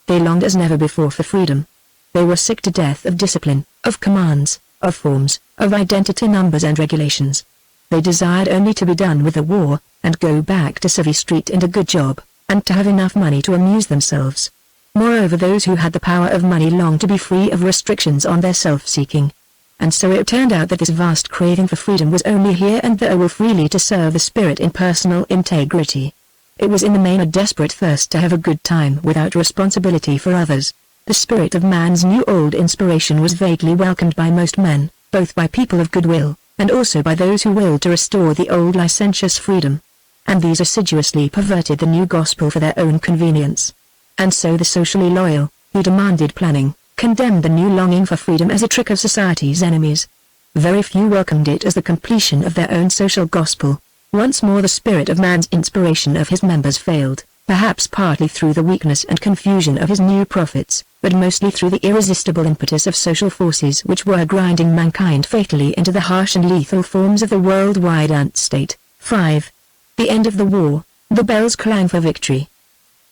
They longed as never before for freedom. They were sick to death of discipline, of commands, of forms, of identity numbers and regulations. They desired only to be done with the war, and go back to Civvy Street and a good job, and to have enough money to amuse themselves. Moreover, those who had the power of money longed to be free of restrictions on their self-seeking. And so it turned out that this vast craving for freedom was only here and there a will freely to serve the spirit in personal integrity. It was in the main a desperate thirst to have a good time without responsibility for others. The spirit of man's new old inspiration was vaguely welcomed by most men, both by people of goodwill, and also by those who willed to restore the old licentious freedom. And these assiduously perverted the new gospel for their own convenience. And so the socially loyal, who demanded planning, condemned the new longing for freedom as a trick of society's enemies. Very few welcomed it as the completion of their own social gospel. Once more the spirit of man's inspiration of his members failed, perhaps partly through the weakness and confusion of his new prophets, but mostly through the irresistible impetus of social forces which were grinding mankind fatally into the harsh and lethal forms of the worldwide ant-state. 5. The end of the war, the bells clang for victory.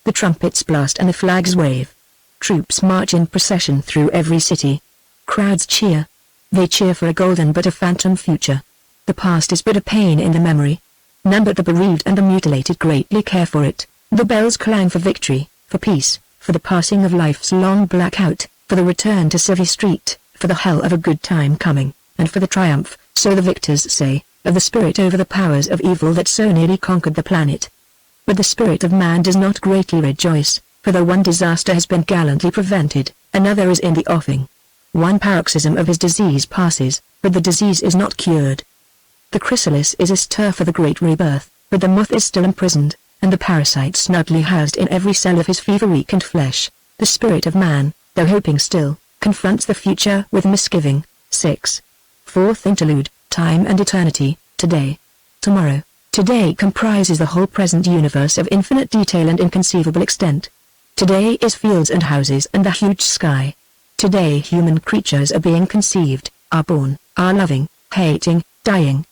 The trumpets blast and the flags wave. Troops march in procession through every city. Crowds cheer. They cheer for a golden but a phantom future. The past is but a pain in the memory. None but the bereaved and the mutilated greatly care for it. The bells clang for victory, for peace, for the passing of life's long blackout, for the return to Civvy Street, for the hell of a good time coming, and for the triumph, so the victors say, of the spirit over the powers of evil that so nearly conquered the planet. But the spirit of man does not greatly rejoice, for though one disaster has been gallantly prevented, another is in the offing. One paroxysm of his disease passes, but the disease is not cured. The chrysalis is astir for the great rebirth, but the moth is still imprisoned, and the parasite snugly housed in every cell of his fever-weakened flesh. The spirit of man, though hoping still, confronts the future with misgiving. 6. Fourth interlude, time and eternity, today. Tomorrow. Today comprises the whole present universe of infinite detail and inconceivable extent. Today is fields and houses and the huge sky. Today human creatures are being conceived, are born, are loving, hating, dying.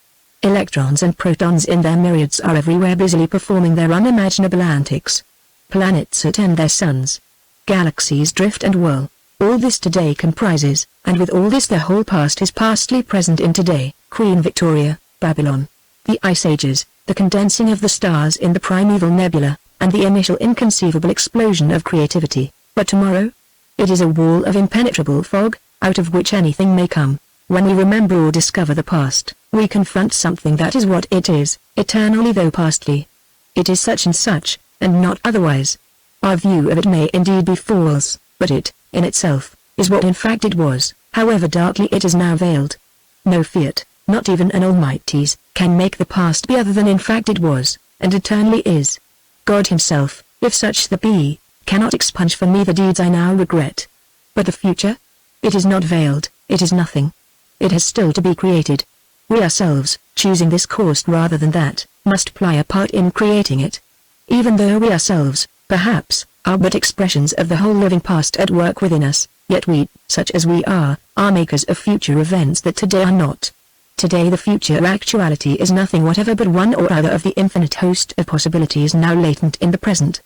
Electrons and protons in their myriads are everywhere busily performing their unimaginable antics. Planets attend their suns. Galaxies drift and whirl. All this today comprises, and with all this the whole past is pastly present in today, Queen Victoria, Babylon. The Ice Ages, the condensing of the stars in the primeval nebula, and the initial inconceivable explosion of creativity. But tomorrow? It is a wall of impenetrable fog, out of which anything may come. When we remember or discover the past, we confront something that is what it is, eternally though pastly. It is such and such, and not otherwise. Our view of it may indeed be false, but it, in itself, is what in fact it was, however darkly it is now veiled. No fiat, not even an almighty's, can make the past be other than in fact it was, and eternally is. God himself, if such there be, cannot expunge for me the deeds I now regret. But the future? It is not veiled, it is nothing. It has still to be created. We ourselves, choosing this course rather than that, must play a part in creating it. Even though we ourselves, perhaps, are but expressions of the whole living past at work within us, yet we, such as we are makers of future events that today are not. Today the future actuality is nothing whatever but one or other of the infinite host of possibilities now latent in the present.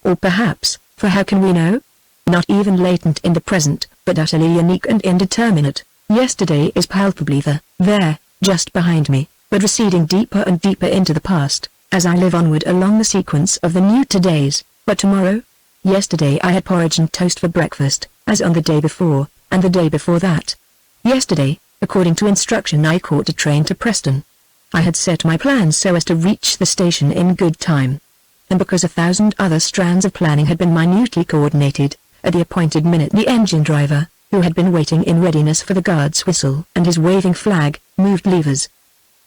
Or perhaps, for how can we know? Not even latent in the present, but utterly unique and indeterminate. Yesterday is palpably there, just behind me, but receding deeper and deeper into the past, as I live onward along the sequence of the new todays. But tomorrow? Yesterday I had porridge and toast for breakfast, as on the day before, and the day before that. Yesterday, according to instruction, I caught a train to Preston. I had set my plans so as to reach the station in good time. And because 1,000 other strands of planning had been minutely coordinated, at the appointed minute the engine driver, who had been waiting in readiness for the guard's whistle and his waving flag, moved levers.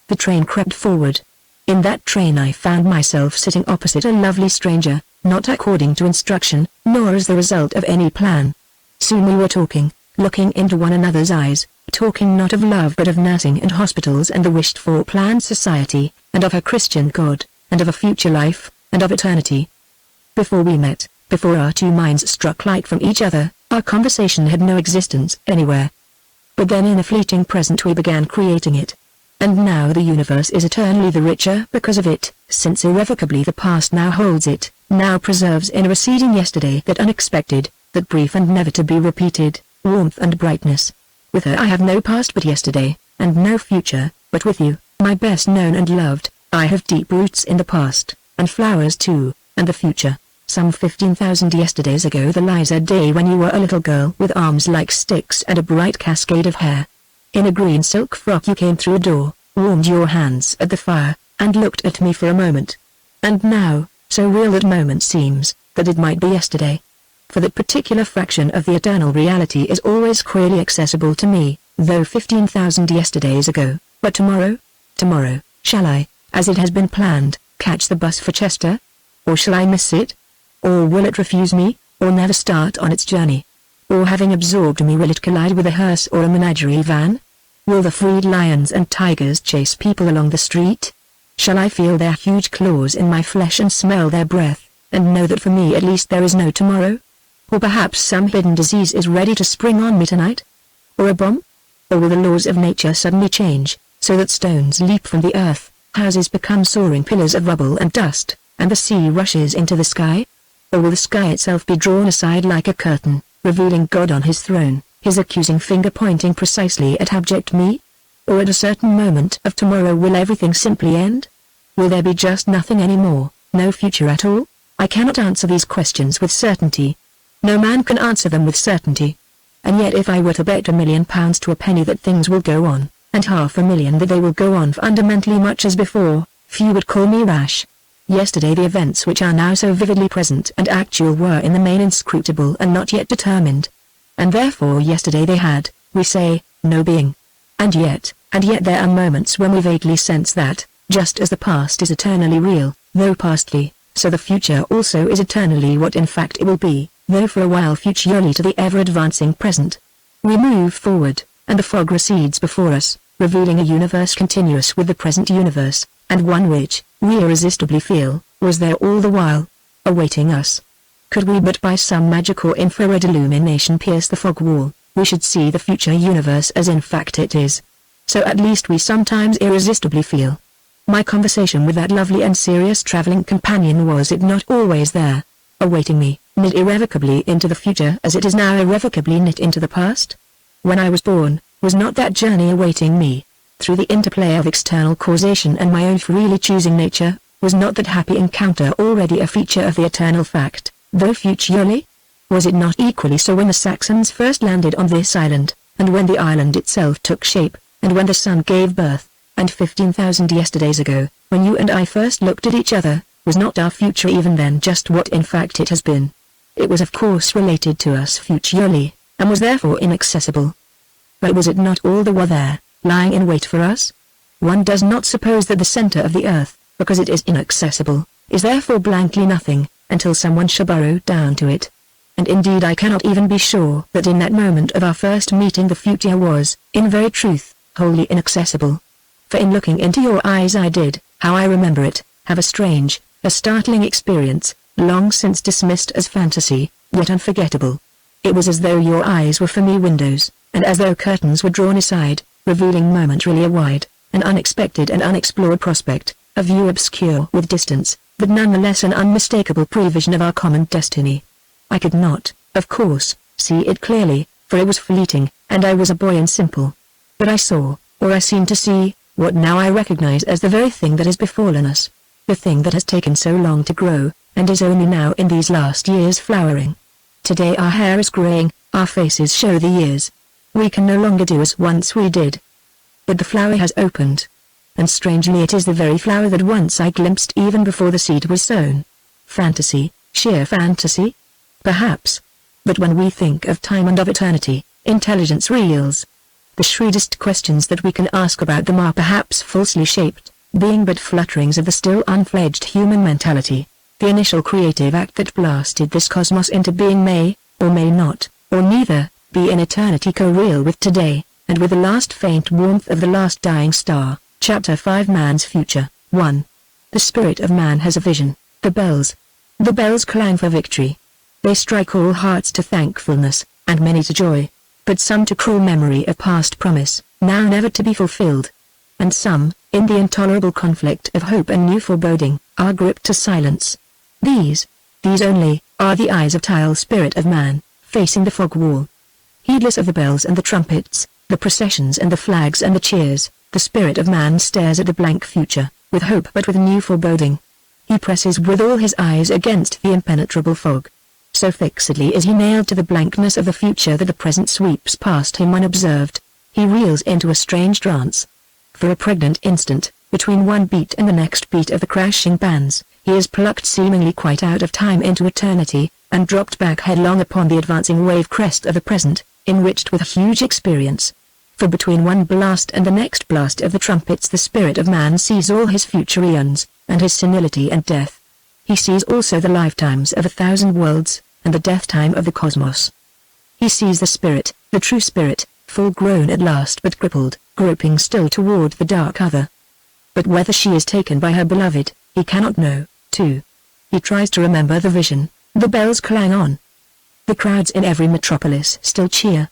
The train crept forward. In that train I found myself sitting opposite a lovely stranger, not according to instruction, nor as the result of any plan. Soon we were talking, looking into one another's eyes, talking not of love but of nursing and hospitals and the wished-for planned society, and of a Christian God, and of a future life, and of eternity. Before we met, before our two minds struck light from each other, our conversation had no existence anywhere. But then in a fleeting present we began creating it. And now the universe is eternally the richer because of it, since irrevocably the past now holds it, now preserves in a receding yesterday that unexpected, that brief and never to be repeated, warmth and brightness. With her I have no past but yesterday, and no future, but with you, my best known and loved, I have deep roots in the past, and flowers too, and the future. Some 15,000 yesterdays ago the Liza day when you were a little girl with arms like sticks and a bright cascade of hair. In a green silk frock you came through a door, warmed your hands at the fire, and looked at me for a moment. And now, so real that moment seems, that it might be yesterday. For that particular fraction of the eternal reality is always clearly accessible to me, though 15,000 yesterdays ago. But tomorrow? Tomorrow, shall I, as it has been planned, catch the bus for Chester? Or shall I miss it? Or will it refuse me, or never start on its journey? Or having absorbed me will it collide with a hearse or a menagerie van? Will the freed lions and tigers chase people along the street? Shall I feel their huge claws in my flesh and smell their breath, and know that for me at least there is no tomorrow? Or perhaps some hidden disease is ready to spring on me tonight? Or a bomb? Or will the laws of nature suddenly change, so that stones leap from the earth, houses become soaring pillars of rubble and dust, and the sea rushes into the sky? Or will the sky itself be drawn aside like a curtain, revealing God on his throne, his accusing finger pointing precisely at abject me? Or at a certain moment of tomorrow will everything simply end? Will there be just nothing anymore, no future at all? I cannot answer these questions with certainty. No man can answer them with certainty. And yet if I were to bet £1,000,000 to a penny that things will go on, and £500,000 that they will go on fundamentally much as before, few would call me rash. Yesterday the events which are now so vividly present and actual were in the main inscrutable and not yet determined. And therefore yesterday they had, we say, no being. And yet there are moments when we vaguely sense that, just as the past is eternally real, though pastly, so the future also is eternally what in fact it will be, though for a while futurely to the ever-advancing present. We move forward, and the fog recedes before us, revealing a universe continuous with the present universe, and one which, we irresistibly feel, was there all the while, awaiting us. Could we but by some magic or infrared illumination pierce the fog wall, we should see the future universe as in fact it is. So at least we sometimes irresistibly feel. My conversation with that lovely and serious traveling companion, was it not always there, awaiting me, knit irrevocably into the future as it is now irrevocably knit into the past? When I was born, was not that journey awaiting me? Through the interplay of external causation and my own freely choosing nature, was not that happy encounter already a feature of the eternal fact, though futurely? Was it not equally so when the Saxons first landed on this island, and when the island itself took shape, and when the sun gave birth, and 15,000 yesterdays ago, when you and I first looked at each other, was not our future even then just what in fact it has been? It was of course related to us futurely, and was therefore inaccessible. But was it not all the while there, lying in wait for us? One does not suppose that the center of the earth, because it is inaccessible, is therefore blankly nothing, until someone shall burrow down to it. And indeed I cannot even be sure that in that moment of our first meeting the future was, in very truth, wholly inaccessible. For in looking into your eyes I did, how I remember it, have a strange, a startling experience, long since dismissed as fantasy, yet unforgettable. It was as though your eyes were for me windows, and as though curtains were drawn aside, revealing momentarily a wide, an unexpected and unexplored prospect, a view obscure with distance, but nonetheless an unmistakable prevision of our common destiny. I could not, of course, see it clearly, for it was fleeting, and I was a boy and simple. But I saw, or I seemed to see, what now I recognize as the very thing that has befallen us, the thing that has taken so long to grow, and is only now in these last years flowering. Today our hair is graying, our faces show the years. We can no longer do as once we did. But the flower has opened. And strangely it is the very flower that once I glimpsed even before the seed was sown. Fantasy, sheer fantasy? Perhaps. But when we think of time and of eternity, intelligence reels. The shrewdest questions that we can ask about them are perhaps falsely shaped, being but flutterings of the still unfledged human mentality. The initial creative act that blasted this cosmos into being may, or may not, or neither, be in eternity co-real with today, and with the last faint warmth of the last dying star. Chapter 5 Man's Future 1. The spirit of man has a vision. The bells clang for victory. They strike all hearts to thankfulness, and many to joy, but some to cruel memory of past promise, now never to be fulfilled. And some, in the intolerable conflict of hope and new foreboding, are gripped to silence. These only, are the eyes of tile spirit of man, facing the fog wall. Heedless of the bells and the trumpets, the processions and the flags and the cheers, the spirit of man stares at the blank future, with hope but with new foreboding. He presses with all his eyes against the impenetrable fog. So fixedly is he nailed to the blankness of the future that the present sweeps past him unobserved. He reels into a strange trance. For a pregnant instant, between one beat and the next beat of the crashing bands, he is plucked seemingly quite out of time into eternity, and dropped back headlong upon the advancing wave crest of the present, enriched with huge experience. For between one blast and the next blast of the trumpets the spirit of man sees all his future eons, and his senility and death. He sees also the lifetimes of 1,000 worlds, and the death time of the cosmos. He sees the spirit, the true spirit, full grown at last but crippled, groping still toward the dark other. But whether she is taken by her beloved, he cannot know, too. He tries to remember the vision. The bells clang on. The crowds in every metropolis still cheer.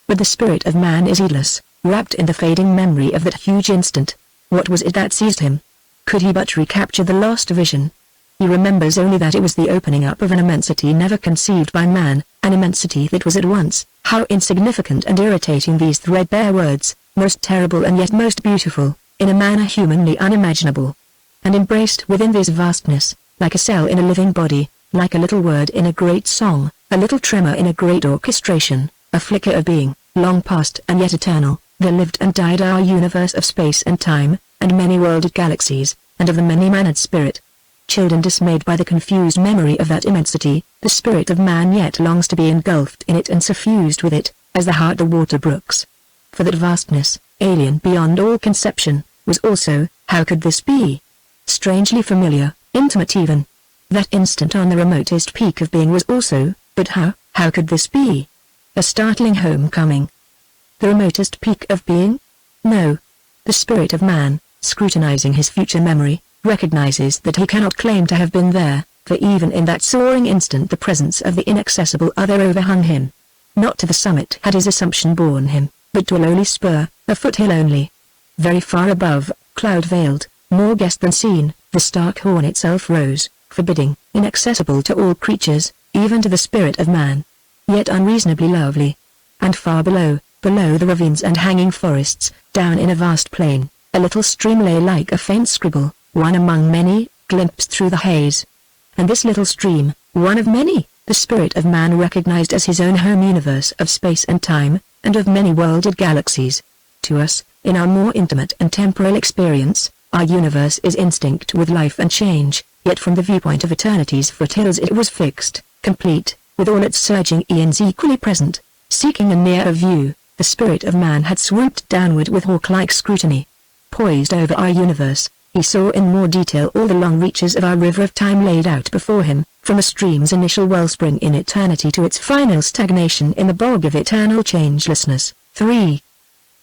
But the spirit of man is heedless, wrapped in the fading memory of that huge instant. What was it that seized him? Could he but recapture the lost vision? He remembers only that it was the opening up of an immensity never conceived by man, an immensity that was at once, how insignificant and irritating these threadbare words, most terrible and yet most beautiful, in a manner humanly unimaginable. And embraced within this vastness, like a cell in a living body, like a little word in a great song, a little tremor in a great orchestration, a flicker of being, long past and yet eternal, there lived and died our universe of space and time, and many-worlded galaxies, and of the many-mannered spirit. Chilled and dismayed by the confused memory of that immensity, the spirit of man yet longs to be engulfed in it and suffused with it, as the heart the water brooks. For that vastness, alien beyond all conception, was also, how could this be? Strangely familiar, intimate even. That instant on the remotest peak of being was also, but how could this be? A startling homecoming. The remotest peak of being? No. The spirit of man, scrutinizing his future memory, recognizes that he cannot claim to have been there, for even in that soaring instant the presence of the inaccessible other overhung him. Not to the summit had his assumption borne him, but to a lowly spur, a foothill only. Very far above, cloud-veiled, more guessed than seen, the stark horn itself rose, forbidding, inaccessible to all creatures, even to the spirit of man. Yet unreasonably lovely. And far below the ravines and hanging forests, down in a vast plain, a little stream lay like a faint scribble, one among many, glimpsed through the haze. And this little stream, one of many, the spirit of man recognized as his own home universe of space and time, and of many-worlded galaxies. To us, in our more intimate and temporal experience, our universe is instinct with life and change, yet from the viewpoint of eternity's foothills it was fixed, complete, with all its surging eons equally present. Seeking a nearer view, the spirit of man had swooped downward with hawk-like scrutiny. Poised over our universe, he saw in more detail all the long reaches of our river of time laid out before him, from a stream's initial wellspring in eternity to its final stagnation in the bog of eternal changelessness. 3.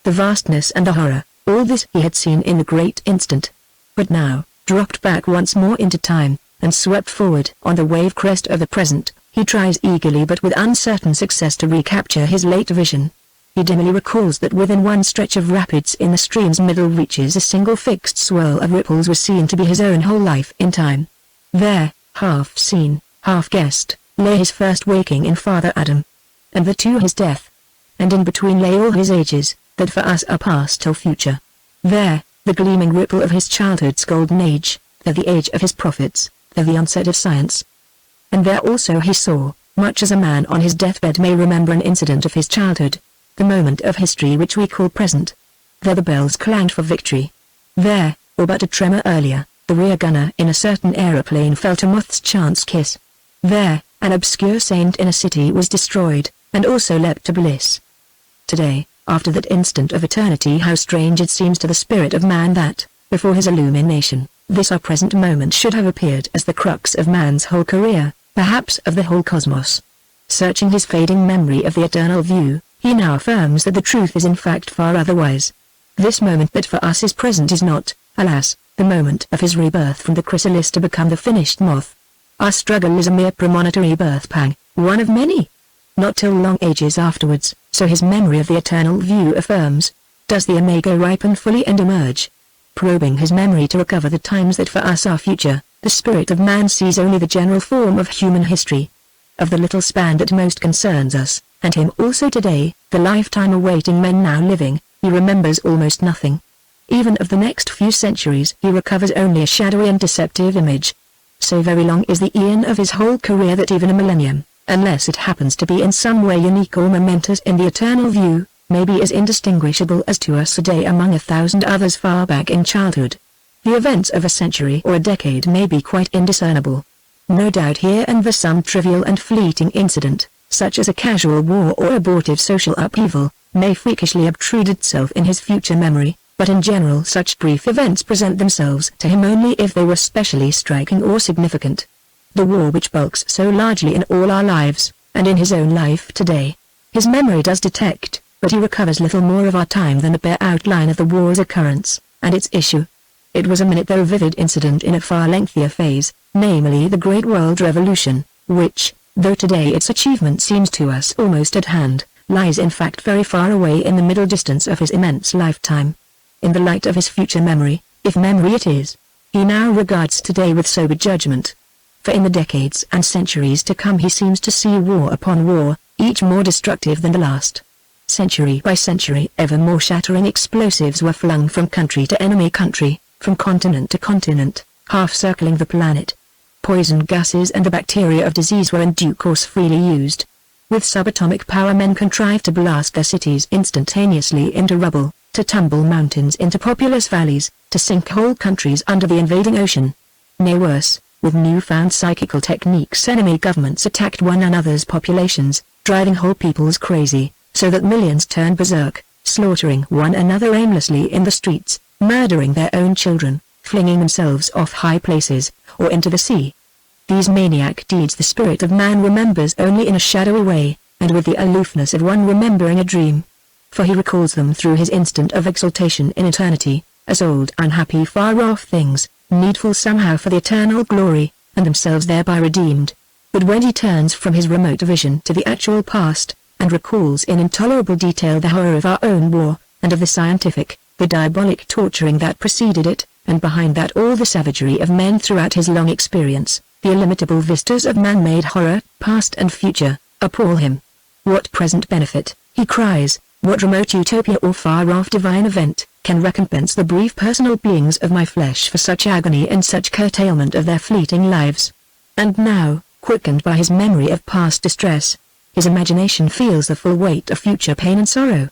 The vastness and the horror, all this he had seen in the great instant. But now, dropped back once more into time, and swept forward on the wave crest of the present, he tries eagerly but with uncertain success to recapture his late vision. He dimly recalls that within one stretch of rapids in the stream's middle reaches a single fixed swirl of ripples was seen to be his own whole life in time. There, half seen, half guessed, lay his first waking in Father Adam. And the two his death. And in between lay all his ages, that for us are past till future. There, the gleaming ripple of his childhood's golden age, there the age of his prophets, there the onset of science. And there also he saw, much as a man on his deathbed may remember an incident of his childhood, the moment of history which we call present. There the bells clanged for victory. There, or but a tremor earlier, the rear gunner in a certain aeroplane felt a moth's chance kiss. There, an obscure saint in a city was destroyed, and also leapt to bliss. Today, after that instant of eternity, how strange it seems to the spirit of man that, before his illumination, this our present moment should have appeared as the crux of man's whole career, perhaps of the whole cosmos. Searching his fading memory of the eternal view, he now affirms that the truth is in fact far otherwise. This moment that for us is present is not, alas, the moment of his rebirth from the chrysalis to become the finished moth. Our struggle is a mere premonitory birth pang, one of many. Not till long ages afterwards, so his memory of the eternal view affirms, does the Omega ripen fully and emerge. Probing his memory to recover the times that for us are future, the spirit of man sees only the general form of human history. Of the little span that most concerns us, and him also today, the lifetime awaiting men now living, he remembers almost nothing. Even of the next few centuries he recovers only a shadowy and deceptive image. So very long is the eon of his whole career that even a millennium, unless it happens to be in some way unique or momentous in the eternal view, may be as indistinguishable as to us a day among 1,000 others far back in childhood. The events of a century or a decade may be quite indiscernible. No doubt here and there some trivial and fleeting incident, such as a casual war or abortive social upheaval, may freakishly obtrude itself in his future memory, but in general such brief events present themselves to him only if they were specially striking or significant. The war which bulks so largely in all our lives, and in his own life today, his memory does detect, but he recovers little more of our time than a bare outline of the war's occurrence, and its issue. It was a minute though vivid incident in a far lengthier phase, namely the Great World Revolution, which, though today its achievement seems to us almost at hand, lies in fact very far away in the middle distance of his immense lifetime. In the light of his future memory, if memory it is, he now regards today with sober judgment. For in the decades and centuries to come he seems to see war upon war, each more destructive than the last. Century by century ever more shattering explosives were flung from country to enemy country, from continent to continent, half circling the planet. Poison gases and the bacteria of disease were in due course freely used. With subatomic power men contrived to blast their cities instantaneously into rubble, to tumble mountains into populous valleys, to sink whole countries under the invading ocean. Nay worse, with newfound psychical techniques enemy governments attacked one another's populations, driving whole peoples crazy, so that millions turned berserk, slaughtering one another aimlessly in the streets, murdering their own children, flinging themselves off high places, or into the sea. These maniac deeds the spirit of man remembers only in a shadowy way, and with the aloofness of one remembering a dream. For he recalls them through his instant of exaltation in eternity, as old unhappy far-off things, needful somehow for the eternal glory, and themselves thereby redeemed. But when he turns from his remote vision to the actual past, and recalls in intolerable detail the horror of our own war, and of the scientific, the diabolic torturing that preceded it, and behind that all the savagery of men throughout his long experience, the illimitable vistas of man-made horror, past and future, appall him. What present benefit, he cries, what remote utopia or far-off divine event, can recompense the brief personal beings of my flesh for such agony and such curtailment of their fleeting lives? And now, quickened by his memory of past distress. His imagination feels the full weight of future pain and sorrow.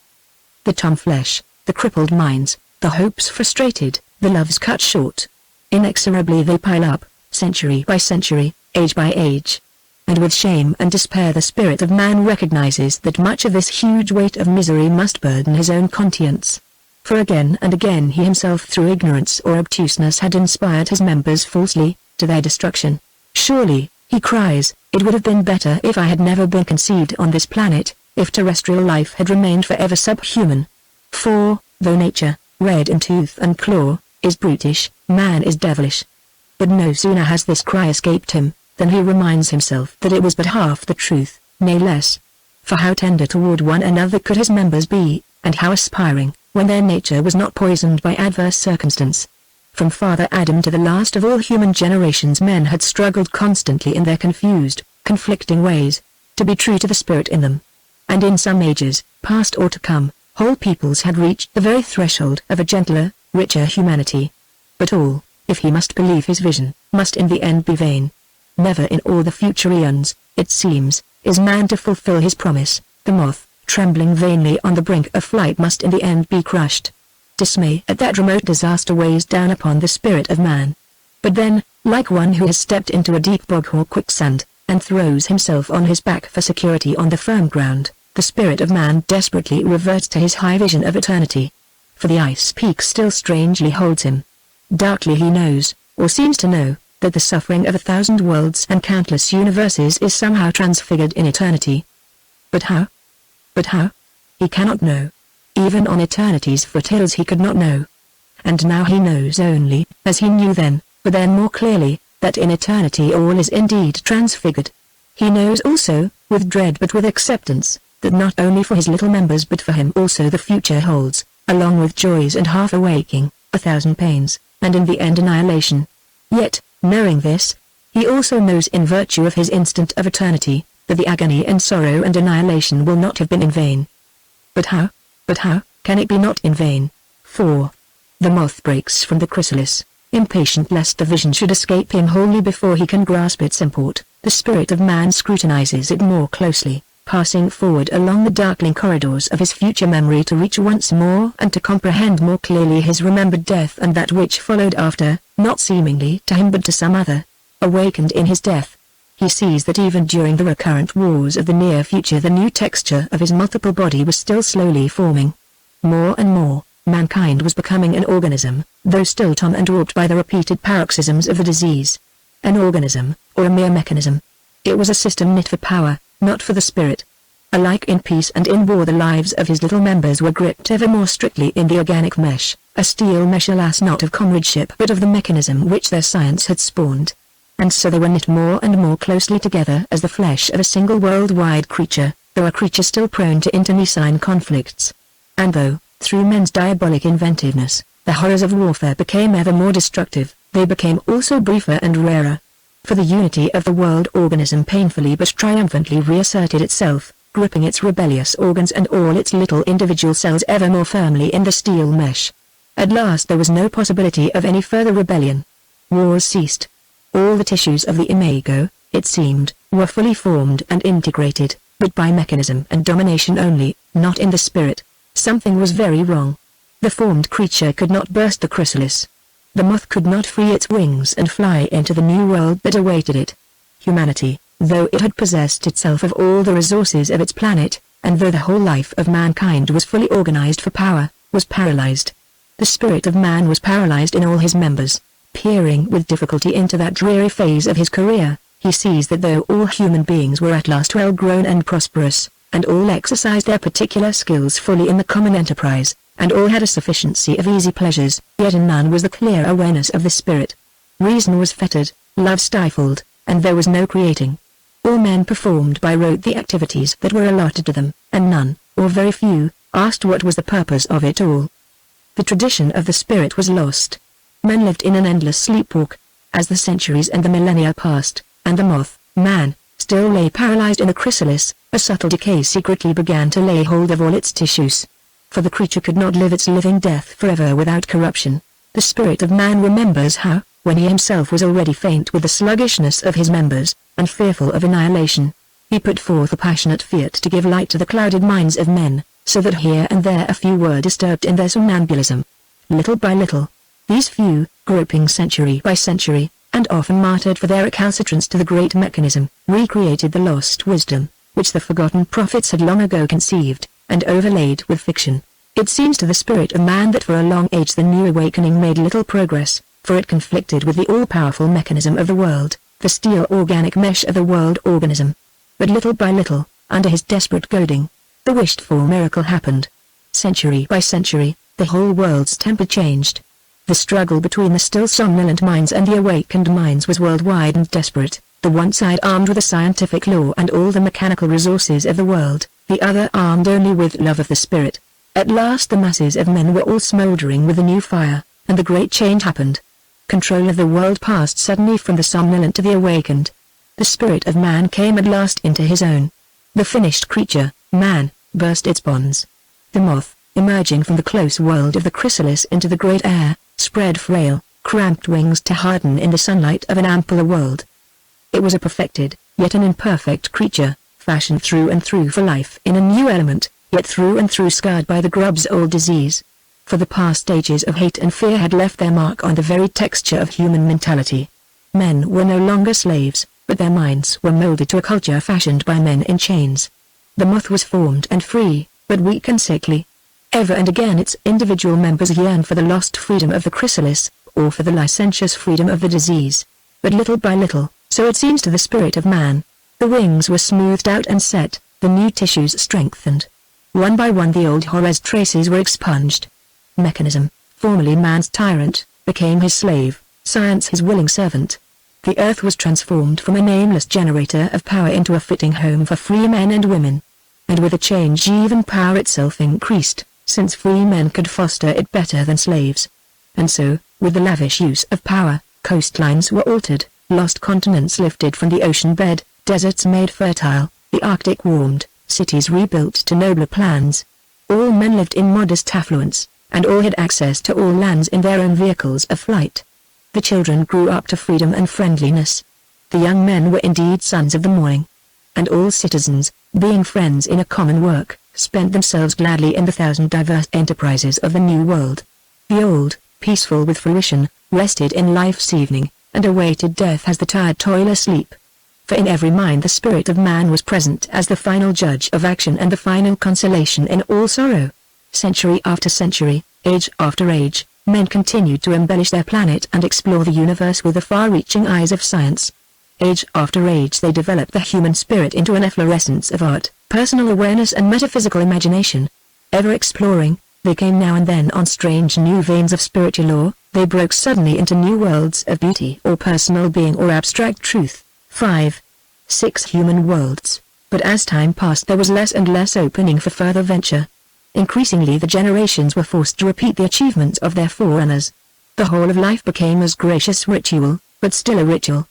The torn flesh, the crippled minds, the hopes frustrated, the loves cut short. Inexorably they pile up, century by century, age by age. And with shame and despair the spirit of man recognizes that much of this huge weight of misery must burden his own conscience. For again and again he himself through ignorance or obtuseness had inspired his members falsely, to their destruction. Surely, he cries, it would have been better if I had never been conceived on this planet, if terrestrial life had remained forever subhuman. For, though nature, red in tooth and claw, is brutish, man is devilish. But no sooner has this cry escaped him, than he reminds himself that it was but half the truth, nay less. For how tender toward one another could his members be, and how aspiring, when their nature was not poisoned by adverse circumstance. From Father Adam to the last of all human generations men had struggled constantly in their confused, conflicting ways, to be true to the spirit in them. And in some ages, past or to come, whole peoples had reached the very threshold of a gentler, richer humanity. But all, if he must believe his vision, must in the end be vain. Never in all the future eons, it seems, is man to fulfill his promise. The moth, trembling vainly on the brink of flight, must in the end be crushed. Dismay at that remote disaster weighs down upon the spirit of man. But then, like one who has stepped into a deep bog or quicksand, and throws himself on his back for security on the firm ground, the spirit of man desperately reverts to his high vision of eternity. For the ice peak still strangely holds him. Darkly he knows, or seems to know, that the suffering of 1,000 worlds and countless universes is somehow transfigured in eternity. But how? But how? He cannot know. Even on eternity's foothills he could not know. And now he knows only, as he knew then, but then more clearly, that in eternity all is indeed transfigured. He knows also, with dread but with acceptance, that not only for his little members but for him also the future holds, along with joys and half-awaking, 1,000 pains, and in the end annihilation. Yet, knowing this, he also knows in virtue of his instant of eternity, that the agony and sorrow and annihilation will not have been in vain. But how? But how can it be not in vain? For the moth breaks from the chrysalis, impatient lest the vision should escape him wholly before he can grasp its import. The spirit of man scrutinizes it more closely, passing forward along the darkling corridors of his future memory to reach once more and to comprehend more clearly his remembered death and that which followed after, not seemingly to him but to some other. Awakened in his death, he sees that even during the recurrent wars of the near future the new texture of his multiple body was still slowly forming. More and more, mankind was becoming an organism, though still torn and warped by the repeated paroxysms of the disease. An organism, or a mere mechanism. It was a system knit for power, not for the spirit. Alike in peace and in war the lives of his little members were gripped ever more strictly in the organic mesh, a steel mesh alas not of comradeship but of the mechanism which their science had spawned. And so they were knit more and more closely together as the flesh of a single worldwide creature, though a creature still prone to internecine conflicts. And though, through men's diabolic inventiveness, the horrors of warfare became ever more destructive, they became also briefer and rarer. For the unity of the world organism painfully but triumphantly reasserted itself, gripping its rebellious organs and all its little individual cells ever more firmly in the steel mesh. At last there was no possibility of any further rebellion. Wars ceased. All the tissues of the imago, it seemed, were fully formed and integrated, but by mechanism and domination only, not in the spirit. Something was very wrong. The formed creature could not burst the chrysalis. The moth could not free its wings and fly into the new world that awaited it. Humanity, though it had possessed itself of all the resources of its planet, and though the whole life of mankind was fully organized for power, was paralyzed. The spirit of man was paralyzed in all his members. Peering with difficulty into that dreary phase of his career, he sees that though all human beings were at last well grown and prosperous, and all exercised their particular skills fully in the common enterprise, and all had a sufficiency of easy pleasures, yet in none was the clear awareness of the spirit. Reason was fettered, love stifled, and there was no creating. All men performed by rote the activities that were allotted to them, and none, or very few, asked what was the purpose of it all. The tradition of the spirit was lost. Men lived in an endless sleepwalk, as the centuries and the millennia passed, and the moth, man, still lay paralyzed in the chrysalis. A subtle decay secretly began to lay hold of all its tissues. For the creature could not live its living death forever without corruption. The spirit of man remembers how, when he himself was already faint with the sluggishness of his members, and fearful of annihilation. He put forth a passionate fiat to give light to the clouded minds of men, so that here and there a few were disturbed in their somnambulism. Little by little, these few, groping century by century, and often martyred for their recalcitrance to the great mechanism, recreated the lost wisdom, which the forgotten prophets had long ago conceived, and overlaid with fiction. It seems to the spirit of man that for a long age the new awakening made little progress, for it conflicted with the all-powerful mechanism of the world, the steel organic mesh of the world organism. But little by little, under his desperate goading, the wished-for miracle happened. Century by century, the whole world's temper changed. The struggle between the still somnolent minds and the awakened minds was worldwide and desperate, the one side armed with the scientific law and all the mechanical resources of the world, the other armed only with love of the spirit. At last the masses of men were all smoldering with a new fire, and the great change happened. Control of the world passed suddenly from the somnolent to the awakened. The spirit of man came at last into his own. The finished creature, man, burst its bonds. The moth, emerging from the close world of the chrysalis into the great air, spread frail, cramped wings to harden in the sunlight of an ampler world. It was a perfected, yet an imperfect creature, fashioned through and through for life in a new element, yet through and through scarred by the grub's old disease. For the past ages of hate and fear had left their mark on the very texture of human mentality. Men were no longer slaves, but their minds were molded to a culture fashioned by men in chains. The moth was formed and free, but weak and sickly. Ever and again its individual members yearned for the lost freedom of the chrysalis, or for the licentious freedom of the disease. But little by little, so it seems to the spirit of man, the wings were smoothed out and set, the new tissues strengthened. One by one the old horror's traces were expunged. Mechanism, formerly man's tyrant, became his slave, science his willing servant. The earth was transformed from a nameless generator of power into a fitting home for free men and women. And with the change even power itself increased, since free men could foster it better than slaves. And so, with the lavish use of power, coastlines were altered, lost continents lifted from the ocean bed, deserts made fertile, the Arctic warmed, cities rebuilt to nobler plans. All men lived in modest affluence, and all had access to all lands in their own vehicles of flight. The children grew up to freedom and friendliness. The young men were indeed sons of the morning. And all citizens, being friends in a common work, spent themselves gladly in the thousand diverse enterprises of the new world. The old, peaceful with fruition, rested in life's evening, and awaited death as the tired toiler sleep. For in every mind the spirit of man was present as the final judge of action and the final consolation in all sorrow. Century after century, age after age, men continued to embellish their planet and explore the universe with the far-reaching eyes of science. Age after age they developed the human spirit into an efflorescence of art, personal awareness and metaphysical imagination. Ever exploring, they came now and then on strange new veins of spiritual law, they broke suddenly into new worlds of beauty or personal being or abstract truth. 5. 6 human worlds, but as time passed there was less and less opening for further venture. Increasingly the generations were forced to repeat the achievements of their forerunners. The whole of life became as gracious ritual, but still a ritual.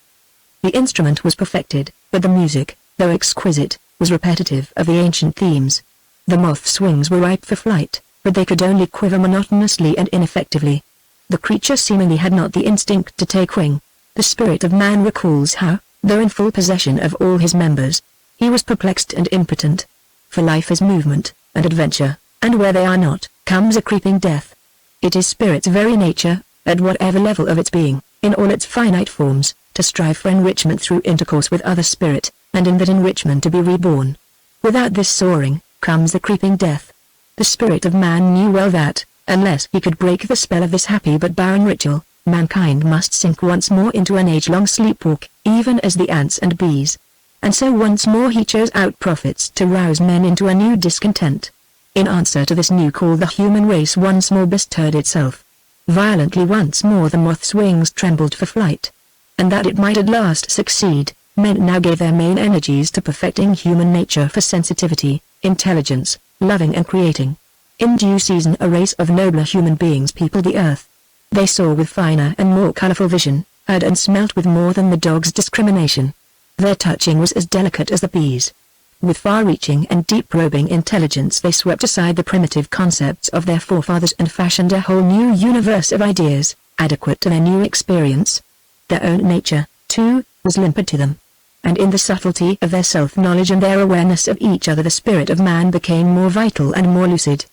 The instrument was perfected, but the music, though exquisite, was repetitive of the ancient themes. The moth's wings were ripe for flight, but they could only quiver monotonously and ineffectively. The creature seemingly had not the instinct to take wing. The spirit of man recalls how, though in full possession of all his members, he was perplexed and impotent. For life is movement, and adventure, and where they are not, comes a creeping death. It is spirit's very nature, at whatever level of its being, in all its finite forms, to strive for enrichment through intercourse with other spirit, and in that enrichment to be reborn. Without this soaring, comes the creeping death. The spirit of man knew well that, unless he could break the spell of this happy but barren ritual, mankind must sink once more into an age-long sleepwalk, even as the ants and bees. And so once more he chose out prophets to rouse men into a new discontent. In answer to this new call the human race once more bestirred itself. Violently once more the moth's wings trembled for flight. And that it might at last succeed, men now gave their main energies to perfecting human nature for sensitivity, intelligence, loving and creating. In due season a race of nobler human beings peopled the earth. They saw with finer and more colorful vision, heard and smelt with more than the dog's discrimination. Their touching was as delicate as the bee's. With far-reaching and deep-probing intelligence they swept aside the primitive concepts of their forefathers and fashioned a whole new universe of ideas, adequate to their new experience. Their own nature, too, was limpid to them. And in the subtlety of their self-knowledge and their awareness of each other, the spirit of man became more vital and more lucid.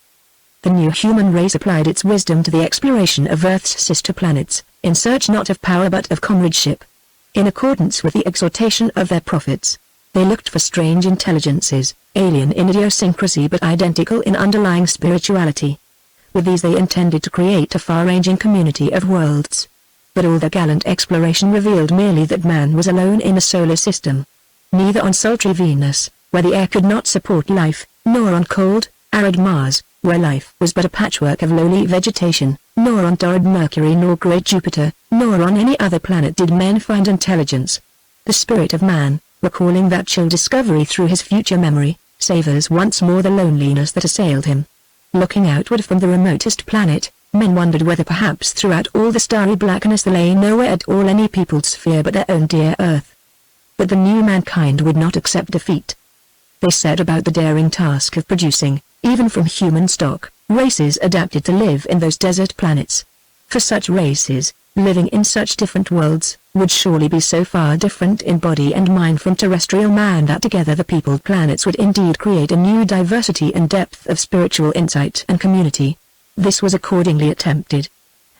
The new human race applied its wisdom to the exploration of Earth's sister planets, in search not of power but of comradeship. In accordance with the exhortation of their prophets, they looked for strange intelligences, alien in idiosyncrasy but identical in underlying spirituality. With these they intended to create a far-ranging community of worlds. But all their gallant exploration revealed merely that man was alone in a solar system. Neither on sultry Venus, where the air could not support life, nor on cold, arid Mars, where life was but a patchwork of lowly vegetation, nor on torrid Mercury nor great Jupiter, nor on any other planet did men find intelligence. The spirit of man, recalling that chill discovery through his future memory, savors once more the loneliness that assailed him. Looking outward from the remotest planet, men wondered whether perhaps throughout all the starry blackness there lay nowhere at all any peopled sphere but their own dear Earth. But the new mankind would not accept defeat. They set about the daring task of producing, even from human stock, races adapted to live in those desert planets. For such races, living in such different worlds, would surely be so far different in body and mind from terrestrial man that together the peopled planets would indeed create a new diversity and depth of spiritual insight and community. This was accordingly attempted.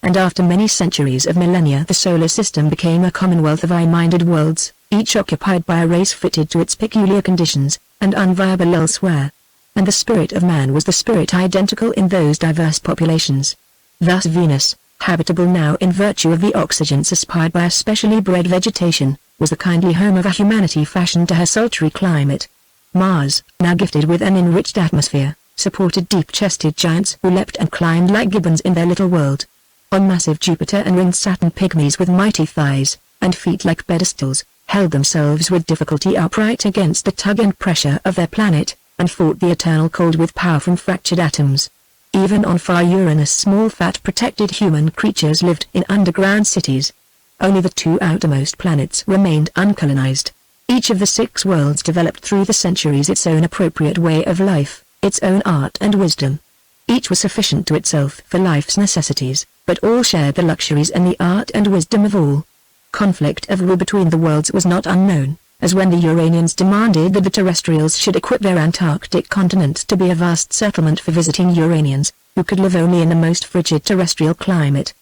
And after many centuries of millennia the solar system became a commonwealth of eye-minded worlds, each occupied by a race fitted to its peculiar conditions, and unviable elsewhere. And the spirit of man was the spirit identical in those diverse populations. Thus Venus, habitable now in virtue of the oxygen suspired by a specially bred vegetation, was the kindly home of a humanity fashioned to her sultry climate. Mars, now gifted with an enriched atmosphere, supported deep-chested giants who leapt and climbed like gibbons in their little world. On massive Jupiter and ringed Saturn pygmies with mighty thighs, and feet like pedestals, held themselves with difficulty upright against the tug and pressure of their planet, and fought the eternal cold with power from fractured atoms. Even on far Uranus small fat protected human creatures lived in underground cities. Only the two outermost planets remained uncolonized. Each of the 6 worlds developed through the centuries its own appropriate way of life, its own art and wisdom. Each was sufficient to itself for life's necessities, but all shared the luxuries and the art and wisdom of all. Conflict of will between the worlds was not unknown, as when the Uranians demanded that the terrestrials should equip their Antarctic continent to be a vast settlement for visiting Uranians, who could live only in the most frigid terrestrial climate.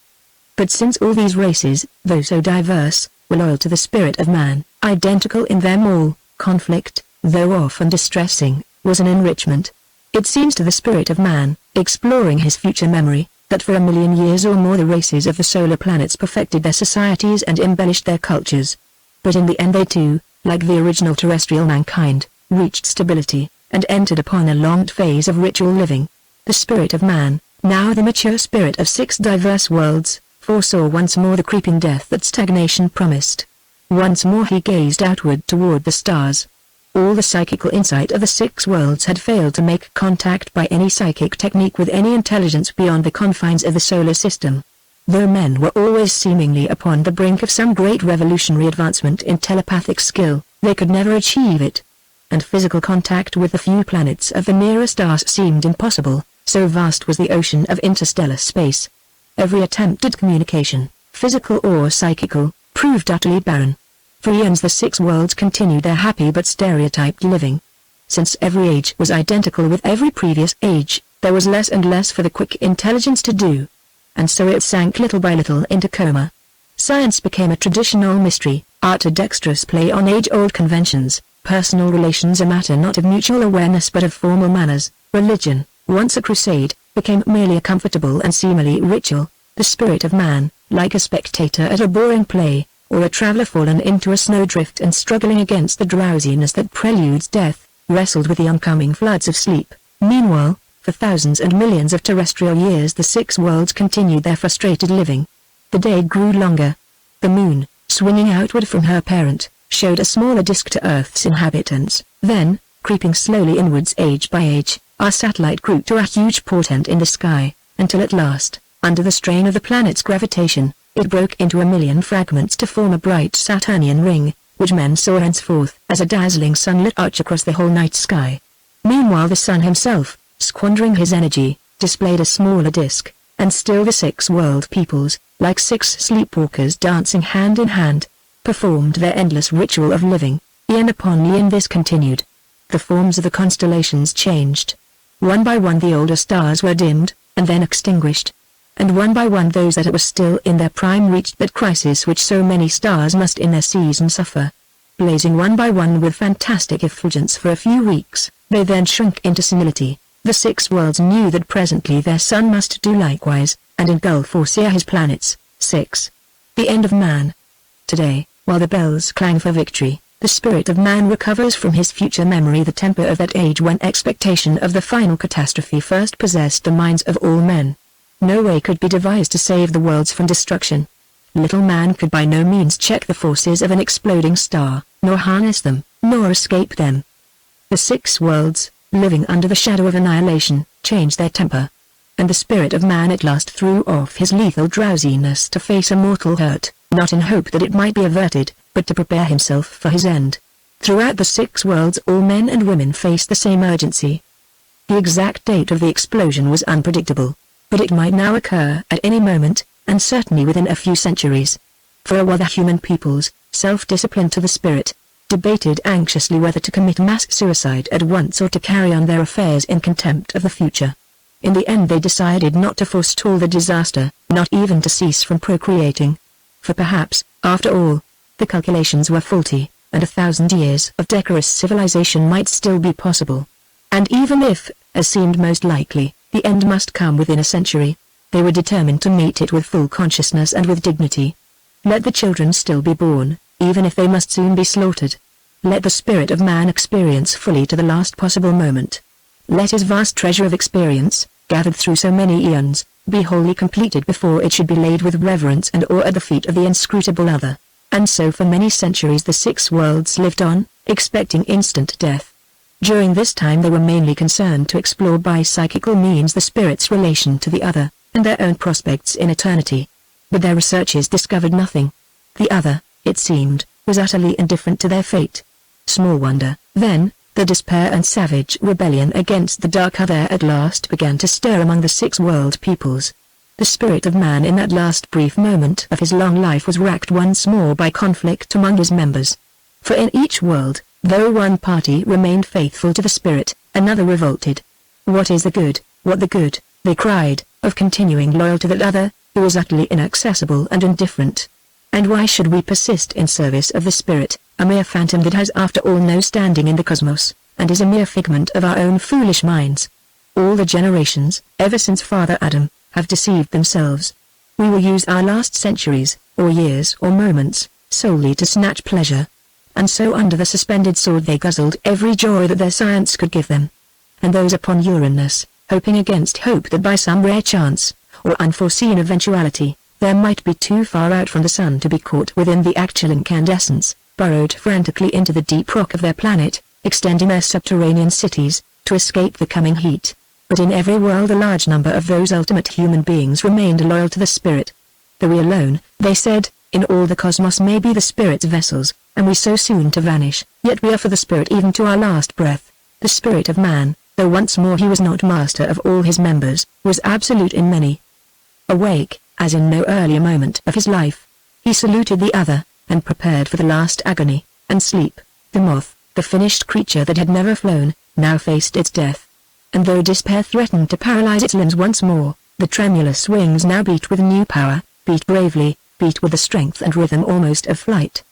But since all these races, though so diverse, were loyal to the spirit of man, identical in them all, conflict, though often distressing, was an enrichment. It seems to the spirit of man, exploring his future memory, that for 1,000,000 years or more the races of the solar planets perfected their societies and embellished their cultures. But in the end they too, like the original terrestrial mankind, reached stability, and entered upon a longed phase of ritual living. The spirit of man, now the mature spirit of 6 diverse worlds, foresaw once more the creeping death that stagnation promised. Once more he gazed outward toward the stars. All the psychical insight of the 6 worlds had failed to make contact by any psychic technique with any intelligence beyond the confines of the solar system. Though men were always seemingly upon the brink of some great revolutionary advancement in telepathic skill, they could never achieve it. And physical contact with the few planets of the nearest stars seemed impossible, so vast was the ocean of interstellar space. Every attempt at communication, physical or psychical, proved utterly barren. For eons the 6 worlds continued their happy but stereotyped living. Since every age was identical with every previous age, there was less and less for the quick intelligence to do. And so it sank little by little into coma. Science became a traditional mystery, art a dexterous play on age-old conventions, personal relations a matter not of mutual awareness but of formal manners, religion, once a crusade, became merely a comfortable and seemly ritual. The spirit of man, like a spectator at a boring play, or a traveler fallen into a snowdrift and struggling against the drowsiness that preludes death, wrestled with the oncoming floods of sleep. Meanwhile, for thousands and millions of terrestrial years the 6 worlds continued their frustrated living. The day grew longer. The moon, swinging outward from her parent, showed a smaller disk to Earth's inhabitants. Then, creeping slowly inwards age by age, our satellite grew to a huge portent in the sky, until at last, under the strain of the planet's gravitation, it broke into 1,000,000 fragments to form a bright Saturnian ring, which men saw henceforth as a dazzling sunlit arch across the whole night sky. Meanwhile the sun himself, squandering his energy, displayed a smaller disk. and still the six world peoples, like six sleepwalkers dancing hand in hand, performed their endless ritual of living. Eon upon eon this continued. The forms of the constellations changed. One by one the older stars were dimmed, and then extinguished. And one by one those that were still in their prime reached that crisis which so many stars must in their season suffer. Blazing one by one with fantastic effulgence for a few weeks, they then shrunk into senility. The six worlds knew that presently their sun must do likewise, and engulf or sear his planets. 6. The end of man. Today, while the bells clang for victory, the spirit of man recovers from his future memory the temper of that age when expectation of the final catastrophe first possessed the minds of all men. No way could be devised to save the worlds from destruction. Little man could by no means check the forces of an exploding star, nor harness them, nor escape them. The six worlds, living under the shadow of annihilation, changed their temper. And the spirit of man at last threw off his lethal drowsiness to face a mortal hurt, not in hope that it might be averted, but to prepare himself for his end. Throughout the six worlds all men and women faced the same urgency. The exact date of the explosion was unpredictable, but it might now occur at any moment, and certainly within a few centuries. For a while the human peoples, self-disciplined to the spirit, debated anxiously whether to commit mass suicide at once or to carry on their affairs in contempt of the future. In the end they decided not to forestall the disaster, not even to cease from procreating. For perhaps, after all, the calculations were faulty, and 1,000 years of decorous civilization might still be possible. And even if, as seemed most likely, the end must come within a century, they were determined to meet it with full consciousness and with dignity. Let the children still be born, even if they must soon be slaughtered. Let the spirit of man experience fully to the last possible moment. Let his vast treasure of experience, gathered through so many eons, be wholly completed before it should be laid with reverence and awe at the feet of the inscrutable other. And so for many centuries the six worlds lived on, expecting instant death. During this time they were mainly concerned to explore by psychical means the spirit's relation to the other, and their own prospects in eternity. But their researches discovered nothing. The other, it seemed, was utterly indifferent to their fate. Small wonder, then, the despair and savage rebellion against the dark other at last began to stir among the six world peoples. The spirit of man in that last brief moment of his long life was racked once more by conflict among his members. For in each world, though one party remained faithful to the spirit, another revolted. What is the good, what the good, they cried, of continuing loyal to that other, who is utterly inaccessible and indifferent? And why should we persist in service of the spirit, a mere phantom that has after all no standing in the cosmos, and is a mere figment of our own foolish minds? All the generations, ever since Father Adam, have deceived themselves. We will use our last centuries, or years or moments, solely to snatch pleasure. And so under the suspended sword they guzzled every joy that their science could give them. And those upon Uranus, hoping against hope that by some rare chance, or unforeseen eventuality, there might be too far out from the sun to be caught within the actual incandescence, burrowed frantically into the deep rock of their planet, extending their subterranean cities, to escape the coming heat. But in every world a large number of those ultimate human beings remained loyal to the spirit. Though we alone, they said, in all the cosmos may be the spirit's vessels, and we so soon to vanish, yet we are for the spirit even to our last breath. The spirit of man, though once more he was not master of all his members, was absolute in many. Awake, as in no earlier moment of his life, he saluted the other, and prepared for the last agony, and sleep. The moth, the finished creature that had never flown, now faced its death. And though despair threatened to paralyze its limbs once more, the tremulous wings now beat with new power, beat bravely, beat with the strength and rhythm almost of flight.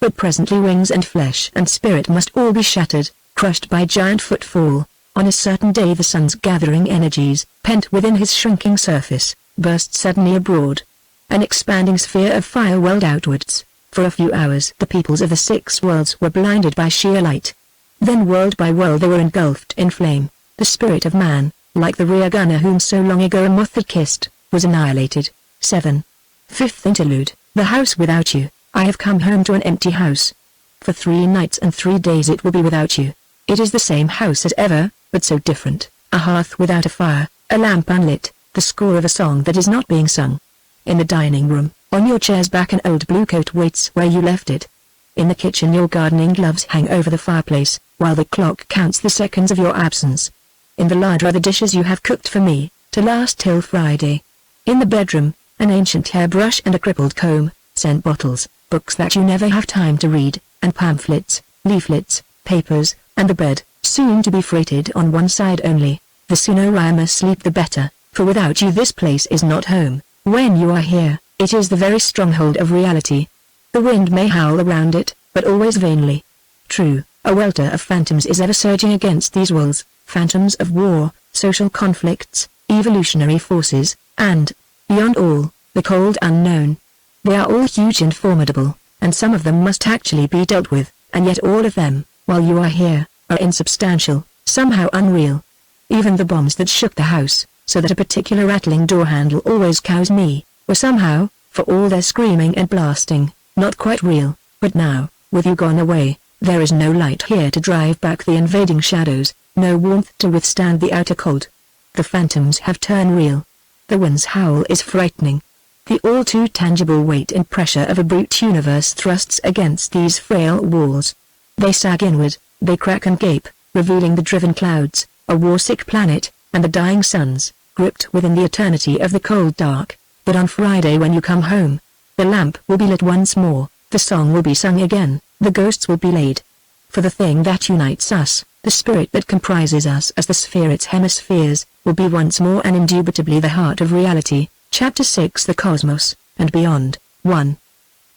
But presently wings and flesh and spirit must all be shattered, crushed by giant footfall. On a certain day the sun's gathering energies, pent within his shrinking surface, burst suddenly abroad. An expanding sphere of fire welled outwards. For a few hours the peoples of the six worlds were blinded by sheer light. Then world by world they were engulfed in flame. The spirit of man, like the rear gunner whom so long ago a moth had kissed, was annihilated. 7. Fifth interlude. The house without you. I have come home to an empty house. For 3 nights and 3 days it will be without you. It is the same house as ever, but so different. A hearth without a fire, a lamp unlit, the score of a song that is not being sung. In the dining room, on your chair's back an old blue coat waits where you left it. In the kitchen your gardening gloves hang over the fireplace, while the clock counts the seconds of your absence. In the larder are the dishes you have cooked for me, to last till Friday. In the bedroom, an ancient hairbrush and a crippled comb, scent bottles, books that you never have time to read, and pamphlets, leaflets, papers, and the bed, soon to be freighted on one side only. The sooner I must sleep the better, for without you this place is not home. When you are here, it is the very stronghold of reality. The wind may howl around it, but always vainly. True, a welter of phantoms is ever surging against these walls, phantoms of war, social conflicts, evolutionary forces, and, beyond all, the cold unknown. They are all huge and formidable, and some of them must actually be dealt with, and yet all of them, while you are here, are insubstantial, somehow unreal. Even the bombs that shook the house, so that a particular rattling door handle always cows me, were somehow, for all their screaming and blasting, not quite real. But now, with you gone away, there is no light here to drive back the invading shadows, no warmth to withstand the outer cold. The phantoms have turned real. The wind's howl is frightening. The all too tangible weight and pressure of a brute universe thrusts against these frail walls. They sag inward, they crack and gape, revealing the driven clouds, a war-sick planet, and the dying suns, gripped within the eternity of the cold dark. But on Friday when you come home, the lamp will be lit once more, the song will be sung again, the ghosts will be laid. For the thing that unites us, the spirit that comprises us as the sphere its hemispheres, will be once more and indubitably the heart of reality. Chapter 6 The Cosmos, and Beyond. 1.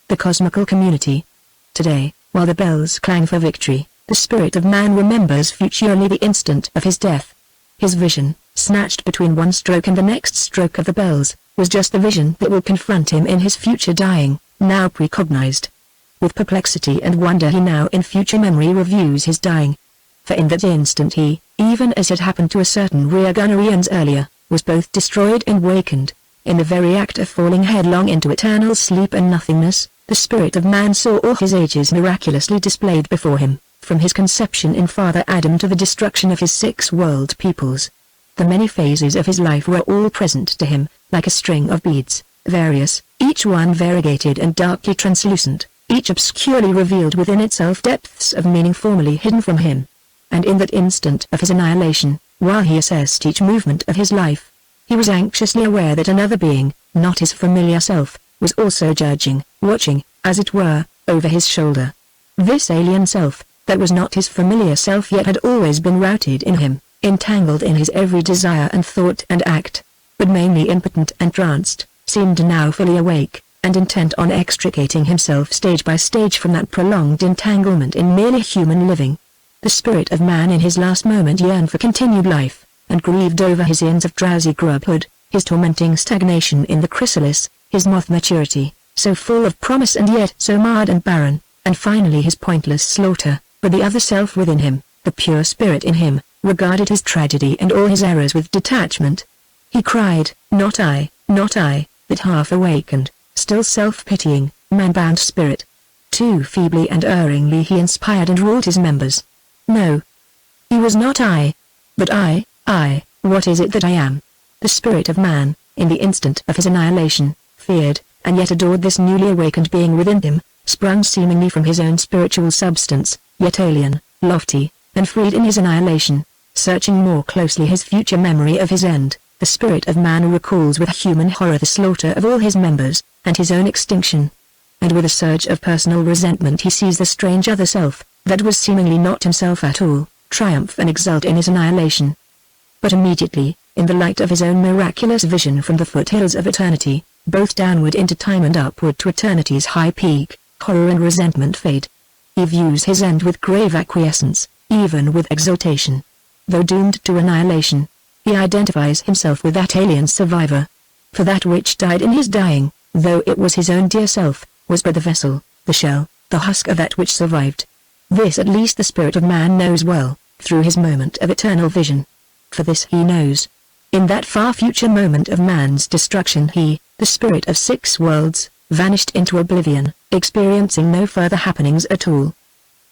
The Cosmical Community. Today, while the bells clang for victory, the spirit of man remembers futurely the instant of his death. His vision, snatched between one stroke and the next stroke of the bells, was just the vision that will confront him in his future dying, now precognized. With perplexity and wonder he now in future memory reviews his dying. For in that instant he, even as had happened to a certain rear gunner eons earlier, was both destroyed and wakened. In the very act of falling headlong into eternal sleep and nothingness, the spirit of man saw all his ages miraculously displayed before him, from his conception in Father Adam to the destruction of his 6 world peoples. The many phases of his life were all present to him, like a string of beads, various, each one variegated and darkly translucent, each obscurely revealed within itself depths of meaning formerly hidden from him. And in that instant of his annihilation, while he assessed each movement of his life, he was anxiously aware that another being, not his familiar self, was also judging, watching, as it were, over his shoulder. This alien self, that was not his familiar self yet had always been routed in him, entangled in his every desire and thought and act, but mainly impotent and tranced, seemed now fully awake, and intent on extricating himself stage by stage from that prolonged entanglement in merely human living. The spirit of man in his last moment yearned for continued life, and grieved over his eons of drowsy grubhood, his tormenting stagnation in the chrysalis, his moth maturity, so full of promise and yet so marred and barren, and finally his pointless slaughter. But the other self within him, the pure spirit in him, regarded his tragedy and all his errors with detachment. He cried, not I, that half-awakened, still self-pitying, man-bound spirit. Too feebly and erringly he inspired and ruled his members. No. He was not I. But I, what is it that I am? The spirit of man, in the instant of his annihilation, feared, and yet adored this newly awakened being within him, sprung seemingly from his own spiritual substance, yet alien, lofty, and freed in his annihilation. Searching more closely his future memory of his end, the spirit of man recalls with human horror the slaughter of all his members, and his own extinction. And with a surge of personal resentment he sees the strange other self, that was seemingly not himself at all, triumph and exult in his annihilation. But immediately, in the light of his own miraculous vision from the foothills of eternity, both downward into time and upward to eternity's high peak, horror and resentment fade. He views his end with grave acquiescence, even with exultation. Though doomed to annihilation, he identifies himself with that alien survivor. For that which died in his dying, though it was his own dear self, was but the vessel, the shell, the husk of that which survived. This at least the spirit of man knows well, through his moment of eternal vision. For this he knows. In that far future moment of man's destruction he, the spirit of 6 worlds, vanished into oblivion, experiencing no further happenings at all.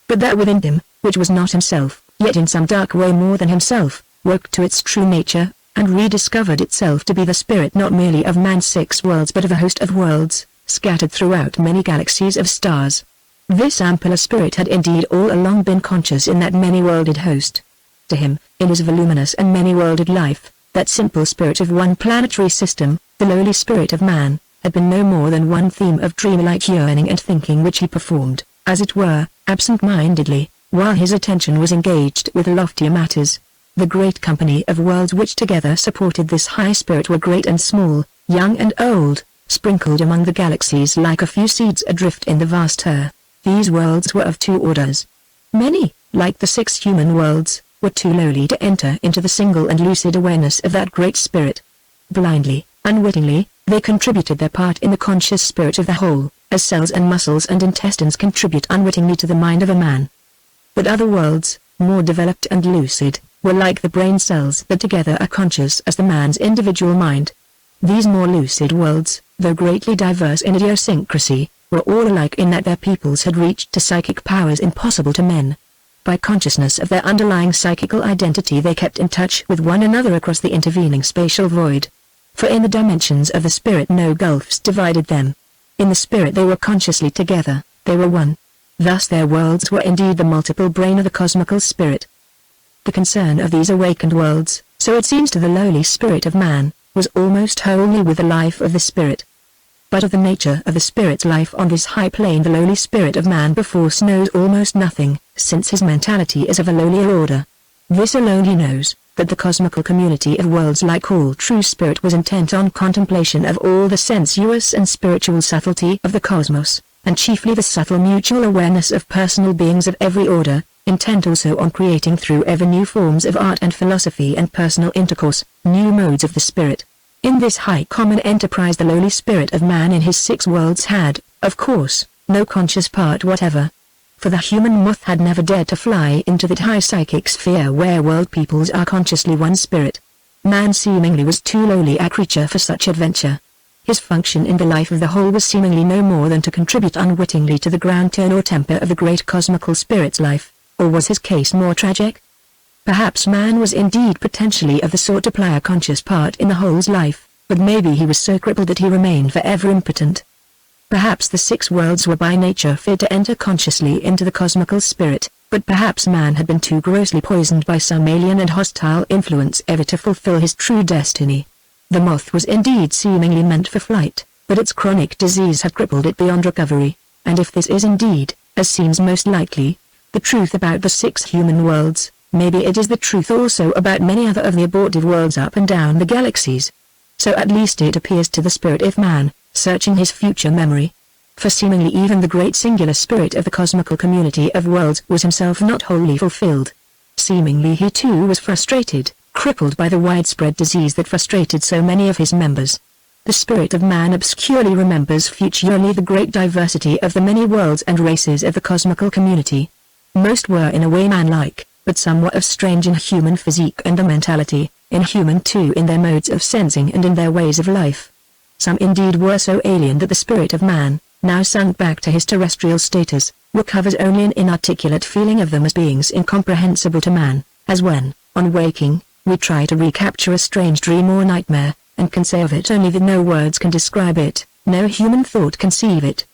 But that within him, which was not himself, yet in some dark way more than himself, woke to its true nature, and rediscovered itself to be the spirit not merely of man's 6 worlds but of a host of worlds, scattered throughout many galaxies of stars. This ampler spirit had indeed all along been conscious in that many-worlded host. To him, in his voluminous and many-worlded life, that simple spirit of one planetary system, The lowly spirit of man had been no more than one theme of dreamlike yearning and thinking which he performed, as it were, absent-mindedly, while his attention was engaged with loftier matters. The great company of worlds which together supported this high spirit were great and small, young and old, sprinkled among the galaxies like a few seeds adrift in the vast air. These worlds were of two orders. Many, like the 6 human worlds, were too lowly to enter into the single and lucid awareness of that great spirit. Blindly, unwittingly, they contributed their part in the conscious spirit of the whole, as cells and muscles and intestines contribute unwittingly to the mind of a man. But other worlds, more developed and lucid, were like the brain cells that together are conscious as the man's individual mind. These more lucid worlds, though greatly diverse in idiosyncrasy, were all alike in that their peoples had reached to psychic powers impossible to men. By consciousness of their underlying psychical identity they kept in touch with one another across the intervening spatial void. For in the dimensions of the spirit no gulfs divided them. In the spirit they were consciously together, they were one. Thus their worlds were indeed the multiple brain of the cosmical spirit. The concern of these awakened worlds, so it seems to the lowly spirit of man, was almost wholly with the life of the spirit. But of the nature of the spirit's life on this high plane the lowly spirit of man perforce knows almost nothing, since his mentality is of a lowlier order. This alone he knows, that the cosmical community of worlds like all true spirit was intent on contemplation of all the sensuous and spiritual subtlety of the cosmos, and chiefly the subtle mutual awareness of personal beings of every order, intent also on creating through ever new forms of art and philosophy and personal intercourse, new modes of the spirit. In this high common enterprise the lowly spirit of man in his 6 worlds had, of course, no conscious part whatever. For the human moth had never dared to fly into that high psychic sphere where world peoples are consciously one spirit. Man seemingly was too lowly a creature for such adventure. His function in the life of the whole was seemingly no more than to contribute unwittingly to the ground turn or temper of the great cosmical spirit's life, or was his case more tragic? Perhaps man was indeed potentially of the sort to play a conscious part in the whole's life, but maybe he was so crippled that he remained forever impotent. Perhaps the 6 worlds were by nature fit to enter consciously into the cosmical spirit, but perhaps man had been too grossly poisoned by some alien and hostile influence ever to fulfill his true destiny. The moth was indeed seemingly meant for flight, but its chronic disease had crippled it beyond recovery, and if this is indeed, as seems most likely, the truth about the 6 human worlds, maybe it is the truth also about many other of the abortive worlds up and down the galaxies. So at least it appears to the spirit of man, searching his future memory. For seemingly even the great singular spirit of the cosmical community of worlds was himself not wholly fulfilled. Seemingly he too was frustrated, crippled by the widespread disease that frustrated so many of his members. The spirit of man obscurely remembers futurely the great diversity of the many worlds and races of the cosmical community. Most were in a way man-like, but some were of strange inhuman physique and a mentality, inhuman too in their modes of sensing and in their ways of life. Some indeed were so alien that the spirit of man, now sunk back to his terrestrial status, recovers only an inarticulate feeling of them as beings incomprehensible to man, as when, on waking, we try to recapture a strange dream or nightmare, and can say of it only that no words can describe it, no human thought conceive it.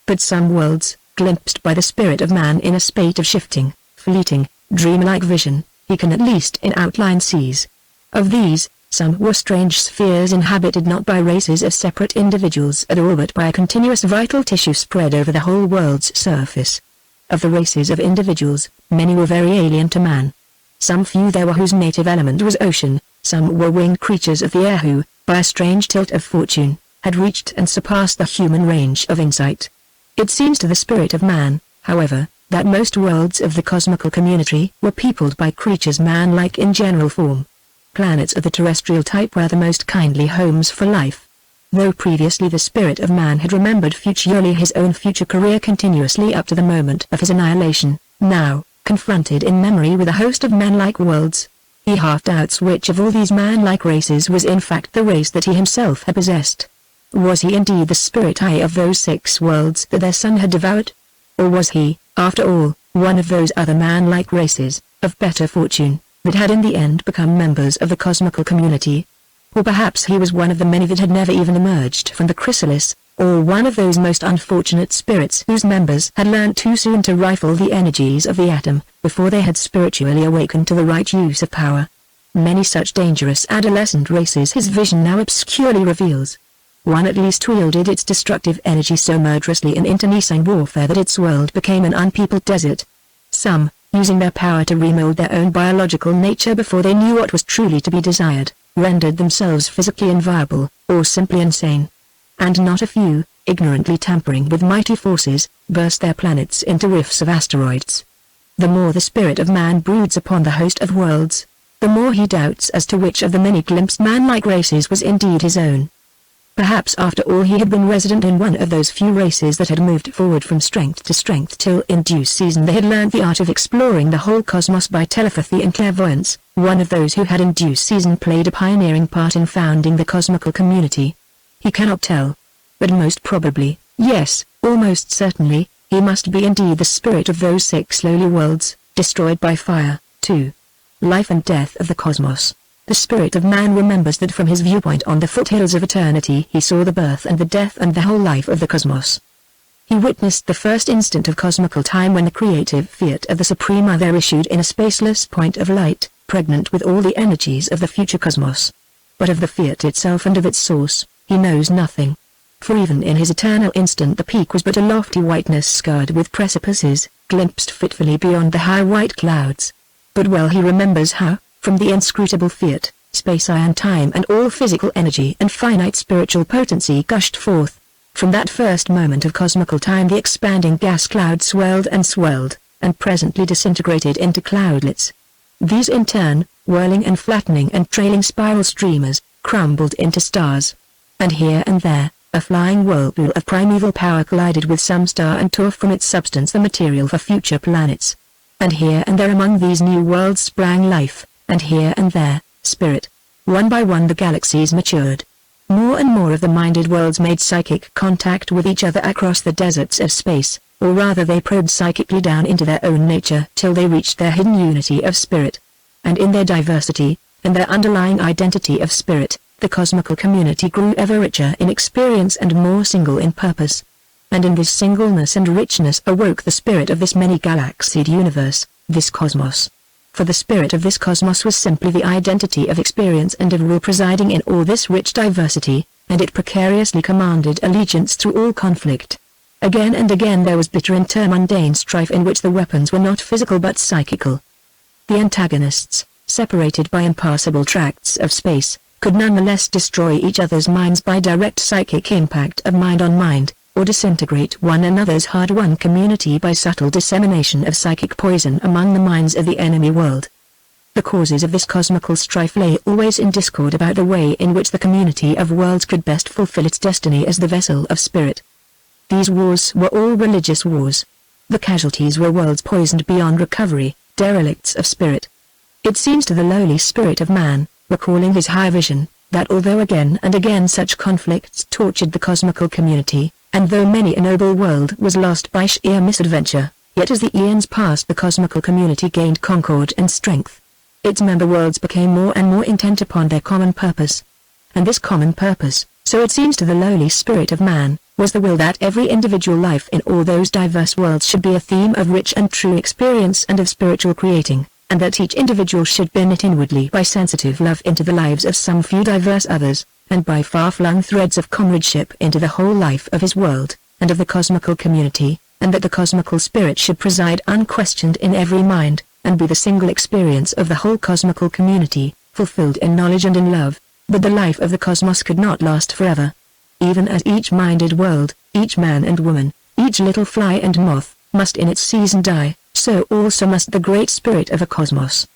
But some worlds, glimpsed by the spirit of man in a spate of shifting, fleeting, dreamlike vision, he can at least in outline seize. Of these, some were strange spheres inhabited not by races of separate individuals at all but by a continuous vital tissue spread over the whole world's surface. Of the races of individuals, many were very alien to man. Some few there were whose native element was ocean, some were winged creatures of the air who, by a strange tilt of fortune, had reached and surpassed the human range of insight. It seems to the spirit of man, however, that most worlds of the cosmical community were peopled by creatures man-like in general form. Planets of the terrestrial type were the most kindly homes for life. Though previously the spirit of man had remembered futurely his own future career continuously up to the moment of his annihilation, now, confronted in memory with a host of man-like worlds, he half doubts which of all these man-like races was in fact the race that he himself had possessed. Was he indeed the spirit eye of those 6 worlds that their sun had devoured? Or was he, after all, one of those other man-like races, of better fortune, that had in the end become members of the cosmical community? Or perhaps he was one of the many that had never even emerged from the chrysalis, or one of those most unfortunate spirits whose members had learned too soon to rifle the energies of the atom, before they had spiritually awakened to the right use of power. many such dangerous adolescent races his vision now obscurely reveals. One at least wielded its destructive energy so murderously in internecine warfare that its world became an unpeopled desert. Some, using their power to remold their own biological nature before they knew what was truly to be desired, rendered themselves physically inviable, or simply insane. And not a few, ignorantly tampering with mighty forces, burst their planets into rifts of asteroids. The more the spirit of man broods upon the host of worlds, the more he doubts as to which of the many glimpsed man-like races was indeed his own. Perhaps after all he had been resident in one of those few races that had moved forward from strength to strength till in due season they had learned the art of exploring the whole cosmos by telepathy and clairvoyance, one of those who had in due season played a pioneering part in founding the cosmical community. He cannot tell. But most probably, yes, almost certainly, he must be indeed the spirit of those 6 lowly worlds, destroyed by fire, too. Life and death of the cosmos. The spirit of man remembers that from his viewpoint on the foothills of eternity he saw the birth and the death and the whole life of the cosmos. He witnessed the first instant of cosmical time when the creative fiat of the Supreme Mother issued in a spaceless point of light, pregnant with all the energies of the future cosmos. But of the fiat itself and of its source, he knows nothing. For even in his eternal instant the peak was but a lofty whiteness scarred with precipices, glimpsed fitfully beyond the high white clouds. But well he remembers how, from the inscrutable fiat, space and time and all physical energy and finite spiritual potency gushed forth. From that first moment of cosmical time the expanding gas cloud swelled, and presently disintegrated into cloudlets. These in turn, whirling and flattening and trailing spiral streamers, crumbled into stars. And here and there, a flying whirlpool of primeval power collided with some star and tore from its substance the material for future planets. And here and there among these new worlds sprang life, and here and there, spirit. One by one the galaxies matured. More and more of the minded worlds made psychic contact with each other across the deserts of space, or rather they probed psychically down into their own nature till they reached their hidden unity of spirit. And in their diversity, and their underlying identity of spirit, the cosmical community grew ever richer in experience and more single in purpose. And in this singleness and richness awoke the spirit of this many-galaxied universe, this cosmos. For the spirit of this cosmos was simply the identity of experience and of rule presiding in all this rich diversity, and it precariously commanded allegiance through all conflict. Again and again there was bitter intermundane strife in which the weapons were not physical but psychical. The antagonists, separated by impassable tracts of space, could nonetheless destroy each other's minds by direct psychic impact of mind on mind, or disintegrate one another's hard-won community by subtle dissemination of psychic poison among the minds of the enemy world. The causes of this cosmical strife lay always in discord about the way in which the community of worlds could best fulfill its destiny as the vessel of spirit. These wars were all religious wars. The casualties were worlds poisoned beyond recovery, derelicts of spirit. It seems to the lowly spirit of man, recalling his high vision, that although again and again such conflicts tortured the cosmical community, and though many a noble world was lost by sheer misadventure, yet as the eons passed the cosmical community gained concord and strength. Its member worlds became more and more intent upon their common purpose. And this common purpose, so it seems to the lowly spirit of man, was the will that every individual life in all those diverse worlds should be a theme of rich and true experience and of spiritual creating, and that each individual should be knit inwardly by sensitive love into the lives of some few diverse others, and by far-flung threads of comradeship into the whole life of his world, and of the cosmical community, and that the cosmical spirit should preside unquestioned in every mind, and be the single experience of the whole cosmical community, fulfilled in knowledge and in love. But the life of the cosmos could not last forever. Even as each minded world, each man and woman, each little fly and moth, must in its season die, so also must the great spirit of a cosmos.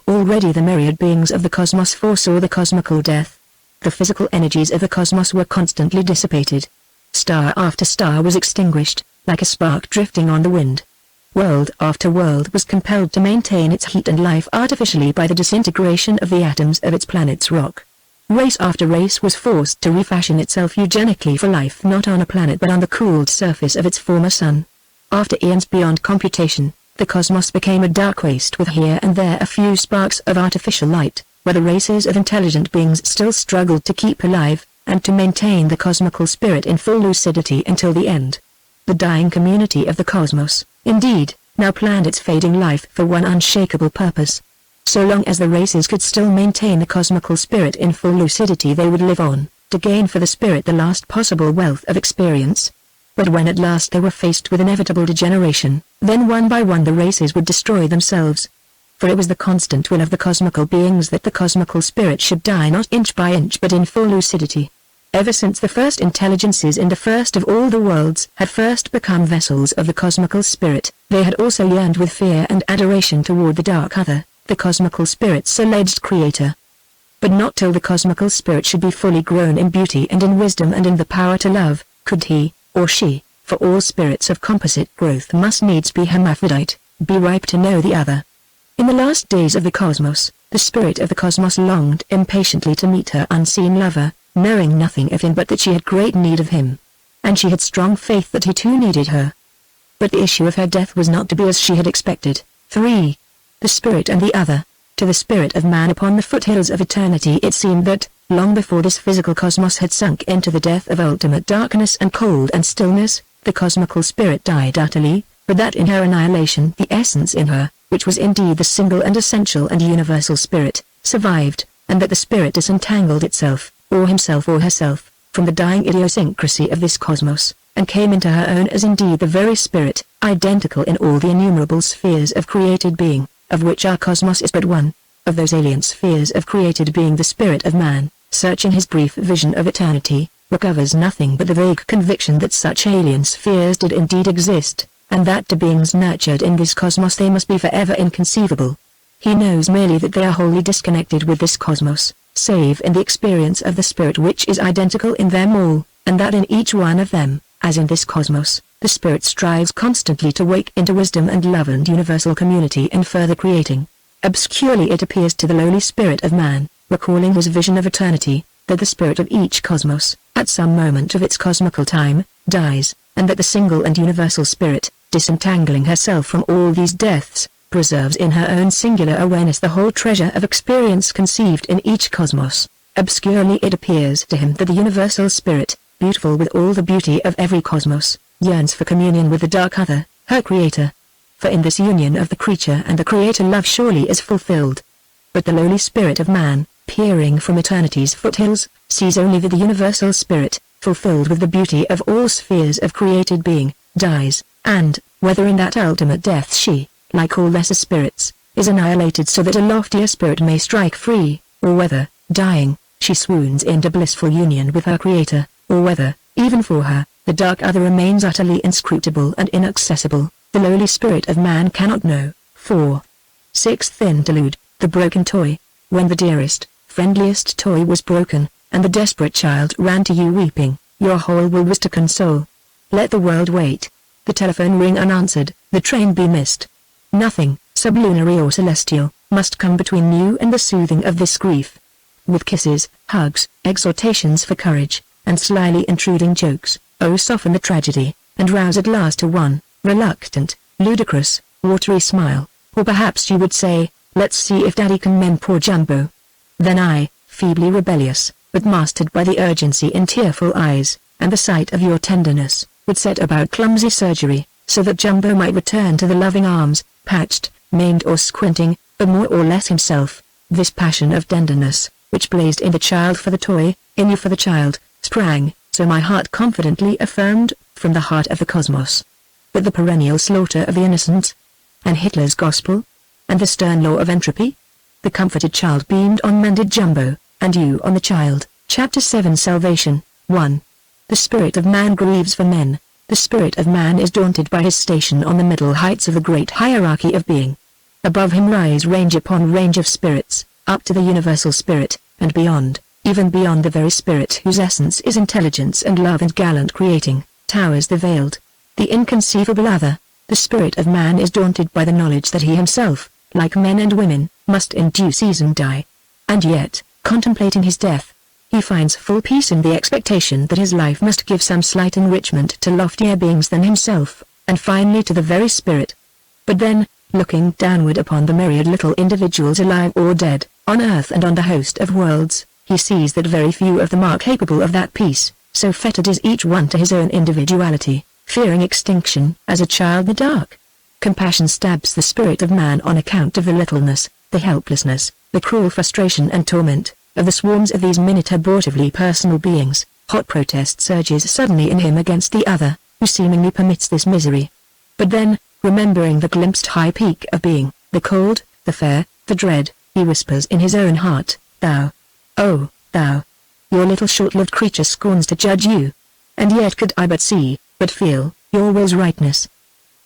Already the myriad beings of the cosmos foresaw the cosmical death. The physical energies of the cosmos were constantly dissipated. Star after star was extinguished, like a spark drifting on the wind. World after world was compelled to maintain its heat and life artificially by the disintegration of the atoms of its planet's rock. Race after race was forced to refashion itself eugenically for life not on a planet but on the cooled surface of its former sun. After eons beyond computation, the cosmos became a dark waste with here and there a few sparks of artificial light, where the races of intelligent beings still struggled to keep alive, and to maintain the cosmical spirit in full lucidity until the end. The dying community of the cosmos, indeed, now planned its fading life for one unshakable purpose. So long as the races could still maintain the cosmical spirit in full lucidity, they would live on, to gain for the spirit the last possible wealth of experience. But when at last they were faced with inevitable degeneration, then one by one the races would destroy themselves. For it was the constant will of the cosmical beings that the cosmical spirit should die not inch by inch but in full lucidity. Ever since the first intelligences in the first of all the worlds had first become vessels of the cosmical spirit, they had also yearned with fear and adoration toward the dark other, the cosmical spirit's alleged creator. But not till the cosmical spirit should be fully grown in beauty and in wisdom and in the power to love, could he, or she, for all spirits of composite growth must needs be hermaphrodite, be ripe to know the other. In the last days of the cosmos, the spirit of the cosmos longed impatiently to meet her unseen lover, knowing nothing of him but that she had great need of him. And she had strong faith that he too needed her. But the issue of her death was not to be as she had expected. 3. The spirit and the other. To the spirit of man upon the foothills of eternity it seemed that, long before this physical cosmos had sunk into the death of ultimate darkness and cold and stillness, the cosmical spirit died utterly, but that in her annihilation the essence in her, which was indeed the single and essential and universal spirit, survived, and that the spirit disentangled itself, or himself or herself, from the dying idiosyncrasy of this cosmos, and came into her own as indeed the very spirit, identical in all the innumerable spheres of created being, of which our cosmos is but one. Of those alien spheres of created being the spirit of man, searching his brief vision of eternity, recovers nothing but the vague conviction that such alien spheres did indeed exist, and that to beings nurtured in this cosmos they must be forever inconceivable. He knows merely that they are wholly disconnected with this cosmos, save in the experience of the spirit which is identical in them all, and that in each one of them, as in this cosmos, the spirit strives constantly to wake into wisdom and love and universal community and further creating. Obscurely it appears to the lowly spirit of man, recalling his vision of eternity, that the spirit of each cosmos, at some moment of its cosmical time, dies, and that the single and universal spirit, disentangling herself from all these deaths, preserves in her own singular awareness the whole treasure of experience conceived in each cosmos. Obscurely it appears to him that the universal spirit, beautiful with all the beauty of every cosmos, yearns for communion with the dark other, her creator. For in this union of the creature and the creator love surely is fulfilled. But the lowly spirit of man, peering from eternity's foothills, sees only that the universal spirit, fulfilled with the beauty of all spheres of created being, dies, and, whether in that ultimate death she, like all lesser spirits, is annihilated so that a loftier spirit may strike free, or whether, dying, she swoons into blissful union with her creator, or whether, even for her, the dark other remains utterly inscrutable and inaccessible, the lowly spirit of man cannot know. 4. 6th Interlude, The Broken Toy. When the dearest, friendliest toy was broken, and the desperate child ran to you weeping, your whole will was to console. Let the world wait. The telephone ring unanswered, the train be missed. Nothing, sublunary or celestial, must come between you and the soothing of this grief. With kisses, hugs, exhortations for courage, and slyly intruding jokes, oh soften the tragedy, and rouse at last to one, reluctant, ludicrous, watery smile, or perhaps you would say, let's see if Daddy can mend poor Jumbo. Then I, feebly rebellious, but mastered by the urgency in tearful eyes, and the sight of your tenderness, would set about clumsy surgery, so that Jumbo might return to the loving arms, patched, maimed or squinting, but more or less himself. This passion of tenderness, which blazed in the child for the toy, in you for the child, sprang, so my heart confidently affirmed, from the heart of the cosmos. But the perennial slaughter of the innocent, and Hitler's gospel, and the stern law of entropy? The comforted child beamed on mended Jumbo, and you on the child. Chapter 7 Salvation. 1. The spirit of man grieves for men. The spirit of man is daunted by his station on the middle heights of the great hierarchy of being. Above him rise range upon range of spirits, up to the universal spirit, and beyond, even beyond the very spirit whose essence is intelligence and love and gallant creating, towers the veiled, the inconceivable other. The spirit of man is daunted by the knowledge that he himself, like men and women, must in due season die. And yet, contemplating his death, he finds full peace in the expectation that his life must give some slight enrichment to loftier beings than himself, and finally to the very spirit. But then, looking downward upon the myriad little individuals alive or dead, on earth and on the host of worlds, he sees that very few of them are capable of that peace, so fettered is each one to his own individuality, fearing extinction as a child in the dark. Compassion stabs the spirit of man on account of the littleness, the helplessness, the cruel frustration and torment, of the swarms of these minute abortively personal beings. Hot protest surges suddenly in him against the other, who seemingly permits this misery. But then, remembering the glimpsed high peak of being, the cold, the fair, the dread, he whispers in his own heart, "Thou! Oh, thou! Your little short-lived creature scorns to judge you. And yet could I but see, but feel, your will's rightness.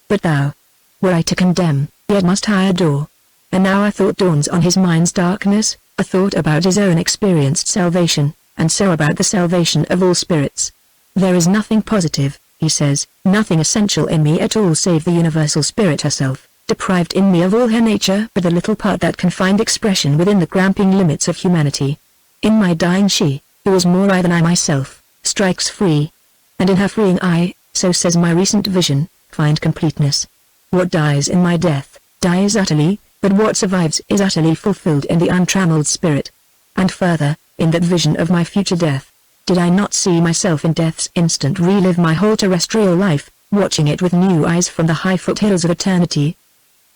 But thou! Were I to condemn, yet must I adore." And now a thought dawns on his mind's darkness, a thought about his own experienced salvation, and so about the salvation of all spirits. "There is nothing positive," he says, "nothing essential in me at all save the universal spirit herself, deprived in me of all her nature but the little part that can find expression within the cramping limits of humanity. In my dying she, who is more I than I myself, strikes free. And in her freeing I, so says my recent vision, find completeness. What dies in my death, dies utterly, but what survives is utterly fulfilled in the untrammeled spirit." And further, in that vision of my future death, did I not see myself in death's instant relive my whole terrestrial life, watching it with new eyes from the high foothills of eternity?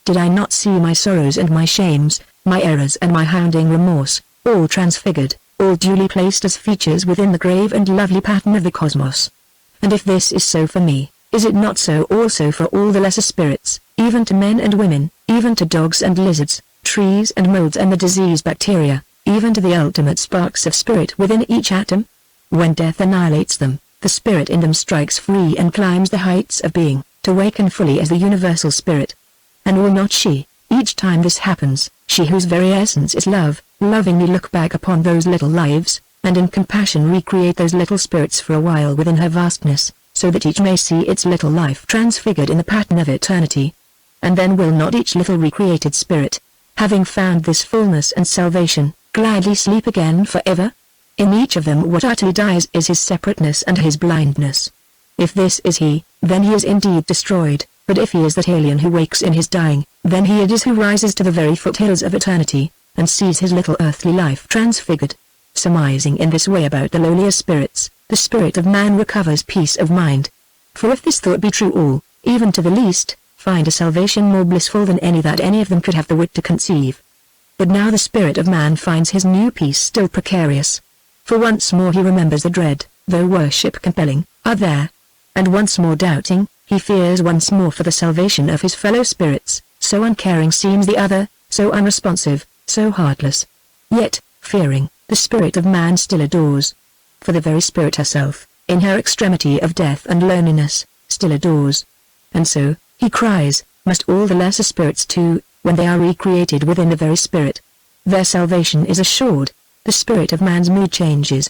Did I not see my sorrows and my shames, my errors and my hounding remorse, all transfigured, all duly placed as features within the grave and lovely pattern of the cosmos? And if this is so for me, is it not so also for all the lesser spirits, even to men and women, even to dogs and lizards, trees and molds and the disease bacteria, even to the ultimate sparks of spirit within each atom? When death annihilates them, the spirit in them strikes free and climbs the heights of being, to waken fully as the universal spirit. And will not she, each time this happens, she whose very essence is love, lovingly look back upon those little lives, and in compassion recreate those little spirits for a while within her vastness, so that each may see its little life transfigured in the pattern of eternity? And then will not each little recreated spirit, having found this fullness and salvation, gladly sleep again forever? In each of them what utterly dies is his separateness and his blindness. If this is he, then he is indeed destroyed, but if he is that alien who wakes in his dying, then he it is who rises to the very foothills of eternity, and sees his little earthly life transfigured. Surmising in this way about the lowlier spirits, the spirit of man recovers peace of mind. For if this thought be true, all, even to the least, find a salvation more blissful than any that any of them could have the wit to conceive. But now the spirit of man finds his new peace still precarious. For once more he remembers the dread, though worship-compelling, are there. And once more doubting, he fears once more for the salvation of his fellow spirits, so uncaring seems the other, so unresponsive, so heartless. Yet, fearing, the spirit of man still adores. For the very spirit herself, in her extremity of death and loneliness, still adores. And so, he cries, must all the lesser spirits too, when they are recreated within the very spirit. Their salvation is assured. The spirit of man's mood changes.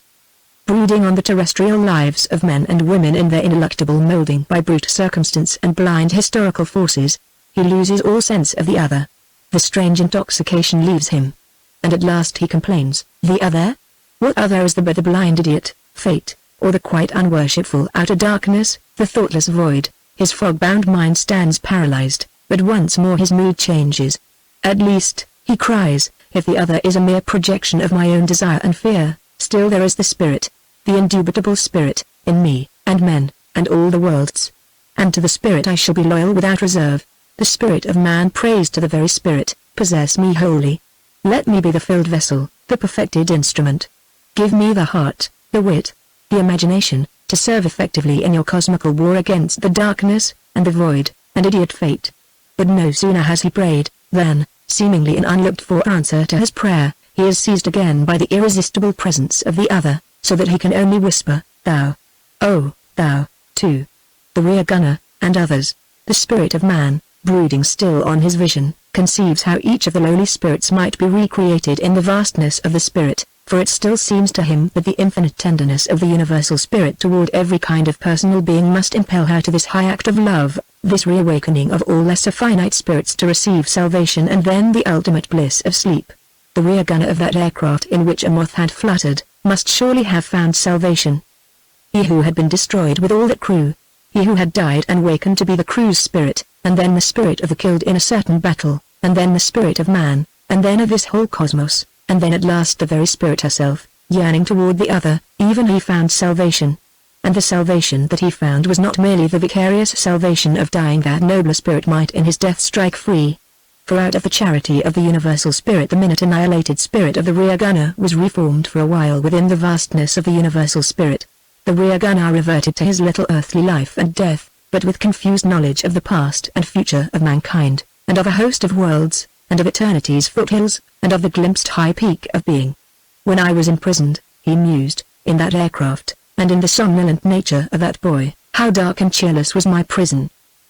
Brooding on the terrestrial lives of men and women in their ineluctable molding by brute circumstance and blind historical forces, he loses all sense of the other. The strange intoxication leaves him. And at last he complains, the other? What other is there but the blind idiot, fate, or the quite unworshipful outer darkness, the thoughtless void? His fog-bound mind stands paralyzed, but once more his mood changes. At least, he cries, if the other is a mere projection of my own desire and fear, still there is the spirit, the indubitable spirit, in me, and men, and all the worlds. And to the spirit I shall be loyal without reserve. The spirit of man prays to the very spirit, possess me wholly. Let me be the filled vessel, the perfected instrument. Give me the heart, the wit, the imagination, to serve effectively in your cosmical war against the darkness, and the void, and idiot fate. But no sooner has he prayed, than, seemingly in unlooked-for answer to his prayer, he is seized again by the irresistible presence of the other, so that he can only whisper, thou. Oh, thou, too. The rear gunner, and others. The spirit of man, brooding still on his vision, conceives how each of the lowly spirits might be recreated in the vastness of the spirit, for it still seems to him that the infinite tenderness of the universal spirit toward every kind of personal being must impel her to this high act of love, this reawakening of all lesser finite spirits to receive salvation and then the ultimate bliss of sleep. The rear gunner of that aircraft in which a moth had fluttered, must surely have found salvation. He who had been destroyed with all that crew, he who had died and wakened to be the crew's spirit, and then the spirit of the killed in a certain battle, and then the spirit of man, and then of this whole cosmos, and then at last the very spirit herself, yearning toward the other, even he found salvation. And the salvation that he found was not merely the vicarious salvation of dying that nobler spirit might in his death strike free. for out of the charity of the universal spirit the minute annihilated spirit of the rear gunner was reformed for a while within the vastness of the universal spirit. The rear gunner reverted to his little earthly life and death, but with confused knowledge of the past and future of mankind, and of a host of worlds, and of eternity's foothills, and of the glimpsed high peak of being. When I was imprisoned, he mused, in that aircraft, and in the somnolent nature of that boy, how dark and cheerless was my prison.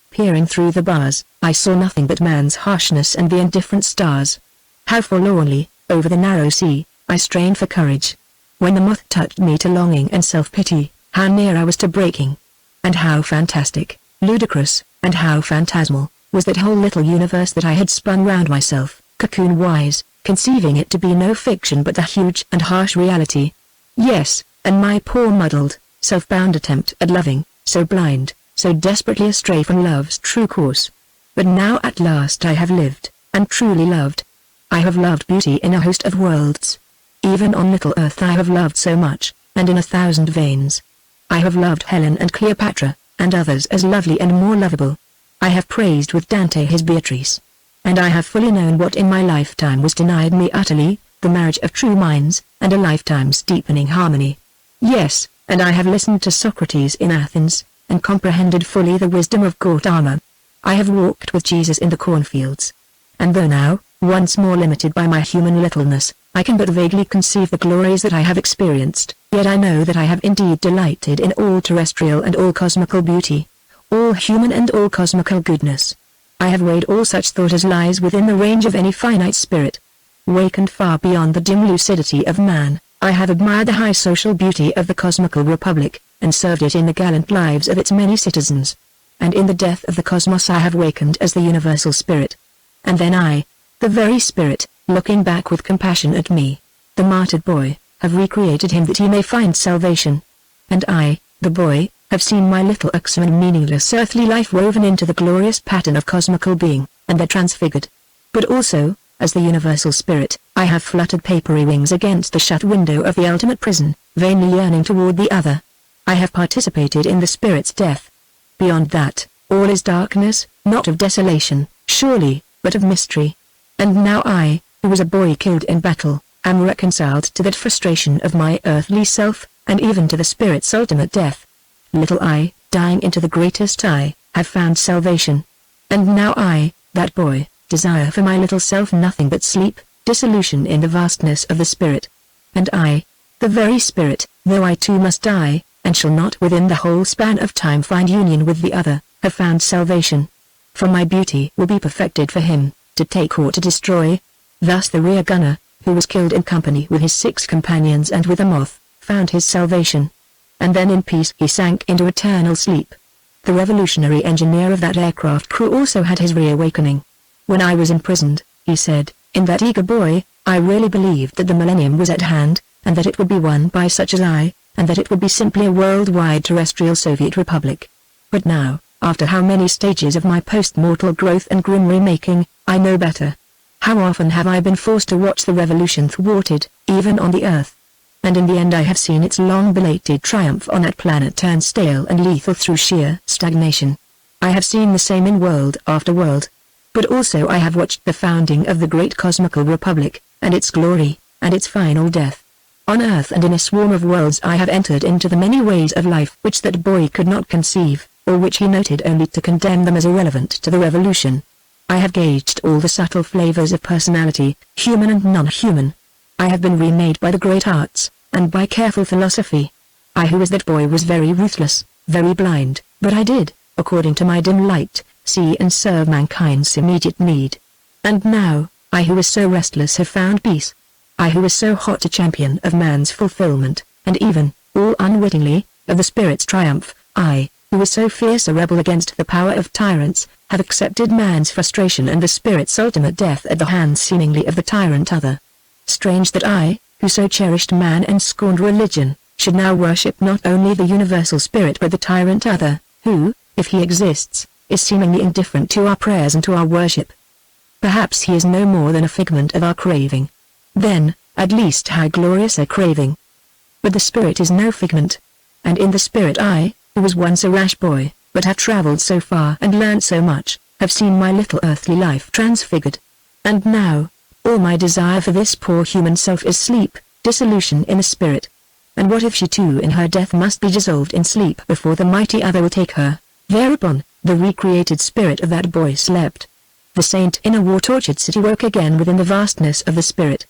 Peering through the bars, I saw nothing but man's harshness and the indifferent stars. How forlornly, over the narrow sea, I strained for courage. When the moth touched me to longing and self-pity, how near I was to breaking. And how fantastic, ludicrous, and how phantasmal, was that whole little universe that I had spun round myself, cocoon-wise, conceiving it to be no fiction but a huge and harsh reality. Yes, and my poor muddled, self-bound attempt at loving, so blind, so desperately astray from love's true course. But now at last I have lived, and truly loved. I have loved beauty in a host of worlds. Even on little earth I have loved so much, and in 1,000 veins. I have loved Helen and Cleopatra, and others as lovely and more lovable. I have praised with Dante his Beatrice. And I have fully known what in my lifetime was denied me utterly, the marriage of true minds, and a lifetime's deepening harmony. Yes, and I have listened to Socrates in Athens, and comprehended fully the wisdom of Gautama. I have walked with Jesus in the cornfields. And though now, once more limited by my human littleness, I can but vaguely conceive the glories that I have experienced, yet I know that I have indeed delighted in all terrestrial and all cosmical beauty, all human and all cosmical goodness. I have weighed all such thought as lies within the range of any finite spirit. Wakened far beyond the dim lucidity of man, I have admired the high social beauty of the cosmical republic, and served it in the gallant lives of its many citizens. And in the death of the cosmos I have wakened as the universal spirit. And then I, the very spirit, looking back with compassion at me, the martyred boy, have recreated him that he may find salvation. And I, the boy, have seen my little irksome and meaningless earthly life woven into the glorious pattern of cosmical being, and there transfigured. But also, as the universal spirit, I have fluttered papery wings against the shut window of the ultimate prison, vainly yearning toward the other. I have participated in the spirit's death. Beyond that, all is darkness, not of desolation, surely, but of mystery. And now I, who was a boy killed in battle, am reconciled to that frustration of my earthly self, and even to the spirit's ultimate death. Little I, dying into the greatest I, have found salvation. And now I, that boy, desire for my little self nothing but sleep, dissolution in the vastness of the spirit. And I, the very spirit, though I too must die, and shall not within the whole span of time find union with the other, have found salvation. For my beauty will be perfected for him, to take or to destroy. Thus the rear gunner, who was killed in company with his 6 companions and with a moth, found his salvation. And then in peace he sank into eternal sleep. The revolutionary engineer of that aircraft crew also had his reawakening. When I was imprisoned, he said, in that eager boy, I really believed that the millennium was at hand, and that it would be won by such as I, and that it would be simply a worldwide terrestrial Soviet republic. But now, after how many stages of my post-mortal growth and grim remaking, I know better. How often have I been forced to watch the revolution thwarted, even on the earth. And in the end I have seen its long-belated triumph on that planet turn stale and lethal through sheer stagnation. I have seen the same in world after world. But also I have watched the founding of the great cosmical republic, and its glory, and its final death. On earth and in a swarm of worlds I have entered into the many ways of life which that boy could not conceive, or which he noted only to condemn them as irrelevant to the revolution. I have gauged all the subtle flavors of personality, human and non-human. I have been remade by the great arts, and by careful philosophy. I who was that boy was very ruthless, very blind, but I did, according to my dim light, see and serve mankind's immediate need. And now, I who was so restless have found peace. I who was so hot a champion of man's fulfillment, and even, all unwittingly, of the spirit's triumph, I, who was so fierce a rebel against the power of tyrants, have accepted man's frustration and the spirit's ultimate death at the hands seemingly of the tyrant other. Strange that I, who so cherished man and scorned religion, should now worship not only the universal spirit but the tyrant other, who, if he exists, is seemingly indifferent to our prayers and to our worship. Perhaps he is no more than a figment of our craving. Then, at least how glorious a craving. But the spirit is no figment. And in the spirit I, who was once a rash boy, but have traveled so far and learned so much, have seen my little earthly life transfigured, And now, all my desire for this poor human self is sleep, dissolution in the spirit. And what if she too in her death must be dissolved in sleep before the mighty other will take her? Thereupon, the recreated spirit of that boy slept. The saint in a war-tortured city woke again within the vastness of the spirit.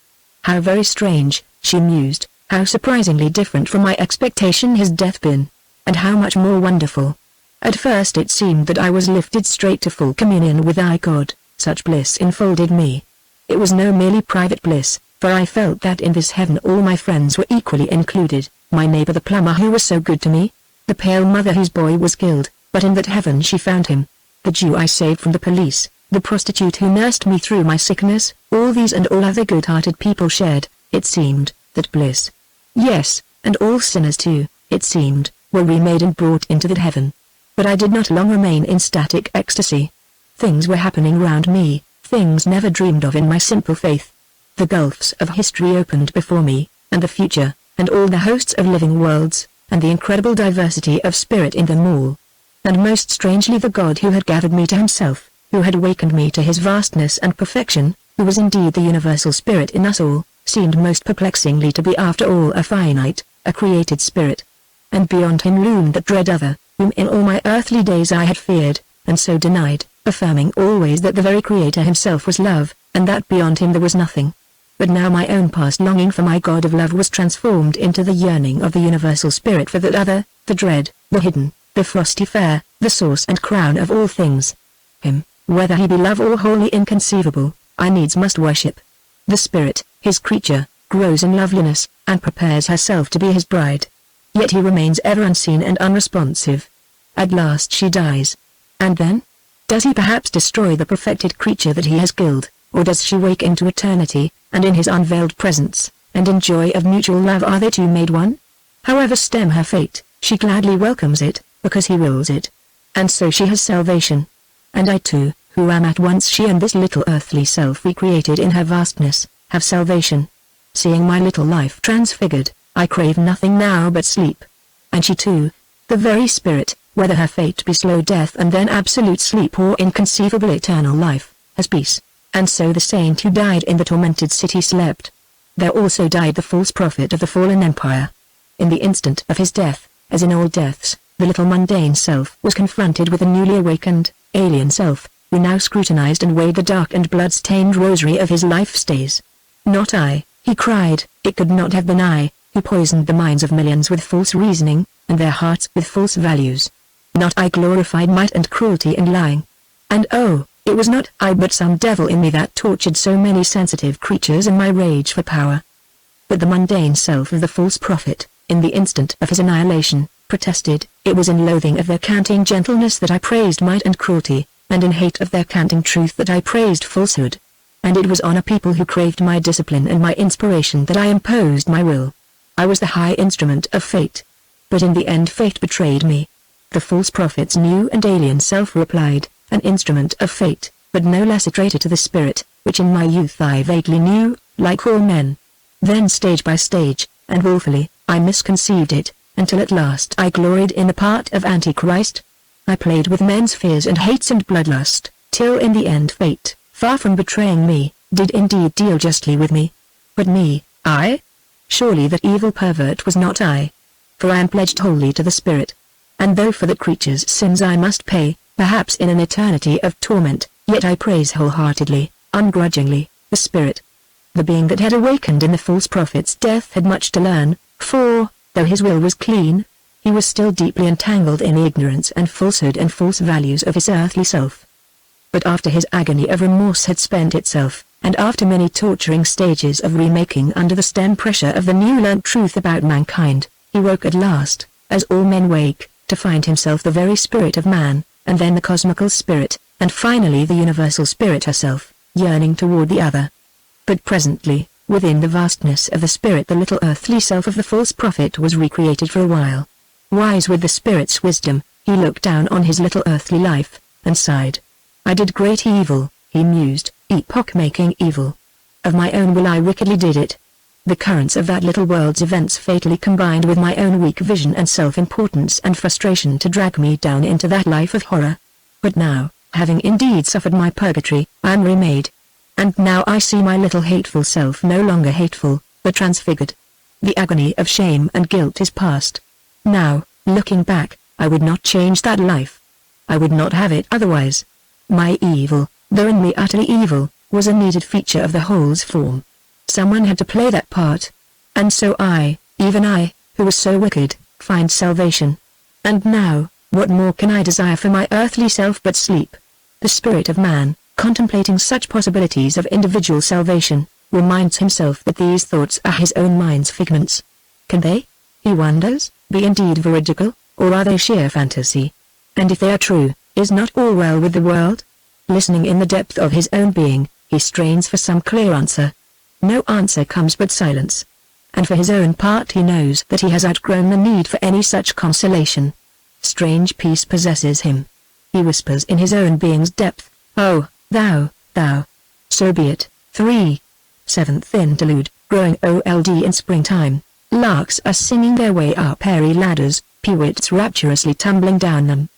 How very strange, she mused, how surprisingly different from my expectation his death been. And how much more wonderful. At first it seemed that I was lifted straight to full communion with thy God, such bliss enfolded me. It was no merely private bliss, for I felt that in this heaven all my friends were equally included, my neighbor the plumber who was so good to me, the pale mother whose boy was killed, but in that heaven she found him, the Jew I saved from the police, the prostitute who nursed me through my sickness, all these and all other good-hearted people shared, it seemed, that bliss. Yes, and all sinners too, it seemed, were remade and brought into that heaven. But I did not long remain in static ecstasy. Things were happening round me, things never dreamed of in my simple faith. The gulfs of history opened before me, and the future, and all the hosts of living worlds, and the incredible diversity of spirit in them all. And most strangely the God who had gathered me to himself, who had awakened me to his vastness and perfection, who was indeed the universal spirit in us all, seemed most perplexingly to be after all a finite, a created spirit. And beyond him loomed that dread other, whom in all my earthly days I had feared, and so denied, affirming always that the very Creator himself was love, and that beyond him there was nothing. But now my own past longing for my God of love was transformed into the yearning of the universal spirit for that other, the dread, the hidden, the frosty fair, the source and crown of all things. Him, whether he be love or wholly inconceivable, I needs must worship. The spirit, his creature, grows in loveliness, and prepares herself to be his bride. Yet he remains ever unseen and unresponsive. At last she dies. And then? Does he perhaps destroy the perfected creature that he has killed, or does she wake into eternity, and in his unveiled presence, and in joy of mutual love are they two made one? However stem her fate, she gladly welcomes it, because he wills it. And so she has salvation. And I too, who am at once she and this little earthly self recreated in her vastness, have salvation. Seeing my little life transfigured, I crave nothing now but sleep. And she too, the very spirit, whether her fate be slow death and then absolute sleep or inconceivable eternal life, has peace. And so the saint who died in the tormented city slept. There also died the false prophet of the fallen empire. In the instant of his death, as in all deaths, the little mundane self was confronted with a newly awakened, alien self, who now scrutinized and weighed the dark and blood-stained rosary of his life stays. Not I, he cried, it could not have been I, who poisoned the minds of millions with false reasoning, and their hearts with false values. Not I glorified might and cruelty and lying. And oh, it was not I but some devil in me that tortured so many sensitive creatures in my rage for power. But the mundane self of the false prophet, in the instant of his annihilation, protested, it was in loathing of their canting gentleness that I praised might and cruelty, and in hate of their canting truth that I praised falsehood. And it was on a people who craved my discipline and my inspiration that I imposed my will. I was the high instrument of fate. But in the end fate betrayed me. The false prophet's new and alien self replied, an instrument of fate, but no less a traitor to the spirit, which in my youth I vaguely knew, like all men. Then stage by stage, and willfully, I misconceived it, until at last I gloried in the part of Antichrist. I played with men's fears and hates and bloodlust, till in the end fate, far from betraying me, did indeed deal justly with me. But me, I? Surely that evil pervert was not I. For I am pledged wholly to the spirit. And though for the creature's sins I must pay, perhaps in an eternity of torment, yet I praise wholeheartedly, ungrudgingly, the spirit. The being that had awakened in the false prophet's death had much to learn, for, though his will was clean, he was still deeply entangled in the ignorance and falsehood and false values of his earthly self. But after his agony of remorse had spent itself, and after many torturing stages of remaking under the stern pressure of the new learnt truth about mankind, he woke at last, as all men wake, to find himself the very spirit of man, and then the cosmical spirit, and finally the universal spirit herself, yearning toward the other. But presently, within the vastness of the spirit the little earthly self of the false prophet was recreated for a while. Wise with the spirit's wisdom, he looked down on his little earthly life, and sighed. I did great evil, he mused, epoch-making evil. Of my own will I wickedly did it. The currents of that little world's events fatally combined with my own weak vision and self-importance and frustration to drag me down into that life of horror. But now, having indeed suffered my purgatory, I am remade. And now I see my little hateful self no longer hateful, but transfigured. The agony of shame and guilt is past. Now, looking back, I would not change that life. I would not have it otherwise. My evil, though inly utterly evil, was a needed feature of the whole's form. Someone had to play that part. And so I, even I, who was so wicked, find salvation. And now, what more can I desire for my earthly self but sleep? The spirit of man, contemplating such possibilities of individual salvation, reminds himself that these thoughts are his own mind's figments. Can they, he wonders, be indeed veridical, or are they sheer fantasy? And if they are true, is not all well with the world? Listening in the depth of his own being, he strains for some clear answer. No answer comes but silence. And for his own part he knows that he has outgrown the need for any such consolation. Strange peace possesses him. He whispers in his own being's depth, "Oh, thou. So be it." 3. 7th Interlude, growing old in springtime. Larks are singing their way up airy ladders, peewits rapturously tumbling down them.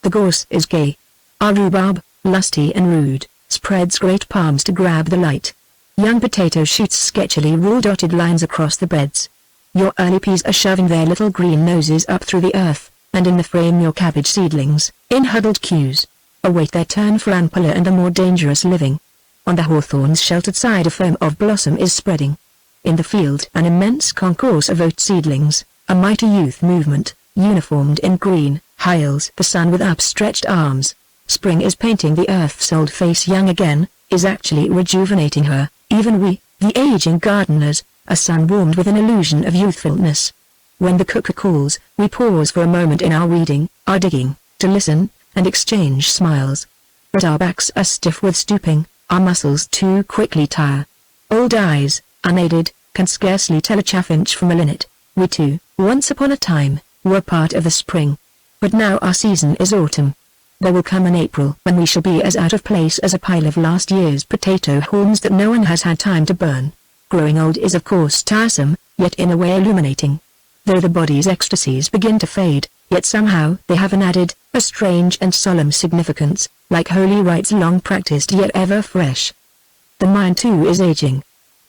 The gorse is gay. Our rhubarb, lusty and rude, spreads great palms to grab the light. Young potato shoots sketchily rule dotted lines across the beds. Your early peas are shoving their little green noses up through the earth, and in the frame your cabbage seedlings, in huddled queues, await their turn for ampulla and the more dangerous living. On the hawthorn's sheltered side a foam of blossom is spreading. In the field an immense concourse of oat seedlings, a mighty youth movement, uniformed in green, hails the sun with upstretched arms. Spring is painting the earth's old face young again, is actually rejuvenating her. Even we, the aging gardeners, are sun-warmed with an illusion of youthfulness. When the cuckoo calls, we pause for a moment in our weeding, our digging, to listen, and exchange smiles. But our backs are stiff with stooping, our muscles too quickly tire. Old eyes, unaided, can scarcely tell a chaffinch from a linnet. We too, once upon a time, were part of the spring. But now our season is autumn. There will come an April when we shall be as out of place as a pile of last year's potato horns that no one has had time to burn. Growing old is of course tiresome, yet in a way illuminating. Though the body's ecstasies begin to fade, yet somehow they have an added, a strange and solemn significance, like holy rites long practiced yet ever fresh. The mind too is aging.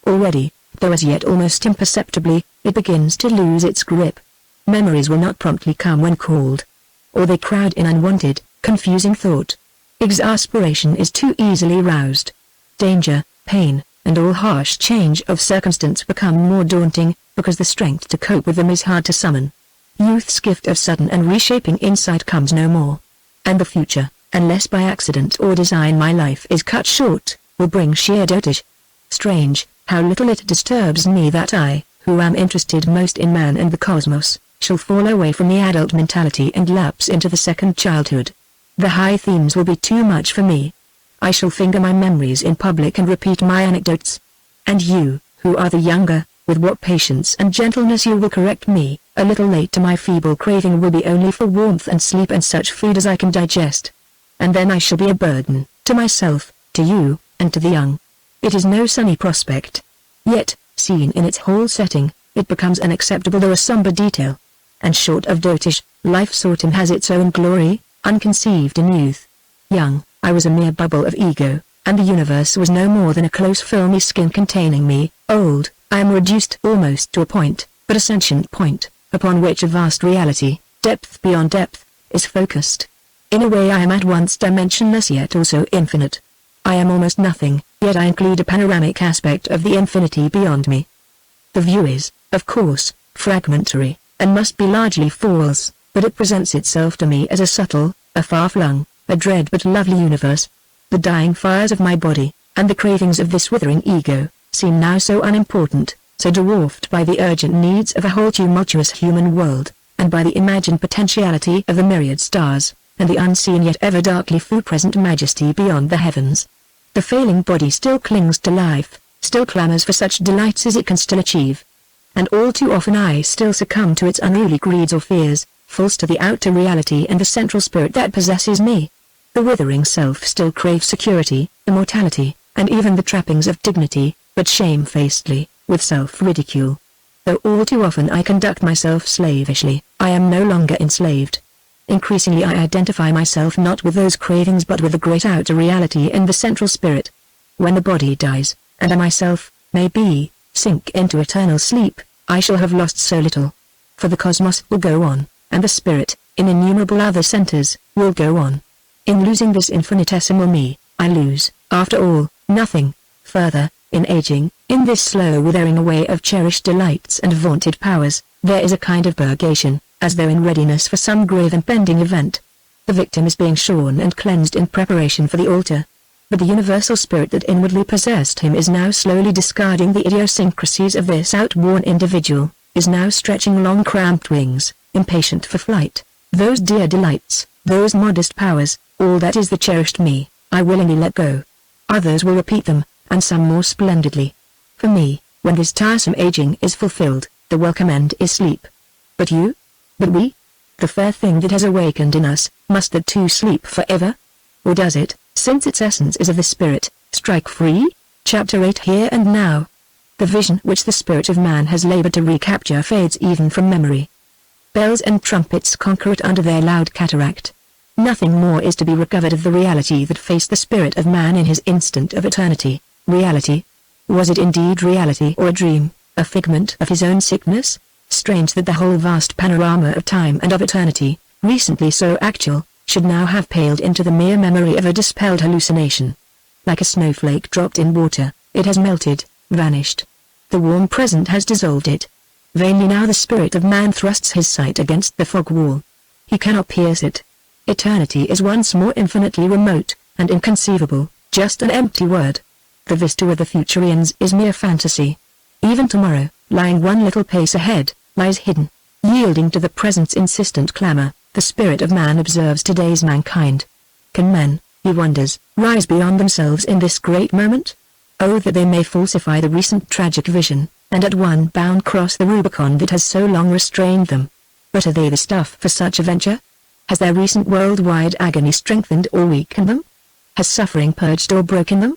Already, though as yet almost imperceptibly, it begins to lose its grip. Memories will not promptly come when called. Or they crowd in unwanted, confusing thought. Exasperation is too easily roused. Danger, pain, and all harsh change of circumstance become more daunting, because the strength to cope with them is hard to summon. Youth's gift of sudden and reshaping insight comes no more. And the future, unless by accident or design my life is cut short, will bring sheer dotage. Strange, how little it disturbs me that I, who am interested most in man and the cosmos, shall fall away from the adult mentality and lapse into the second childhood. The high themes will be too much for me. I shall finger my memories in public and repeat my anecdotes. And you, who are the younger, with what patience and gentleness you will correct me, a little late to my feeble craving will be only for warmth and sleep and such food as I can digest. And then I shall be a burden, to myself, to you, and to the young. It is no sunny prospect. Yet, seen in its whole setting, it becomes an acceptable though a somber detail. And short of dotage, life's autumn has its own glory, unconceived in youth. Young, I was a mere bubble of ego, and the universe was no more than a close filmy skin containing me. Old, I am reduced almost to a point, but a sentient point, upon which a vast reality, depth beyond depth, is focused. In a way I am at once dimensionless yet also infinite. I am almost nothing, yet I include a panoramic aspect of the infinity beyond me. The view is, of course, fragmentary, and must be largely false, but it presents itself to me as a subtle, a far-flung, a dread but lovely universe. The dying fires of my body, and the cravings of this withering ego, seem now so unimportant, so dwarfed by the urgent needs of a whole tumultuous human world, and by the imagined potentiality of the myriad stars, and the unseen yet ever darkly present majesty beyond the heavens. The failing body still clings to life, still clamors for such delights as it can still achieve. And all too often I still succumb to its unruly greeds or fears, false to the outer reality and the central spirit that possesses me. The withering self still craves security, immortality, and even the trappings of dignity, but shamefacedly, with self-ridicule. Though all too often I conduct myself slavishly, I am no longer enslaved. Increasingly I identify myself not with those cravings but with the great outer reality and the central spirit. When the body dies, and I myself, may be, sink into eternal sleep, I shall have lost so little. For the cosmos will go on, and the spirit, in innumerable other centers, will go on. In losing this infinitesimal me, I lose, after all, nothing. Further, in aging, in this slow withering away of cherished delights and vaunted powers, there is a kind of purgation, as though in readiness for some grave impending event. The victim is being shorn and cleansed in preparation for the altar. But the universal spirit that inwardly possessed him is now slowly discarding the idiosyncrasies of this outworn individual, is now stretching long cramped wings, impatient for flight. Those dear delights, those modest powers, all that is the cherished me, I willingly let go. Others will repeat them, and some more splendidly. For me, when this tiresome aging is fulfilled, the welcome end is sleep. But you? But we? The fair thing that has awakened in us, must that too sleep forever? Or does it, since its essence is of the spirit, strike free? Chapter 8 Here and Now. The vision which the spirit of man has labored to recapture fades even from memory. Bells and trumpets conquer it under their loud cataract. Nothing more is to be recovered of the reality that faced the spirit of man in his instant of eternity. Reality? Was it indeed reality or a dream, a figment of his own sickness? Strange that the whole vast panorama of time and of eternity, recently so actual, should now have paled into the mere memory of a dispelled hallucination. Like a snowflake dropped in water, it has melted, vanished. The warm present has dissolved it. Vainly now the spirit of man thrusts his sight against the fog wall. He cannot pierce it. Eternity is once more infinitely remote, and inconceivable, just an empty word. The vista of the Futurians is mere fantasy. Even tomorrow, lying one little pace ahead, lies hidden. Yielding to the present's insistent clamor, the spirit of man observes today's mankind. Can men, he wonders, rise beyond themselves in this great moment? Oh, that they may falsify the recent tragic vision, and at one bound cross the Rubicon that has so long restrained them. But are they the stuff for such a venture? Has their recent worldwide agony strengthened or weakened them? Has suffering purged or broken them?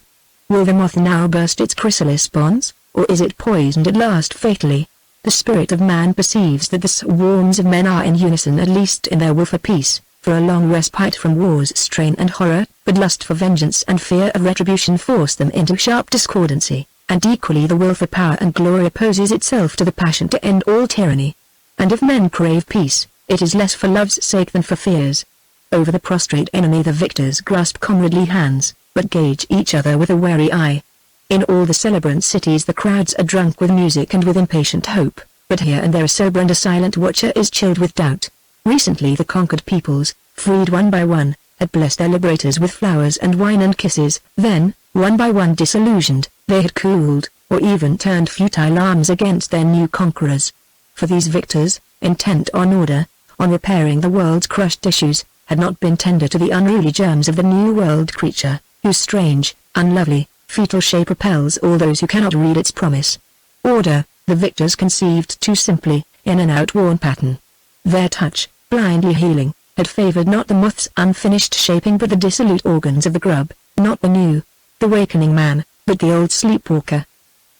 Will the moth now burst its chrysalis bonds, or is it poisoned at last fatally? The spirit of man perceives that the swarms of men are in unison at least in their will for peace, for a long respite from war's strain and horror, but lust for vengeance and fear of retribution force them into sharp discordancy, and equally the will for power and glory opposes itself to the passion to end all tyranny. And if men crave peace, it is less for love's sake than for fear's. Over the prostrate enemy the victors grasp comradely hands, but gauge each other with a wary eye. In all the celebrant cities the crowds are drunk with music and with impatient hope, but here and there a sober and a silent watcher is chilled with doubt. Recently the conquered peoples, freed one by one, had blessed their liberators with flowers and wine and kisses, then, one by one disillusioned, they had cooled, or even turned futile arms against their new conquerors. For these victors, intent on order, on repairing the world's crushed tissues, had not been tender to the unruly germs of the new world creature, whose strange, unlovely, fetal shape repels all those who cannot read its promise. Order, the victors conceived too simply, in an outworn pattern. Their touch, blindly healing, had favored not the moth's unfinished shaping but the dissolute organs of the grub, not the new, the wakening man, but the old sleepwalker.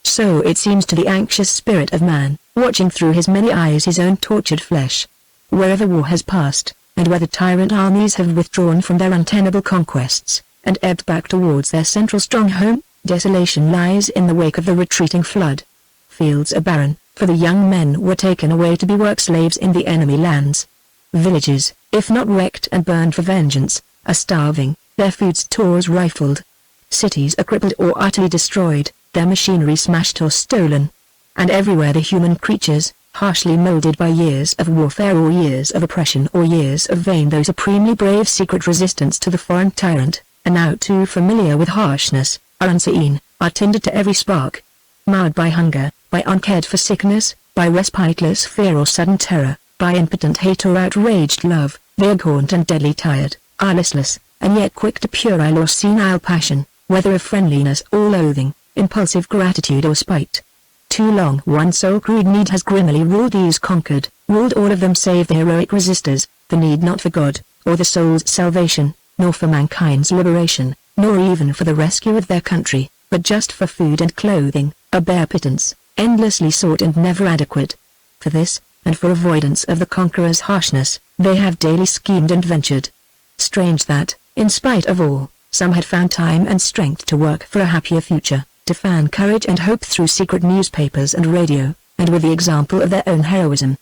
So it seems to the anxious spirit of man, watching through his many eyes his own tortured flesh. Wherever war has passed, and where the tyrant armies have withdrawn from their untenable conquests, and ebbed back towards their central strong home, desolation lies in the wake of the retreating flood. Fields are barren, for the young men were taken away to be work slaves in the enemy lands. Villages, if not wrecked and burned for vengeance, are starving, their food stores rifled. Cities are crippled or utterly destroyed, their machinery smashed or stolen. And everywhere the human creatures, harshly molded by years of warfare or years of oppression or years of vain though supremely brave secret resistance to the foreign tyrant, are now too familiar with harshness, are unseen, are tinder to every spark. Marred by hunger, by uncared for sickness, by respiteless fear or sudden terror, by impotent hate or outraged love, they are gaunt and deadly tired, are listless, and yet quick to puerile or senile passion, whether of friendliness or loathing, impulsive gratitude or spite. Too long one sole crude need has grimly ruled these conquered, ruled all of them save the heroic resistors, the need not for God, or the soul's salvation, nor for mankind's liberation, nor even for the rescue of their country, but just for food and clothing, a bare pittance, endlessly sought and never adequate. For this, and for avoidance of the conqueror's harshness, they have daily schemed and ventured. Strange that, in spite of all, some had found time and strength to work for a happier future, to fan courage and hope through secret newspapers and radio, and with the example of their own heroism.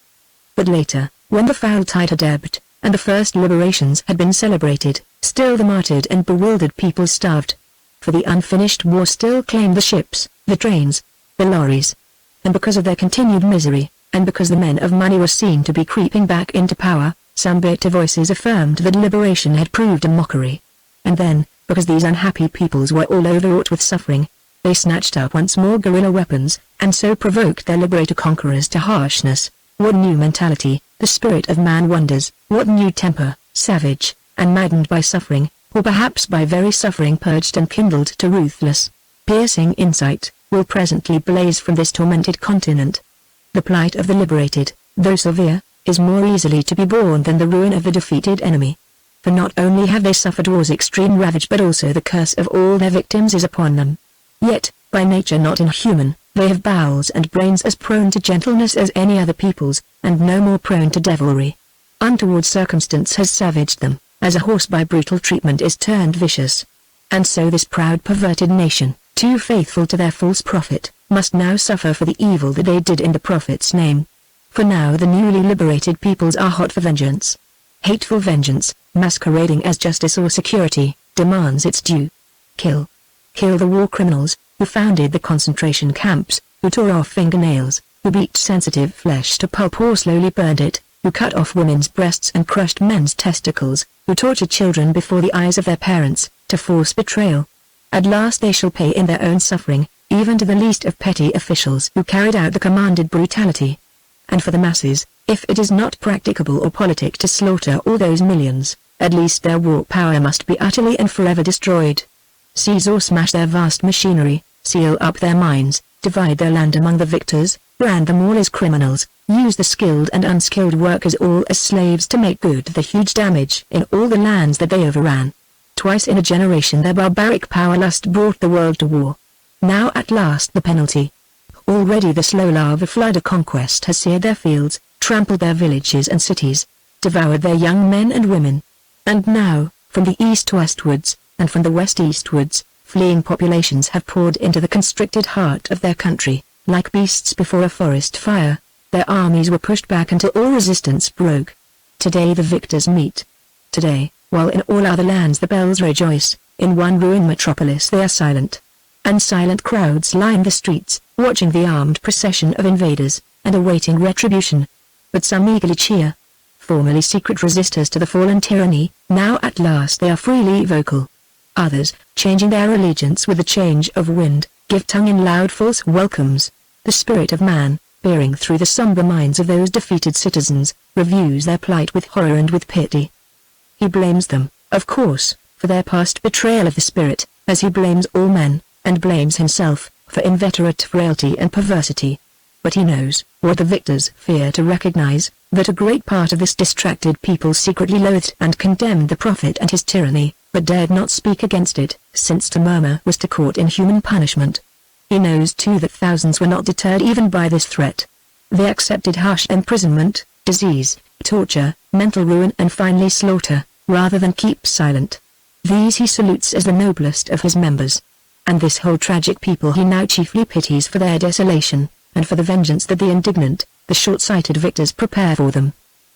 But later, when the foul tide had ebbed, and the first liberations had been celebrated, still the martyred and bewildered people starved. For the unfinished war still claimed the ships, the trains, the lorries. And because of their continued misery, and because the men of money were seen to be creeping back into power, some bitter voices affirmed that liberation had proved a mockery. And then, because these unhappy peoples were all overwrought with suffering, they snatched up once more guerrilla weapons, and so provoked their liberator-conquerors to harshness. What new mentality, the spirit of man wonders, what new temper, savage, and maddened by suffering, or perhaps by very suffering purged and kindled to ruthless, piercing insight, will presently blaze from this tormented continent. The plight of the liberated, though severe, is more easily to be borne than the ruin of the defeated enemy. For not only have they suffered war's extreme ravage but also the curse of all their victims is upon them. Yet, by nature not inhuman, they have bowels and brains as prone to gentleness as any other peoples, and no more prone to devilry. Untoward circumstance has savaged them, as a horse by brutal treatment is turned vicious. And so this proud perverted nation, too faithful to their false prophet, must now suffer for the evil that they did in the prophet's name. For now the newly liberated peoples are hot for vengeance. Hateful vengeance, masquerading as justice or security, demands its due. Kill. Kill the war criminals, who founded the concentration camps, who tore off fingernails, who beat sensitive flesh to pulp or slowly burned it, who cut off women's breasts and crushed men's testicles, who tortured children before the eyes of their parents, to force betrayal. At last they shall pay in their own suffering, even to the least of petty officials who carried out the commanded brutality. And for the masses, if it is not practicable or politic to slaughter all those millions, at least their war power must be utterly and forever destroyed. Seize or smash their vast machinery, seal up their mines, divide their land among the victors, brand them all as criminals, use the skilled and unskilled workers all as slaves to make good the huge damage in all the lands that they overran. Twice in a generation their barbaric power lust brought the world to war. Now at last the penalty. Already the slow lava flood of conquest has seared their fields, trampled their villages and cities, devoured their young men and women. And now, from the east westwards, and from the west eastwards, fleeing populations have poured into the constricted heart of their country, like beasts before a forest fire. Their armies were pushed back until all resistance broke. Today the victors meet. Today, while in all other lands the bells rejoice, in one ruined metropolis they are silent. And silent crowds line the streets, watching the armed procession of invaders, and awaiting retribution. But some eagerly cheer. Formerly secret resistors to the fallen tyranny, now at last they are freely vocal. Others, changing their allegiance with the change of wind, give tongue in loud false welcomes. The spirit of man, peering through the somber minds of those defeated citizens, reviews their plight with horror and with pity. He blames them, of course, for their past betrayal of the spirit, as he blames all men, and blames himself, for inveterate frailty and perversity. But he knows, what the victors fear to recognize, that a great part of this distracted people secretly loathed and condemned the prophet and his tyranny, but dared not speak against it, since to murmur was to court inhuman punishment. He knows too that thousands were not deterred even by this threat. They accepted harsh imprisonment, disease, torture, mental ruin and finally slaughter, rather than keep silent. These he salutes as the noblest of his members. And this whole tragic people he now chiefly pities for their desolation, and for the vengeance that the indignant, the short-sighted victors prepare for them.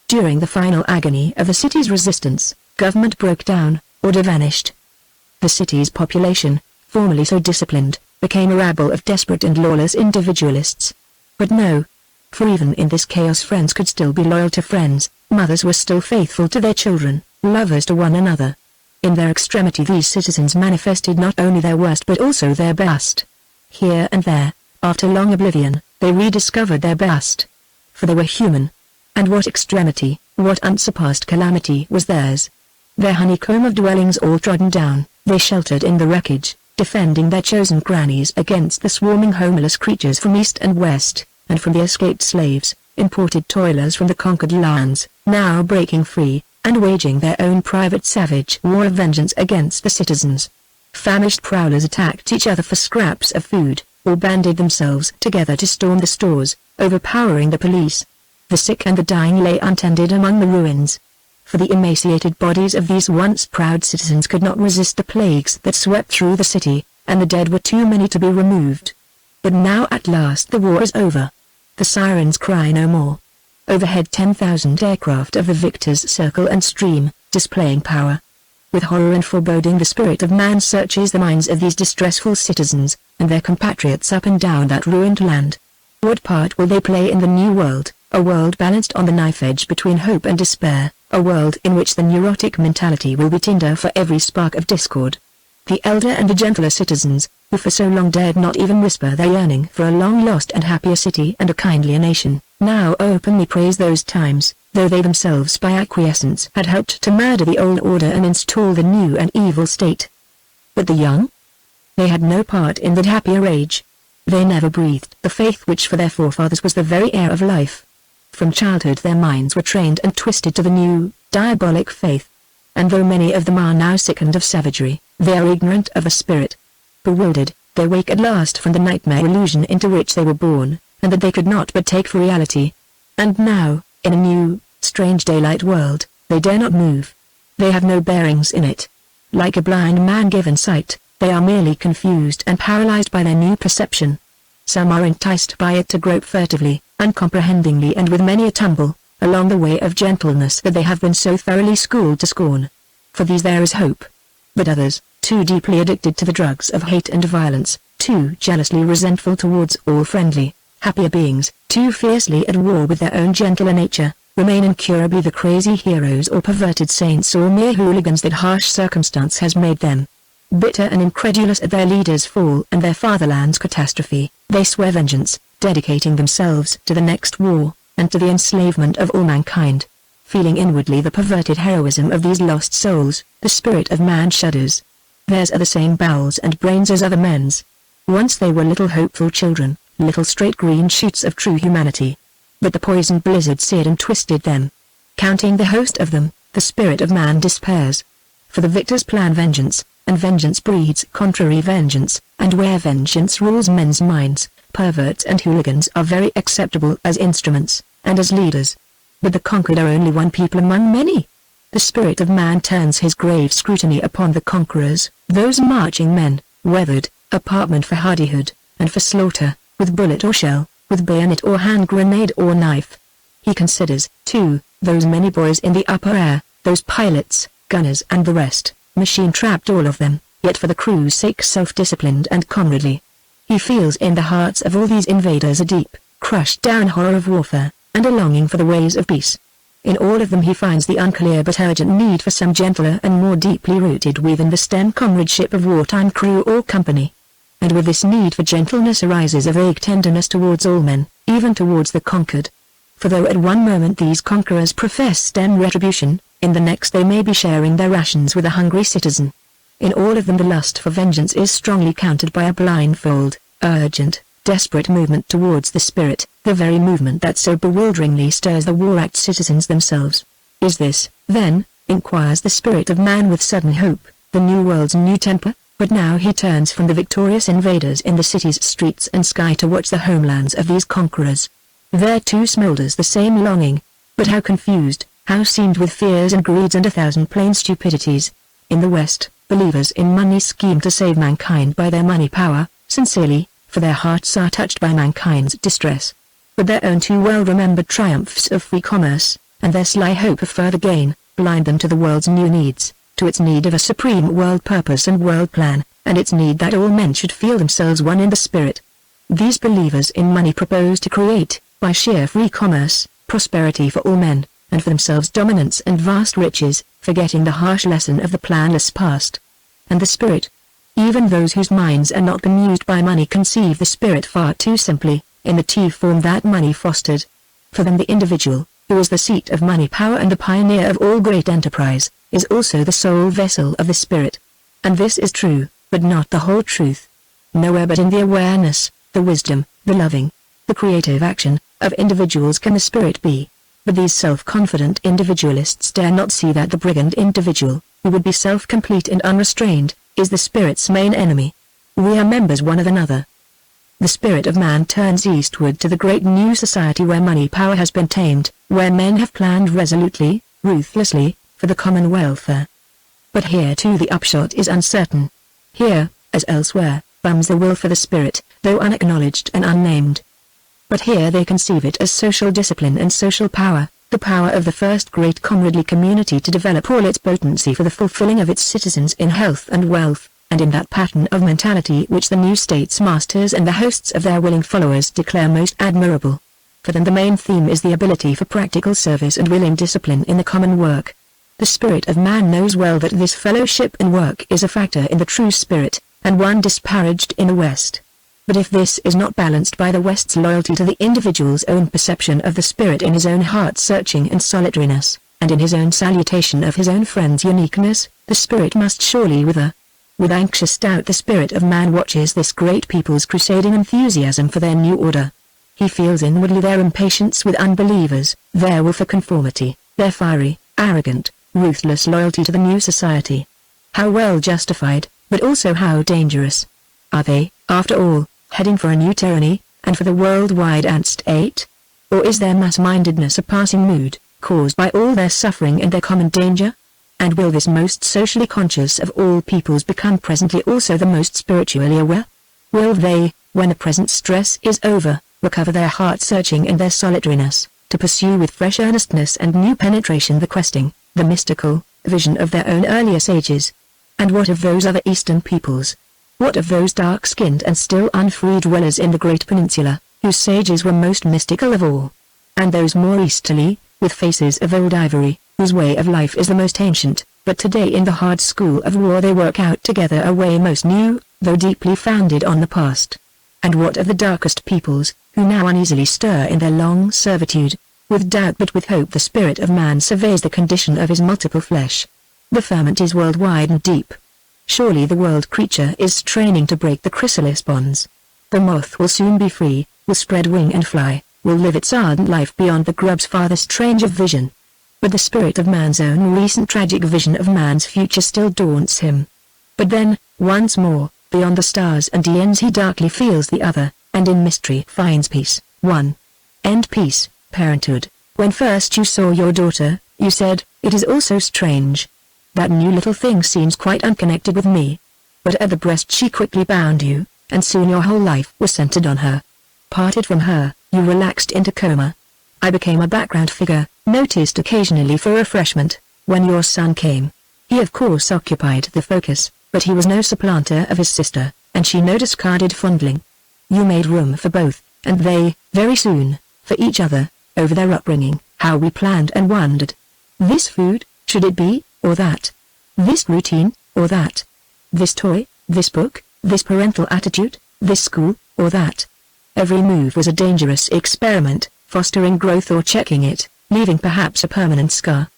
During the final agony of the city's resistance, government broke down, order vanished. The city's population, formerly so disciplined, became a rabble of desperate and lawless individualists. But no. For even in this chaos friends could still be loyal to friends, mothers were still faithful to their children, lovers to one another. In their extremity these citizens manifested not only their worst but also their best. Here and there, after long oblivion, they rediscovered their best. For they were human. And what extremity, what unsurpassed calamity was theirs. Their honeycomb of dwellings all trodden down, they sheltered in the wreckage, defending their chosen crannies against the swarming homeless creatures from east and west, and from the escaped slaves, imported toilers from the conquered lands, now breaking free, and waging their own private savage war of vengeance against the citizens. Famished prowlers attacked each other for scraps of food, or banded themselves together to storm the stores, overpowering the police. The sick and the dying lay untended among the ruins. for the emaciated bodies of these once proud citizens could not resist the plagues that swept through the city, and the dead were too many to be removed. But now at last the war is over. The sirens cry no more. Overhead 10,000 aircraft of the victors circle and stream, displaying power. With horror and foreboding the spirit of man searches the minds of these distressful citizens, and their compatriots up and down that ruined land. What part will they play in the new world, a world balanced on the knife edge between hope and despair, a world in which the neurotic mentality will be tinder for every spark of discord? The elder and the gentler citizens, who for so long dared not even whisper their yearning for a long-lost and happier city and a kindlier nation, now openly praise those times, though they themselves by acquiescence had helped to murder the old order and install the new and evil state. But the young? They had no part in that happier age. They never breathed the faith which for their forefathers was the very air of life. From childhood their minds were trained and twisted to the new, diabolic faith. And though many of them are now sickened of savagery, they are ignorant of the spirit. Bewildered, they wake at last from the nightmare illusion into which they were born, and that they could not but take for reality. And now, in a new, strange daylight world, they dare not move. They have no bearings in it. Like a blind man given sight, they are merely confused and paralyzed by their new perception. Some are enticed by it to grope furtively, uncomprehendingly and with many a tumble, along the way of gentleness that they have been so thoroughly schooled to scorn. For these there is hope. But others, too deeply addicted to the drugs of hate and violence, too jealously resentful towards all friendly, happier beings, too fiercely at war with their own gentler nature, remain incurably the crazy heroes or perverted saints or mere hooligans that harsh circumstance has made them. Bitter and incredulous at their leaders' fall and their fatherland's catastrophe, they swear vengeance, dedicating themselves to the next war, and to the enslavement of all mankind. Feeling inwardly the perverted heroism of these lost souls, the spirit of man shudders. Theirs are the same bowels and brains as other men's. Once they were little hopeful children, little straight green shoots of true humanity. But the poisoned blizzard seared and twisted them. Counting the host of them, the spirit of man despairs. For the victors plan vengeance, and vengeance breeds contrary vengeance, and where vengeance rules men's minds, perverts and hooligans are very acceptable as instruments, and as leaders. But the conquered are only one people among many. The spirit of man turns his grave scrutiny upon the conquerors, those marching men, weathered, apartment for hardihood, and for slaughter, with bullet or shell, with bayonet or hand grenade or knife. He considers, too, those many boys in the upper air, those pilots, gunners and the rest, machine-trapped all of them, yet for the crew's sake self-disciplined and comradely. He feels in the hearts of all these invaders a deep, crushed-down horror of warfare, and a longing for the ways of peace. In all of them he finds the unclear but urgent need for some gentler and more deeply rooted within the stem comradeship of wartime crew or company. And with this need for gentleness arises a vague tenderness towards all men, even towards the conquered. For though at one moment these conquerors profess stern retribution, in the next they may be sharing their rations with a hungry citizen. In all of them the lust for vengeance is strongly countered by a blindfold, urgent, desperate movement towards the spirit, the very movement that so bewilderingly stirs the war-act citizens themselves. Is this, then, inquires the spirit of man with sudden hope, the new world's new temper? But now he turns from the victorious invaders in the city's streets and sky to watch the homelands of these conquerors. There too smolders the same longing, but how confused, how seamed with fears and greeds and 1,000 plain stupidities. In the West, believers in money scheme to save mankind by their money power, sincerely, for their hearts are touched by mankind's distress. But their own too well-remembered triumphs of free commerce, and their sly hope of further gain, blind them to the world's new needs, to its need of a supreme world purpose and world plan, and its need that all men should feel themselves one in the spirit. These believers in money propose to create, by sheer free commerce, prosperity for all men, and for themselves dominance and vast riches, forgetting the harsh lesson of the planless past. And the spirit? Even those whose minds are not bemused by money conceive the spirit far too simply, in the T-form that money fostered. For them the individual, who is the seat of money power and the pioneer of all great enterprise, is also the sole vessel of the spirit. And this is true, but not the whole truth. Nowhere but in the awareness, the wisdom, the loving, the creative action, of individuals can the spirit be. But these self-confident individualists dare not see that the brigand individual, who would be self-complete and unrestrained, is the spirit's main enemy. We are members one of another. The spirit of man turns eastward to the great new society where money power has been tamed, where men have planned resolutely, ruthlessly, for the common welfare. But here too the upshot is uncertain. Here, as elsewhere, bums the will for the spirit, though unacknowledged and unnamed. But here they conceive it as social discipline and social power, the power of the first great comradely community to develop all its potency for the fulfilling of its citizens in health and wealth, and in that pattern of mentality which the new states masters and the hosts of their willing followers declare most admirable. For them the main theme is the ability for practical service and willing discipline in the common work. The spirit of man knows well that this fellowship in work is a factor in the true spirit, and one disparaged in the West. But if this is not balanced by the West's loyalty to the individual's own perception of the spirit in his own heart-searching and solitariness, and in his own salutation of his own friend's uniqueness, the spirit must surely wither. With anxious doubt the spirit of man watches this great people's crusading enthusiasm for their new order. He feels inwardly their impatience with unbelievers, their will for conformity, their fiery, arrogant, ruthless loyalty to the new society. How well justified, but also how dangerous. Are they, after all, heading for a new tyranny, and for the worldwide state? Or is their mass-mindedness a passing mood, caused by all their suffering and their common danger? And will this most socially conscious of all peoples become presently also the most spiritually aware? Will they, when the present stress is over, recover their heart-searching and their solitariness, to pursue with fresh earnestness and new penetration the questing, the mystical, vision of their own earlier sages? And what of those other Eastern peoples? What of those dark-skinned and still unfree dwellers in the great peninsula, whose sages were most mystical of all? And those more easterly, with faces of old ivory, whose way of life is the most ancient, but today in the hard school of war they work out together a way most new, though deeply founded on the past? And what of the darkest peoples, who now uneasily stir in their long servitude? With doubt but with hope the spirit of man surveys the condition of his multiple flesh. The ferment is worldwide and deep. Surely the world creature is straining to break the chrysalis bonds. The moth will soon be free, will spread wing and fly, will live its ardent life beyond the grub's farthest range of vision. But the spirit of man's own recent tragic vision of man's future still daunts him. But then, once more, beyond the stars and eons he darkly feels the other, and in mystery finds peace. 1. End peace, parenthood. When first you saw your daughter, you said, "It is all so strange. That new little thing seems quite unconnected with me." But at the breast she quickly bound you, and soon your whole life was centered on her. Parted from her, you relaxed into coma. I became a background figure, noticed occasionally for refreshment. When your son came, he of course occupied the focus, but he was no supplanter of his sister, and she no discarded fondling. You made room for both, and they, very soon, for each other, over their upbringing. How we planned and wondered. This food, should it be, or that? This routine, or that? This toy, this book, this parental attitude, this school, or that? Every move was a dangerous experiment, fostering growth or checking it, leaving perhaps a permanent scar.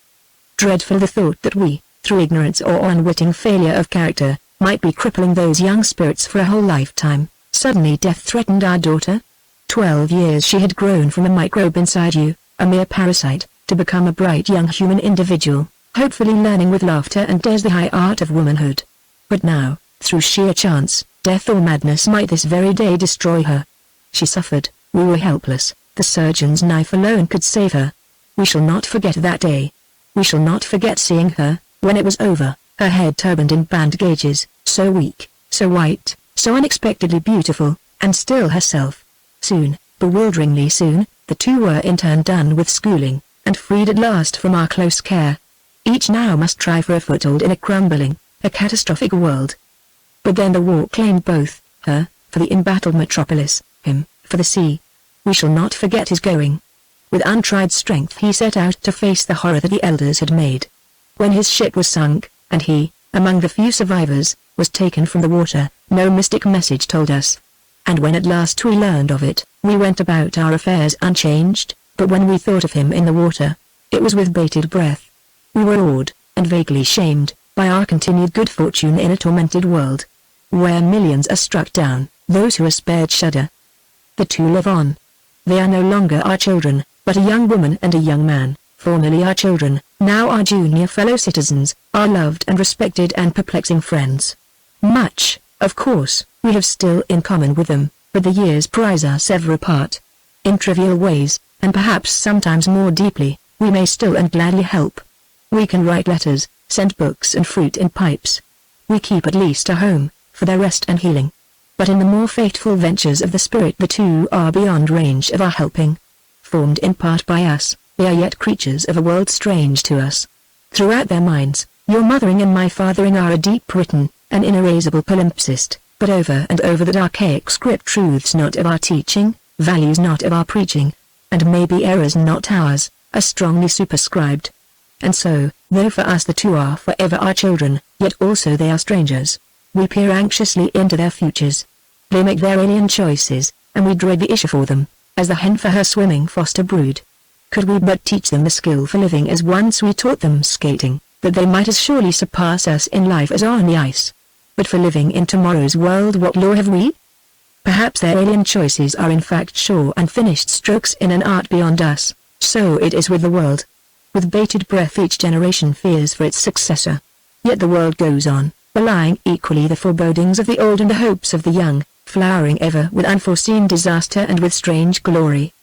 Dreadful the thought that we, through ignorance or unwitting failure of character, might be crippling those young spirits for a whole lifetime. Suddenly death threatened our daughter. 12 years she had grown from a microbe inside you, a mere parasite, to become a bright young human individual, hopefully learning with laughter and tears the high art of womanhood. But now, through sheer chance, death or madness might this very day destroy her. She suffered, we were helpless, the surgeon's knife alone could save her. We shall not forget that day. We shall not forget seeing her, when it was over, her head turbaned in bandages, so weak, so white, so unexpectedly beautiful, and still herself. Soon, bewilderingly soon, the two were in turn done with schooling, and freed at last from our close care. Each now must try for a foothold in a crumbling, a catastrophic world. But then the war claimed both, her, for the embattled metropolis, him, for the sea. We shall not forget his going. With untried strength he set out to face the horror that the elders had made. When his ship was sunk, and he, among the few survivors, was taken from the water, no mystic message told us. And when at last we learned of it, we went about our affairs unchanged, but when we thought of him in the water, it was with bated breath. We were awed, and vaguely shamed, by our continued good fortune in a tormented world. Where millions are struck down, those who are spared shudder. The two live on. They are no longer our children, but a young woman and a young man, formerly our children, now our junior fellow citizens, our loved and respected and perplexing friends. Much, of course, we have still in common with them, but the years prize us ever apart. In trivial ways, and perhaps sometimes more deeply, we may still and gladly help. We can write letters, send books and fruit in pipes. We keep at least a home, for their rest and healing. But in the more fateful ventures of the spirit the two are beyond range of our helping. Formed in part by us, they are yet creatures of a world strange to us. Throughout their minds, your mothering and my fathering are a deep written, an inerasable palimpsest, but over and over that archaic script, truths not of our teaching, values not of our preaching, and maybe errors not ours, are strongly superscribed. And so, though for us the two are forever our children, yet also they are strangers. We peer anxiously into their futures. They make their alien choices, and we dread the issue for them, as the hen for her swimming foster brood. Could we but teach them the skill for living as once we taught them skating, that they might as surely surpass us in life as on the ice. But for living in tomorrow's world, what law have we? Perhaps their alien choices are in fact sure and finished strokes in an art beyond us. So it is with the world. With bated breath each generation fears for its successor. Yet the world goes on, belying equally the forebodings of the old and the hopes of the young, flowering ever with unforeseen disaster and with strange glory.